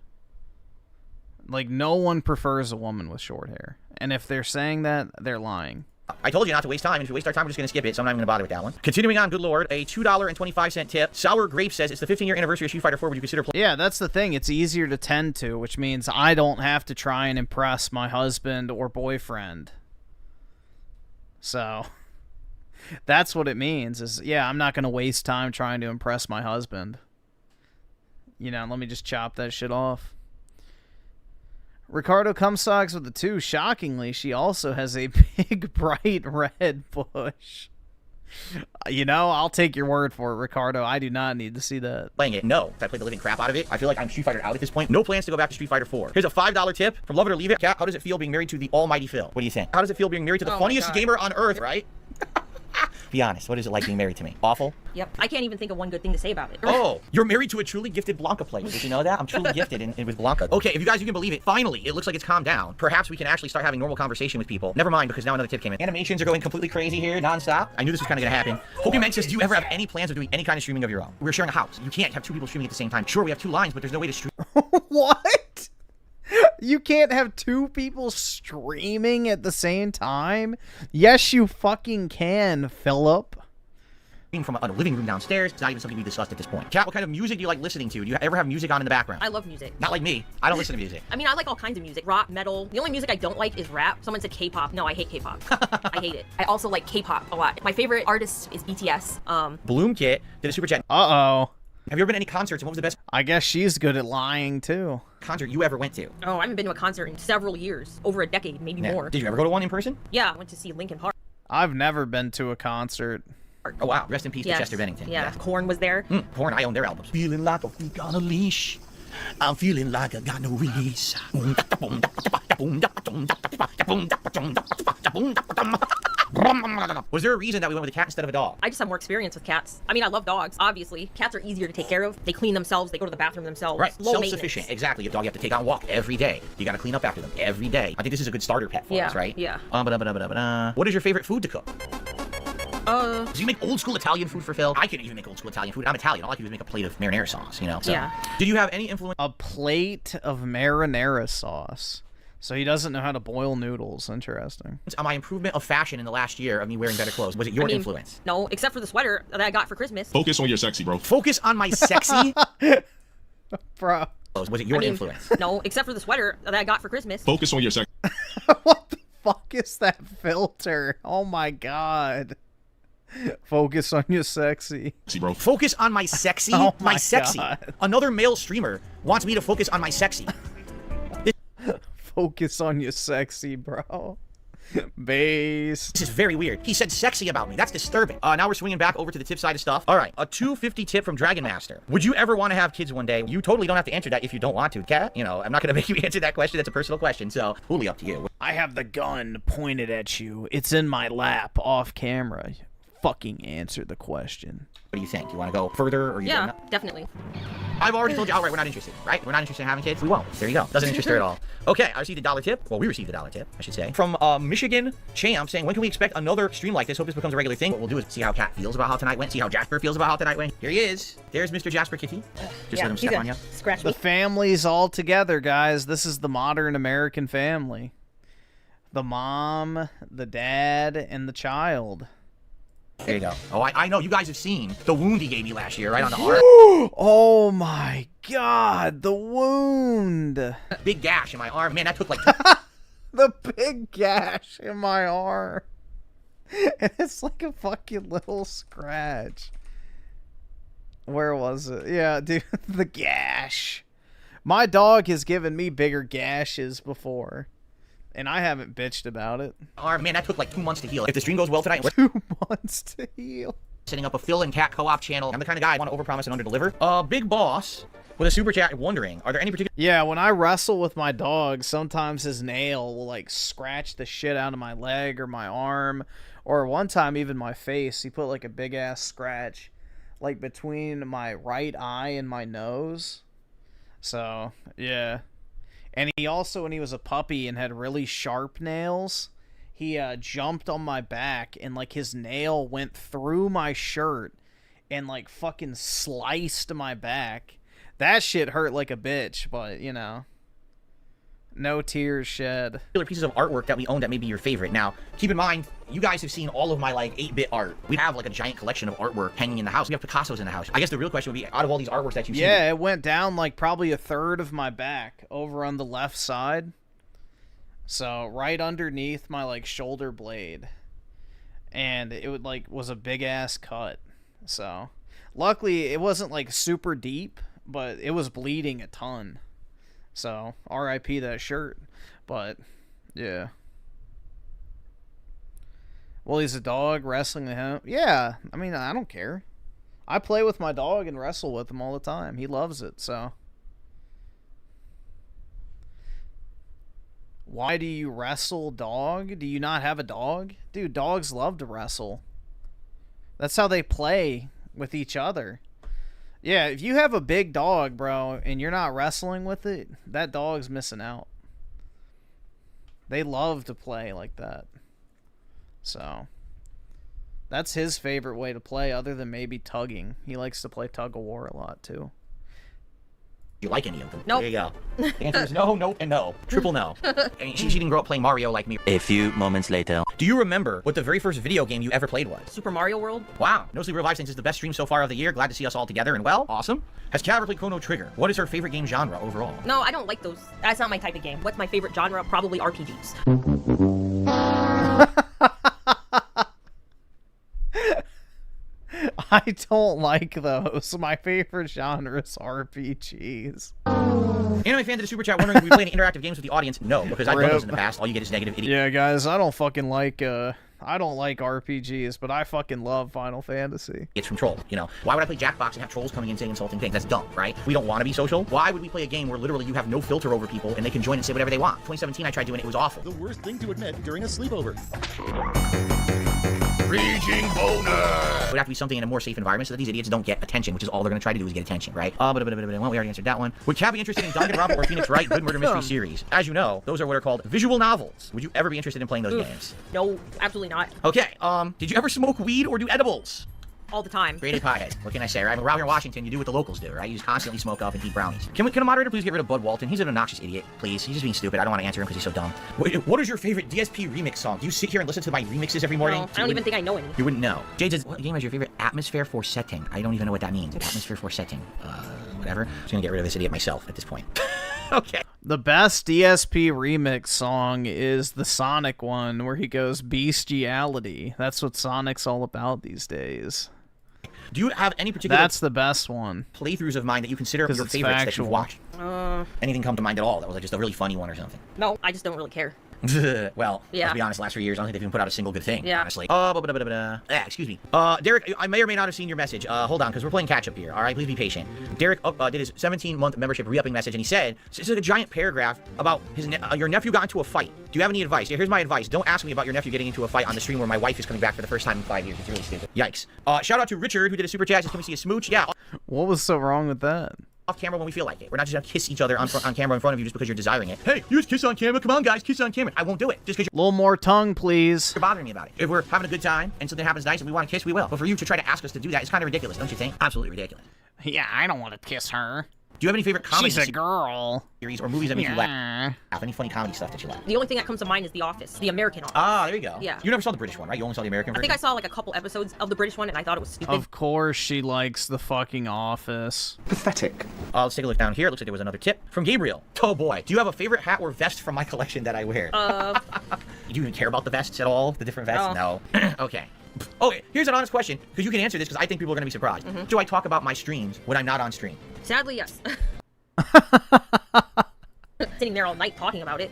Like, no one prefers a woman with short hair. And if they're saying that, they're lying. I told you not to waste time, and if we waste our time, we're just going to skip it, so I'm not even going to bother with that one. Continuing on, good lord, a $2.25 tip. Sour Grape says, it's the 15-year anniversary of Street Fighter 4. Would you consider playing? Yeah, that's the thing. It's easier to tend to, which means I don't have to try and impress my husband or boyfriend. So, that's what it means, is, yeah, I'm not going to waste time trying to impress my husband. You know, let me just chop that shit off. Ricardo Cumsocks with the 2. Shockingly, she also has a big, bright red bush. You know, I'll take your word for it, Ricardo. I do not need to see that. Playing it? No. I played the living crap out of it. I feel like I'm Street Fighter out at this point. No plans to go back to Street Fighter 4. Here's a $5 tip from Love It or Leave It. Kat, how does it feel being married to the almighty Phil? What do you think? How does it feel being married to the funniest gamer on earth, right? Be honest. What is it like being married to me? Awful? Yep. I can't even think of one good thing to say about it. Oh, you're married to a truly gifted Blanca player. Did you know that? I'm truly gifted in with Blanca. Okay, if you guys, you can believe it, finally, it looks like it's calmed down. Perhaps we can actually start having normal conversation with people. Never mind, because now another tip came in. Animations are going completely crazy here, nonstop. I knew this was kind of going to happen. Pokemon says, do you ever have any plans of doing any kind of streaming of your own? We're sharing a house. You can't have 2 people streaming at the same time. Sure, we have 2 lines, but there's no way to stream. What? You can't have 2 people streaming at the same time? Yes, you fucking can, Philip. From a living room downstairs. It's not even something we discussed at this point. Kat, what kind of music do you like listening to? Do you ever have music on in the background? I love music. Not like me. I don't listen to music. I mean, I like all kinds of music. Rock, metal. The only music I don't like is rap. Someone said K-pop. No, I hate K-pop. I hate it. I also like K-pop a lot. My favorite artist is BTS. Bloomkit did a super chat. Uh-oh. Have you ever been to any concerts, and what was the best I guess she's good at lying, too. concert you ever went to? Oh, I haven't been to a concert in several years. Over a decade, maybe more. Did you ever go to one in person? Yeah, I went to see Linkin Park. I've never been to a concert. Oh, wow. Rest in peace to Chester Bennington. Yeah, Korn was there. Korn, I own their albums. Feeling like a freak on a leash. I'm feeling like I got no release. Was there a reason that we went with a cat instead of a dog? I just have more experience with cats. I mean, I love dogs, obviously. Cats are easier to take care of. They clean themselves. They go to the bathroom themselves. Right, Low self-sufficient. Exactly. A dog you have to take on a walk every day. You got to clean up after them every day. I think this is a good starter pet for us, right? Yeah. What is your favorite food to cook? Do you make old school Italian food for Phil? I can even make old school Italian food. I'm Italian. All I can do is make a plate of marinara sauce, you know? So, yeah. Did you have any influence? A plate of marinara sauce. So he doesn't know how to boil noodles. Interesting. On my improvement of fashion in the last year of me wearing better clothes, was it your influence? No, except for the sweater that I got for Christmas. Focus on your sexy, bro. Focus on my sexy? Bro. Was it your influence? No, except for the sweater that I got for Christmas. Focus on your sexy. What the fuck is that filter? Oh my god. Focus on your sexy. Bro. Focus on my sexy? Oh my sexy. God. Another male streamer wants me to focus on my sexy. Focus on your sexy, bro. Base. This is very weird. He said sexy about me. That's disturbing. Now we're swinging back over to the tip side of stuff. All right, a 250 tip from Dragon Master. Would you ever want to have kids one day? You totally don't have to answer that if you don't want to, Kat. You know, I'm not going to make you answer that question. That's a personal question, so totally up to you. I have the gun pointed at you. It's in my lap off camera. Fucking answer the question. What do you think? You want to go further or you Yeah, definitely. I've already told you outright we're not interested, right? We're not interested in having kids. We won't. There you go. Doesn't interest her at all. Okay, I received a $1 tip. Well, we received a $1 tip, I should say. From Michigan Champ saying, when can we expect another stream like this? Hope this becomes a regular thing. What we'll do is see how Kat feels about how tonight went. See how Jasper feels about how tonight went. Here he is. There's Mr. Jasper Kitty. Just let him step on you. Scratch the family's all together, guys. This is the modern American family. The mom, the dad, and the child. There you go. Oh, I know. You guys have seen the wound he gave me last year, right on the heart. Oh my god, the wound. Big gash in my arm. Man, that took like... The big gash in my arm. And it's like a fucking little scratch. Where was it? Yeah, dude, the gash. My dog has given me bigger gashes before. And I haven't bitched about it. Man, that took like 2 months to heal. If the stream goes well tonight... 2 months to heal. Setting up a Phil and Kat co-op channel. I'm the kind of guy I want to overpromise and underdeliver. Big Boss with a super chat wondering, are there any particular... Yeah, when I wrestle with my dog, sometimes his nail will like scratch the shit out of my leg or my arm. Or one time even my face. He put like a big ass scratch like between my right eye and my nose. So, yeah. And he also, when he was a puppy and had really sharp nails, he jumped on my back and, like, his nail went through my shirt and, like, fucking sliced my back. That shit hurt like a bitch, but, you know. No tears shed. Pieces of artwork that we own that may be your favorite. Now, keep in mind, you guys have seen all of my, like, 8-bit art. We have, like, a giant collection of artwork hanging in the house. We have Picasso's in the house. I guess the real question would be, out of all these artworks that you've seen... Yeah, it went down, like, probably a third of my back over on the left side. So, right underneath my, like, shoulder blade. And it would, like, was a big-ass cut. So, luckily, it wasn't, like, super deep. but it was bleeding a ton. So, RIP that shirt. But, yeah. Well, he's a dog wrestling with him. Yeah, I mean, I don't care. I play with my dog and wrestle with him all the time. He loves it, so. Why do you wrestle, dog? Do you not have a dog? Dude, dogs love to wrestle. That's how they play with each other. Yeah, if you have a big dog, bro, and you're not wrestling with it, that dog's missing out. They love to play like that. So, that's his favorite way to play, other than maybe tugging. He likes to play tug of war a lot, too. You like any of them? Nope. There you go. The answer is no, no, and no. Triple no. I mean, she didn't grow up playing Mario like me. A few moments later. Do you remember what the very first video game you ever played was? Super Mario World. Wow. No Sleep Revive, since it's the best stream so far of the year. Glad to see us all together and well. Awesome. Has Kat ever played Chrono Trigger? What is her favorite game genre overall? No, I don't like those. That's not my type of game. What's my favorite genre? Probably RPGs. I don't like those. My favorite genre is RPGs. Anime fan to the super chat wondering if we play any interactive games with the audience? No, because I've done those in the past. All you get is negative idiot. Yeah, guys, I don't fucking like I don't like RPGs, but I fucking love Final Fantasy. It's from trolls, you know. Why would I play Jackbox and have trolls coming in saying insulting things? That's dumb, right? We don't want to be social. Why would we play a game where literally you have no filter over people and they can join and say whatever they want? 2017, I tried doing it. It was awful. The worst thing to admit during a sleepover. Raging boner! It would have to be something in a more safe environment so that these idiots don't get attention, which is all they're going to try to do is get attention, right? Well, we already answered that one. Would Kat be interested in Danganronpa or Phoenix Wright, good murder mystery series? As you know, those are what are called visual novels. Would you ever be interested in playing those games? No, absolutely not. Okay, did you ever smoke weed or do edibles? All the time. Grade A pothead. What can I say, right? Around here in Washington, you do what the locals do, right? You just constantly smoke up and eat brownies. Can a moderator please get rid of Bud Walton? He's an obnoxious idiot, please. He's just being stupid. I don't want to answer him because he's so dumb. What is your favorite DSP remix song? Do you sit here and listen to my remixes every morning? No, I don't even think I know any. You wouldn't know. Jade says, what game is your favorite atmosphere for setting? I don't even know what that means. Atmosphere for setting. Whatever. I'm just gonna get rid of this idiot myself at this point. Okay. The best DSP remix song is the Sonic one where he goes bestiality. That's what Sonic's all about these days. Do you have any particular... That's the best one. ...playthroughs of mine that you consider your favorites that you've watched? Anything come to mind at all that was like just a really funny one or something? No, I just don't really care. Well, yeah. Let's be honest, the last 3 years, I don't think they've even put out a single good thing, yeah. honestly. Excuse me. Derek, I may or may not have seen your message. Hold on, because we're playing catch-up here, all right? Please be patient. Derek did his 17-month membership re-upping message, and he said, it's like a giant paragraph about his your nephew got into a fight. Do you have any advice? Yeah, here's my advice. Don't ask me about your nephew getting into a fight on the stream where my wife is coming back for the first time in 5 years. It's really stupid. Yikes. Shout out to Richard, who did a super chat. Says, can we see a smooch? Yeah. What was so wrong with that? Off camera when we feel like it. We're not just gonna kiss each other on camera in front of you just because you're desiring it. Hey, you just kiss on camera. Come on, guys, kiss on camera. I won't do it just because you're... A little more tongue, please. You're bothering me about it. If we're having a good time and something happens nice and we want to kiss, we will. But for you to try to ask us to do that, it's kind of ridiculous, don't you think? Absolutely ridiculous. Yeah, I don't want to kiss her. Do you have any favorite comedy She's a girl. series or movies that make you laugh? Any funny comedy stuff that you like? The only thing that comes to mind is The Office, the American Office. Ah, there you go. Yeah. You never saw the British one, right? You only saw the American version? I think I saw like a couple episodes of the British one and I thought it was stupid. Of course she likes the fucking Office. Pathetic. Let's take a look down here. It looks like there was another tip from Gabriel. Oh boy. Do you have a favorite hat or vest from my collection that I wear? Do you even care about the vests at all? The different vests? No. Okay. Okay, here's an honest question, because you can answer this because I think people are going to be surprised. Do I talk about my streams when I'm not on stream? Sadly, yes. Sitting there all night talking about it.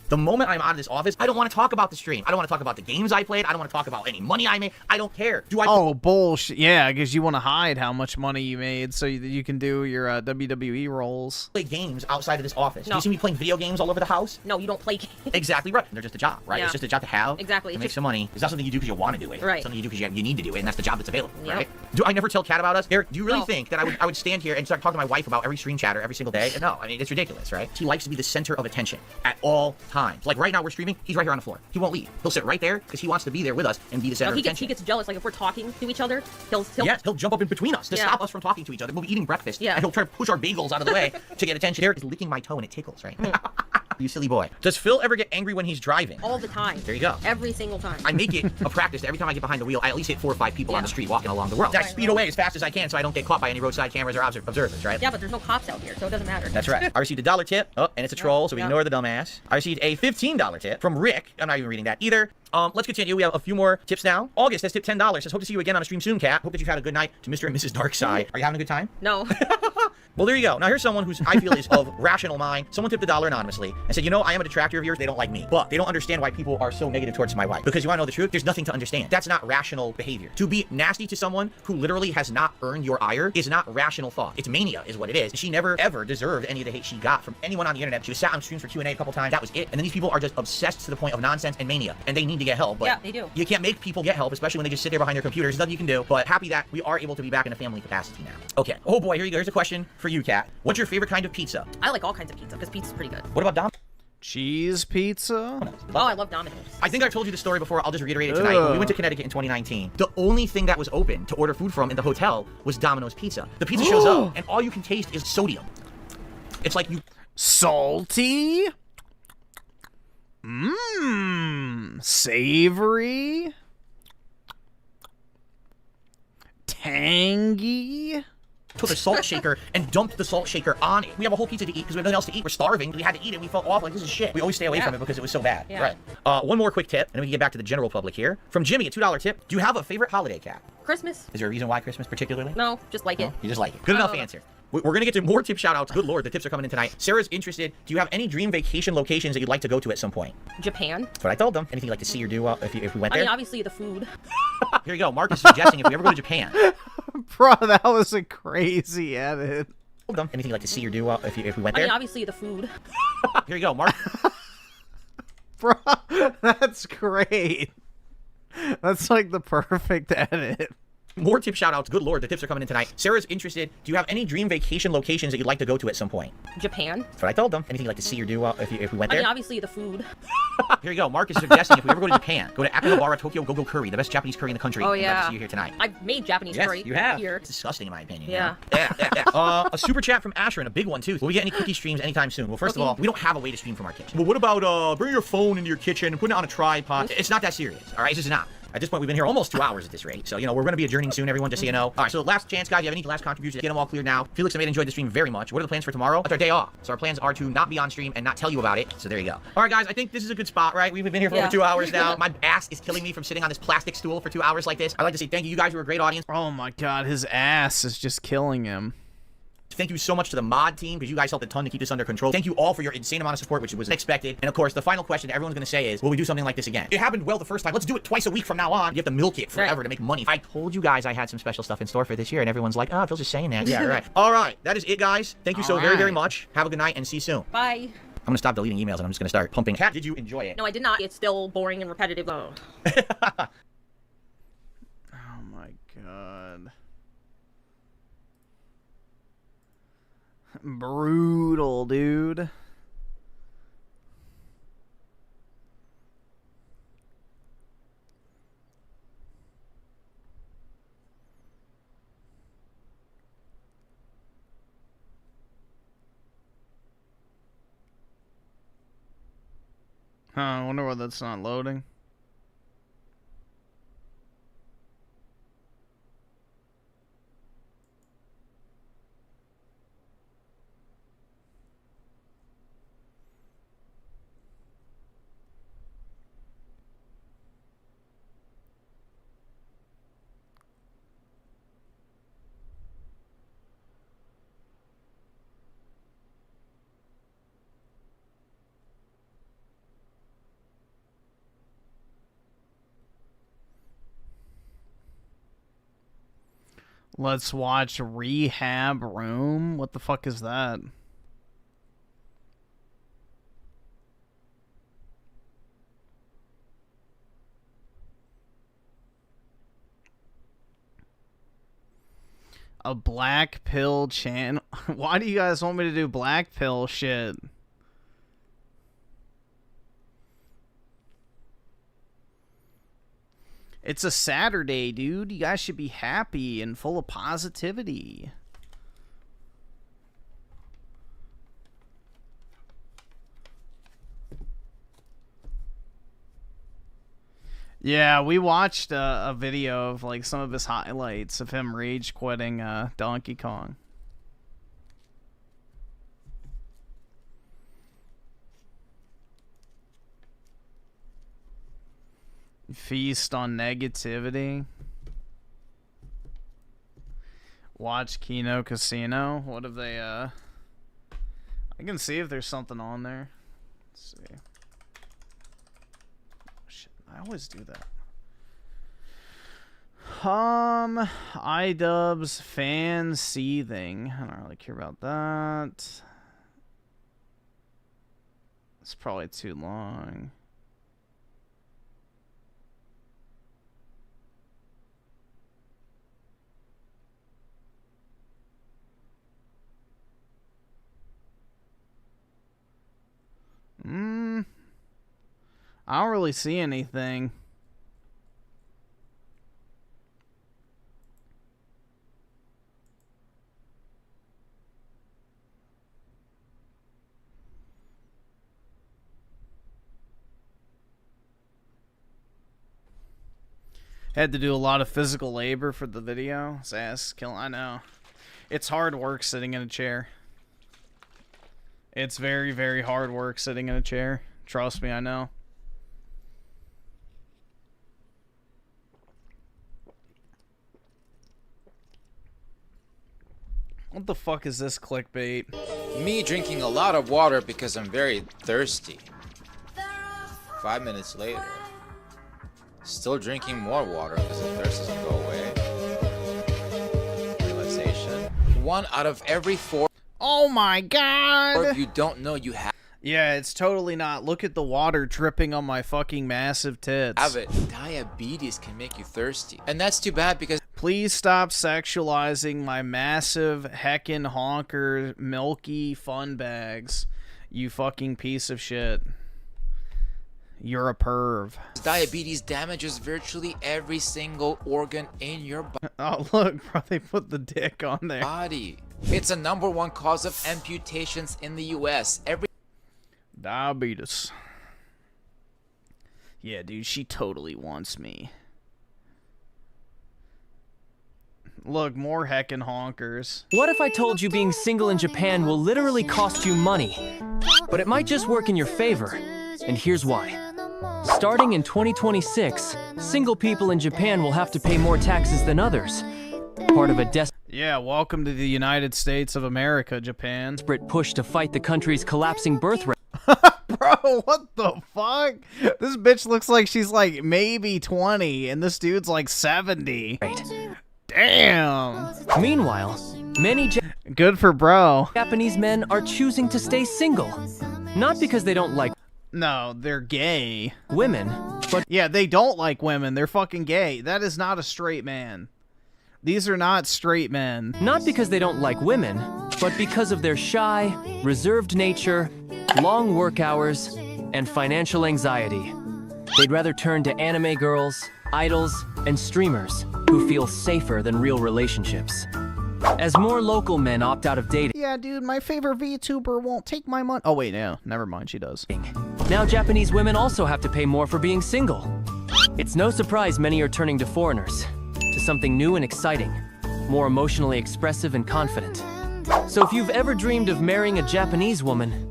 The moment I'm out of this office, I don't want to talk about the stream. I don't want to talk about the games I played. I don't want to talk about any money I made. I don't care. Do I? Oh, bullshit. Yeah, because you want to hide how much money you made so you can do your WWE roles. Play games outside of this office. No. Do you see me playing video games all over the house? No, you don't play games. Exactly right. They're just a job, right? Yeah. It's just a job to have. Exactly. To make some money. It's not something you do because you want to do it. Right. It's something you do because you need to do it, and that's the job that's available, Yep. right? Do I never tell Kat about us? Eric, do you really think that I would stand here and start talking to my wife about every stream chatter every single day? No, I mean, it's ridiculous, right? He likes to be the center of attention at all times. Like right now we're streaming, he's right here on the floor. He won't leave. He'll sit right there because he wants to be there with us and be the center of attention. He gets jealous. Like if we're talking to each other, he'll jump up in between us to stop us from talking to each other. We'll be eating breakfast, and he'll try to push our bagels out of the way to get attention. Eric is licking my toe and it tickles, right? You silly boy. Does Phil ever get angry when he's driving? All the time. There you go. Every single time. I make it a practice that every time I get behind the wheel, I at least hit 4 or 5 people on the street walking along the road. I speed away as fast as I can so I don't get caught by any roadside cameras or observers, right? Yeah, but there's no cops out here, so it doesn't matter. That's right. I received a $1 tip. Oh, and it's a troll, so we ignore the dumbass. I received a $15 tip from Rick. I'm not even reading that either. Let's continue. We have a few more tips now. August has tipped $10. Says, hope to see you again on a stream soon, Kat. Hope that you've had a good night. To Mr. and Mrs. Darkside. Are you having a good time? No. Well, there you go. Now, here's someone who's, I feel, is of rational mind. Someone tipped $1 anonymously and said, you know, I am a detractor of yours. They don't like me. But they don't understand why people are so negative towards my wife. Because you want to know the truth? There's nothing to understand. That's not rational behavior. To be nasty to someone who literally has not earned your ire is not rational thought. It's mania is what it is. She never, ever deserved any of the hate she got from anyone on the internet. She was sat on streams for Q&A a couple times. That was it. And then these people are just obsessed to the point of nonsense and mania. And they need to get help. But yeah, they do. You can't make people get help, especially when they just sit there behind their computers. There's nothing you can do. But happy that we are able to be back in a family capacity now. Okay. Oh boy, here you go. Here's a question for you, Kat. What's your favorite kind of pizza? I like all kinds of pizza because pizza's pretty good. What about Dom? Cheese pizza? Oh, I love Domino's. I think I've told you the story before. I'll just reiterate it tonight. When we went to Connecticut in 2019, the only thing that was open to order food from in the hotel was Domino's Pizza. The pizza shows up, and all you can taste is sodium. It's like you... Salty? Mmm. Savory? Tangy? Took a salt shaker and dumped the salt shaker on it. We have a whole pizza to eat because we have nothing else to eat. We're starving. We had to eat it. We felt awful. Like, this is shit. We always stay away from it because it was so bad. Yeah. Right. One more quick tip, and then we can get back to the general public here. From Jimmy, a $2 tip. Do you have a favorite holiday, Kat? Christmas. Is there a reason why Christmas particularly? No, just like it. You just like it. Good enough answer. We're going to get to more tip shout-outs. Good lord, the tips are coming in tonight. Sarah's interested. Do you have any dream vacation locations that you'd like to go to at some point? Japan. That's what I told them. Anything you'd like to see or do if we went there? I mean, obviously the food. Here you go. Mark is suggesting if we ever go to Japan. Bro, that was a crazy edit. Anything you'd like to see or do if we went there? I mean, obviously the food. Here you go, Mark. Bro, that's great. That's like the perfect edit. More tip shout-outs. Good lord, the tips are coming in tonight. Sarah's interested. Do you have any dream vacation locations that you'd like to go to at some point? Japan. That's what I told them. Anything you'd like to see or do if we went there? I mean, obviously the food. Here you go. Mark is suggesting if we ever go to Japan, go to Akihabara Tokyo Go-Go Curry, the best Japanese curry in the country. Oh, I'd yeah. like to see you here tonight. I've made Japanese curry. You have. Here. It's disgusting in my opinion. Yeah. Yeah. A super chat from Asher and a big one too. Will we get any cookie streams anytime soon? Well, first of all, we don't have a way to stream from our kitchen. But what about bring your phone into your kitchen and put it on a tripod? It's not that serious. All right, it's just not. At this point, we've been here almost 2 hours at this rate. So, you know, we're going to be adjourning soon, everyone, just so you know. All right, so last chance, guys. You have any last contributions? Get them all cleared now. Felix and Maid enjoyed the stream very much. What are the plans for tomorrow? That's our day off. So our plans are to not be on stream and not tell you about it. So there you go. All right, guys, I think this is a good spot, right? We've been here for over 2 hours now. My ass is killing me from sitting on this plastic stool for 2 hours like this. I'd like to say thank you. You guys were a great audience. Oh, my God. His ass is just killing him. Thank you so much to the mod team because you guys helped a ton to keep this under control. Thank you all for your insane amount of support, which was unexpected. And of course, the final question that everyone's going to say is, will we do something like this again? It happened well the first time. Let's do it twice a week from now on. You have to milk it forever to make money. I told you guys I had some special stuff in store for this year, and everyone's like, oh, Phil's just saying that. Yeah, right. All right. That is it, guys. Thank you so very, very much. Have a good night and see you soon. Bye. I'm going to stop deleting emails and I'm just going to start pumping. Kat, did you enjoy it? No, I did not. It's still boring and repetitive. Oh. Oh my God. Brutal, dude. Huh, I wonder why that's not loading. Let's watch Rehab Room. What the fuck is that? A black pill channel? Why do you guys want me to do black pill shit? It's a Saturday, dude. You guys should be happy and full of positivity. Yeah, we watched a video of like some of his highlights of him rage quitting Donkey Kong. Feast on negativity. Watch Kino Casino. What have they, I can see if there's something on there. Let's see. Shit, I always do that. iDubbbz fan seething. I don't really care about that. It's probably too long. I don't really see anything. Had to do a lot of physical labor for the video. His ass killing. I know. It's hard work sitting in a chair. It's very, very hard work sitting in a chair. Trust me, I know. What the fuck is this clickbait? Me drinking a lot of water because I'm very thirsty. 5 minutes later. Still drinking more water because the thirst doesn't go away. Realization. 1 out of every 4. Oh my god! You don't know you have. Yeah, it's totally not. Look at the water dripping on my fucking massive tits. Have it. Diabetes can make you thirsty. And that's too bad because. Please stop sexualizing my massive heckin' honker milky fun bags. You fucking piece of shit. You're a perv. Diabetes damages virtually every single organ in your body. Oh, look, bro, they put the dick on there. It's a #1 cause of amputations in the US. Diabetes. Yeah, dude, she totally wants me. Look, more heckin' honkers. What if I told you being single in Japan will literally cost you money? But it might just work in your favor. And here's why. Starting in 2026, single people in Japan will have to pay more taxes than others. Part of a Yeah, welcome to the United States of America, Japan. Desperate push to fight the country's collapsing birth rate. Bro, what the fuck? This bitch looks like she's like maybe 20, and this dude's like 70. Damn. Meanwhile, many good for bro. Japanese men are choosing to stay single. Not because they don't like No, they're gay. Women, but yeah, they don't like women. They're fucking gay. That is not a straight man. These are not straight men. Not because they don't like women, but because of their shy, reserved nature, long work hours, and financial anxiety. They'd rather turn to anime girls, idols, and streamers who feel safer than real relationships. As more local men opt out of dating. Yeah, dude, my favorite VTuber won't take my money. Oh, wait, no. Never mind, she does. Now Japanese women also have to pay more for being single. It's no surprise many are turning to foreigners, to something new and exciting, more emotionally expressive and confident. So if you've ever dreamed of marrying a Japanese woman,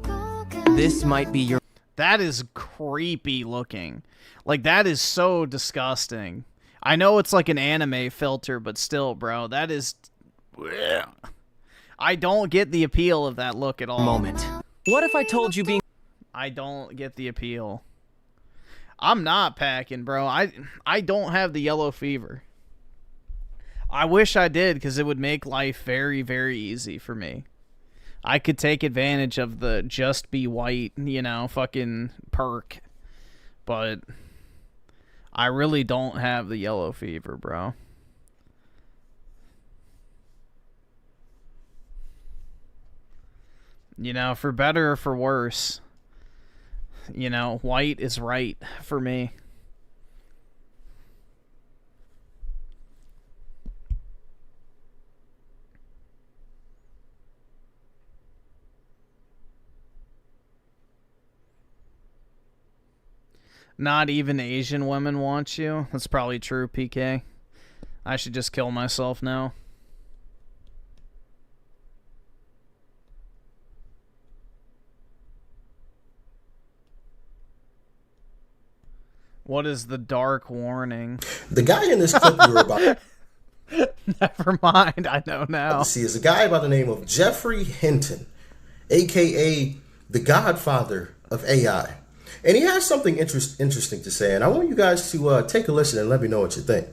this might be your... That is creepy looking. Like, that is so disgusting. I know it's like an anime filter, but still, bro, that is... I don't get the appeal of that look at all. Moment. What if I told you being... I don't get the appeal. I'm not packing, bro. I don't have the yellow fever. I wish I did, because it would make life very, very easy for me. I could take advantage of the just be white, you know, fucking perk. But I really don't have the yellow fever, bro. You know, for better or for worse, you know, white is right for me. Not even Asian women want you. That's probably true, PK. I should just kill myself now. What is the dark warning? The guy in this clip you were about... Never mind, I know now. See, is a guy by the name of Jeffrey Hinton, aka the Godfather of AI. And he has something interesting to say, and I want you guys to take a listen and let me know what you think.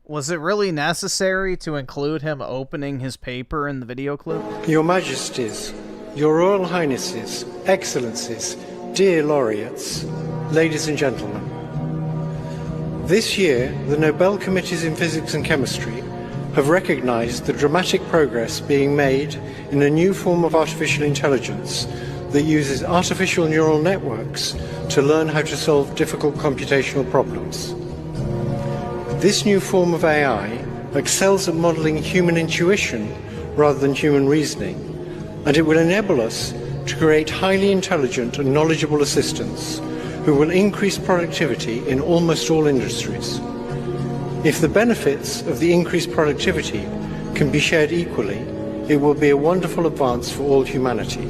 Was it really necessary to include him opening his paper in the video clip? Your Majesties, Your Royal Highnesses, Excellencies, dear laureates, ladies and gentlemen. This year, the Nobel Committees in Physics and Chemistry have recognized the dramatic progress being made in a new form of artificial intelligence that uses artificial neural networks to learn how to solve difficult computational problems. This new form of AI excels at modeling human intuition rather than human reasoning, and it will enable us to create highly intelligent and knowledgeable assistants who will increase productivity in almost all industries. If the benefits of the increased productivity can be shared equally, it will be a wonderful advance for all humanity.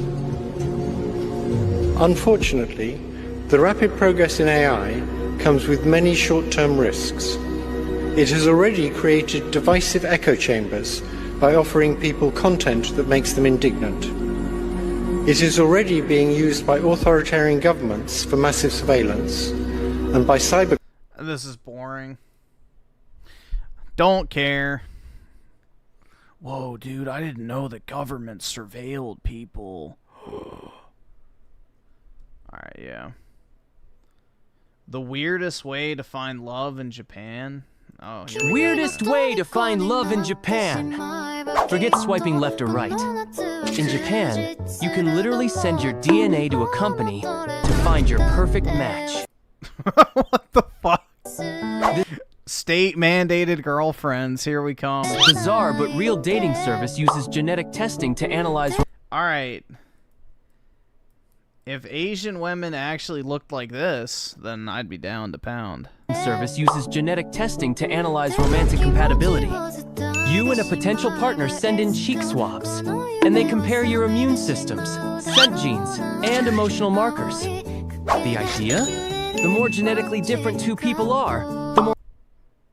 Unfortunately, the rapid progress in AI comes with many short-term risks. It has already created divisive echo chambers by offering people content that makes them indignant. It is already being used by authoritarian governments for massive surveillance and by cyber... This is boring. Don't care. Whoa, dude, I didn't know the government surveilled people. Alright, yeah. The weirdest way to find love in Japan? Oh, here we go. Weirdest way to find love in Japan. Forget swiping left or right. In Japan, you can literally send your DNA to a company to find your perfect match. What the fuck? State-mandated girlfriends, here we come. Bizarre but real dating service uses genetic testing to analyze... Alright. If Asian women actually looked like this, then I'd be down to pound. Service uses genetic testing to analyze romantic compatibility. You and a potential partner send in cheek swabs, and they compare your immune systems, scent genes, and emotional markers. The idea? The more genetically different two people are, the more...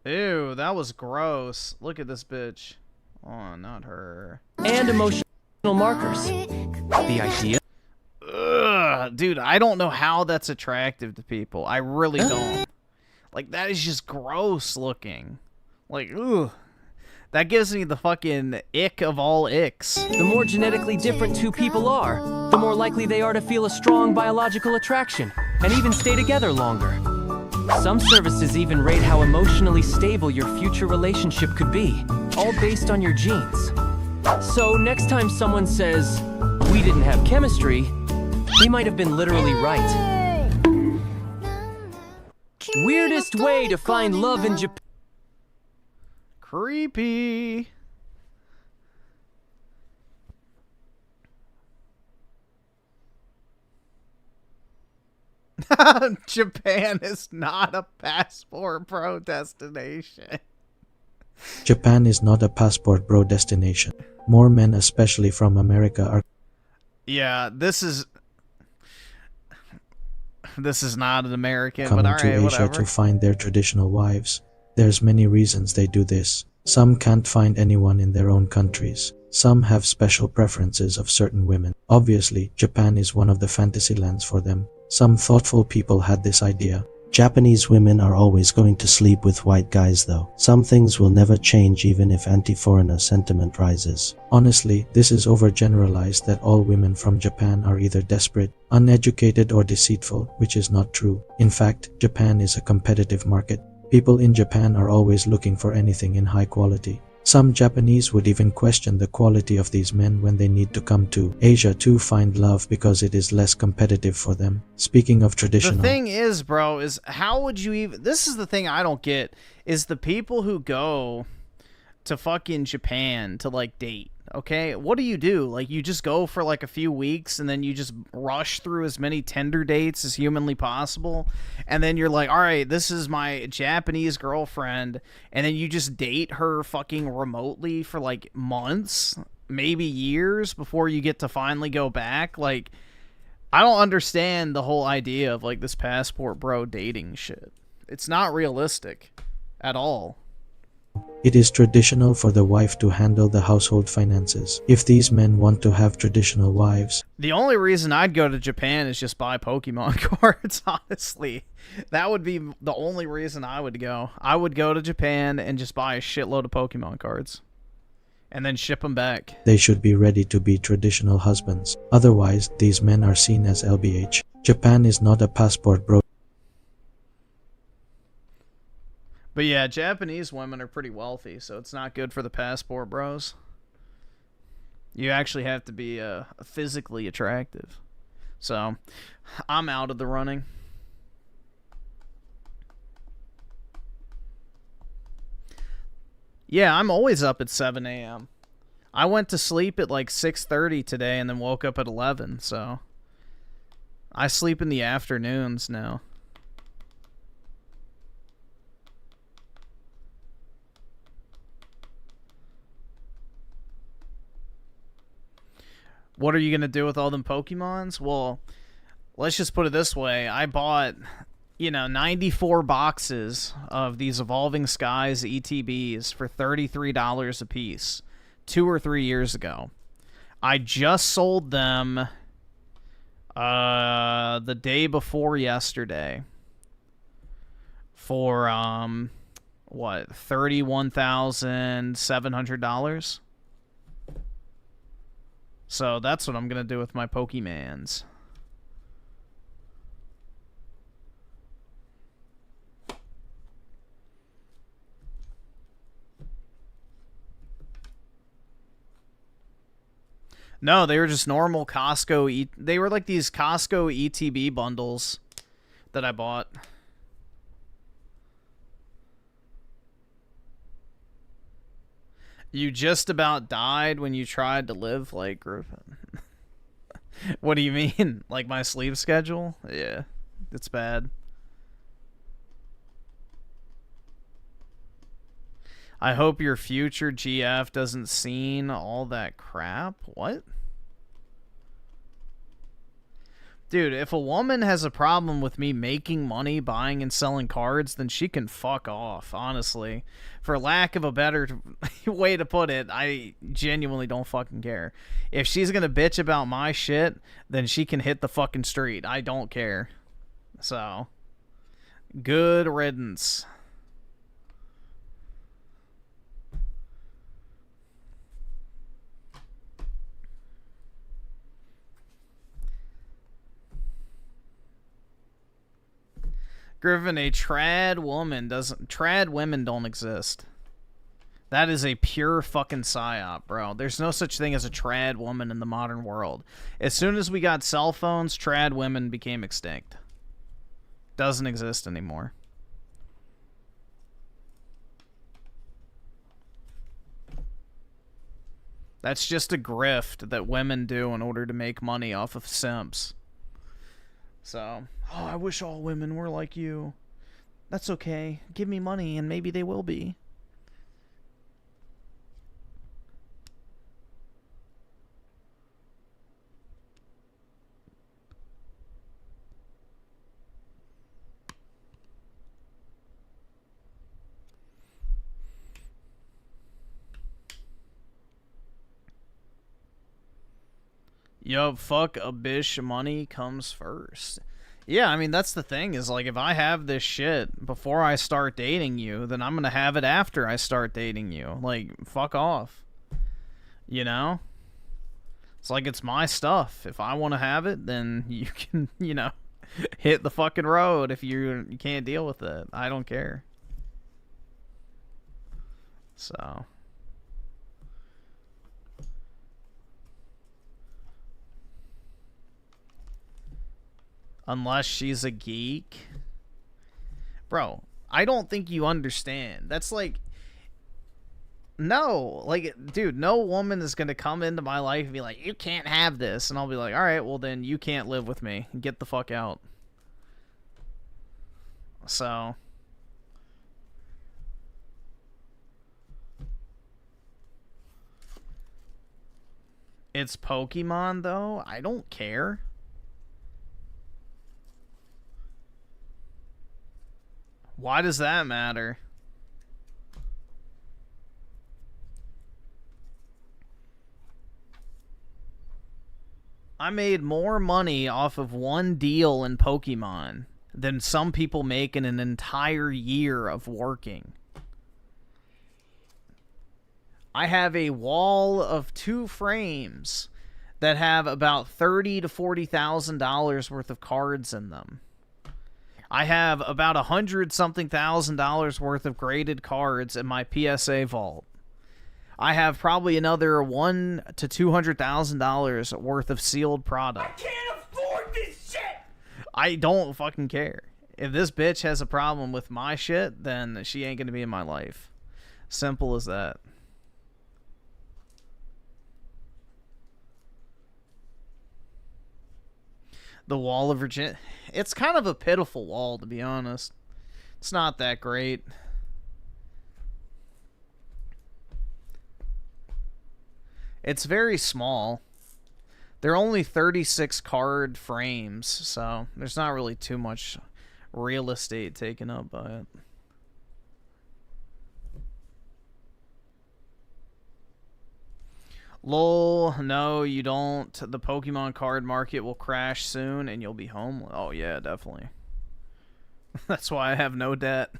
Ew, that was gross. Look at this bitch. Oh, not her. And emotional markers. The idea? Ugh, dude, I don't know how that's attractive to people. I really don't. Like, that is just gross looking. Like, ugh. That gives me the fucking ick of all icks. The more genetically different two people are, the more likely they are to feel a strong biological attraction, and even stay together longer. Some services even rate how emotionally stable your future relationship could be, all based on your genes. So next time someone says, "We didn't have chemistry," they might have been literally right. Weirdest way to find love in Japan. Creepy. Japan is not a passport bro destination. Japan is not a passport bro destination. More men, especially from America, are... Yeah, this is not an American, coming but alright, to Asia whatever. to find their traditional wives. There's many reasons they do this. Some can't find anyone in their own countries. Some have special preferences of certain women. Obviously, Japan is one of the fantasy lands for them. Some thoughtful people had this idea. Japanese women are always going to sleep with white guys though. Some things will never change even if anti-foreigner sentiment rises. Honestly, this is overgeneralized that all women from Japan are either desperate, uneducated or deceitful, which is not true. In fact, Japan is a competitive market. People in Japan are always looking for anything in high quality. Some Japanese would even question the quality of these men when they need to come to Asia to find love because it is less competitive for them. Speaking of traditional... The thing is, bro, is how would you even... This is the thing I don't get, is the people who go to fucking Japan to, like, date, okay? What do? Like, you just go for, like, a few weeks, and then you just rush through as many Tinder dates as humanly possible, and then you're like, alright, this is my Japanese girlfriend, and then you just date her fucking remotely for, like, months, maybe years, before you get to finally go back? Like, I don't understand the whole idea of like this passport bro dating shit. It's not realistic at all. It is traditional for the wife to handle the household finances. If these men want to have traditional wives, The only reason I'd go to Japan is just buy Pokemon cards, honestly. That would be the only reason I would go. I would go to Japan and just buy a shitload of Pokemon cards. And then ship them back. they should be ready to be traditional husbands. Otherwise, these men are seen as LBH. Japan is not a passport bro. But yeah, Japanese women are pretty wealthy, so it's not good for the passport bros. You actually have to be physically attractive. So, I'm out of the running. Yeah, I'm always up at 7 a.m. I went to sleep at like 6:30 today and then woke up at 11, so I sleep in the afternoons now. What are you going to do with all them Pokemons? Well, let's just put it this way. I bought, 94 boxes of these Evolving Skies ETBs for $33 a piece 2 or 3 years ago. I just sold them the day before yesterday for, $31,700? So that's what I'm going to do with my Pokemans. No, they were just normal Costco. They were like these Costco ETB bundles that I bought. You just about died when you tried to live like Griffin. What do you mean? Like my sleep schedule? Yeah, it's bad. I hope your future GF doesn't seen all that crap. What? Dude, if a woman has a problem with me making money buying and selling cards, then she can fuck off, honestly. For lack of a better way to put it, I genuinely don't fucking care. If she's gonna bitch about my shit, then she can hit the fucking street. I don't care. So, good riddance. Griffin, a trad woman doesn't... Trad women don't exist. That is a pure fucking psyop, bro. There's no such thing as a trad woman in the modern world. As soon as we got cell phones, trad women became extinct. Doesn't exist anymore. That's just a grift that women do in order to make money off of simps. So, oh, I wish all women were like you. That's okay. Give me money and maybe they will be. Yo, fuck a bitch, money comes first. Yeah, I mean, that's the thing, is like, if I have this shit before I start dating you, then I'm gonna have it after I start dating you. Like, fuck off. You know? It's like, it's my stuff. If I want to have it, then you can, hit the fucking road if you can't deal with it. I don't care. So... Unless she's a geek. Bro, I don't think you understand. That's like... No. Like, dude, no woman is going to come into my life and be like, you can't have this. And I'll be like, alright, well then you can't live with me. Get the fuck out. So... It's Pokemon, though? I don't care. Why does that matter? I made more money off of one deal in Pokemon than some people make in an entire year of working. I have a wall of 2 frames that have about $30,000 to $40,000 worth of cards in them. I have about $100-something thousand worth of graded cards in my PSA vault. I have probably another $100,000 to $200,000 worth of sealed product. I can't afford this shit! I don't fucking care. If this bitch has a problem with my shit, then she ain't gonna be in my life. Simple as that. The Wall of Virginia. It's kind of a pitiful wall, to be honest. It's not that great. It's very small. They're only 36 card frames, so there's not really too much real estate taken up by it. Lol, no, you don't. The Pokemon card market will crash soon and you'll be homeless. Oh, yeah, definitely. That's why I have no debt.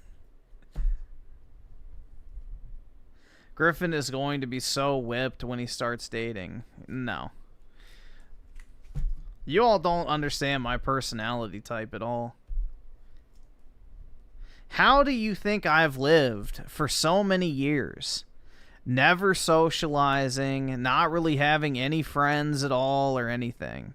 Griffin is going to be so whipped when he starts dating. No. You all don't understand my personality type at all. How do you think I've lived for so many years? Never socializing, not really having any friends at all or anything.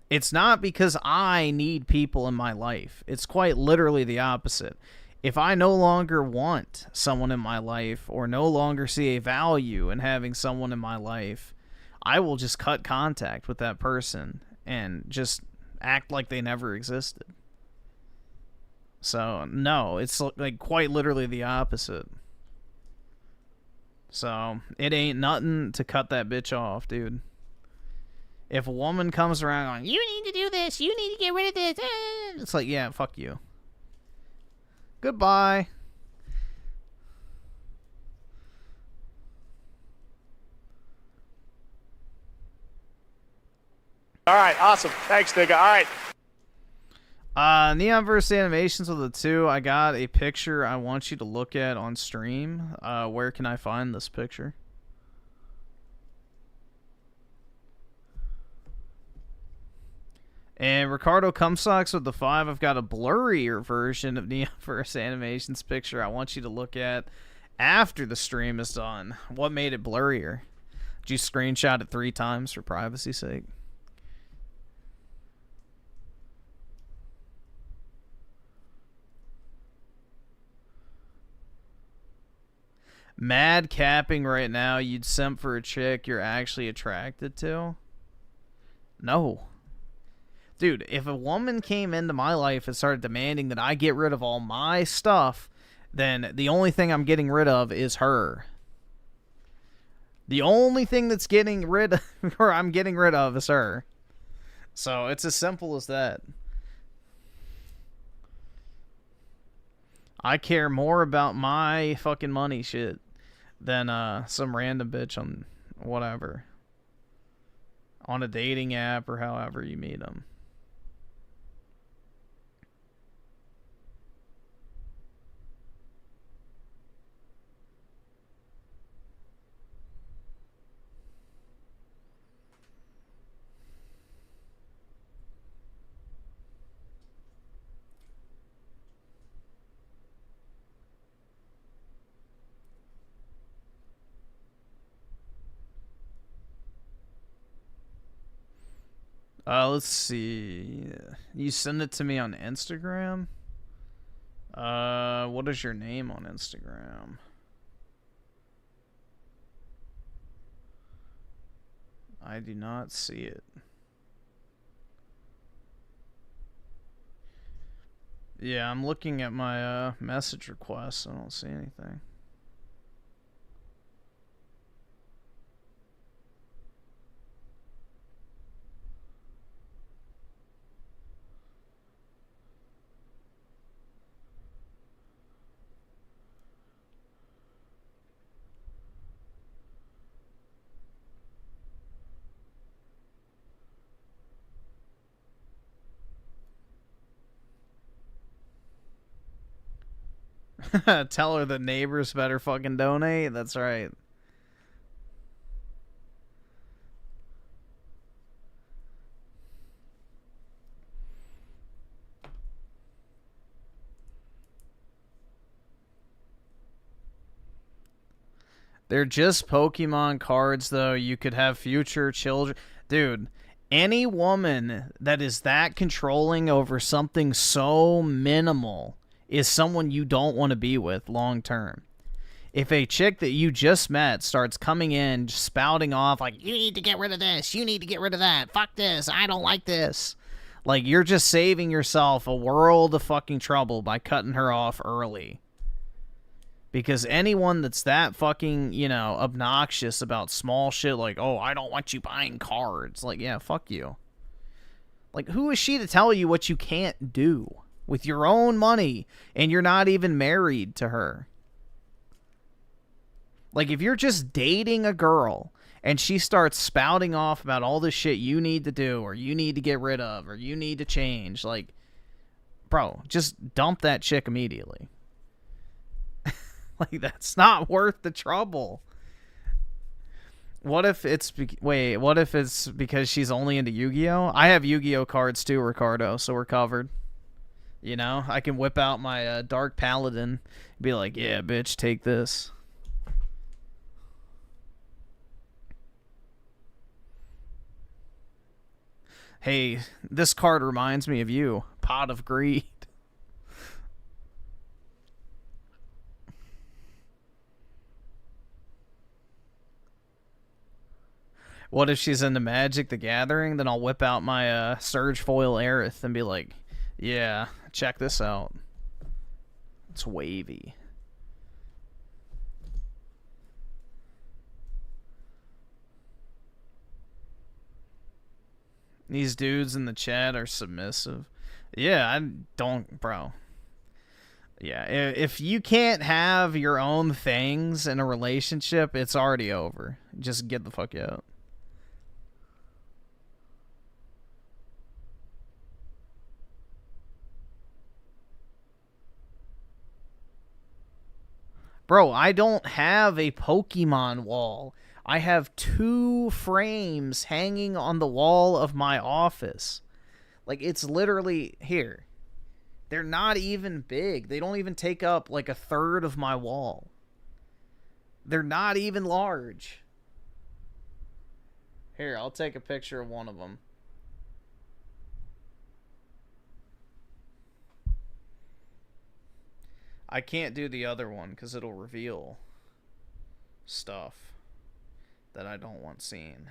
It's not because I need people in my life. It's quite literally the opposite. If I no longer want someone in my life or no longer see a value in having someone in my life, I will just cut contact with that person and just act like they never existed. So, no, it's like quite literally the opposite. So, it ain't nothing to cut that bitch off, dude. If a woman comes around going, you need to do this, you need to get rid of this, it's like, yeah, fuck you. Goodbye. All right, awesome. Thanks, nigga. All right. Neon versus Animations with the 2. I got a picture I want you to look at on stream. Where can I find this picture? And Ricardo Cumsocks with the 5. I've got a blurrier version of Neon versus Animations picture I want you to look at after the stream is done. What made it blurrier? Did you screenshot it 3 times for privacy's sake? Mad capping right now. You'd simp for a chick you're actually attracted to? No. Dude, if a woman came into my life and started demanding that I get rid of all my stuff, then the only thing I'm getting rid of is her. The only thing that's getting rid of, or I'm getting rid of is her. So it's as simple as that. I care more about my fucking money shit than some random bitch on whatever. On a dating app or however you meet them. Let's see. You send it to me on Instagram? What is your name on Instagram? I do not see it. Yeah, I'm looking at my message requests. I don't see anything. Tell her the neighbors better fucking donate. That's right. They're just Pokemon cards, though. You could have future children. Dude, any woman that is that controlling over something so minimal is someone you don't want to be with long term. If a chick that you just met starts coming in, spouting off like, you need to get rid of this, you need to get rid of that, fuck this, I don't like this. Like, you're just saving yourself a world of fucking trouble by cutting her off early. Because anyone that's that fucking, you know, obnoxious about small shit like, oh, I don't want you buying cards. Like, yeah, fuck you. Like, who is she to tell you what you can't do with your own money and you're not even married to her? Like, if you're just dating a girl and she starts spouting off about all the shit you need to do or you need to get rid of or you need to change, like, bro, just dump that chick immediately. Like, that's not worth the trouble. What if it's... Wait, what if it's because she's only into Yu-Gi-Oh? I have Yu-Gi-Oh cards too, Ricardo, so we're covered. You know, I can whip out my Dark Paladin and be like, yeah, bitch, take this. Hey, this card reminds me of you. Pot of Greed. What if she's into Magic the Gathering? Then I'll whip out my Surge Foil Aerith and be like, yeah, check this out. It's wavy. These dudes in the chat are submissive. Yeah, I don't, bro. Yeah, if you can't have your own things in a relationship, it's already over. Just get the fuck out. Bro, I don't have a Pokemon wall. I have 2 frames hanging on the wall of my office. Like, it's literally here. They're not even big. They don't even take up like a third of my wall. They're not even large. Here, I'll take a picture of one of them. I can't do the other one because it'll reveal stuff that I don't want seen.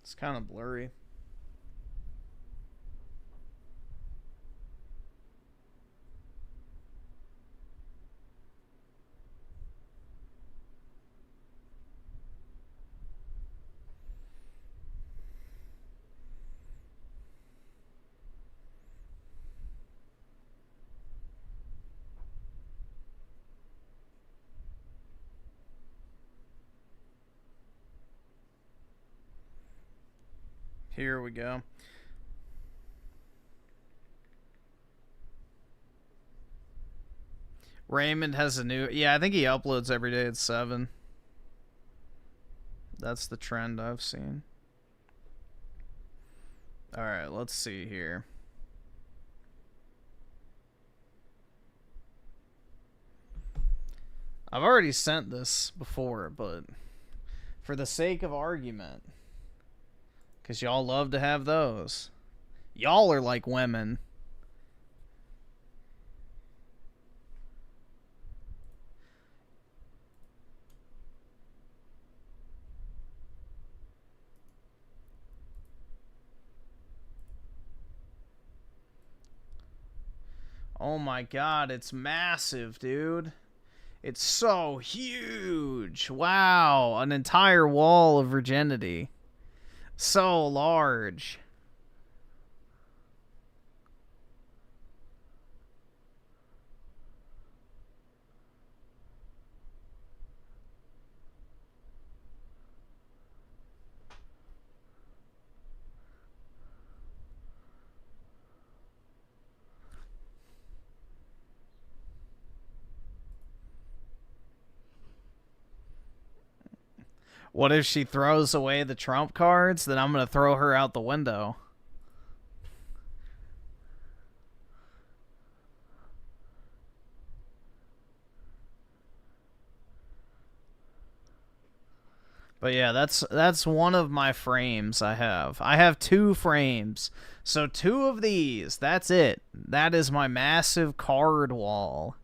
It's kind of blurry. Here we go. Raymond has a new... Yeah, I think he uploads every day at 7. That's the trend I've seen. Alright, let's see here. I've already sent this before, but for the sake of argument... Because y'all love to have those. Y'all are like women. Oh my god, it's massive, dude. It's so huge. Wow, an entire wall of virginity. So large. What if she throws away the trump cards? Then I'm going to throw her out the window. But yeah, that's one of my frames I have. I have 2 frames. So 2 of these, that's it. That is my massive card wall.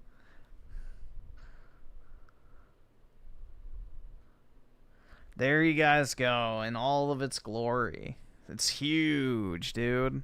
There you guys go in all of its glory. It's huge, dude.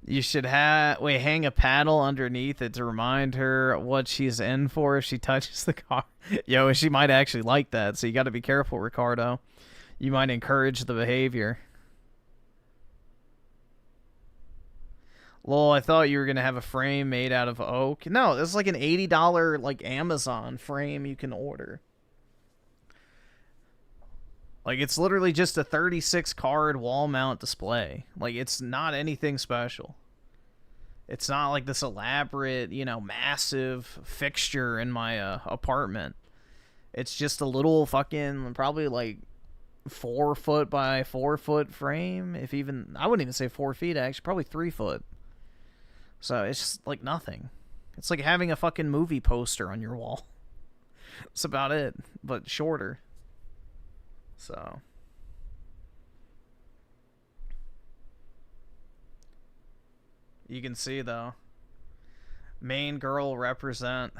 You should hang a paddle underneath it to remind her what she's in for if she touches the car. Yo, she might actually like that, so you got to be careful, Ricardo. You might encourage the behavior. Lol, I thought you were going to have a frame made out of oak. No, this is like an $80 like Amazon frame you can order. Like, it's literally just a 36 card wall mount display. Like, it's not anything special. It's not like this elaborate, you know, massive fixture in my apartment. It's just a little fucking, probably like 4 foot by 4 foot frame. If even, I wouldn't even say 4 feet actually, probably 3 foot. So it's just like nothing. It's like having a fucking movie poster on your wall. That's about it, but shorter. So you can see though, main girl represent.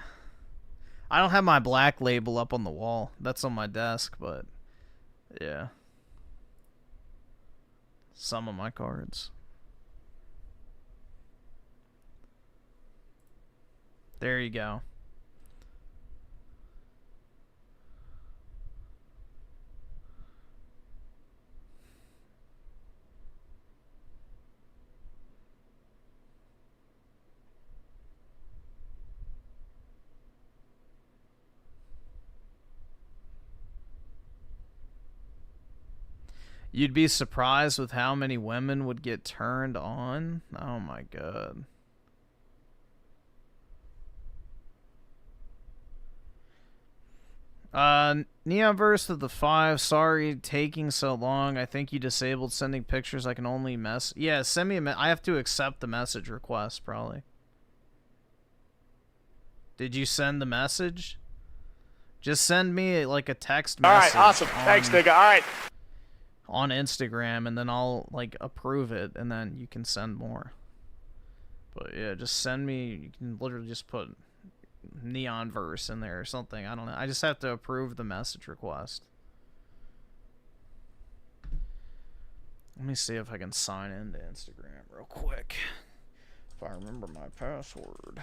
I don't have my black label up on the wall. That's on my desk, but yeah, some of my cards. There you go. You'd be surprised with how many women would get turned on. Oh my god. Neonverse of the 5, sorry taking so long. I think you disabled sending pictures. I can only yeah, send me I have to accept the message request probably. Did you send the message? Just send me like a text message. All right, awesome. Thanks, nigga. All right. On Instagram, and then I'll like approve it, and then you can send more. But yeah, just send me. You can literally just put Neonverse in there or something. I don't know. I just have to approve the message request. Let me see if I can sign into Instagram real quick. If I remember my password.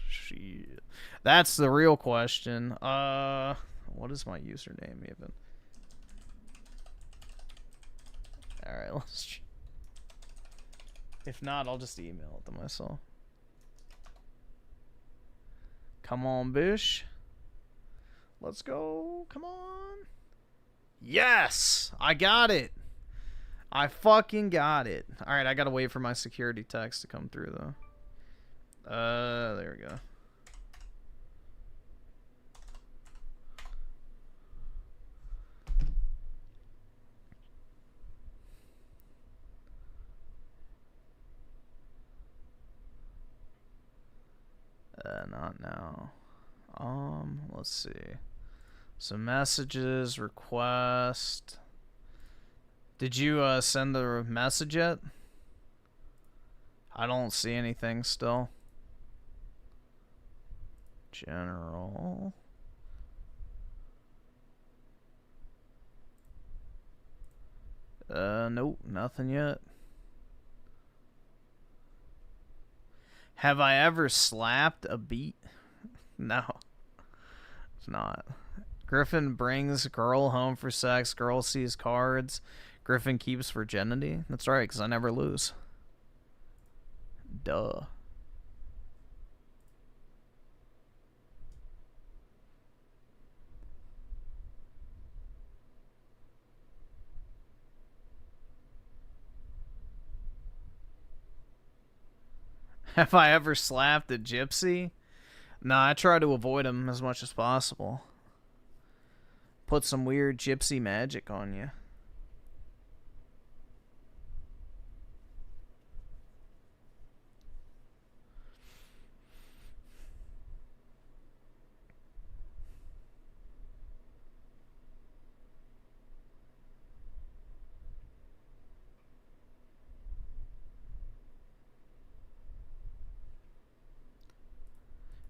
Shit. That's the real question. What is my username even? Alright, let's... If not, I'll just email it to myself. Come on, bish. Let's go. Come on. Yes! I got it! I fucking got it. Alright, I gotta wait for my security text to come through, though. There we go. Not now. Let's see. So messages, request. Did you send the message yet? I don't see anything still. General. Nope, nothing yet. Have I ever slapped a beat? No. It's not. Griffin brings girl home for sex. Girl sees cards. Griffin keeps virginity. That's right, because I never lose. Duh. Have I ever slapped a gypsy? Nah, I try to avoid them as much as possible. Put some weird gypsy magic on you.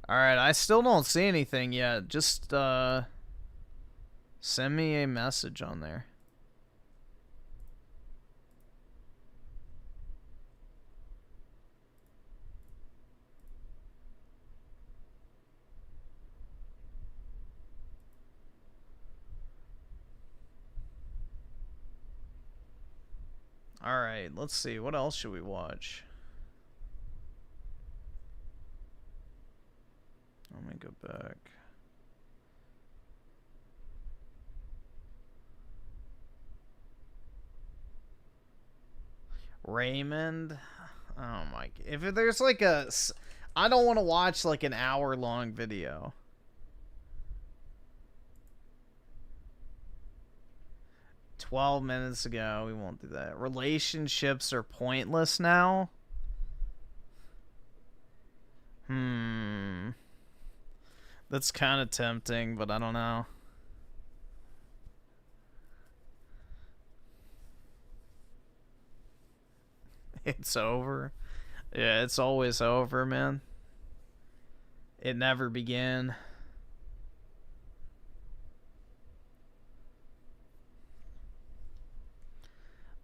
Alright, I still don't see anything yet. Just, send me a message on there. Alright, let's see. What else should we watch? Let me go back. Raymond? Oh my... If there's like a... I don't want to watch like an hour-long video. $12 ago. We won't do that. Relationships are pointless now? That's kind of tempting, but I don't know. It's over. Yeah, it's always over, man. It never began.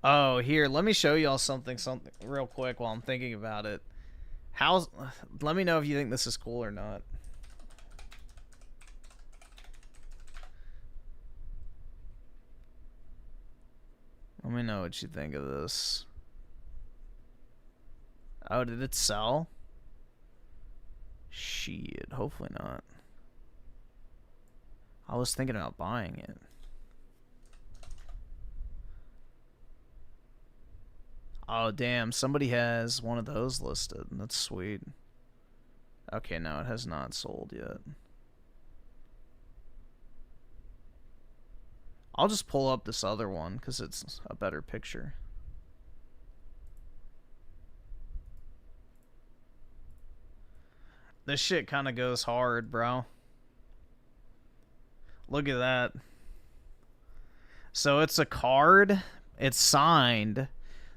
Oh, here, let me show y'all something real quick while I'm thinking about it. Let me know if you think this is cool or not. Let me know what you think of this. Oh, did it sell? Shit, hopefully not. I was thinking about buying it. Oh, damn, somebody has one of those listed. That's sweet. Okay, no, it has not sold yet. I'll just pull up this other one because it's a better picture. This shit kind of goes hard, bro. Look at that. So it's a card. It's signed.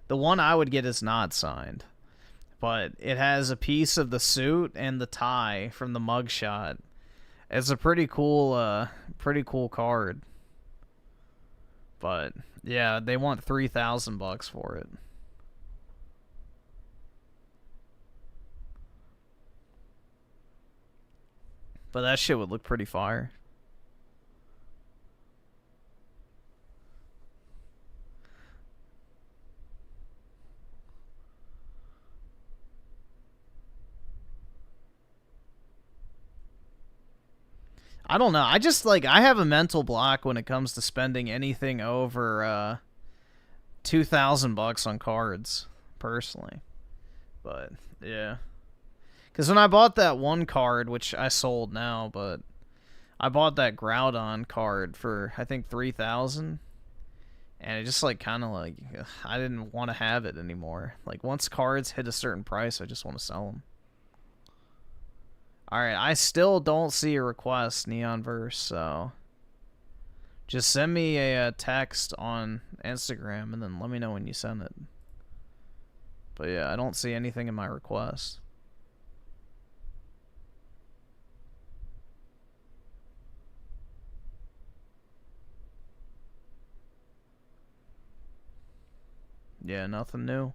The one I would get is not signed. But it has a piece of the suit and the tie from the mugshot. It's a pretty cool card. But yeah, they want $3,000 for it. But that shit would look pretty fire. I don't know. I just, like, I have a mental block when it comes to spending anything over $2,000 on cards, personally. But, yeah. Because when I bought that one card, which I sold now, but I bought that Groudon card for, I think, $3,000. And it just, like, kind of, like, I didn't want to have it anymore. Like, once cards hit a certain price, I just want to sell them. Alright, I still don't see a request, Neonverse, so just send me a text on Instagram and then let me know when you send it. But yeah, I don't see anything in my request. Yeah, nothing new.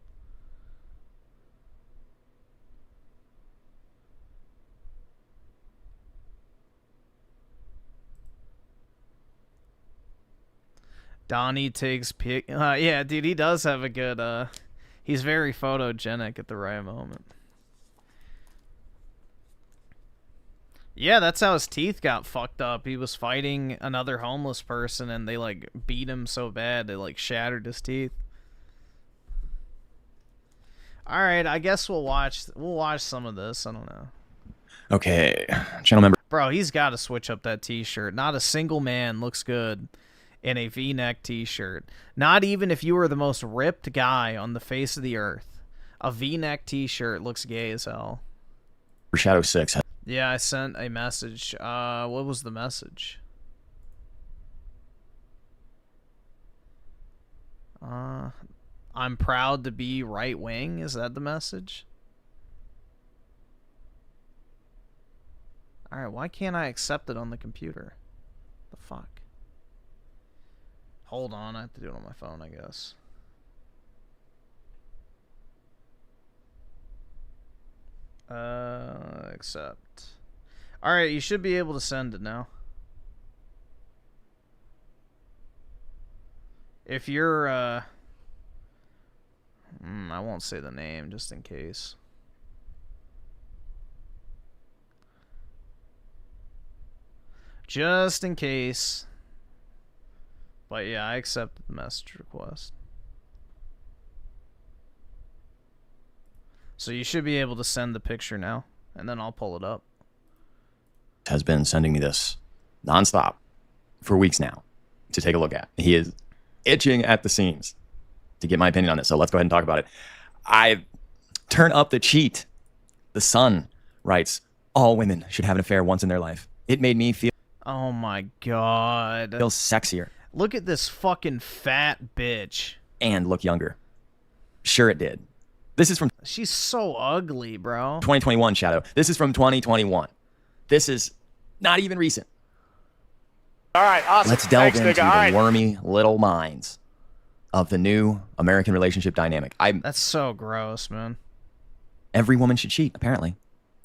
Donnie takes pic. Yeah, dude, he does have a good, he's very photogenic at the right moment. Yeah, that's how his teeth got fucked up. He was fighting another homeless person and they, like, beat him so bad they, like, shattered his teeth. All right, I guess we'll watch some of this. I don't know. Okay, channel member. Bro, he's got to switch up that t-shirt. Not a single man looks good in a V-neck t-shirt. Not even if you were the most ripped guy on the face of the earth. A V-neck t-shirt looks gay as hell. Shadow 6. Yeah, I sent a message. What was the message? I'm proud to be right wing. Is that the message? Alright, why can't I accept it on the computer? The fuck? Hold on, I have to do it on my phone, I guess. Accept. Alright, you should be able to send it now. If you're, I won't say the name, just in case. Just in case. But yeah, I accepted the message request. So you should be able to send the picture now, and then I'll pull it up. Has been sending me this nonstop for weeks now to take a look at. He is itching at the seams to get my opinion on this, so let's go ahead and talk about it. I turn up the cheat. The Sun writes, all women should have an affair once in their life. It made me feel... Oh my god. Feel sexier. Look at this fucking fat bitch. And look younger. Sure it did. This is from... She's so ugly, bro. 2021, Shadow. This is from 2021. This is not even recent. All right, awesome. Let's delve Thanks, into nigga. the wormy little minds of the new American relationship dynamic. That's so gross, man. Every woman should cheat, apparently.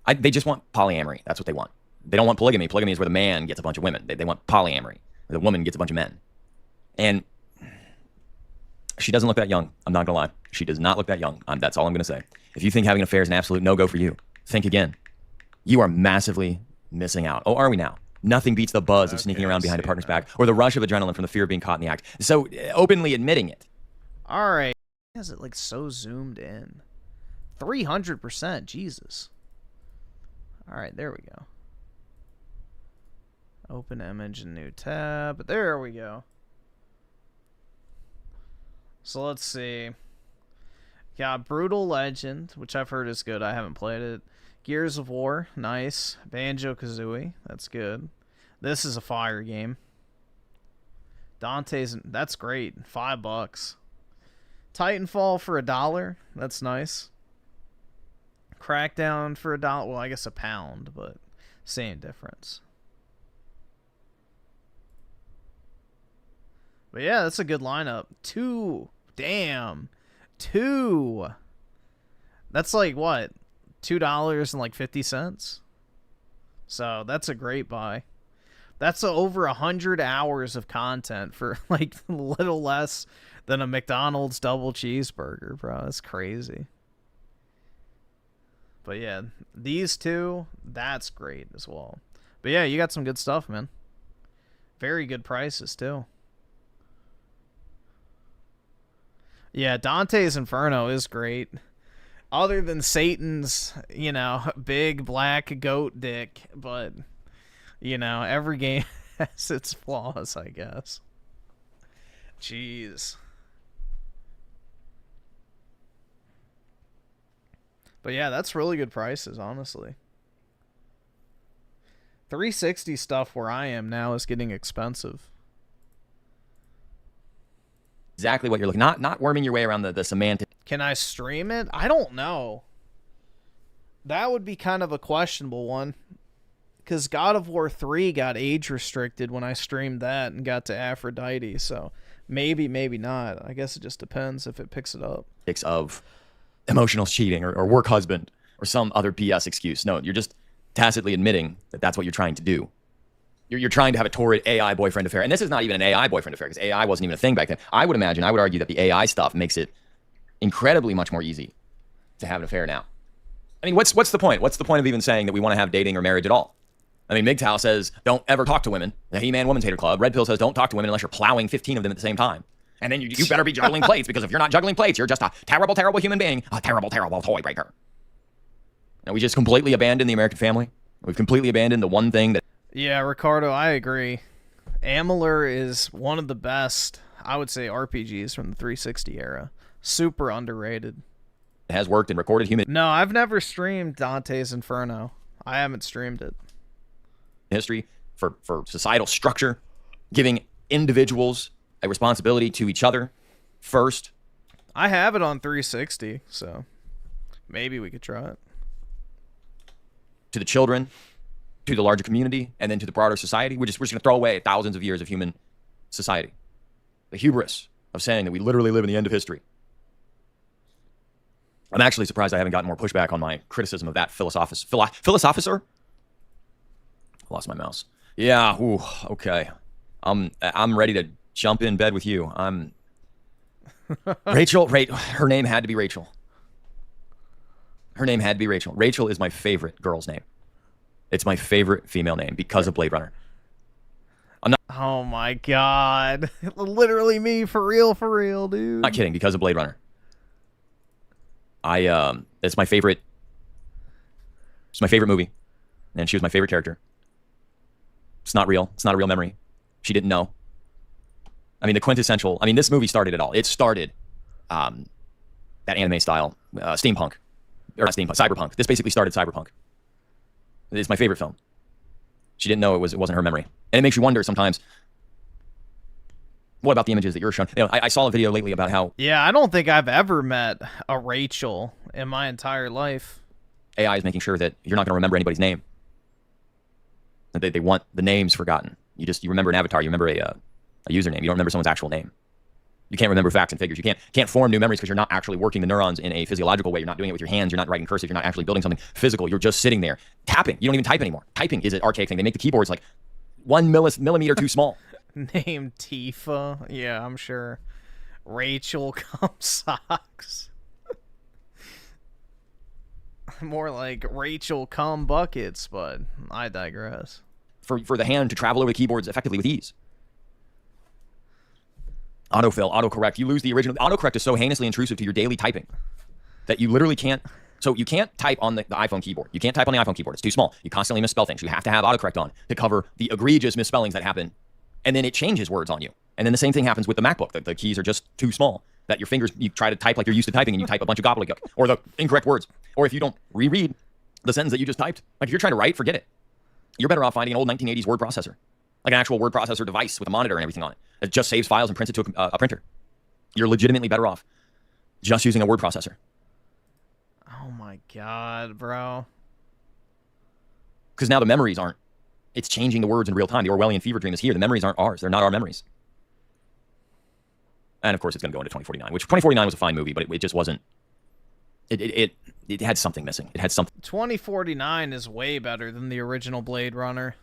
They just want polyamory. That's what they want. They don't want polygamy. Polygamy is where the man gets a bunch of women. They want polyamory, where the woman gets a bunch of men. And she doesn't look that young. I'm not going to lie. She does not look that young. That's all I'm going to say. If you think having an affair is an absolute no-go for you, think again. You are massively missing out. Oh, are we now? Nothing beats the buzz of sneaking around behind a partner's back or the rush of adrenaline from the fear of being caught in the act. So openly admitting it. All right. Why is it like so zoomed in? 300%. Jesus. All right, there we go. Open image and new tab. There we go. So let's see. Got Brutal Legend, which I've heard is good. I haven't played it. Gears of War, nice. Banjo-Kazooie, that's good. This is a fire game. Dante's, that's great. $5. Titanfall for $1, that's nice. Crackdown for $1, well, I guess £1, but same difference. But yeah, that's a good lineup. 2, damn. 2. That's like what? $2.50. So that's a great buy. That's over 100 hours of content for like a little less than a McDonald's double cheeseburger, bro. That's crazy. But yeah, these two, that's great as well. But yeah, you got some good stuff, man. Very good prices too. Yeah, Dante's Inferno is great. Other than Satan's, you know, big black goat dick. But, you know, every game has its flaws, I guess. Jeez. But yeah, that's really good prices, honestly. 360 stuff where I am now is getting expensive. Exactly what you're looking, not worming your way around the semantic. Can I stream it? I don't know. That would be kind of a questionable one. Because God of War 3 got age restricted when I streamed that and got to Aphrodite. So maybe, maybe not. I guess it just depends if it picks it up. Of emotional cheating or work husband or some other BS excuse. No, you're just tacitly admitting that that's what you're trying to do. You're trying to have a torrid AI boyfriend affair. And this is not even an AI boyfriend affair because AI wasn't even a thing back then. I would argue that the AI stuff makes it incredibly much more easy to have an affair now. I mean, what's the point? What's the point of even saying that we want to have dating or marriage at all? I mean, MGTOW says, don't ever talk to women. The He-Man Women's Hater Club. Red Pill says, don't talk to women unless you're plowing 15 of them at the same time. And then you better be juggling plates, because if you're not juggling plates, you're just a terrible, terrible human being, a terrible, terrible toy breaker. And we just completely abandoned the American family. We've completely abandoned the one thing that... Yeah, Ricardo, I agree. Amalur is one of the best, I would say, RPGs from the 360 era. Super underrated. has worked and recorded human... No, I've never streamed Dante's Inferno. I haven't streamed it. history, for societal structure, giving individuals a responsibility to each other first. I have it on 360, so maybe we could try it. To the children, to the larger community, and then to the broader society. We're just going to throw away thousands of years of human society. The hubris of saying that we literally live in the end of history. I'm actually surprised I haven't gotten more pushback on my criticism of that philosophicer. I lost my mouse. Yeah, ooh, okay. I'm ready to jump in bed with you. Rachel, her name had to be Rachel. Her name had to be Rachel. Rachel is my favorite girl's name. It's my favorite female name because of Blade Runner. Oh my god. Literally me, for real, dude. Not kidding, because of Blade Runner. It's my favorite movie. And she was my favorite character. It's not real. It's not a real memory. She didn't know. I mean, the quintessential... I mean, this movie started it all. It started that anime style, steampunk. Or not steampunk, cyberpunk. This basically started cyberpunk. It's my favorite film. She didn't know it wasn't her memory. And it makes you wonder sometimes, what about the images that you're shown? You know, I saw a video lately about how... Yeah, I don't think I've ever met a Rachel in my entire life. AI is making sure that you're not going to remember anybody's name. They want the names forgotten. You remember an avatar. You remember a username. You don't remember someone's actual name. You can't remember facts and figures. You can't form new memories because you're not actually working the neurons in a physiological way. You're not doing it with your hands. You're not writing cursive. You're not actually building something physical. You're just sitting there tapping. You don't even type anymore. Typing is an archaic thing. They make the keyboards like 1 millimeter too small. Name Tifa. Yeah, I'm sure. Rachel cum socks. More like Rachel cum buckets, but I digress. For the hand to travel over the keyboards effectively with ease. Autofill, autocorrect. You lose the original. Autocorrect is so heinously intrusive to your daily typing that you literally can't. So you can't type on the iPhone keyboard. You can't type on the iPhone keyboard. It's too small. You constantly misspell things. You have to have autocorrect on to cover the egregious misspellings that happen. And then it changes words on you. And then the same thing happens with the MacBook. The keys are just too small that your fingers, you try to type like you're used to typing and you type a bunch of gobbledygook or the incorrect words. Or if you don't reread the sentence that you just typed, like if you're trying to write, forget it. You're better off finding an old 1980s word processor, like an actual word processor device with a monitor and everything on it. It just saves files and prints it to a printer. You're legitimately better off just using a word processor. Oh my god, bro. Because now the memories aren't. It's changing the words in real time. The Orwellian fever dream is here. The memories aren't ours. They're not our memories. And of course, it's going to go into 2049, which 2049 was a fine movie, but it just wasn't. It had something missing. It had something. 2049 is way better than the original Blade Runner.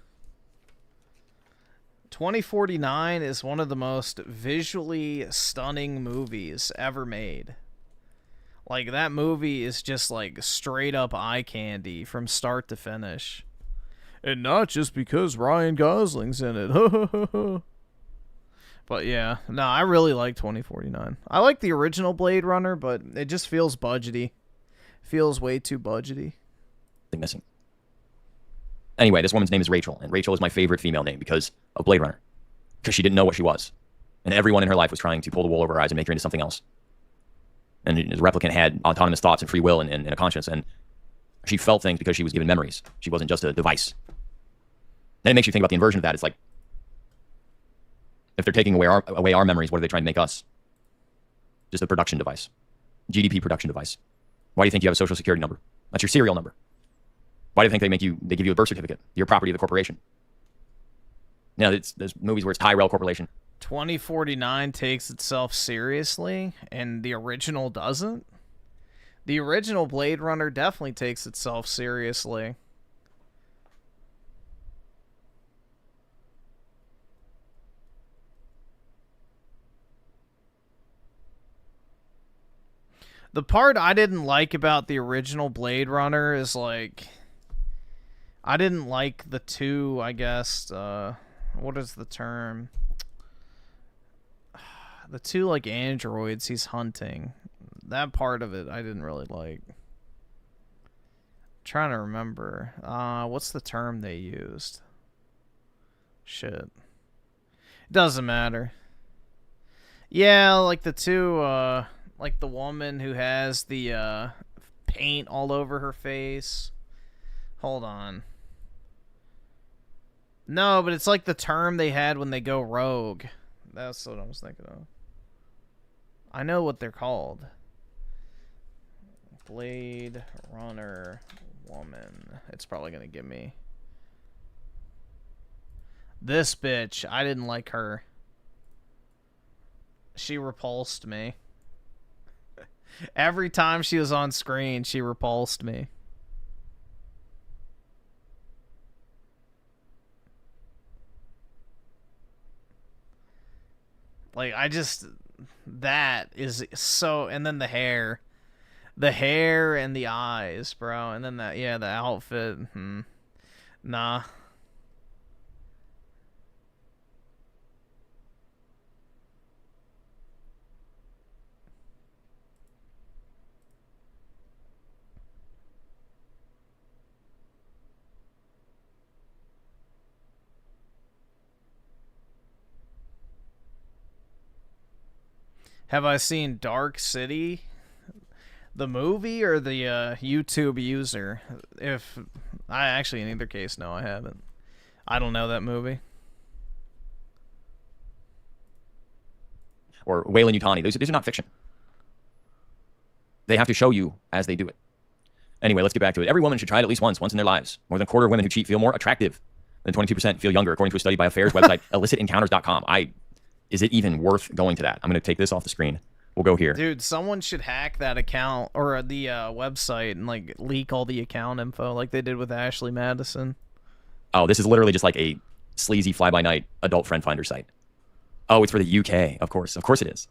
2049 is one of the most visually stunning movies ever made. Like, that movie is just like straight up eye candy from start to finish. And not just because Ryan Gosling's in it. But yeah, no, I really like 2049. I like the original Blade Runner, but it just feels budgety. Feels way too budgety. Missing. Anyway, this woman's name is Rachel, and Rachel is my favorite female name because of Blade Runner. Because she didn't know what she was. And everyone in her life was trying to pull the wool over her eyes and make her into something else. And the replicant had autonomous thoughts and free will and a conscience, and she felt things because she was given memories. She wasn't just a device. Then it makes you think about the inversion of that. It's like, if they're taking away our memories, what are they trying to make us? Just a production device. GDP production device. Why do you think you have a social security number? That's your serial number. Why do you think they give you a birth certificate? You're property of the corporation. You know, there's movies where it's Tyrell Corporation. 2049 takes itself seriously, and the original doesn't. The original Blade Runner definitely takes itself seriously. The part I didn't like about the original Blade Runner is, like, I didn't like the two, I guess, what is the term? The two, like, androids he's hunting. That part of it I didn't really like. Trying to remember. What's the term they used? Shit. Doesn't matter. Yeah, like the two, like the woman who has the, paint all over her face. Hold on. No, but it's like the term they had when they go rogue. That's what I was thinking of. I know what they're called. Blade Runner woman. It's probably gonna give me this bitch. I didn't like her. She repulsed me. Every time she was on screen, she repulsed me. Like, I just... That is so... And then the hair. The hair and the eyes, bro. And then that... Yeah, the outfit. Nah. Have I seen Dark City, the movie, or the YouTube user? If I actually, in either case, no, I haven't. I don't know that movie. Or Wayland Yutani. These are not fiction. They have to show you as they do it. Anyway, let's get back to it. Every woman should try it at least once in their lives. More than a quarter of women who cheat feel more attractive than 22% feel younger, according to a study by Affairs website illicitencounters.com. Is it even worth going to that? I'm going to take this off the screen. We'll go here. Dude, someone should hack that account or the website and like leak all the account info like they did with Ashley Madison. Oh, this is literally just like a sleazy fly-by-night adult friend finder site. Oh, it's for the UK. Of course it is.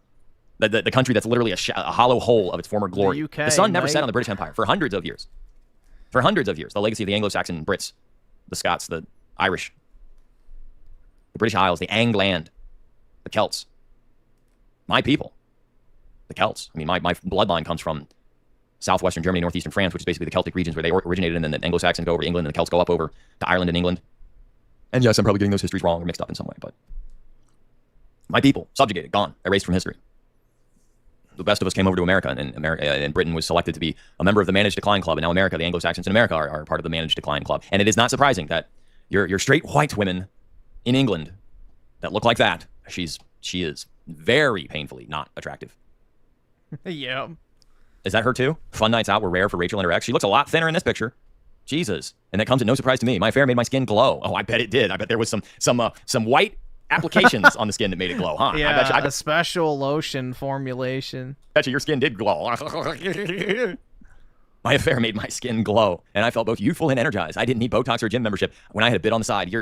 The country that's literally a hollow hole of its former glory. The UK, the sun never set on the British Empire for hundreds of years. For hundreds of years. The legacy of the Anglo-Saxon Brits, the Scots, the Irish, the British Isles, the Angland, the Celts. My people. The Celts. I mean, my bloodline comes from southwestern Germany, northeastern France, which is basically the Celtic regions where they originated, and then the Anglo-Saxons go over to England, and the Celts go up over to Ireland and England. And yes, I'm probably getting those histories wrong or mixed up in some way, but my people, subjugated, gone, erased from history. The best of us came over to America, and Britain was selected to be a member of the Managed Decline Club, and now America, the Anglo-Saxons in America are part of the Managed Decline Club. And it is not surprising that your straight white women in England that look like that, she is very painfully not attractive. Yeah. Is that her too? Fun nights out were rare for Rachel and her ex. She looks a lot thinner in this picture. Jesus. And that comes at no surprise to me. My affair made my skin glow. Oh, I bet it did. I bet there was some white applications on the skin that made it glow, huh? Yeah, I bet a special lotion formulation. Bet you your skin did glow. My affair made my skin glow, and I felt both youthful and energized. I didn't need Botox or a gym membership. When I had a bit on the side,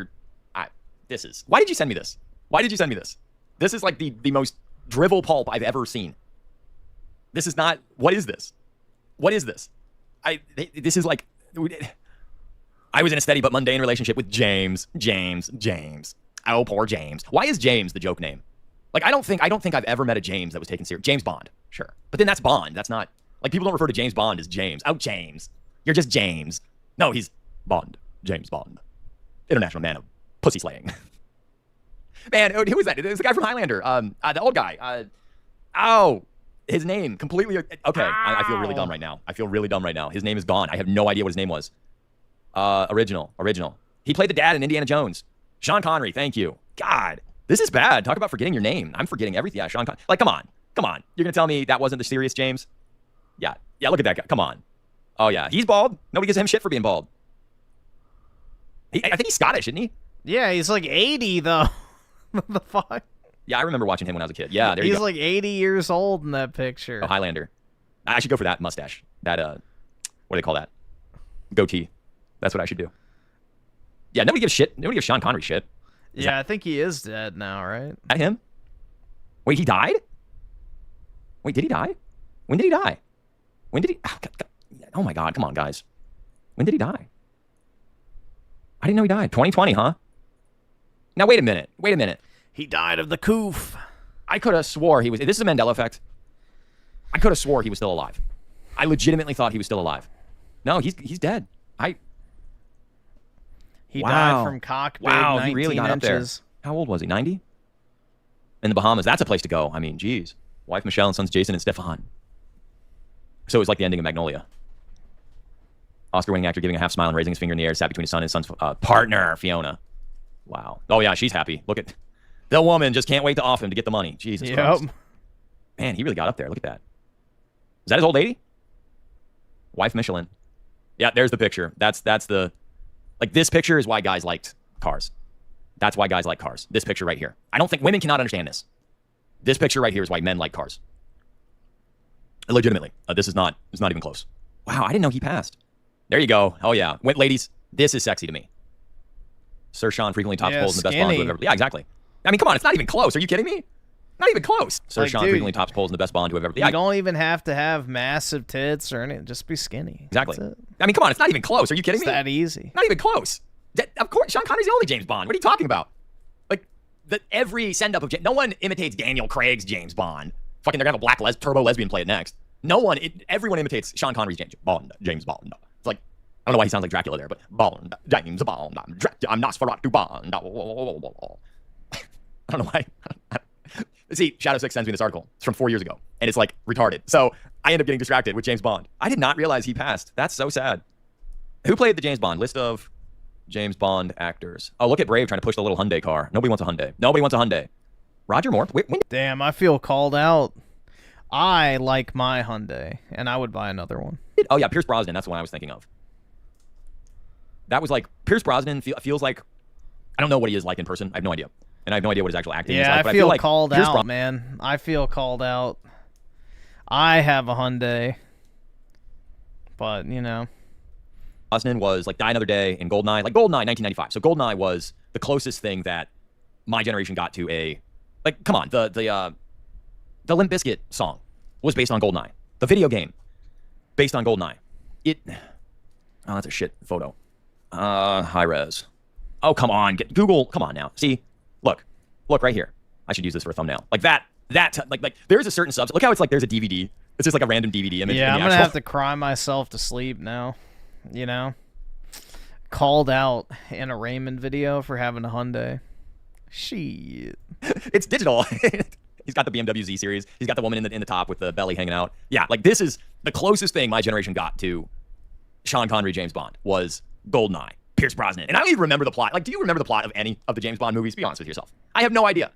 why did you send me this? Why did you send me this? This is like the most drivel pulp I've ever seen. This is not, what is this? What is this? This is like, I was in a steady but mundane relationship with James. Oh, poor James. Why is James the joke name? Like, I don't think I've ever met a James that was taken serious. James Bond, sure. But then that's Bond. That's not, like, people don't refer to James Bond as James. Oh, James. You're just James. No, he's Bond. James Bond. International man of pussy slaying. Man, who was that? It was the guy from Highlander. The old guy. His name completely. Okay, I feel really dumb right now. His name is gone. I have no idea what his name was. Original. He played the dad in Indiana Jones. Sean Connery. Thank you. God, this is bad. Talk about forgetting your name. I'm forgetting everything. Yeah, Sean Connery. Like, come on. You're gonna tell me that wasn't the serious James? Yeah. Look at that guy. Come on. Oh yeah, he's bald. Nobody gives him shit for being bald. I think he's Scottish, isn't he? Yeah, he's like 80 though. What the fuck? Yeah, I remember watching him when I was a kid. Yeah, there you go. He's like 80 years old in that picture. Oh, Highlander. I should go for that mustache. That, what do they call that? Goatee. That's what I should do. Yeah, nobody gives shit. Nobody gives Sean Connery shit. I think he is dead now, right? At him? Wait, he died? Wait, did he die? When did he die? Oh my God, come on, guys. When did he die? I didn't know he died. 2020, huh? Now, wait a minute. He died of the coof. I could have swore he was. This is a Mandela effect. I could have swore he was still alive. I legitimately thought he was still alive. No, he's dead. He died from cock big, 19 he really got inches. up there. How old was he? 90? In the Bahamas, that's a place to go. I mean, geez. Wife Michelle and sons Jason and Stefan. So it was like the ending of Magnolia. Oscar-winning actor giving a half smile and raising his finger in the air, sat between his son and his son's partner, Fiona. Wow. Oh yeah, she's happy. Look at the woman just can't wait to off him to get the money. Jesus Christ. Man, he really got up there. Look at that. Is that his old lady? Wife Michelin. Yeah, there's the picture. That's the like this picture is why guys liked cars. That's why guys like cars. This picture right here. I don't think women cannot understand this. This picture right here is why men like cars. Legitimately. This is not even close. Wow, I didn't know he passed. There you go. Oh yeah. Ladies, this is sexy to me. Sir Sean frequently tops polls in the best Bond who ever. Yeah, exactly. I mean, come on, it's not even close. Are you kidding me? Not even close. Sir Sean frequently tops polls in the best Bond who ever. You don't even have to have massive tits or anything. Just be skinny. Exactly. I mean, come on, it's not even close. Are you kidding me? It's that easy. Not even close. Of course, Sean Connery's the only James Bond. What are you talking about? Like, every send-up of no one imitates Daniel Craig's James Bond. Fucking, they're gonna have a black turbo lesbian play it next. Everyone imitates Sean Connery's James Bond. It's like, I don't know why he sounds like Dracula there, but Bond, James Bond, I'm Nosferatu Bond. I don't know why. See, Shadow 6 sends me this article. It's from 4 years ago, and it's like retarded. So I end up getting distracted with James Bond. I did not realize he passed. That's so sad. Who played the James Bond? List of James Bond actors. Oh, look at Brave trying to push the little Hyundai car. Nobody wants a Hyundai. Nobody wants a Hyundai. Roger Moore. Damn, I feel called out. I like my Hyundai, and I would buy another one. Oh yeah, Pierce Brosnan. That's the one I was thinking of. That was like Pierce Brosnan feels like I don't know what he is like in person. I have no idea, and I have no idea what his actual acting is like. Yeah, I feel like called out, man. I feel called out. I have a Hyundai, but you know, Brosnan was like Die Another Day and Goldeneye, like Goldeneye 1995. So Goldeneye was the closest thing that my generation got to a like. Come on, the Limp Bizkit song was based on Goldeneye. The video game based on Goldeneye. Oh, that's a shit photo. High res. Oh, come on. Google. Come on now. See, look right here. I should use this for a thumbnail. Like that. Like there's a certain subset. Look how it's like there's a DVD. It's just like a random DVD image. Yeah, I'm gonna have to cry myself to sleep now. You know, called out in a Raymond video for having a Hyundai. Shit. It's digital. He's got the BMW Z series. He's got the woman in the top with the belly hanging out. Yeah, like this is the closest thing my generation got to Sean Connery James Bond was Goldeneye, Pierce Brosnan. And I don't even remember the plot. Like, do you remember the plot of any of the James Bond movies? Be honest with yourself. I have no idea.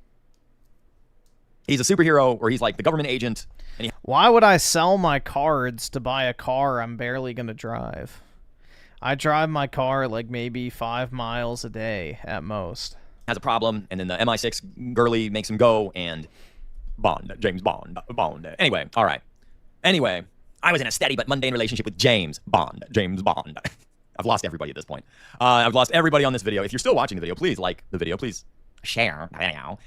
He's a superhero or he's like the government agent. And why would I sell my cards to buy a car I'm barely going to drive? I drive my car like maybe 5 miles a day at most. Has a problem, and then the MI6 girly makes him go, and Bond, James Bond. Anyway, all right. Anyway, I was in a steady but mundane relationship with James Bond. I've lost everybody at this point. I've lost everybody on this video. If you're still watching the video, please like the video. Please share.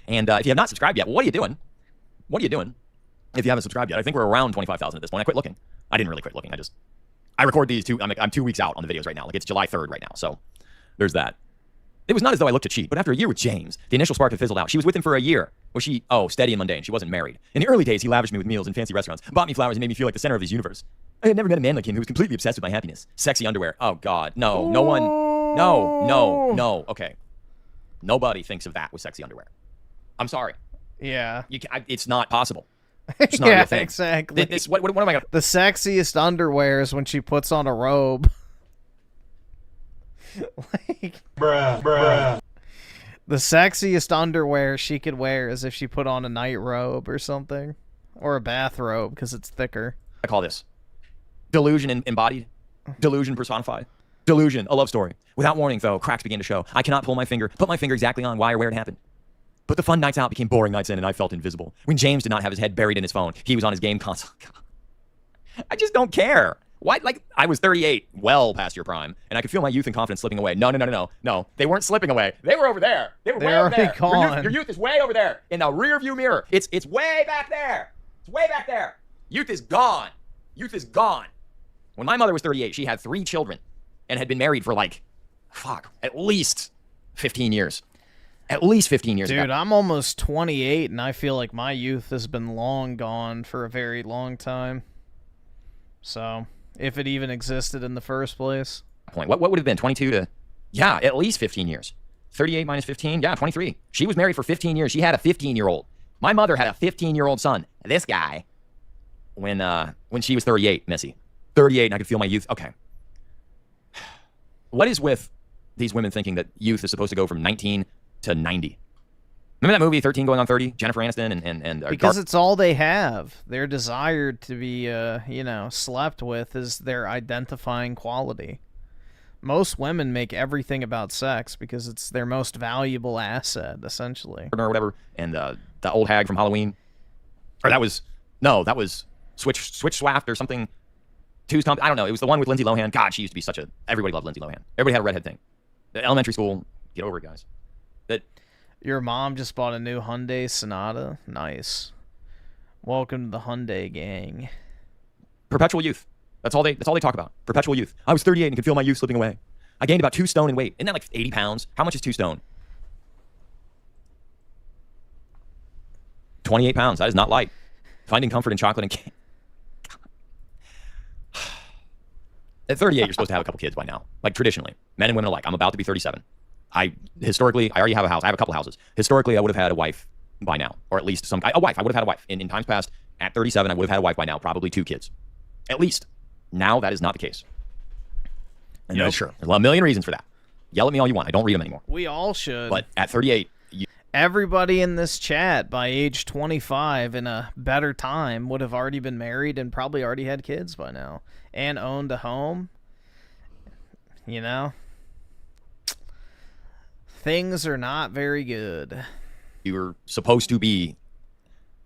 And if you have not subscribed yet, what are you doing? If you haven't subscribed yet, I think we're around 25,000 at this point. I quit looking. I didn't really quit looking. I record these I'm 2 weeks out on the videos right now. Like it's July 3rd right now. So there's that. It was not as though I looked to cheat, but after a year with James, the initial spark had fizzled out. She was with him for a year. Was she? Oh, steady and mundane. She wasn't married. In the early days, he lavished me with meals in fancy restaurants, bought me flowers, and made me feel like the center of his universe. I had never met a man like him who was completely obsessed with my happiness. Sexy underwear. Oh, God. No. No one. No. Okay. Nobody thinks of that with sexy underwear. I'm sorry. Yeah. It's not possible. It's not a real thing. Exactly. What am I going to... The sexiest underwear is when she puts on a robe. Like, bruh. The sexiest underwear she could wear is if she put on a night robe or something. Or a bathrobe, because it's thicker. I call this delusion embodied. Delusion personified. Delusion, a love story. Without warning, though, cracks began to show. I cannot put my finger exactly on why or where it happened. But the fun nights out became boring nights in, and I felt invisible. When James did not have his head buried in his phone, he was on his game console. I just don't care. Why? Like, I was 38, well past your prime, and I could feel my youth and confidence slipping away. No. They weren't slipping away. They were over there. They were way over there. Gone. Your youth is way over there in the rear view mirror. It's way back there. It's way back there. Youth is gone. Youth is gone. When my mother was 38, she had 3 children and had been married for at least 15 years. At least 15 years Dude, ago. I'm almost 28, and I feel like my youth has been long gone for a very long time. So, if it even existed in the first place. Point. What would it have been? 22 to... Yeah, at least 15 years. 38 minus 15? Yeah, 23. She was married for 15 years. She had a 15-year-old. My mother had a 15-year-old son. This guy, when she was 38, Missy. 38, and I could feel my youth. Okay. What is with these women thinking that youth is supposed to go from 19 to 90? Remember that movie, 13 Going on 30? Jennifer Aniston and because it's all they have. Their desire to be, slept with is their identifying quality. Most women make everything about sex because it's their most valuable asset, essentially. Or whatever, and the old hag from Halloween. Or that was Switch Swaft or something. I don't know. It was the one with Lindsay Lohan. God, she used to be such a... Everybody loved Lindsay Lohan. Everybody had a redhead thing. Elementary school, get over it, guys. Your mom just bought a new Hyundai Sonata. Nice. Welcome to the Hyundai gang. Perpetual youth. That's all they talk about. Perpetual youth. I was 38 and could feel my youth slipping away. I gained about 2 stone in weight. Isn't that like 80 pounds? How much is 2 stone? 28 pounds. That is not light. Finding comfort in chocolate and cake. At 38, you're supposed to have a couple kids by now. Like traditionally. Men and women alike. I'm about to be 37. Historically, I already have a house. I have a couple houses. Historically, I would have had a wife by now. Or at least a wife. I would have had a wife. In times past, at 37, I would have had a wife by now. Probably 2 kids. At least. Now, that is not the case. And Yep. sure. There's a million reasons for that. Yell at me all you want. I don't read them anymore. We all should. But at 38... Everybody in this chat by age 25 in a better time would have already been married and probably already had kids by now. And owned a home. You know? Things are not very good. You're supposed to be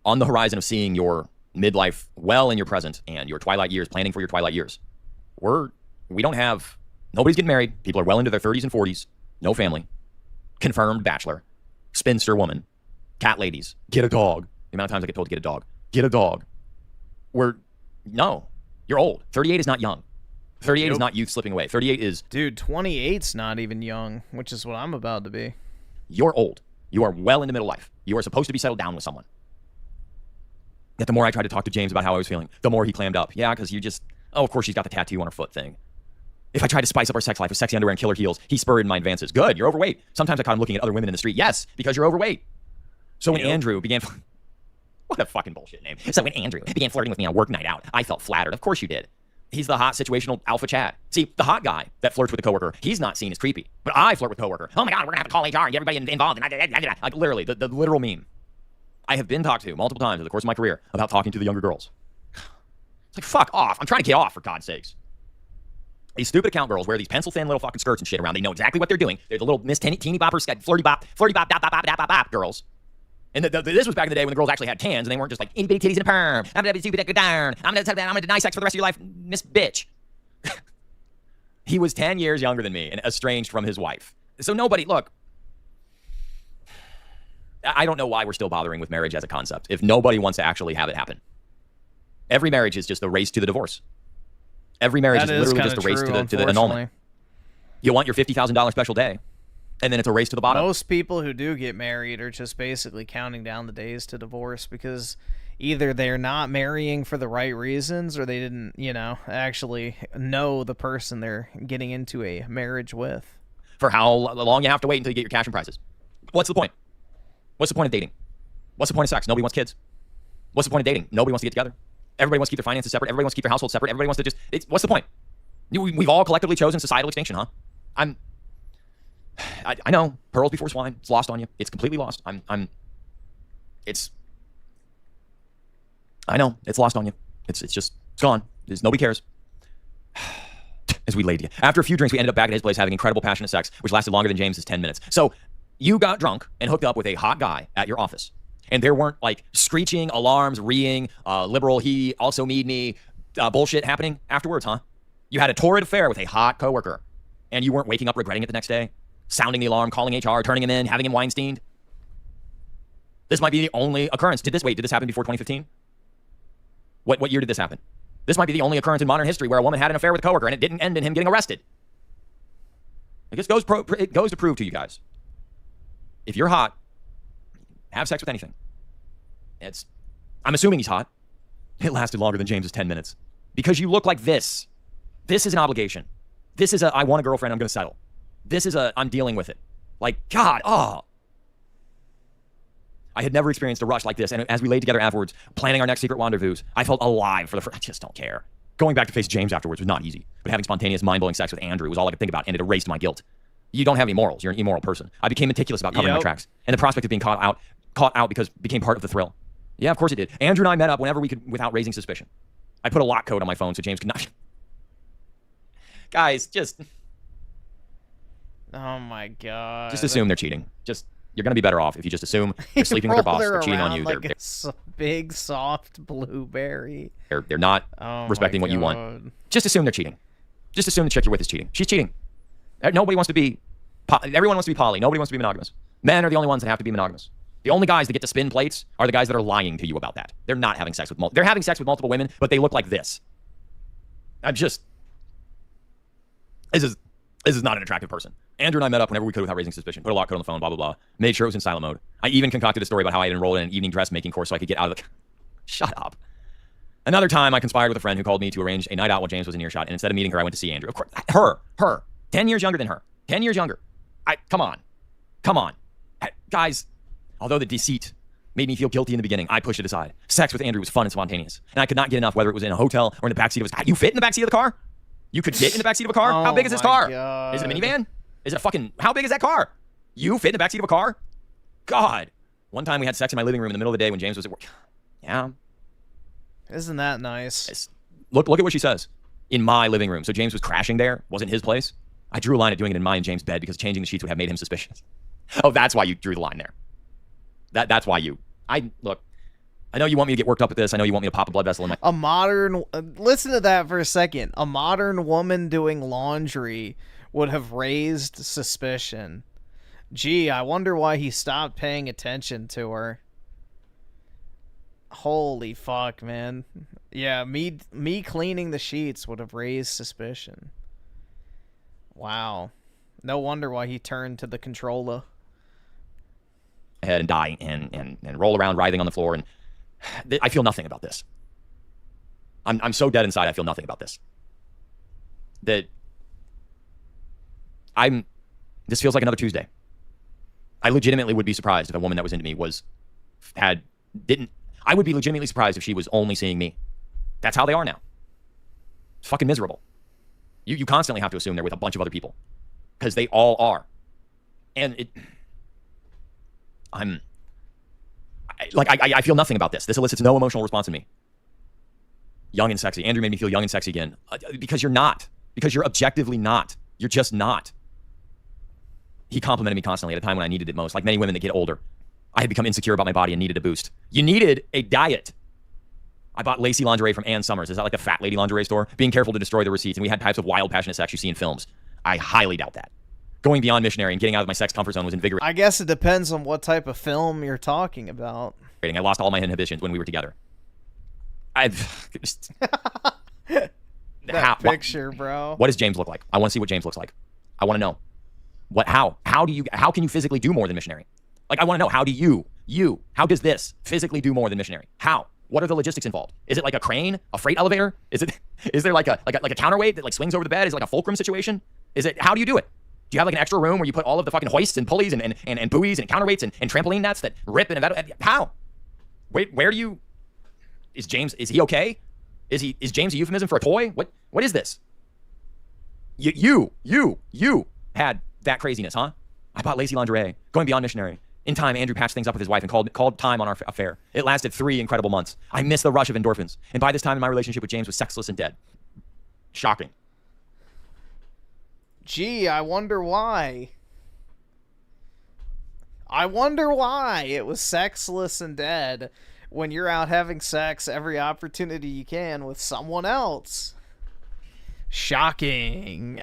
on the horizon of seeing your midlife well in your present and your twilight years, planning for your twilight years. We don't have... Nobody's getting married. People are well into their 30s and 40s. No family. Confirmed bachelor. Spinster woman. Cat ladies. Get a dog. The amount of times I get told to get a dog. Get a dog. No. You're old. 38 is not young. 38 is not youth slipping away. 38 is... Dude, 28's not even young, which is what I'm about to be. You're old. You are well into middle life. You are supposed to be settled down with someone. Yet the more I tried to talk to James about how I was feeling, the more he clammed up. Yeah, because you just... Oh, of course she's got the tattoo on her foot thing. If I tried to spice up our sex life with sexy underwear and killer heels, he spurred my advances. Good, you're overweight. Sometimes I caught him looking at other women in the street. Yes, because you're overweight. So when Andrew began... What a fucking bullshit name. So when Andrew began flirting with me on work night out, I felt flattered. Of course you did. He's the hot situational alpha Chad. See, the hot guy that flirts with a coworker, he's not seen as creepy. But I flirt with a coworker. Oh my God, we're gonna have to call HR and get everybody involved. Like literally, the literal meme. I have been talked to multiple times in the course of my career about talking to the younger girls. It's like, fuck off. I'm trying to get off, for God's sakes. These stupid account girls wear these pencil-thin little fucking skirts and shit around. They know exactly what they're doing. They're the little Miss Teeny Bopper, flirty bop girls. And this was back in the day when the girls actually had tans and they weren't just like, itty bitty titties and a perm. I'm gonna deny sex for the rest of your life, Miss Bitch. He was 10 years younger than me and estranged from his wife. So nobody, look, I don't know why we're still bothering with marriage as a concept if nobody wants to actually have it happen. Every marriage is just a race to the divorce. Every marriage is literally just a race to the annulment. You want your $50,000 special day, and then it's a race to the bottom. Most people who do get married are just basically counting down the days to divorce because either they're not marrying for the right reasons or they didn't, actually know the person they're getting into a marriage with. For how long you have to wait until you get your cash and prizes. What's the point? What's the point of dating? What's the point of sex? Nobody wants kids. What's the point of dating? Nobody wants to get together. Everybody wants to keep their finances separate. Everybody wants to keep their household separate. Everybody wants to just... what's the point? We've all collectively chosen societal extinction, huh? I know. Pearls before swine. It's lost on you. It's completely lost. I know. It's lost on you. It's gone. Nobody cares. As we laid you. After a few drinks, we ended up back at his place having incredible passionate sex, which lasted longer than James's 10 minutes. So you got drunk and hooked up with a hot guy at your office. And there weren't like screeching, alarms, reeing, liberal, he, also me, bullshit happening afterwards, huh? You had a torrid affair with a hot coworker. And you weren't waking up regretting it the next day? Sounding the alarm, calling HR, turning him in, having him Weinsteined? This might be the only occurrence. Did this happen before 2015? What year did this happen? This might be the only occurrence in modern history where a woman had an affair with a coworker and it didn't end in him getting arrested. It just goes to prove to you guys if you're hot, have sex with anything. I'm assuming he's hot. It lasted longer than James's 10 minutes. Because you look like this. This is an obligation. This is I want a girlfriend, I'm going to settle. This is I'm dealing with it. Like, God, I had never experienced a rush like this, and as we laid together afterwards, planning our next secret rendezvous, I felt alive for the first... I just don't care. Going back to face James afterwards was not easy, but having spontaneous, mind-blowing sex with Andrew was all I could think about, and it erased my guilt. You don't have any morals. You're an immoral person. I became meticulous about covering my tracks, and the prospect of being caught out because became part of the thrill. Yeah, of course it did. Andrew and I met up whenever we could without raising suspicion. I put a lock code on my phone so James could not... Guys, just... Oh my God. Just assume they're cheating. You're going to be better off if you just assume they're sleeping with their boss, they're cheating on you. Like a big, soft blueberry. They're not respecting what you want. Just assume they're cheating. Just assume the chick you're with is cheating. She's cheating. Nobody wants to be... Everyone wants to be poly. Nobody wants to be monogamous. Men are the only ones that have to be monogamous. The only guys that get to spin plates are the guys that are lying to you about that. They're not having sex with they're having sex with multiple women, but they look like this. This is not an attractive person. Andrew and I met up whenever we could without raising suspicion. Put a lock code on the phone, blah, blah, blah. Made sure it was in silent mode. I even concocted a story about how I had enrolled in an evening dressmaking course so I could get out of the... Shut up. Another time, I conspired with a friend who called me to arrange a night out while James was in earshot, and instead of meeting her, I went to see Andrew. Of course, her. 10 years younger than her. 10 years younger. Come on. Guys, although the deceit made me feel guilty in the beginning, I pushed it aside. Sex with Andrew was fun and spontaneous, and I could not get enough whether it was in a hotel or in the backseat of his car. You fit in the backseat of the car? You could get in the backseat of a car? How big is this car? God. Is it a minivan? Is it a fucking... How big is that car? You fit in the backseat of a car? God. One time we had sex in my living room in the middle of the day when James was at work. Yeah. Isn't that nice? Look at what she says. In my living room. So James was crashing there. Wasn't his place. I drew a line at doing it in my and James' bed because changing the sheets would have made him suspicious. Oh, that's why you drew the line there. That's why you... Look, I know you want me to get worked up with this. I know you want me to pop a blood vessel in my... A modern... listen to that for a second. A modern woman doing laundry would have raised suspicion. Gee, I wonder why he stopped paying attention to her. Holy fuck, man. Yeah, me cleaning the sheets would have raised suspicion. Wow. No wonder why he turned to the controller. Head and die and roll around writhing on the floor, and I feel nothing about this. I'm so dead inside I feel nothing about this. This feels like another Tuesday. I legitimately would be surprised if a woman that was into me I would be legitimately surprised if she was only seeing me. That's how they are now. It's fucking miserable. You constantly have to assume they're with a bunch of other people. Because they all are. And I feel nothing about this. This elicits no emotional response in me. Young and sexy. Andrew made me feel young and sexy again. Because you're not. Because you're objectively not. You're just not. He complimented me constantly at a time when I needed it most. Like many women that get older, I had become insecure about my body and needed a boost. You needed a diet. I bought lacy lingerie from Ann Summers. Is that like a fat lady lingerie store? Being careful to destroy the receipts. And we had types of wild, passionate sex you see in films. I highly doubt that. Going beyond missionary and getting out of my sex comfort zone was invigorating. I guess it depends on what type of film you're talking about. I lost all my inhibitions when we were together. Picture, bro. What does James look like? I want to see what James looks like. I want to know. How can you physically do more than missionary? Like, I want to know, how does this physically do more than missionary? How? What are the logistics involved? Is it like a crane, a freight elevator? Is there like a counterweight that like swings over the bed? Is it like a fulcrum situation? How do you do it? Do you have like an extra room where you put all of the fucking hoists and pulleys and buoys and counterweights and trampoline nets that rip and how? Wait, where do you? Is he okay? Is James a euphemism for a toy? What is this? You had that craziness, huh? I bought lacy lingerie, going beyond missionary. In time, Andrew patched things up with his wife and called time on our affair. It lasted 3 incredible months. I missed the rush of endorphins. And by this time, my relationship with James was sexless and dead. Shocking. Gee, I wonder why. I wonder why it was sexless and dead when you're out having sex every opportunity you can with someone else. Shocking.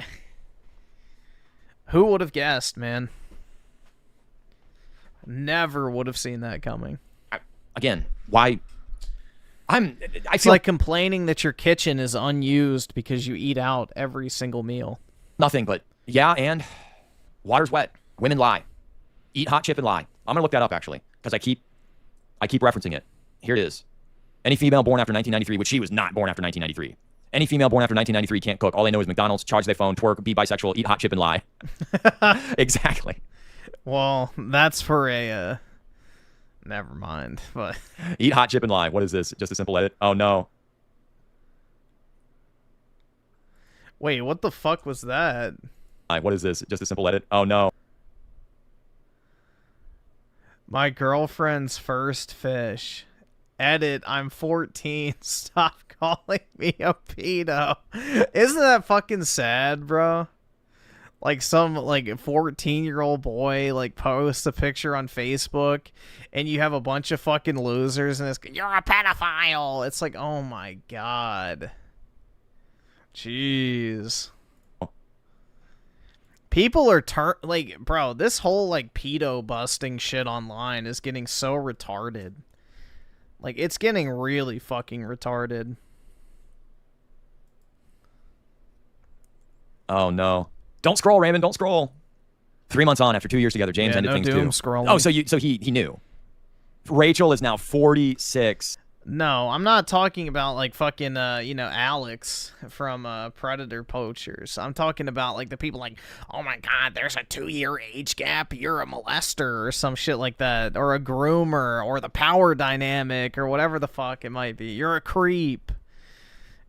Who would have guessed, man? Never would have seen that coming. Again, why? It's like complaining that your kitchen is unused because you eat out every single meal. Nothing but, yeah, and water's wet. Women lie. Eat hot chip and lie. I'm gonna look that up actually, because I keep referencing it. Here it is. Any female born after 1993, which she was not born after 1993. Any female born after 1993 can't cook. All they know is McDonald's, charge their phone, twerk, be bisexual, eat hot chip and lie. Exactly. Well, that's for a. Never mind. But eat hot chip and lie. What is this? Just a simple edit? Oh no. Wait, what the fuck was that? What is this? Just a simple edit? Oh no. My girlfriend's first fish. Edit, I'm 14. Stop calling me a pedo. Isn't that fucking sad, bro? Like some 14-year-old boy posts a picture on Facebook and you have a bunch of fucking losers and it's, you're a pedophile. It's like, oh my god. Jeez. People are bro, this whole pedo busting shit online is getting so retarded. It's getting really fucking retarded. Oh no. Don't scroll, Raymond, don't scroll. 3 months on after 2 years together, James ended things doom too. Scrolling. Oh, so he knew. Rachel is now 46. No, I'm not talking about fucking Alex from Predator Poachers. I'm talking about the people oh my god, there's a 2-year age gap, you're a molester or some shit like that, or a groomer, or the power dynamic, or whatever the fuck it might be. You're a creep.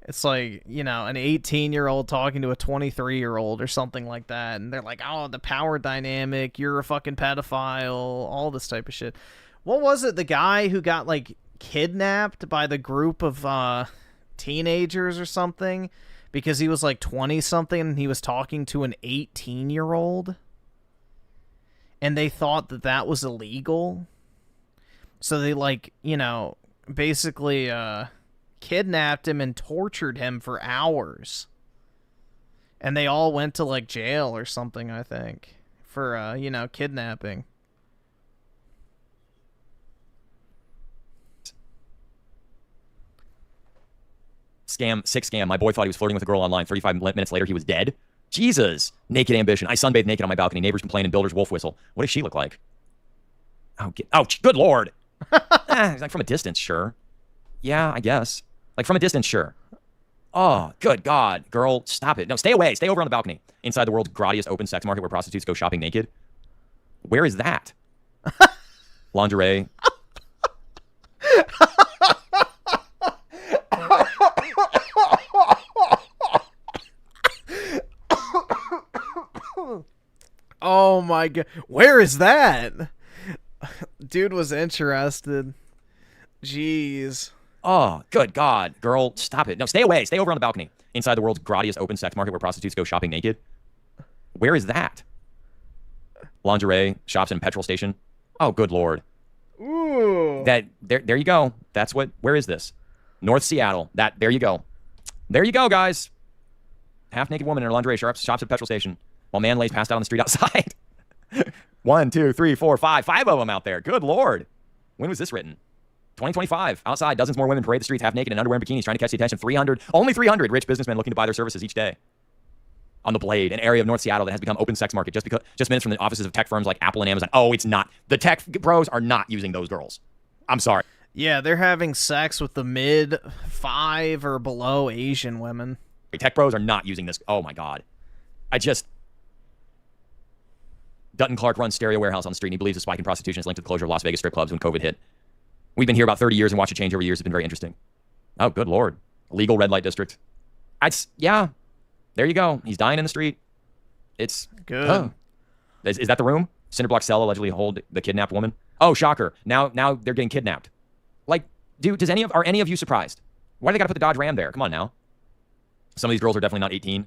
It's an 18-year-old talking to a 23-year-old or something like that, and they're like, oh, the power dynamic, you're a fucking pedophile, all this type of shit. What was it? The guy who got kidnapped by the group of teenagers or something because he was 20 something and he was talking to an 18-year-old and they thought that was illegal, so they basically kidnapped him and tortured him for hours, and they all went to jail or something, I think, for kidnapping. Sick scam. My boy thought he was flirting with a girl online. 35 minutes later, he was dead. Jesus. Naked ambition. I sunbathed naked on my balcony. Neighbors complain and builders wolf whistle. What does she look like? Oh, good lord. From a distance, sure. Yeah, I guess. From a distance, sure. Oh, good God. Girl, stop it. No, stay away. Stay over on the balcony. Inside the world's grottiest open sex market where prostitutes go shopping naked. Where is that? Lingerie. Oh my god. Where is that? Dude was interested. Jeez. Oh, good God. Girl, stop it. No, stay away. Stay over on the balcony. Inside the world's grottiest open sex market where prostitutes go shopping naked. Where is that? Lingerie, shops and petrol station. Oh, good lord. Ooh. There you go. Where is this? North Seattle. There you go. There you go, guys. Half naked woman in her lingerie shops at petrol station while man lays passed out on the street outside. 1, 2, 3, 4, 5 of them out there. Good lord. When was this written? 2025. Outside, dozens more women parade the streets half naked in underwear and bikinis trying to catch the attention of only 300 rich businessmen looking to buy their services each day. On the Blade, an area of North Seattle that has become open sex market just minutes from the offices of tech firms like Apple and Amazon. Oh, it's not. The tech bros are not using those girls. I'm sorry. Yeah, they're having sex with the mid 5 or below Asian women. Tech bros are not using this. Oh my god. Dutton Clark runs Stereo Warehouse on the street and he believes the spike in prostitution is linked to the closure of Las Vegas strip clubs when COVID hit. We've been here about 30 years and watched it change over years. It's been very interesting. Oh, good lord. Legal red light district. Yeah. There you go. He's dying in the street. It's good. Oh. Is that the room? Cinderblock cell allegedly hold the kidnapped woman. Oh, shocker. Now they're getting kidnapped. Dude, are any of you surprised? Why do they gotta put the Dodge Ram there? Come on now. Some of these girls are definitely not 18.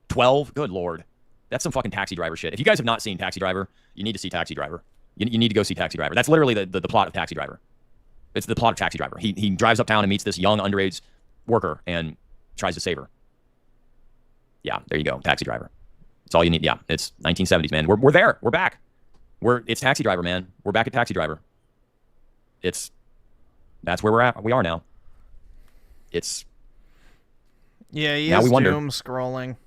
12? Good lord. That's some fucking Taxi Driver shit. If you guys have not seen Taxi Driver, you need to see Taxi Driver. You need to go see Taxi Driver. That's literally the plot of Taxi Driver. It's the plot of Taxi Driver. He drives uptown and meets this young underage worker and tries to save her. Yeah, there you go. Taxi Driver. It's all you need. Yeah, it's 1970s, man. We're there. We're back. It's Taxi Driver, man. We're back at Taxi Driver. That's where we are now. Yeah, he now is we wonder. doom scrolling.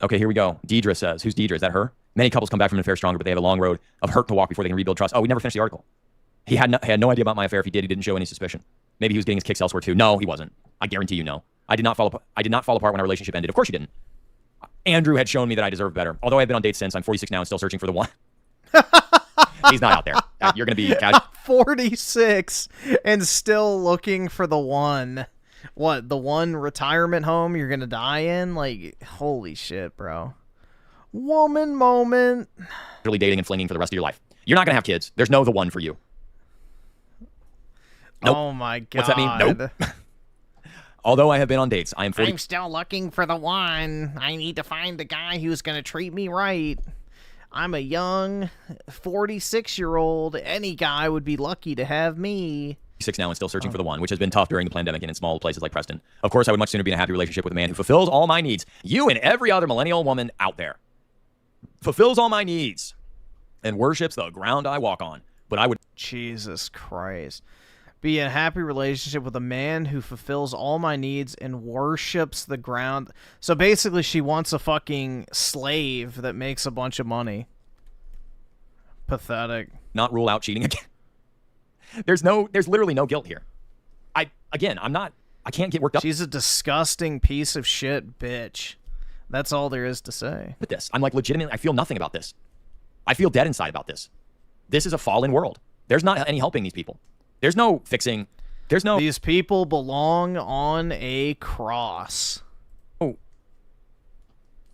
Okay, here we go. Deidre says, who's Deidre? Is that her? Many couples come back from an affair stronger, but they have a long road of hurt to walk before they can rebuild trust. Oh, we never finished the article. He had no idea about my affair. If he did, he didn't show any suspicion. Maybe he was getting his kicks elsewhere too. No, he wasn't. I guarantee you no. I did not fall apart when our relationship ended. Of course you didn't. Andrew had shown me that I deserved better. Although I've been on dates since, I'm 46 now and still searching for the one. He's not out there. You're going to be... 46 and still looking for the one. What, the one retirement home you're going to die in? Like, holy shit, bro. Woman moment. Really dating and flinging for the rest of your life. You're not going to have kids. There's no the one for you. Nope. Oh my god. What's that mean? Nope. Although I have been on dates, I am 40. I'm still looking for the one. I need to find the guy who's going to treat me right. I'm a young 46-year-old. Any guy would be lucky to have me. 6 now and still searching for the one, which has been tough during the pandemic and in small places like Preston. Of course, I would much sooner be in a happy relationship with a man who fulfills all my needs. You and every other millennial woman out there. Fulfills all my needs and worships the ground I walk on. But I would... Jesus Christ. Be in a happy relationship with a man who fulfills all my needs and worships the ground. So basically she wants a fucking slave that makes a bunch of money. Pathetic. Not rule out cheating again. There's literally no guilt here. I can't get worked up. She's a disgusting piece of shit bitch. That's all there is to say. With this, I'm like legitimately, I feel nothing about this. I feel dead inside about this. This is a fallen world. There's not any helping these people. There's no fixing. There's no... These people belong on a cross. Oh.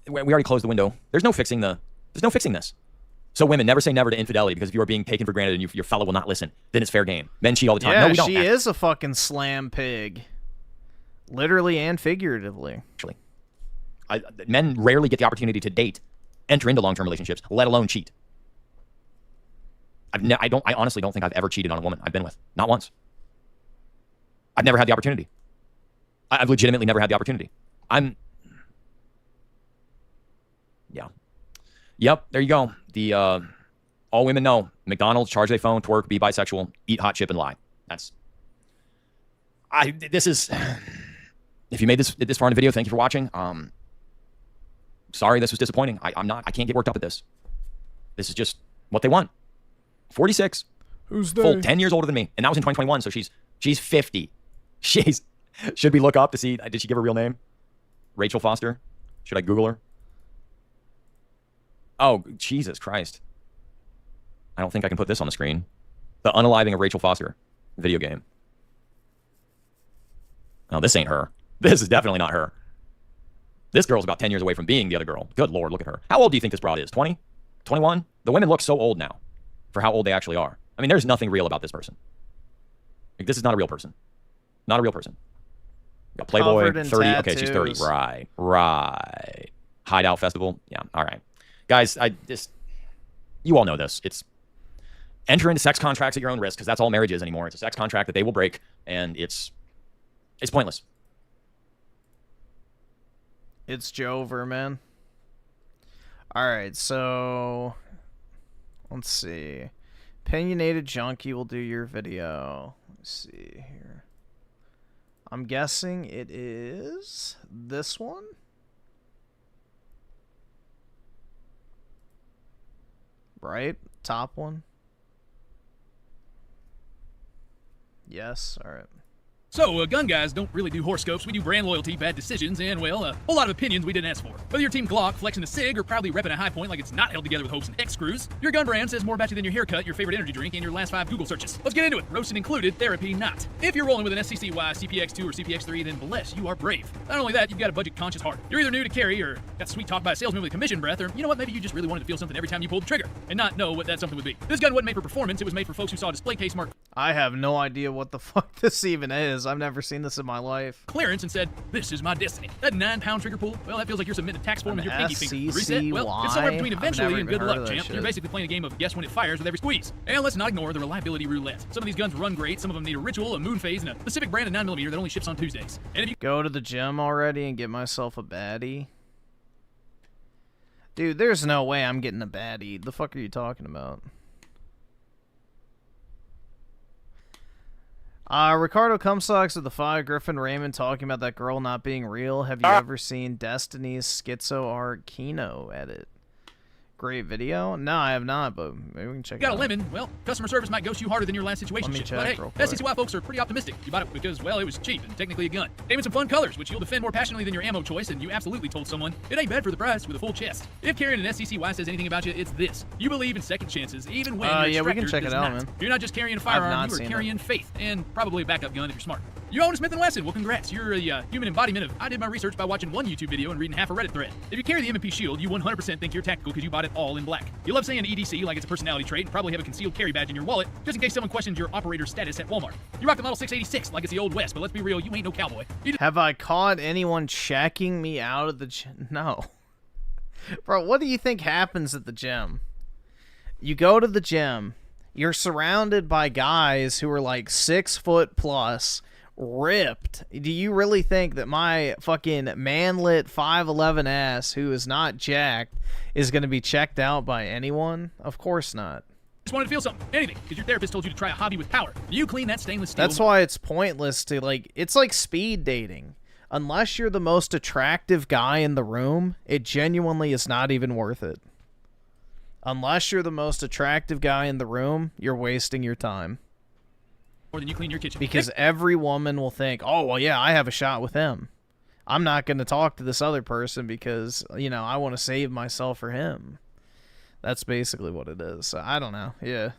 We already closed the window. There's no fixing this. So women, never say never to infidelity, because if you are being taken for granted and your fellow will not listen, then it's fair game. Men cheat all the time. Yeah, no, we don't. She is a fucking slam pig. Literally and figuratively. Actually. Men rarely get the opportunity to date, enter into long-term relationships, let alone cheat. I honestly don't think I've ever cheated on a woman I've been with. Not once. I've never had the opportunity. I've legitimately never had the opportunity. Yeah. Yep, there you go. The, all women know. McDonald's, charge their phone, twerk, be bisexual, eat hot chip, and lie. This is... If you made this far in the video, thank you for watching. Sorry this was disappointing. I can't get worked up at this. This is just what they want. 46. Who's they? Full 10 years older than me. And that was in 2021, so she's 50. Should we look up to see, did she give her real name? Rachel Foster? Should I Google her? Oh, Jesus Christ. I don't think I can put this on the screen. The Unaliving of Rachel Foster video game. Oh, this ain't her. This is definitely not her. This girl's about 10 years away from being the other girl. Good Lord, look at her. How old do you think this broad is? 20? 21? The women look so old now for how old they actually are. I mean, there's nothing real about this person. Like, this is not a real person. Not a real person. Got Playboy, 30. Tattoos. Okay, she's 30. Right. Hideout Festival. Yeah, all right. Guys, you all know this. It's enter into sex contracts at your own risk, because that's all marriage is anymore. It's a sex contract that they will break, and it's pointless. It's Jover, man. Alright, so... Let's see. Opinionated Junkie will do your video. Let's see here. I'm guessing it is this one? Right? Top one? Yes, alright. So, gun guys don't really do horoscopes, we do brand loyalty, bad decisions, and, well, a whole lot of opinions we didn't ask for. Whether you're Team Glock, flexing a SIG, or proudly repping a High Point like it's not held together with hopes and X screws, your gun brand says more about you than your haircut, your favorite energy drink, and your last 5 Google searches. Let's get into it. Roasted included, therapy not. If you're rolling with an SCCY, CPX2, or CPX3, then bless, you are brave. Not only that, you've got a budget-conscious heart. You're either new to carry, or got sweet talk by a salesman with a commission breath, or, you know what, maybe you just really wanted to feel something every time you pulled the trigger, and not know what that something would be. This gun wasn't made for performance, it was made for folks who saw display case mark. I have no idea what the fuck this even is. I've never seen this in my life. Clearance and said, "This is my destiny." That 9-pound trigger pull, well, that feels like you're submitting a tax form with your pinky finger. Reset, well, it's somewhere between eventually and good luck, champ. You're basically playing a game of guess when it fires with every squeeze. And let's not ignore the reliability roulette. Some of these guns run great, some of them need a ritual, a moon phase, and a specific brand of 9mm that only ships on Tuesdays. And if you go to the gym already and get myself a baddie. Dude, there's no way I'm getting a baddie. The fuck are you talking about? Ricardo Cumsocks of the 5, Griffin, Raymond talking about that girl not being real. Have you ever seen Destiny's Schizo art Kino edit? Great video. No, I have not, but maybe we can check it Got out. a lemon? Well, customer service might ghost you harder than your last situation. Let me check But hey, real quick. SCCY folks are pretty optimistic. You bought it because, well, it was cheap and technically a gun. Came in some fun colors, which you'll defend more passionately than your ammo choice, and you absolutely told someone it ain't bad for the price with a full chest. If carrying an SCCY says anything about you, it's this. You believe in second chances, even when your yeah, we can extractor check it does out, not. man. You're not just carrying a I've firearm, not you are seen carrying faith, and probably a backup gun if you're smart. You own a Smith & Wesson. Well, congrats. You're a human embodiment of I did my research by watching one YouTube video and reading half a Reddit thread. If you carry the M&P Shield, you 100% think you're tactical because you bought it all in black. You love saying EDC like it's a personality trait and probably have a concealed carry badge in your wallet just in case someone questions your operator status at Walmart. You rock the Model 686 like it's the Old West, but let's be real, you ain't no cowboy. Have I caught anyone checking me out of the gym? No. Bro, what do you think happens at the gym? You go to the gym, you're surrounded by guys who are like 6 foot plus, ripped. Do you really think that my fucking manlit 5'11" ass who is not jacked is going to be checked out by anyone? Of course not. Just wanted to feel something, anything, because your therapist told you to try a hobby with power. You clean that stainless steel. That's why it's pointless to, like, it's like speed dating. Unless you're the most attractive guy in the room, it genuinely is not even worth it. Unless you're the most attractive guy in the room, you're wasting your time. More than you clean your kitchen. Because every woman will think, oh, well, yeah, I have a shot with him. I'm not going to talk to this other person because, you know, I want to save myself for him. That's basically what it is. So, I don't know. Yeah.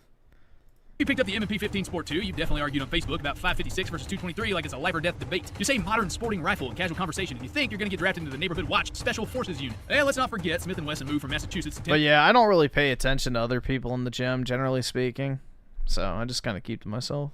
You picked up the M&P 15 Sport 2. You've definitely argued on Facebook about 556 versus 223 like it's a life or death debate. You say modern sporting rifle in casual conversation, and you think you're going to get drafted into the Neighborhood Watch Special Forces Unit. Hey, let's not forget Smith & Wesson moved from Massachusetts to Tennessee. But yeah, I don't really pay attention to other people in the gym, generally speaking. So I just kind of keep to myself.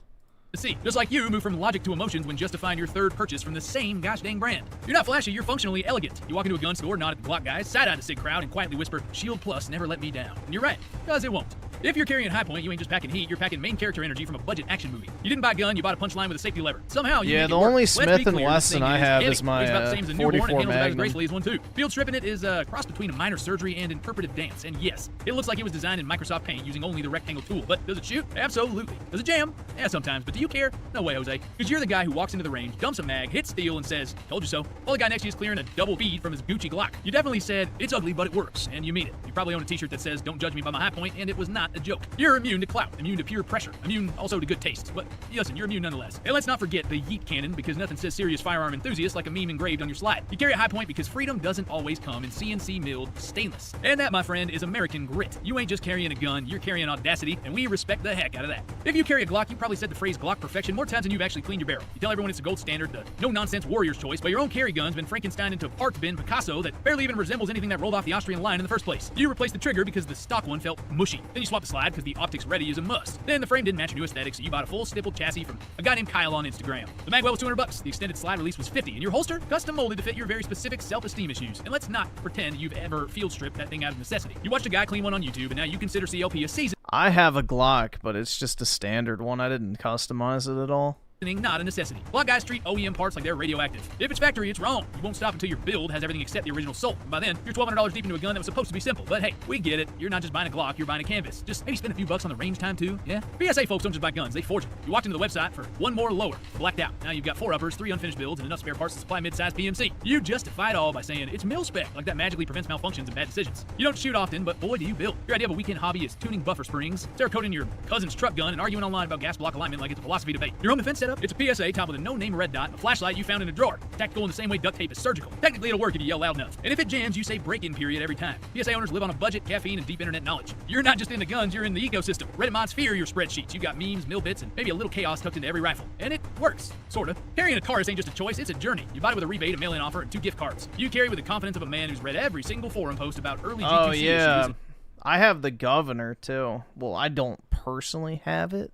Just like you move from logic to emotions when justifying your third purchase from the same gosh dang brand. You're not flashy, you're functionally elegant. You walk into a gun store, nod at the Glock guys, side-eye the SIG crowd, and quietly whisper, Shield Plus never let me down. And you're right, because it won't. If you're carrying High Point, you ain't just packing heat, you're packing main character energy from a budget action movie. You didn't buy a gun, you bought a punchline with a safety lever. Somehow you yeah, make the it work. only Let's Smith be clear, & Wesson I have is my it's about the same as a newborn and 44 handles about as Magnum. gracefully as one too. Field stripping it is a cross between a minor surgery and interpretive dance. And yes, it looks like it was designed in Microsoft Paint using only the rectangle tool. But does it shoot? Absolutely. Does it jam? Yeah, sometimes. But do you care? No way, Jose. Because you're the guy who walks into the range, dumps a mag, hits steel, and says, told you so. While the guy next to you is clearing a double feed from his Gucci Glock. You definitely said, it's ugly, but it works. And you mean it. You probably own a t-shirt that says, don't judge me by my High Point, and it was not a joke. You're immune to clout, immune to pure pressure, immune also to good taste. But listen, you're immune nonetheless. And let's not forget the yeet cannon, because nothing says serious firearm enthusiast like a meme engraved on your slide. You carry a High Point because freedom doesn't always come in CNC milled stainless. And that, my friend, is American grit. You ain't just carrying a gun, you're carrying audacity, and we respect the heck out of that. If you carry a Glock, you probably said the phrase Glock perfection more times than you've actually cleaned your barrel. You tell everyone it's the gold standard, the no-nonsense warrior's choice, but your own carry gun's been Frankenstein into art bin Picasso that barely even resembles anything that rolled off the Austrian line in the first place. You replaced the trigger because the stock one felt mushy. Then you swapped the slide because the optics ready is a must. Then the frame didn't match your new aesthetic, so you bought a full stippled chassis from a guy named Kyle on Instagram. The magwell was $200, the extended slide release was $50, and your holster custom molded to fit your very specific self-esteem issues. And let's not pretend you've ever field stripped that thing out of necessity. You watched a guy clean one on YouTube, and now you consider CLP a season. I have a Glock, but it's just a standard one. I didn't customize it at all. Not a necessity. A lot of guys treat OEM parts like they're radioactive. If it's factory, it's wrong. You won't stop until your build has everything except the original soul. And by then, you're $1,200 deep into a gun that was supposed to be simple. But hey, we get it. You're not just buying a Glock, you're buying a canvas. Just maybe spend a few bucks on the range time too, yeah? PSA folks don't just buy guns, they forge them. You walked into the website for one more lower, blacked out. Now you've got 4 uppers, 3 unfinished builds, and enough spare parts to supply mid-size PMC. You justify it all by saying it's mil-spec, like that magically prevents malfunctions and bad decisions. You don't shoot often, but boy do you build. Your idea of a weekend hobby is tuning buffer springs, cerakoting your cousin's truck gun, and arguing online about gas block alignment like it's a philosophy debate. Your home defense setup, it's a PSA top with a no-name red dot, a flashlight you found in a drawer. Tactical in the same way duct tape is surgical. Technically it'll work if you yell loud enough. And if it jams, you say break-in period every time. PSA owners live on a budget, caffeine, and deep internet knowledge. You're not just into guns, you're in the ecosystem. Reddit mods fear your spreadsheets. You got memes, mill bits, and maybe a little chaos tucked into every rifle. And it works, sorta. Carrying a Taurus ain't just a choice, it's a journey. You buy it with a rebate, a mail-in offer, and 2 gift cards. You carry with the confidence of a man who's read every single forum post about early GQC issues. I have the Governor, too. Well, I don't personally have it,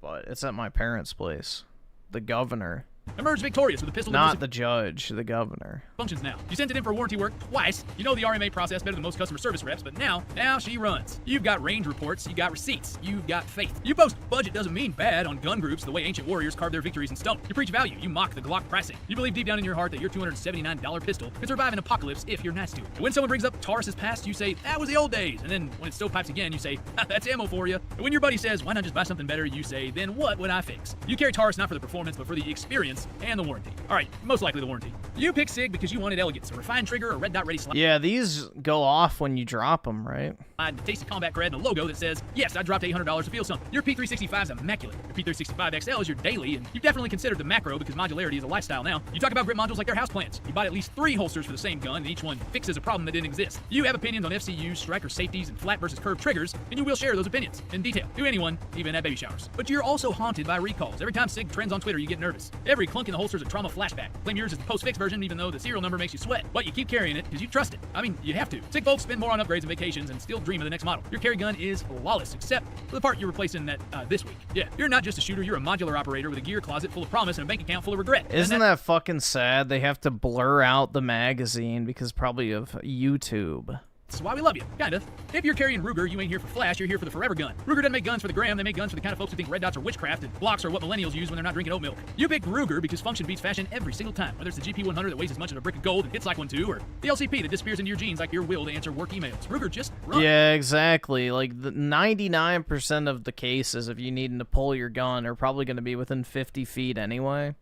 but it's at my parents' place. The Governor. Emerged victorious with a pistol. Not the judge, the Governor. Functions now. You sent it in for warranty work twice. You know the RMA process better than most customer service reps, but now she runs. You've got range reports, you got receipts, you've got faith. You boast budget doesn't mean bad on gun groups the way ancient warriors carve their victories in stone. You preach value, you mock the Glock pricing. You believe deep down in your heart that your $279 pistol can survive an apocalypse if you're nice to it. And when someone brings up Taurus's past, you say, that was the old days. And then when it stovepipes again, you say, that's ammo for you. And when your buddy says, why not just buy something better, you say, then what would I fix? You carry Taurus not for the performance, but for the experience performance, and the warranty. Alright, most likely the warranty. You pick SIG because you wanted elegance, a refined trigger, a red dot ready slide. Yeah, these go off when you drop them, right? Tasty combat cred and a logo that says, yes, I dropped $800 to feel something. Your P365 is immaculate. Your P365 XL is your daily, and you've definitely considered the macro because modularity is a lifestyle now. You talk about grip modules like they're houseplants. You bought at least 3 holsters for the same gun, and each one fixes a problem that didn't exist. You have opinions on FCUs, striker safeties, and flat versus curved triggers, and you will share those opinions in detail to anyone, even at baby showers. But you're also haunted by recalls. Every time SIG trends on Twitter, you get nervous. Every clunk in the holster is a trauma flashback. Claim yours is the post-fix version, even though the serial number makes you sweat. But you keep carrying it because you trust it. I mean, you have to. SIG folks spend more on upgrades and vacations and still dream of the next model. Your carry gun is flawless, except for the part you're replacing that this week. Yeah, you're not just a shooter, you're a modular operator with a gear closet full of promise and a bank account full of regret. Isn't that fucking sad? They have to blur out the magazine because probably of YouTube. That's why we love you, kind of. If you're carrying Ruger, you ain't here for flash, you're here for the forever gun. Ruger doesn't make guns for the gram, they make guns for the kind of folks who think red dots are witchcraft and blocks are what millennials use when they're not drinking oat milk. You pick Ruger because function beats fashion every single time, whether it's the GP100 that weighs as much as a brick of gold and hits like one too, or the LCP that disappears into your jeans like your will to answer work emails. Ruger just runs. Yeah, exactly. Like, the 99% of the cases of you needing to pull your gun are probably going to be within 50 feet anyway.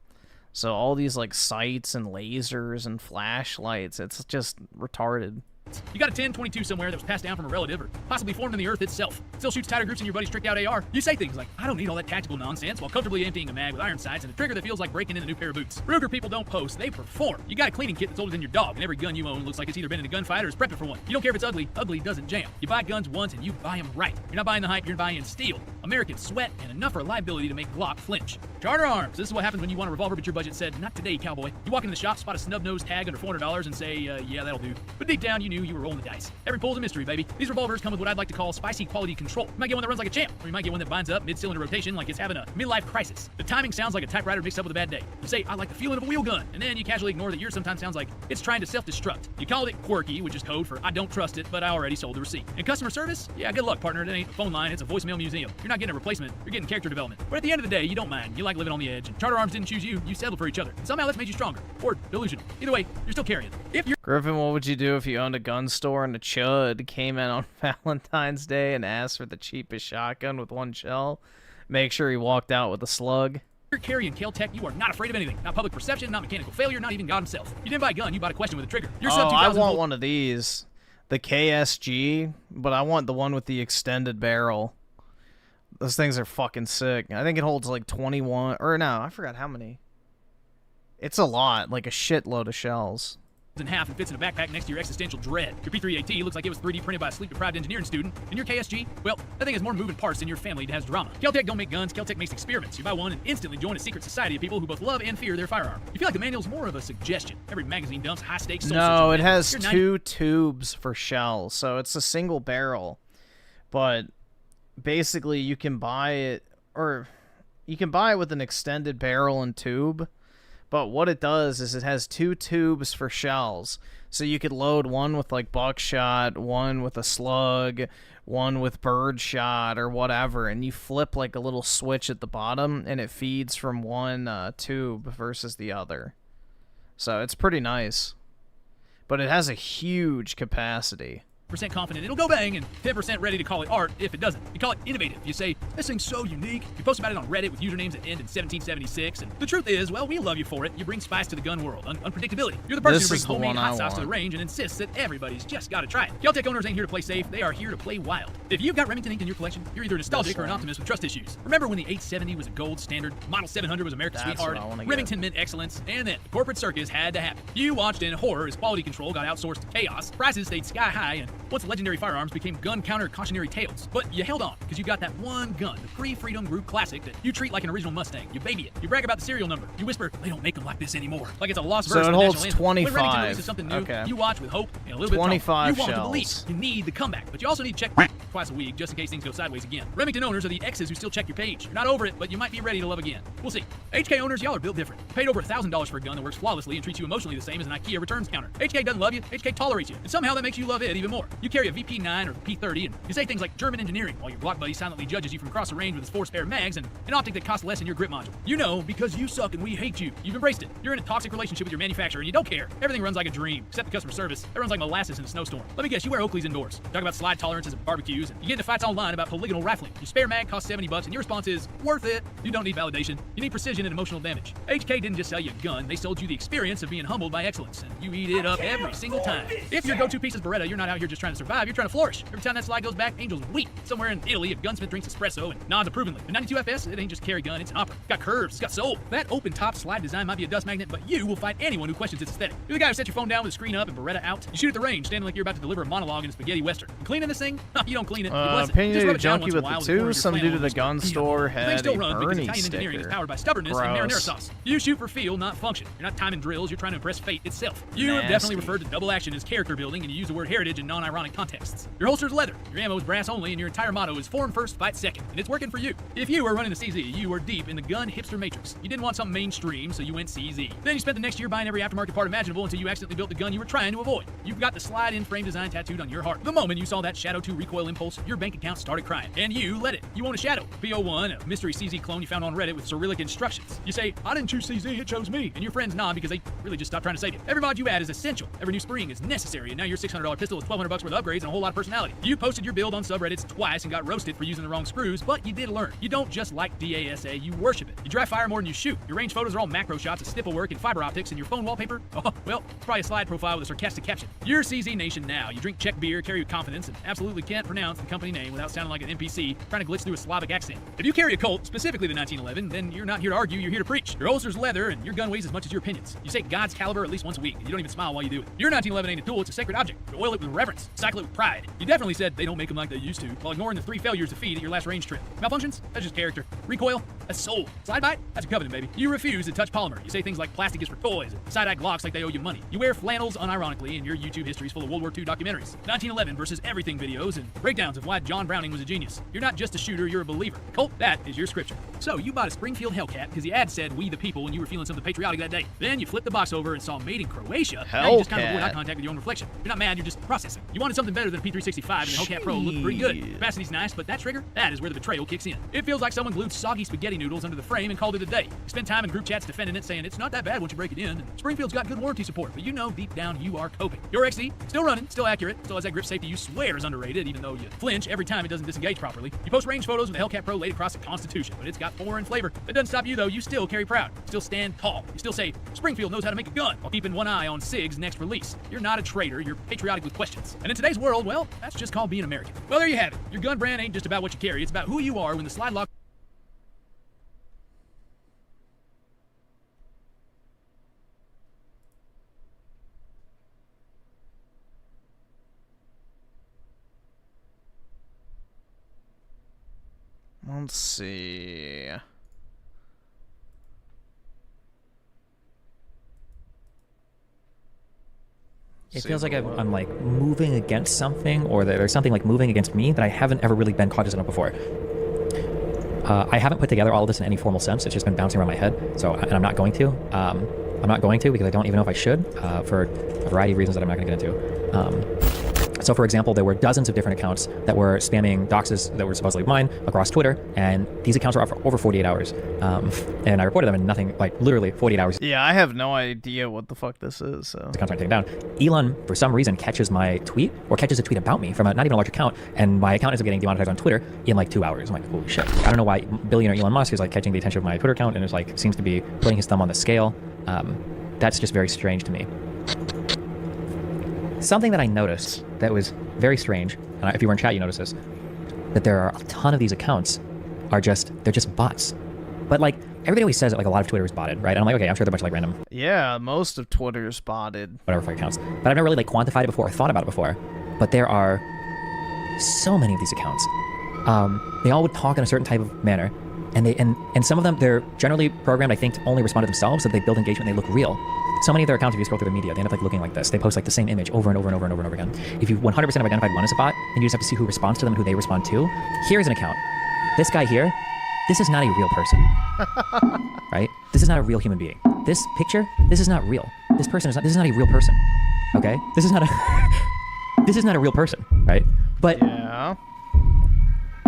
So all these, like, sights and lasers and flashlights, it's just retarded. You got a 1022 somewhere that was passed down from a relative or possibly formed in the earth itself. Still shoots tighter groups in your buddy's tricked out AR. You say things like, I don't need all that tactical nonsense, while comfortably emptying a mag with iron sights and a trigger that feels like breaking in a new pair of boots. Ruger people don't post, they perform. You got a cleaning kit that's older than your dog, and every gun you own looks like it's either been in a gunfight or is prepping for one. You don't care if it's ugly, ugly doesn't jam. You buy guns once and you buy them right. You're not buying the hype, you're buying steel. American sweat and enough reliability to make Glock flinch. Charter Arms, this is what happens when you want a revolver but your budget said, not today, cowboy. You walk into the shop, spot a snub-nosed tag under $400 and say, yeah, that'll do. But deep down, you knew you were rolling the dice. Every pull's a mystery, baby. These revolvers come with what I'd like to call spicy quality control. You might get one that runs like a champ, or you might get one that binds up mid-cylinder rotation like it's having a midlife crisis. The timing sounds like a typewriter mixed up with a bad day. You say, I like the feeling of a wheel gun, and then you casually ignore that yours sometimes sounds like it's trying to self-destruct. You called it quirky, which is code for I don't trust it, but I already sold the receipt. And customer service? Yeah, good luck, partner. It ain't a phone line, it's a voicemail museum. You're not getting a replacement, you're getting character development. But at the end of the day, you don't mind. You like living on the edge, and Charter Arms didn't choose you, you settled for each other. And somehow that's made you stronger. Or delusional. Either way, you're still carrying. If you're Griffin, what would you do if you owned a gun store and a chud came in on Valentine's Day and asked for the cheapest shotgun with 1 shell? Make sure he walked out with a slug. You're carrying Kel-Tec, you are not afraid of anything. Not public perception, not mechanical failure, not even God himself. You didn't buy a gun, you bought a question with a trigger. You're oh, I want one of these. The KSG, but I want the one with the extended barrel. Those things are fucking sick. I think it holds like 21, or no, I forgot how many. It's a lot, like a shitload of shells. In half and fits in a backpack next to your existential dread. Your P3AT looks like it was 3D printed by a sleep-deprived engineering student. And your KSG, well, that thing has more moving parts than your family has drama. Kel-Tec don't make guns, Kel-Tec makes experiments. You buy one and instantly join a secret society of people who both love and fear their firearm. You feel like the manual's more of a suggestion. Every magazine dumps high-stakes soul No, it has 2 tubes for shells, so it's a single barrel. But basically you can buy it, or you can buy it with an extended barrel and tube. But what it does is it has 2 tubes for shells. So you could load one with like buckshot, one with a slug, one with birdshot or whatever. And you flip like a little switch at the bottom and it feeds from one tube versus the other. So it's pretty nice. But it has a huge capacity. % confident it'll go bang and 10% ready to call it art if it doesn't. You call it innovative. You say, this thing's so unique. You post about it on Reddit with usernames that end in 1776. And the truth is, well, we love you for it. You bring spice to the gun world. Unpredictability. You're the person who brings homemade hot sauce to the range and insists that everybody's just got to try it. Kel-Tec owners ain't here to play safe. They are here to play wild. If you've got Remington ink in your collection, you're either nostalgic or an optimist with trust issues. Remember when the 870 was a gold standard, Model 700 was America's sweetheart, Remington meant excellence, and then the corporate circus had to happen. You watched in horror as quality control got outsourced to chaos, prices stayed sky high, and once the legendary firearms became gun counter cautionary tales. But you held on because you got that one gun, the pre-Freedom Group classic that you treat like an original Mustang. You baby it. You brag about the serial number. You whisper, they don't make them like this anymore. Like it's a lost verse. So it holds 25. When Remington releases something new, you watch with hope and a little bit of 25 you want shells. to believe. You need the comeback, but you also need to check twice a week just in case things go sideways again. Remington owners are the exes who still check your page. You're not over it, but you might be ready to love again. We'll see. HK owners, y'all are built different. You paid over $1,000 for a gun that works flawlessly and treats you emotionally the same as an IKEA returns counter. HK doesn't love you, HK tolerates you, and somehow that makes you love it even more. You carry a VP9 or P30 and you say things like German engineering while your block buddy silently judges you from across the range with his 4 spare mags and an optic that costs less than your grip module. You know, because you suck and we hate you. You've embraced it. You're in a toxic relationship with your manufacturer and you don't care. Everything runs like a dream, except the customer service. It runs like molasses in a snowstorm. Let me guess, you wear Oakleys indoors. Talk about slide tolerances at barbecues reviews, and you get into fights online about polygonal rifling. Your spare mag costs $70 and your response is, worth it. You don't need validation. You need precision and emotional damage. HK didn't just sell you a gun, they sold you the experience of being humbled by excellence, and you eat it up every single time. If your go-to piece is Beretta, you're not out here just trying to survive, you're trying to flourish. Every time that slide goes back, angels weep. Somewhere in Italy, a gunsmith drinks espresso and nods approvingly. The 92 FS, it ain't just carry gun, it's an opera. It's got curves, it's got soul. That open top slide design might be a dust magnet, but you will fight anyone who questions its aesthetic. You're the guy who sets your phone down with the screen up and Beretta out. You shoot at the range, standing like you're about to deliver a monologue in a spaghetti western. You cleaning this thing? You don't clean it. You bless it. Opinionated junkie with the two. Some dude at the gun store had a Bernie engineering is sticker. powered by stubbornness and marinara sauce. You shoot for feel, not function. You're not timing drills, you're trying to impress fate itself. You have definitely referred to double action as character building, and you use the word heritage in non-ironic contexts. Your holster's leather, your ammo is brass only, and your entire motto is form first, fight second. And it's working for you. If you were running the CZ, you were deep in the gun hipster matrix. You didn't want something mainstream, so you went CZ. Then you spent the next year buying every aftermarket part imaginable until you accidentally built the gun you were trying to avoid. You've got the slide-in frame design tattooed on your heart. The moment you saw that Shadow 2 recoil impulse, your bank account started crying. And you let it. You own a Shadow, P01, a mystery CZ clone you found on Reddit with Cyrillic instructions. You say, I didn't choose CZ, it chose me. And your friends nod because they really just stopped trying to save you. Every mod you add is essential. Every new spring is necessary, and now your $600 pistol is $1,200 worth of upgrades and a whole lot of personality. You posted your build on subreddits twice and got roasted for using the wrong screws, but you did learn. You don't just like DASA, you worship it. You dry fire more than you shoot. Your range photos are all macro shots of stipple work and fiber optics, and your phone wallpaper, oh, well, it's probably a slide profile with a sarcastic caption. You're CZ Nation now. You drink Czech beer, carry with confidence, and absolutely can't pronounce the company name without sounding like an NPC trying to glitch through a Slavic accent. If you carry a Colt, specifically the 1911, then you're not here to argue, you're here to preach. Your holster's leather, and your gun weighs as much as your opinions. You say God's caliber at least once a week, and you don't even smile while you do it. Your 1911 ain't a tool, it's a sacred object. You oil it with reverence, cycle it with pride. You definitely said they don't make them like they used to, while ignoring the 3 failures to feed at your last range trip. Malfunctions? That's just character. Recoil? That's soul. Slide bite? That's a covenant, baby. You refuse to touch polymer. You say things like plastic is for toys, and side-eye Glocks like they owe you money. You wear flannels unironically, and your YouTube history is full of World War II documentaries, 1911 versus everything videos, and breakdowns of why John Browning was a genius. You're not just a shooter, you're a believer. Colt, that is your scripture. So you bought a Springfield Hellcat because the ad said we the people when you were feeling something patriotic that day. Then you flipped the box over and saw made in Croatia. Now you just kind of avoid eye contact with your own reflection. You're not mad, you're just processing. You wanted something better than a P365, and the Hellcat Pro looked pretty good. Capacity's nice, but that trigger, that is where the betrayal kicks in. It feels like someone glued soggy spaghetti noodles under the frame and called it a day. You spend time in group chats defending it, saying it's not that bad once you break it in. And Springfield's got good warranty support, but you know deep down you are coping. Your XE, still running, still accurate, still has that grip safety you swear is underrated, even though you flinch every time it doesn't disengage properly. You post range photos with the Hellcat Pro laid across the Constitution, but it's got foreign flavor. That doesn't stop you though, you still carry proud. You still stand tall. You still say, Springfield knows how to make a gun, while keeping one eye on SIG's next release. You're not a traitor, you're patriotic with questions. And in today's world, well, that's just called being American. Well, there you have it. Your gun brand ain't just about what you carry, it's about who you are when the slide lock. Let's see. It feels like I'm like moving against something, or that there's something like moving against me that I haven't ever really been cognizant of before. I haven't put together all of this in any formal sense. It's just been bouncing around my head. And I'm not going to. I'm not going to because I don't even know if I should, for a variety of reasons that I'm not going to get into. So for example, there were dozens of different accounts that were spamming doxes that were supposedly mine across Twitter, and these accounts were up for over 48 hours. And I reported them in nothing, like literally 48 hours. Yeah, I have no idea what the fuck this is, so. The accounts aren't taken down. Elon, for some reason, catches my tweet, or catches a tweet about me from not even a large account, and my account ends up getting demonetized on Twitter in like 2 hours. I'm like, holy shit. I don't know why billionaire Elon Musk is like catching the attention of my Twitter account and is like, seems to be putting his thumb on the scale. That's just very strange to me. Something that I noticed that was very strange, and if you were in chat you noticed this, that there are a ton of these accounts they're just bots. But like, everybody always says that like a lot of Twitter is botted, right? And I'm like, okay, I'm sure they're a bunch of like random... Yeah, most of Twitter's botted. Whatever for accounts. But I've never really like quantified it before or thought about it before. But there are so many of these accounts. They all would talk in a certain type of manner. And some of them, they're generally programmed, I think, to only respond to themselves, so they build engagement and they look real. So many of their accounts, if you scroll through the media, they end up like looking like this. They post like the same image over and over and over and over and over again. If you 100% have identified one as a bot, then you just have to see who responds to them and who they respond to. Here's an account. This guy here, this is not a real person. Right? This is not a real human being. This picture, this is not real. This is not a real person. Okay? This is not a real person, right? But yeah.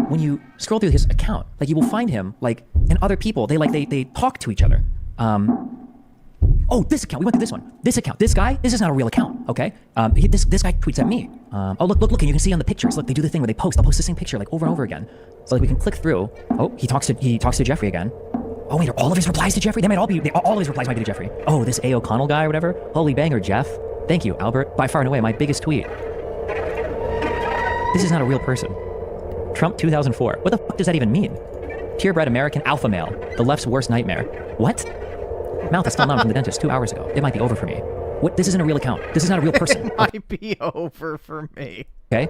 When you scroll through his account, like you will find him, like, and other people, they talk to each other. Oh, this account, we went through this one. This account, this guy, this is not a real account, okay? This guy tweets at me. Oh, look, and you can see on the pictures. Look, they do the thing where they'll post the same picture like over and over again. So like we can click through. Oh, he talks to Jeffrey again. Oh wait, are all of his replies to Jeffrey? They might all be. All of his replies might be to Jeffrey. Oh, this A. O'Connell guy or whatever. Holy banger, Jeff. Thank you, Albert. By far and away, my biggest tweet. This is not a real person. Trump 2004. What the fuck does that even mean? Purebred American alpha male. The left's worst nightmare. What? Mouth is still numb from the dentist 2 hours ago. It might be over for me. What? This isn't a real account. This is not a real person. It might be over for me. Okay?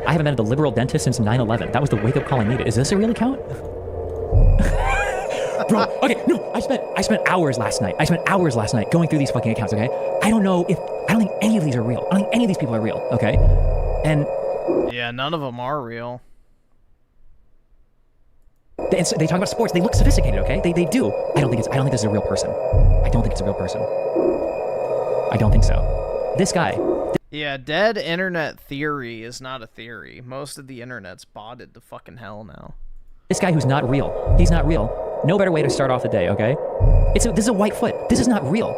I haven't been to the liberal dentist since 9/11. That was the wake-up call I needed. Is this a real account? Bro, okay, no, I spent hours last night. Going through these fucking accounts, okay? I don't think any of these are real. I don't think any of these people are real, okay? And yeah, none of them are real. They talk about sports. They look sophisticated, okay? They do. I don't think this is a real person. I don't think it's a real person. I don't think so. This guy. Yeah, dead internet theory is not a theory. Most of the internet's botted to fucking hell now. This guy who's not real. He's not real. No better way to start off the day, okay? This is a white foot. This is not real.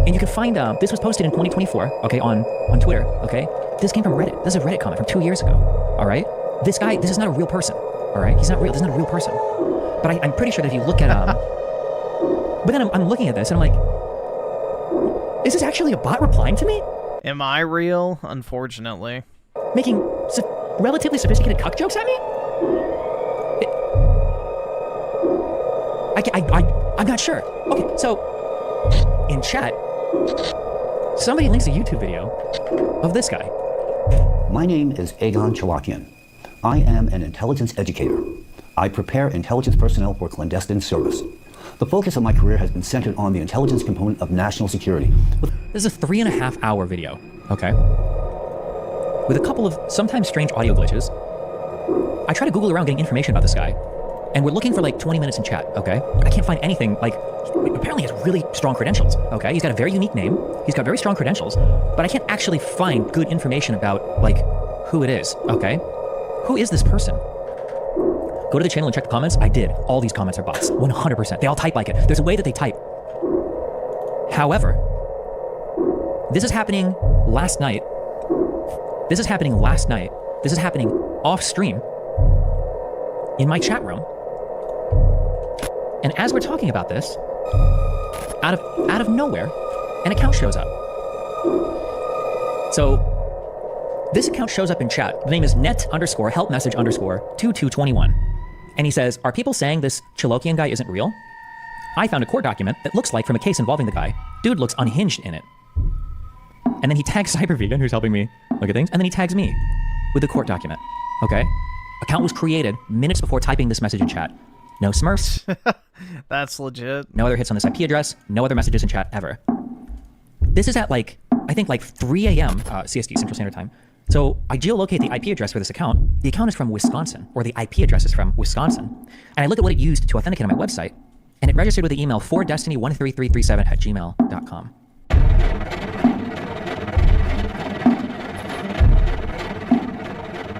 And you can find, this was posted in 2024, okay, on Twitter, okay? This came from Reddit. This is a Reddit comment from 2 years ago, all right? This guy, this is not a real person, all right? He's not real. This is not a real person. But I'm pretty sure that if you look at, but then I'm looking at this and I'm like, is this actually a bot replying to me? Am I real? Unfortunately. Making relatively sophisticated cuck jokes at me? I'm not sure. Okay, so in chat, somebody links a YouTube video of this guy. My name is Egon Chalakian. I am an intelligence educator. I prepare intelligence personnel for clandestine service. The focus of my career has been centered on the intelligence component of national security. This is a 3.5-hour video, okay? With a couple of sometimes strange audio glitches. I try to Google around getting information about this guy, and we're looking for like 20 minutes in chat, okay? I can't find anything, like, apparently he has really strong credentials, okay? He's got a very unique name, he's got very strong credentials, but I can't actually find good information about, like, who it is, okay? Who is this person? Go to the channel and check the comments. I did. All these comments are bots, 100%. They all type like it. There's a way that they type. However, this is happening last night. This is happening off stream in my chat room. And as we're talking about this, out of nowhere, an account shows up. So this account shows up in chat. The name is net_helpmessage_2221. And he says, are people saying this Chalokian guy isn't real? I found a court document that looks like from a case involving the guy. Dude looks unhinged in it. And then he tags Cybervegan, who's helping me look at things, and then he tags me with the court document. Okay? Account was created minutes before typing this message in chat. No smurfs. That's legit. No other hits on this IP address. No other messages in chat ever. This is at I think 3 a.m. CST, Central Standard Time. So I geolocate the IP address for this account. The account is from Wisconsin, or the IP address is from Wisconsin. And I look at what it used to authenticate on my website, and it registered with the email 4destiny13337@gmail.com.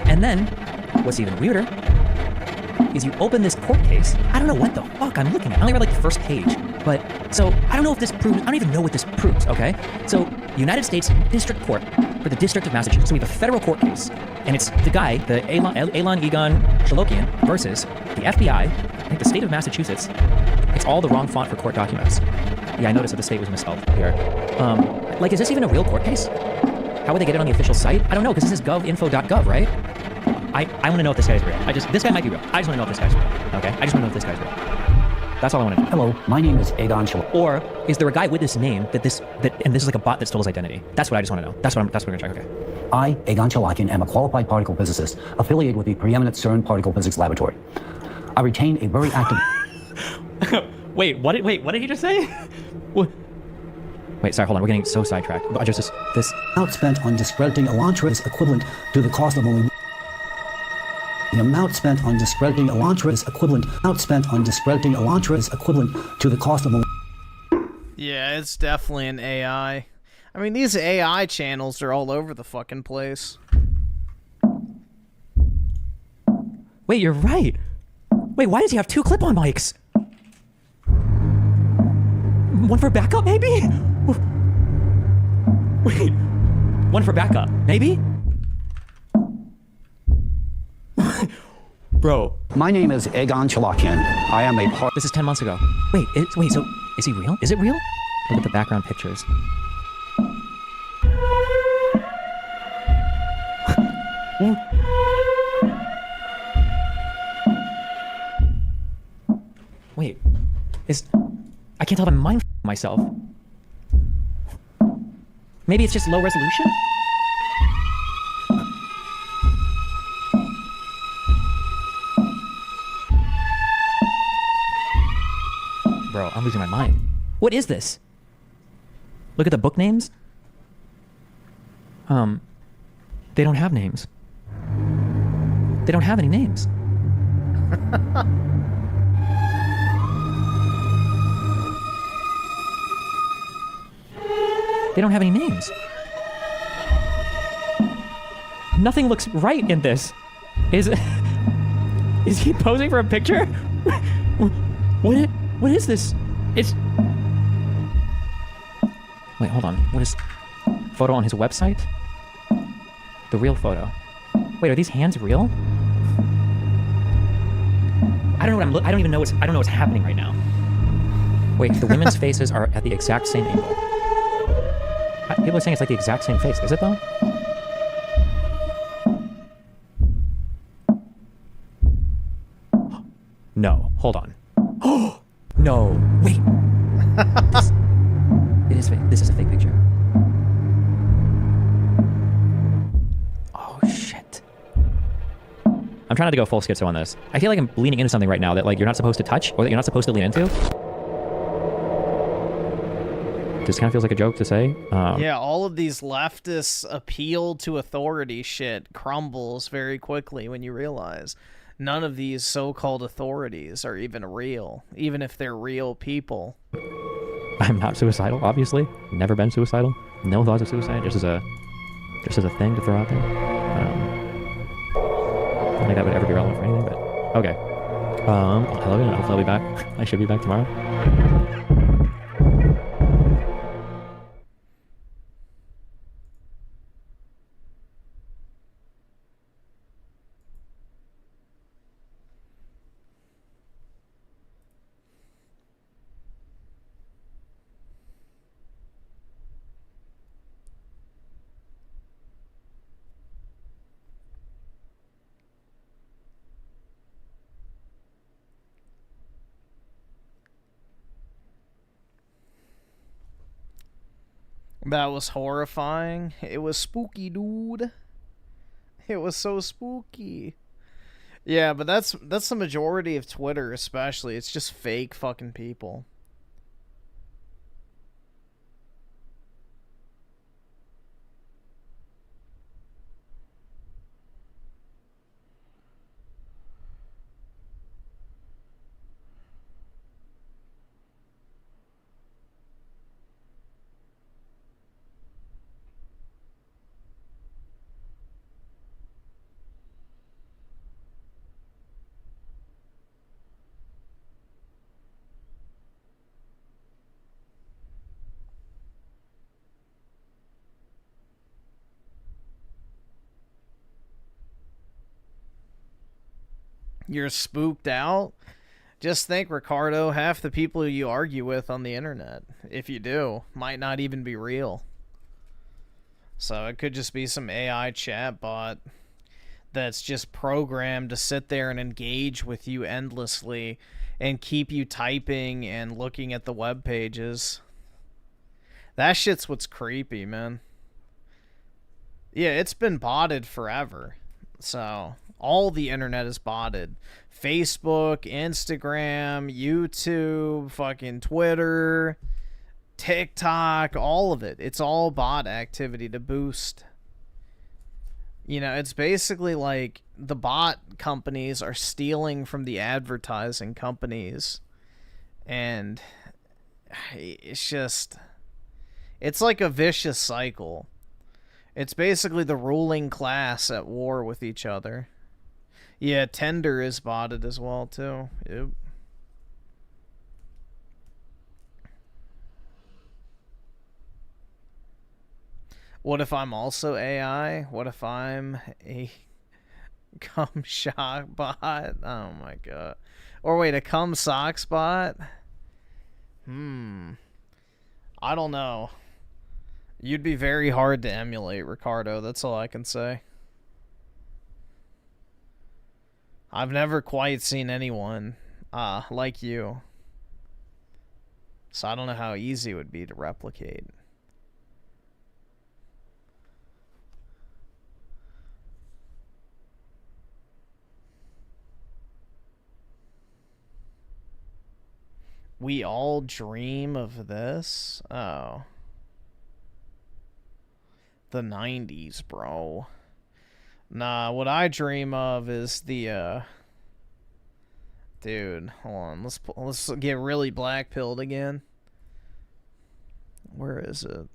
And then, what's even weirder, is you open this court case. I don't know what the fuck I'm looking at. I only read the first page. But, so, I don't know if this proves, I don't even know what this proves, okay? So, United States District Court for the District of Massachusetts. So we have a federal court case, and it's the guy, the Egon Chalokian, versus the FBI, I think the state of Massachusetts. It's all the wrong font for court documents. Yeah, I noticed that the state was misspelled here. Is this even a real court case? How would they get it on the official site? I don't know, because this is govinfo.gov, right? I want to know if this guy's real. This guy might be real. I just want to know if this guy's real, okay? I just want to know if this guy's real. That's all I want to know. Hello, my name is Egon Chalakian. Or is there a guy with this name and this is like a bot that stole his identity? That's what I just want to know. That's what we're gonna check. Okay. I, Egon Chalakian, am a qualified particle physicist affiliated with the preeminent CERN Particle Physics Laboratory. I retain a very active. Wait, what did he just say? What? Wait, sorry, hold on. We're getting so sidetracked. This amount spent on discrediting Elantra is equivalent to the cost of only. The amount spent on discrediting Elantra is equivalent. To the cost of. Yeah, it's definitely an AI. I mean, these AI channels are all over the fucking place. Wait, you're right. Wait, why does he have 2 clip-on mics? One for backup, maybe? Wait, one for backup, maybe? Bro. My name is Egon Chalakian. I am a part. This is 10 months ago. Wait, so is he real? Is it real? Look at the background pictures. Wait, I can't tell if I'm mind myself. Maybe it's just low resolution? Bro, I'm losing my mind. What is this? Look at the book names. They don't have names. They don't have any names. They don't have any names. Nothing looks right in this. Is he posing for a picture? What is this? It's... Wait, hold on. What is... Photo on his website? The real photo. Wait, are these hands real? I don't know I don't know what's happening right now. Wait, the women's faces are at the exact same angle. People are saying it's like the exact same face. Is it though? No. Hold on. Oh no! Wait. It is fake. This is a fake picture. Oh shit! I'm trying not to go full schizo on this. I feel like I'm leaning into something right now that like you're not supposed to touch or that you're not supposed to lean into. This kind of feels like a joke to say. Yeah, all of these leftists appeal to authority shit crumbles very quickly when you realize none of these so-called authorities are even real, even if they're real people. I'm not suicidal, obviously. Never been suicidal. No thoughts of suicide, just as a thing to throw out there. I don't think that would ever be relevant for anything, but okay. Hello again. Hopefully I'll be back. I should be back tomorrow. That was horrifying. It was spooky, dude. It was so spooky. Yeah, but that's the majority of Twitter, especially. It's just fake fucking people. You're spooked out? Just think, Ricardo, half the people you argue with on the internet, if you do, might not even be real. So it could just be some AI chatbot that's just programmed to sit there and engage with you endlessly and keep you typing and looking at the web pages. That shit's what's creepy, man. Yeah, it's been botted forever. So all the internet is botted. Facebook, Instagram, YouTube, fucking Twitter, TikTok, all of it. It's all bot activity to boost. You know, it's basically like the bot companies are stealing from the advertising companies. And it's just... it's like a vicious cycle. It's basically the ruling class at war with each other. Yeah, Tinder is botted as well, too. Yep. What if I'm also AI? What if I'm a Cum shock bot. Oh my god. Or wait, a cum socks bot? I don't know. You'd be very hard to emulate, Ricardo. That's all I can say. I've never quite seen anyone like you. So I don't know how easy it would be to replicate. We all dream of this? Oh. The 90s, bro. Nah, what I dream of is the, Dude, hold on. Let's get really black-pilled again. Where is it?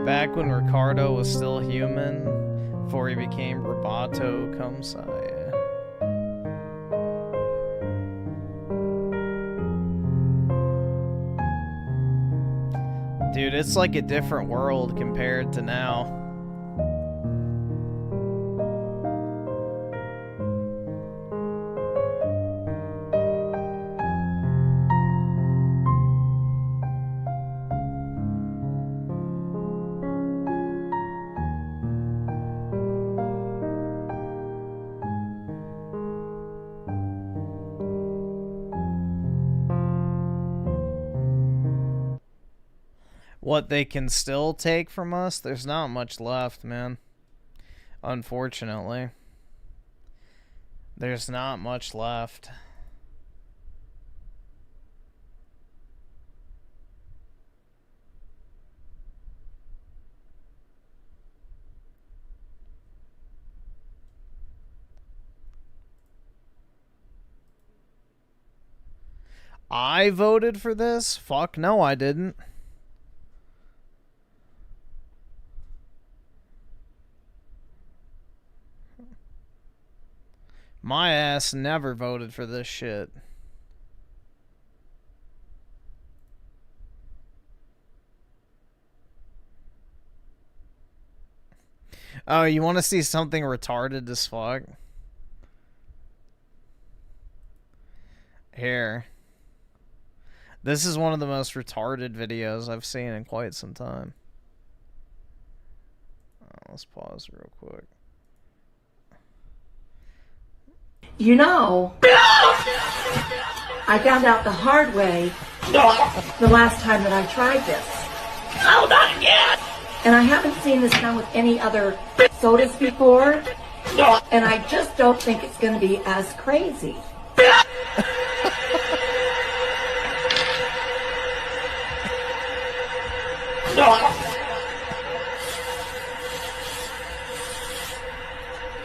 Back when Ricardo was still human, before he became Roboto Kumsai. Dude, it's like a different world compared to now. What they can still take from us, there's not much left, man. Unfortunately. There's not much left. I voted for this? Fuck no, I didn't. My ass never voted for this shit. Oh, you want to see something retarded as fuck? Here. This is one of the most retarded videos I've seen in quite some time. Let's pause real quick. You know, I found out the hard way the last time that I tried this. Oh, not again! And I haven't seen this done with any other sodas before. And I just don't think it's going to be as crazy.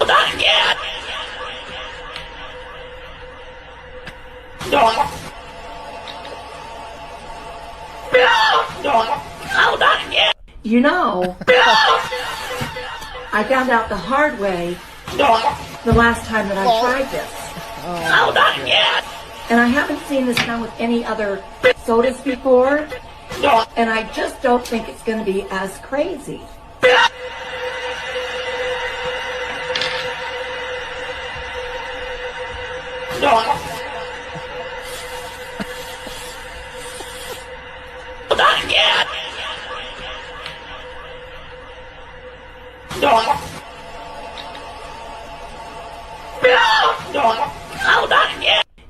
Not again! Oh, not again! You know, I found out the hard way the last time that I tried this. Oh, not again! And I haven't seen this done with any other sodas before. And I just don't think it's going to be as crazy. Not again!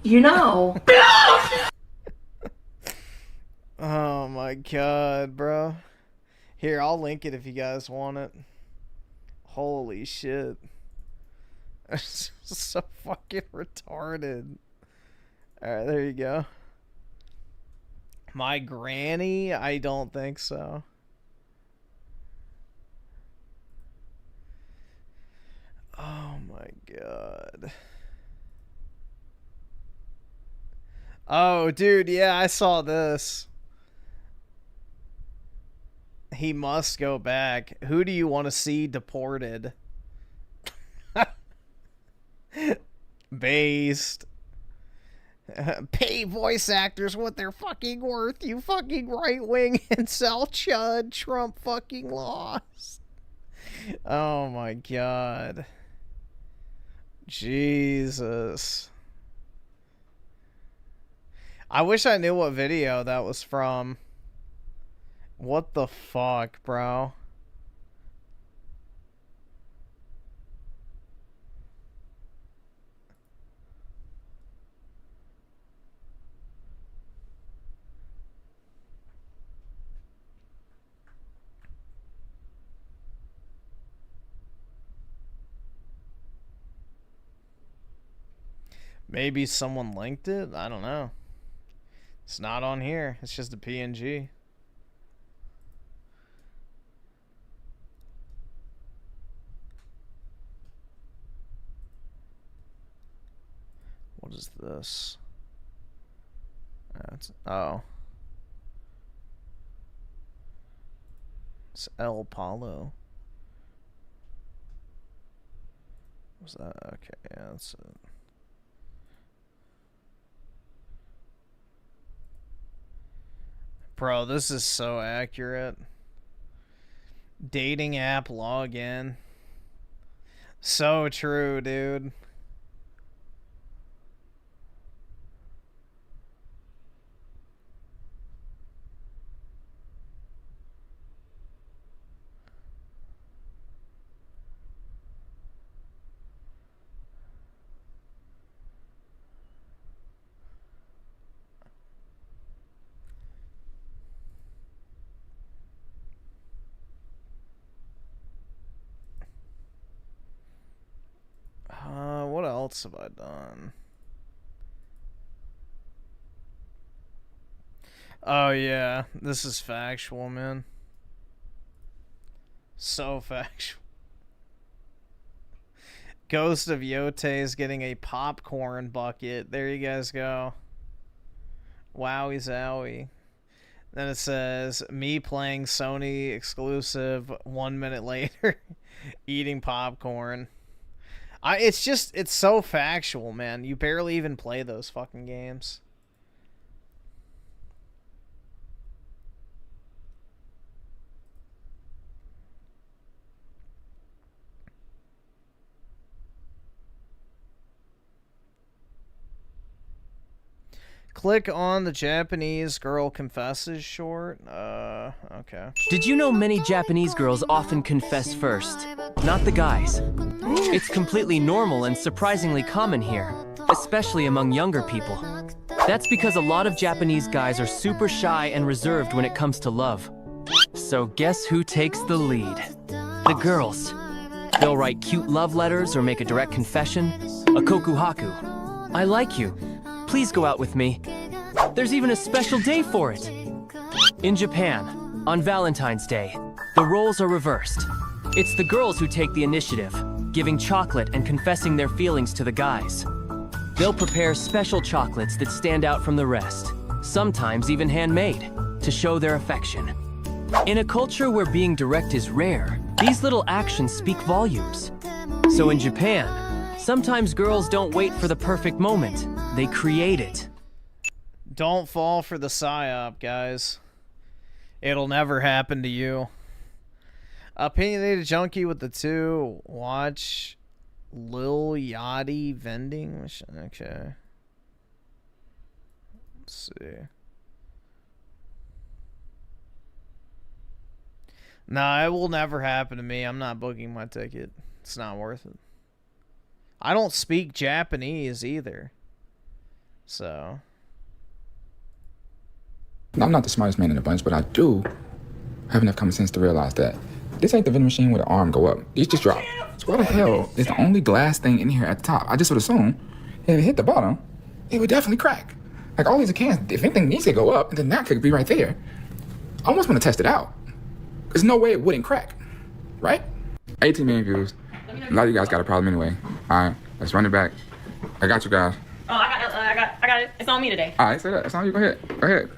You know. Oh my god, bro. Here, I'll link it if you guys want it. Holy shit. It's so fucking retarded. Alright, there you go. My granny? I don't think so. Oh my god. Oh, dude, yeah, I saw this. He must go back. Who do you want to see deported? Based. Pay voice actors what they're fucking worth, you fucking right-wing incel chud. Trump fucking lost. Oh my god. Jesus. I wish I knew what video that was from. What the fuck, bro? Maybe someone linked it? I don't know. It's not on here. It's just a PNG. What is this? Oh. It's El Palo. Was that? Okay, yeah, that's it. Bro, this is so accurate. Dating app login. So true, dude. What else have I done? Oh yeah, this is factual, man. So factual. Ghost of Yote is getting a popcorn bucket. There you guys go. Wowie zowie. Then it says, me playing Sony exclusive 1 minute later, eating popcorn. It's so factual, man. You barely even play those fucking games. Click on the Japanese girl confesses short. Okay. Did you know many Japanese girls often confess first? Not the guys. It's completely normal and surprisingly common here, especially among younger people. That's because a lot of Japanese guys are super shy and reserved when it comes to love. So guess who takes the lead? The girls. They'll write cute love letters or make a direct confession, a kokuhaku. I like you. Please go out with me. There's even a special day for it. In Japan, on Valentine's Day, the roles are reversed. It's the girls who take the initiative, giving chocolate and confessing their feelings to the guys. They'll prepare special chocolates that stand out from the rest, sometimes even handmade, to show their affection. In a culture where being direct is rare, these little actions speak volumes. So in Japan, sometimes girls don't wait for the perfect moment. They create it. Don't fall for the psyop, guys. It'll never happen to you. Opinionated junkie with the 2. Watch Lil Yachty vending machine. Okay. Let's see. Nah, it will never happen to me. I'm not booking my ticket. It's not worth it. I don't speak Japanese either. So. I'm not the smartest man in the bunch, but I do have enough common sense to realize that this ain't the vending machine where the arm go up. These just drop. So why the hell is the only glass thing in here at the top? I just would assume if it hit the bottom, it would definitely crack. Like all these cans, if anything needs to go up, then that could be right there. I almost want to test it out. There's no way it wouldn't crack, right? 18 million views. A lot of you guys got a problem anyway. All right, let's run it back. I got you guys. Oh, I got it. It's on me today. All right, say that. It's on you. Go ahead. Go ahead.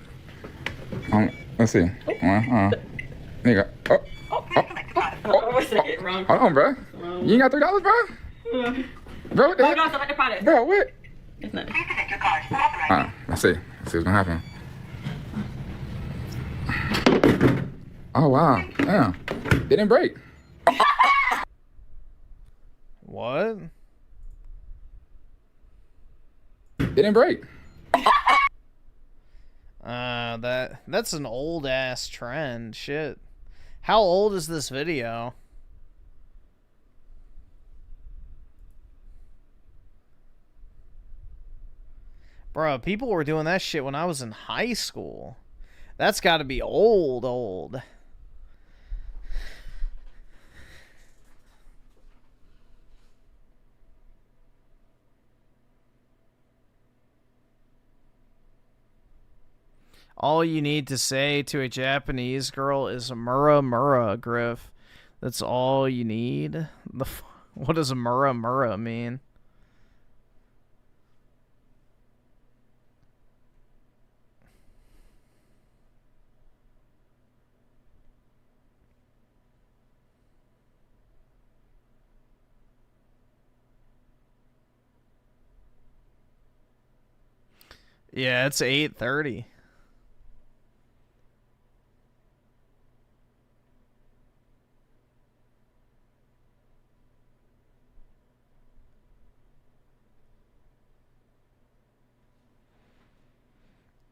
Let's see. There you go. Wrong. Hold on, bro. You ain't got $3, bro? Bro, what the heck? Bro, what? It's not. Let's see. Let's see what's gonna happen. Oh, wow. Damn. Didn't break. What? Didn't break. That's an old ass trend. Shit. How old is this video? Bro, people were doing that shit when I was in high school. That's got to be old. All you need to say to a Japanese girl is mura mura, Griff. That's all you need. What does mura mura mean? Yeah, it's 8:30.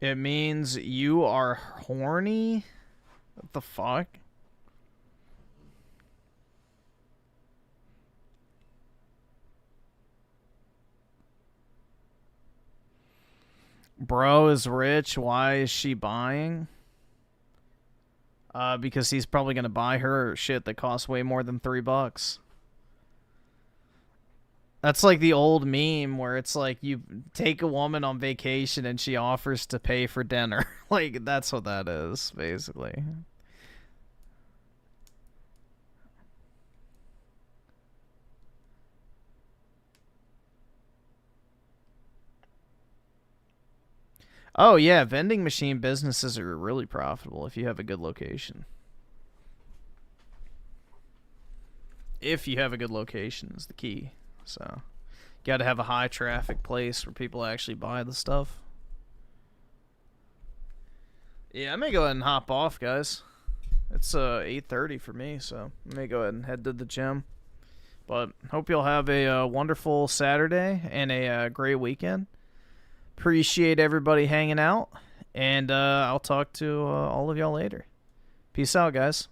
It means you are horny? What the fuck? Bro is rich. Why is she buying? Because he's probably gonna buy her shit that costs way more than $3. That's like the old meme where it's like you take a woman on vacation and she offers to pay for dinner. Like, that's what that is, basically. Oh, yeah, vending machine businesses are really profitable if you have a good location. If you have a good location is the key. So, got to have a high traffic place where people actually buy the stuff. Yeah, I may go ahead and hop off, guys. It's 8:30 for me, so I may go ahead and head to the gym. But hope you'll have a wonderful Saturday and a great weekend. Appreciate everybody hanging out, and I'll talk to all of y'all later. Peace out, guys.